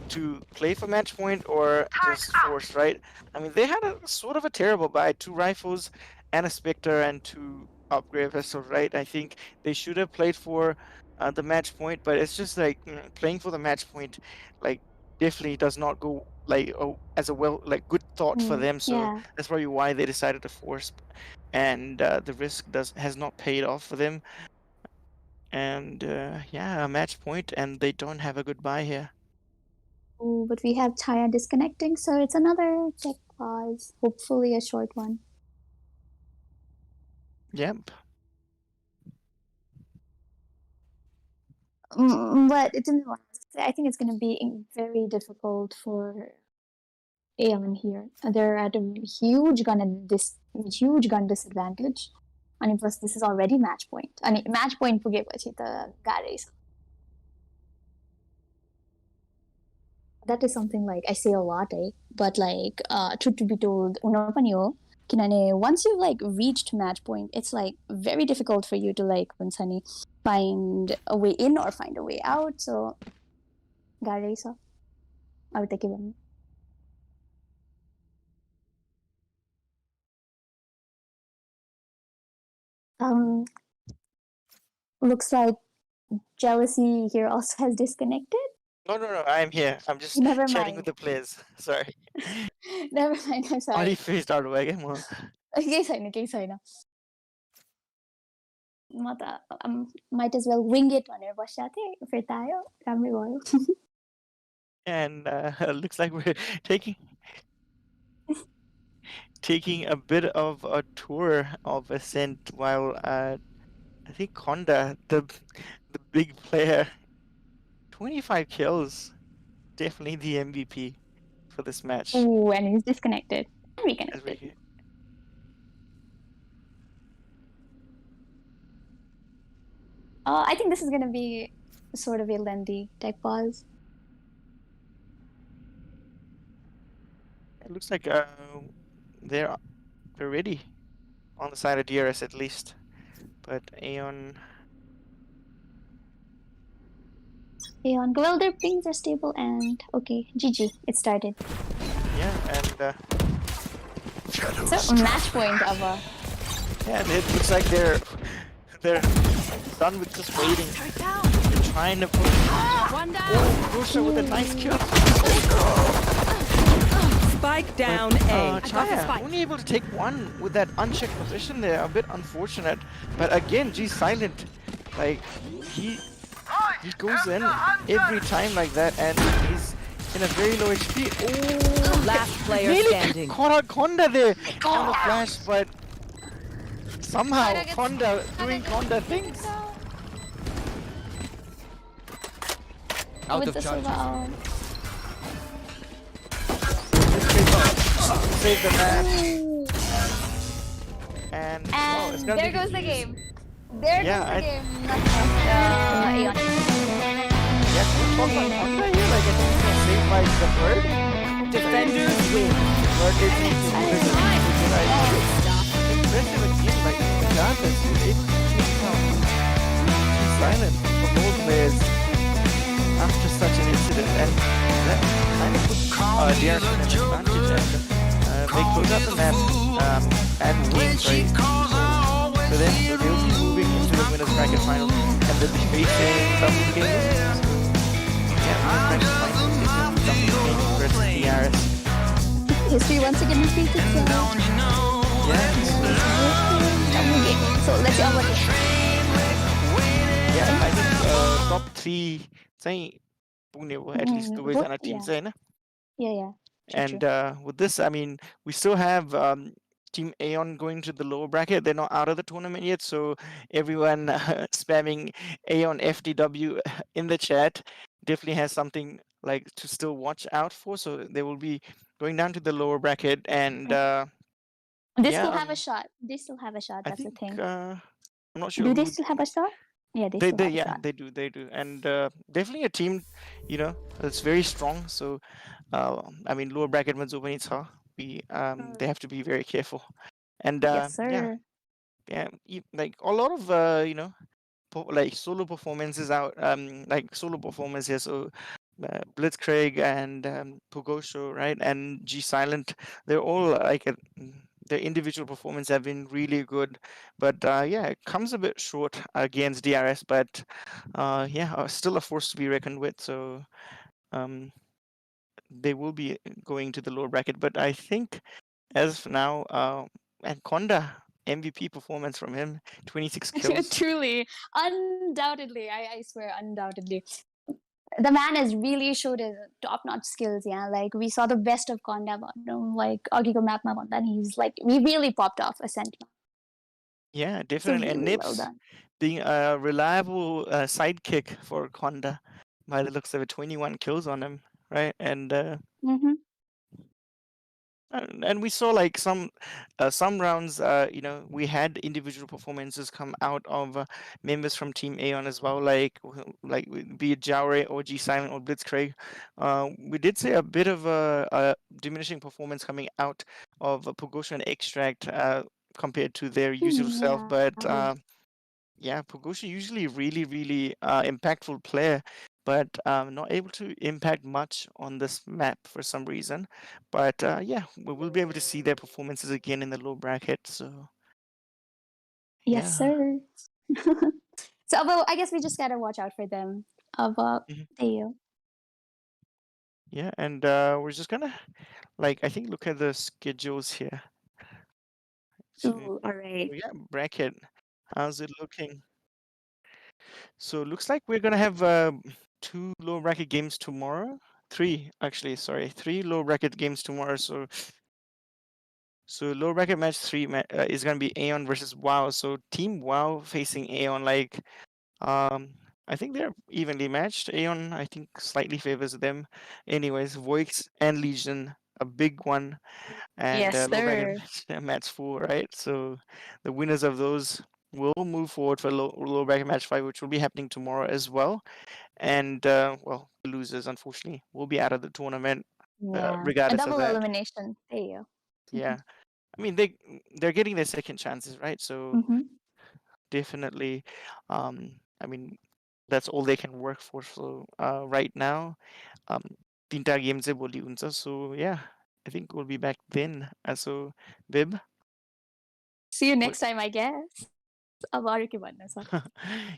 to play for match point or just force, right? I mean, they had a sort of a terrible buy. 2 rifles and a Spectre and 2 upgrade vessels, right? I think they should have played for the match point, but it's just like playing for the match point, like, definitely does not go like as a good thought for them. So that's probably why they decided to force, and the risk has not paid off for them. And yeah, a match point, and they don't have a good buy here. Oh, but we have Chaya disconnecting, so it's another check pause. Hopefully a short one. Yep. But it's I think it's going to be very difficult for AEON here. They're at a huge gun disadvantage. And plus, this is already match point. And match point पुगेपछि त गाह्रै छ. That is something like I say a lot, but like truth to be told, हुन पनि हो. किनभने once you've like reached match point, it's like very difficult for you to like find a way in or find a way out. So गाह्रै छ. अब त के भन्नु. Looks like Jealousy here also has disconnected. No, I'm here. I'm just Never chatting mind. with the players. Sorry. Never mind, I'm sorry. Already phased out away again. केही छैन. म त might as well wing it भनेर बसेको थिएँ. फेरि त आयो. राम्रै भयो. And looks like we're taking a bit of a tour of Ascent, while I think Konda, the big player, 25 kills, definitely the MVP for this match. Ooh, and he's disconnected. Reconnected. I think this is gonna be sort of a lengthy type pause. It looks like they're ready on the side of DRS at least, but AEON. Well, their pings are stable and okay. GG, it started. Yeah, and so match point of a. Yeah, and it looks like they're done with just waiting. They're trying to put. One down. Oh, Rusha with a nice kill. Spike down A. Chaya only able to take one with that unchecked position there. A bit unfortunate, but again, G Silent, like he goes in every time like that, and he's in a very low HP. Oh, last player standing. Caught out Konda there on the flash, but somehow Konda doing Konda things. Out of charges. Save the match. And oh, it's gonna there be goes the game. There goes the game. Yeah, we're talking about Konda here. like I think it's saved by the bird. Defenders win. Bird did need to move it. Impressive again, like regardless, it silent for both players after such an incident, and that kind of puts DRS in an advantage, and they close out the map and game sorry. So then so they'll be moving into the winners bracket final, and they'll be facing double games. Yeah, winners bracket final double games versus DRS. History once again repeats itself. Yeah. So let's see what. Yeah, I think top 3 चाहिँ पुग्ने भयो at least दुवैजना teams Hahn. Yeah. And with this, I mean, we still have Team AEON going to the lower bracket. They're not out of the tournament yet, so everyone spamming AEON FTW in the chat definitely has something like to still watch out for. So they will be going down to the lower bracket, and they still have a shot. They still have a shot. That's the thing. I'm not sure. Do they still have a shot? Yeah, they still have a shot. They do, and definitely a team, you know, that's very strong. So, I mean, lower bracket ones open it's hard. They have to be very careful, and yes, sir. like a lot of you know, like solo performances out, like solo performers here. So. Blitzkrieg and Pogosho, right, and G Silent, they're all like their individual performance have been really good, but yeah, it comes a bit short against DRS, but yeah, still a force to be reckoned with. So they will be going to the lower bracket, but I think as of now, and Konda MVP performance from him, 26 kills. Truly, undoubtedly, I swear, undoubtedly. The man has really showed his top-notch skills, yeah. Like we saw the best of Konda, like Agigo map and he's like we really popped off Ascent. Yeah, definitely. So and really Nips well being a reliable sidekick for Konda, by the looks of it, 21 kills on him, right? And and we saw like some rounds, you know, we had individual performances come out of members from Team AEON as well, like be it Jaure or G Silent or Blitzkrieg. We did see a bit of a diminishing performance coming out of Pogosho and Extract compared to their usual self, but yeah, Pogosho usually really impactful player, but not able to impact much on this map for some reason. But yeah, we will be able to see their performances again in the low bracket. So yes, sir. So well, I guess we just gotta watch out for them. Yeah, and we're just gonna like I think look at the schedules here. So, all right. So yeah, bracket. How's it looking? So it looks like we're gonna have 2 low bracket games tomorrow. 3 actually, sorry, 3 low bracket games tomorrow. So low bracket match 3 is gonna be AEON versus WoW. So Team WoW facing AEON. Like I think they're evenly matched. AEON I think slightly favors them. Anyways, VOIX and Legion, a big one. And yes, low bracket match 4, right? So the winners of those will move forward for low bracket match 5, which will be happening tomorrow as well. And well, the losers unfortunately will be out of the tournament, regardless a double of that. elimination. There you go. Yeah, I mean they're getting their second chances, right? So definitely, I mean that's all they can work for. So right now, tinta games e boli huncha. So yeah, I think we'll be back then. So Bib, see you next time, I guess.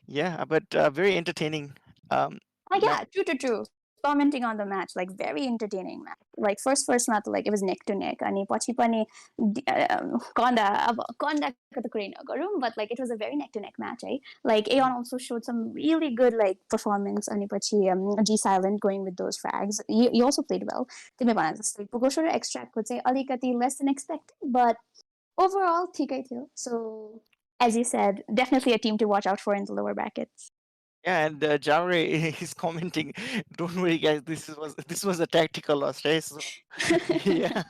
Yeah, but very entertaining. Yeah, true. Commenting on the match, like very entertaining match. Like first match, like it was neck to neck. Ani पछि पनि Konda ko त कुरै नगरौँ, but like it was a very neck to neck match, eh? Like AEON also showed some really good like performance. Ani पछि G Silent going with those frags. He also played well. तिमीले भने जस्तै Pogosho र Extract को चाहिँ अलिकति less than expected, but overall ठिकै थियो. So as you said, definitely a team to watch out for in the lower brackets. Yeah, and Jaure is commenting, "Don't worry, guys. This was a tactical loss, right?" So, yeah.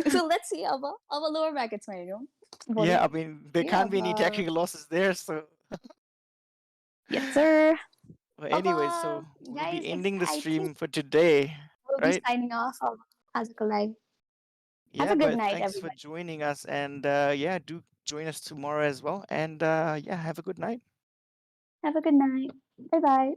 So let's see our lower brackets, my room. Yeah, I mean there can't be any tactical losses there. So yes, sir. Well, anyway, so we'll guys, be ending the I stream think for today, we'll be right? signing off of Azka Live. Have Yeah, a good but night, thanks for everybody. joining us, and yeah, do join us tomorrow as well. And yeah, have a good night. Have a good night. Bye bye.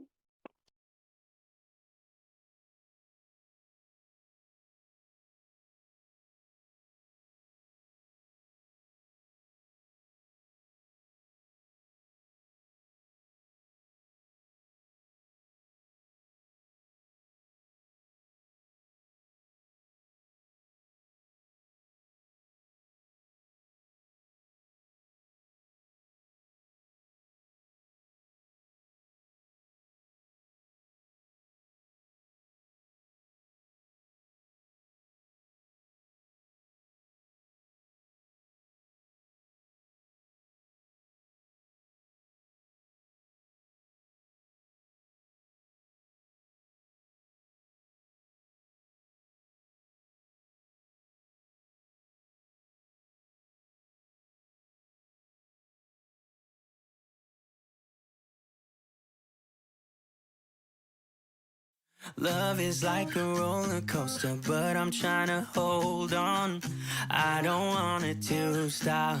Love is like a roller coaster, but I'm trying to hold on. I don't want it to stop.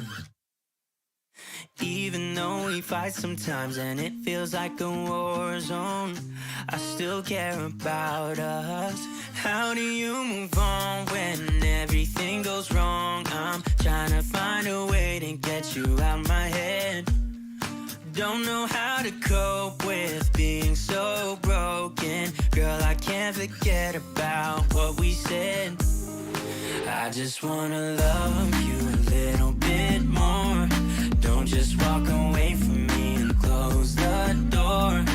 Even though we fight sometimes and it feels like a war zone, I still care about us. How do you move on when everything goes wrong? I'm trying to find a way to get you out my head. Don't know how to cope with being so broken. Girl, I can't forget about what we said. I just wanna love you a little bit more. Don't just walk away from me and close the door.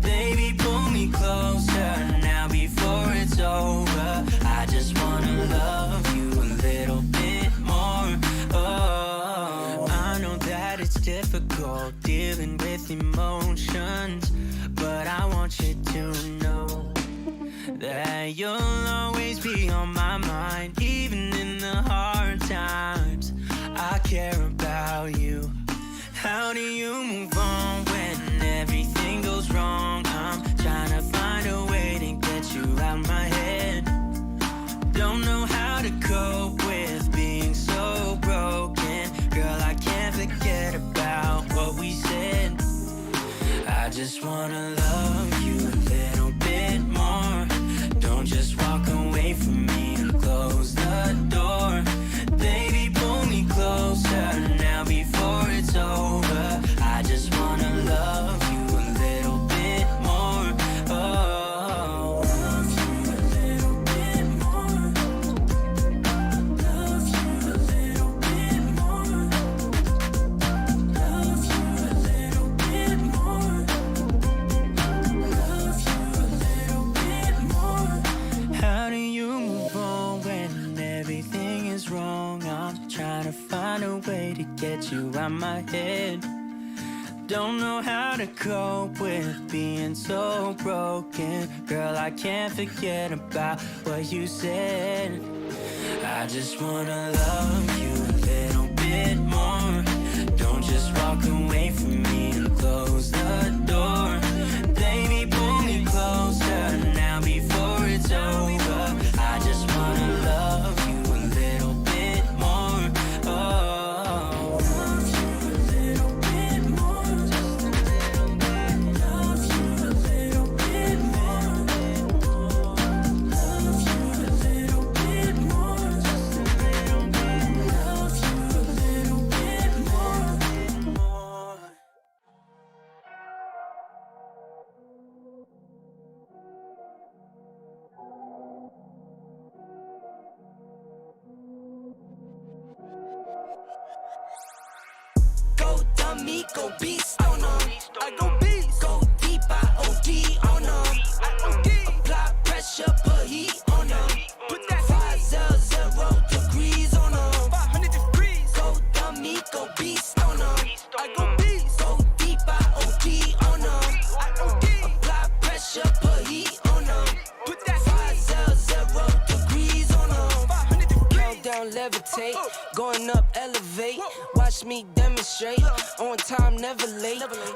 Baby, pull me closer now before it's over. I just wanna love you a little bit more. Oh, I know that it's difficult dealing with emotions, but I want you to know that you'll always be on my mind. Even in the hard times, I care about you. How do you move on when everything goes wrong? I'm trying to find a way to get you out my head. Don't know how to cope with being so broken. Girl, I can't forget about what we said. I just wanna love you a little bit more. Don't just walk away from me and close the door. Baby, pull me closer now before it's over. I just wanna love you a little bit more. Oh, love you a little bit more. Love you a little bit more. Love you a little bit more. Love you a little bit more. How do you move on when everything is wrong? I'm trying to find a way to get you out my head. Don't know how to cope with being so broken. Girl, I can't forget about what you said. I just wanna love you a little bit more. Don't just walk away from me and close the door. Baby, pull me closer now before it's over. I just wanna love you a little bit more. Oh, love you a little bit more. Just a little bit. Love you a little bit more. Love you a little bit more. Just a little bit. Love you a little bit more. Go dummy, go beast on them. I go beast. Go deep, I OD on them. I OD. Apply pressure, put heat on them. Put that 500 degrees on them. 500 degrees. Go dummy, go beast on them. I go beast. Go deep, I OD on them. I OD. Apply pressure, put heat on them. Put that 500 degrees on them. 500 degrees. Countdown, levitate. Going up, elevate. Watch me demonstrate. On time, never late.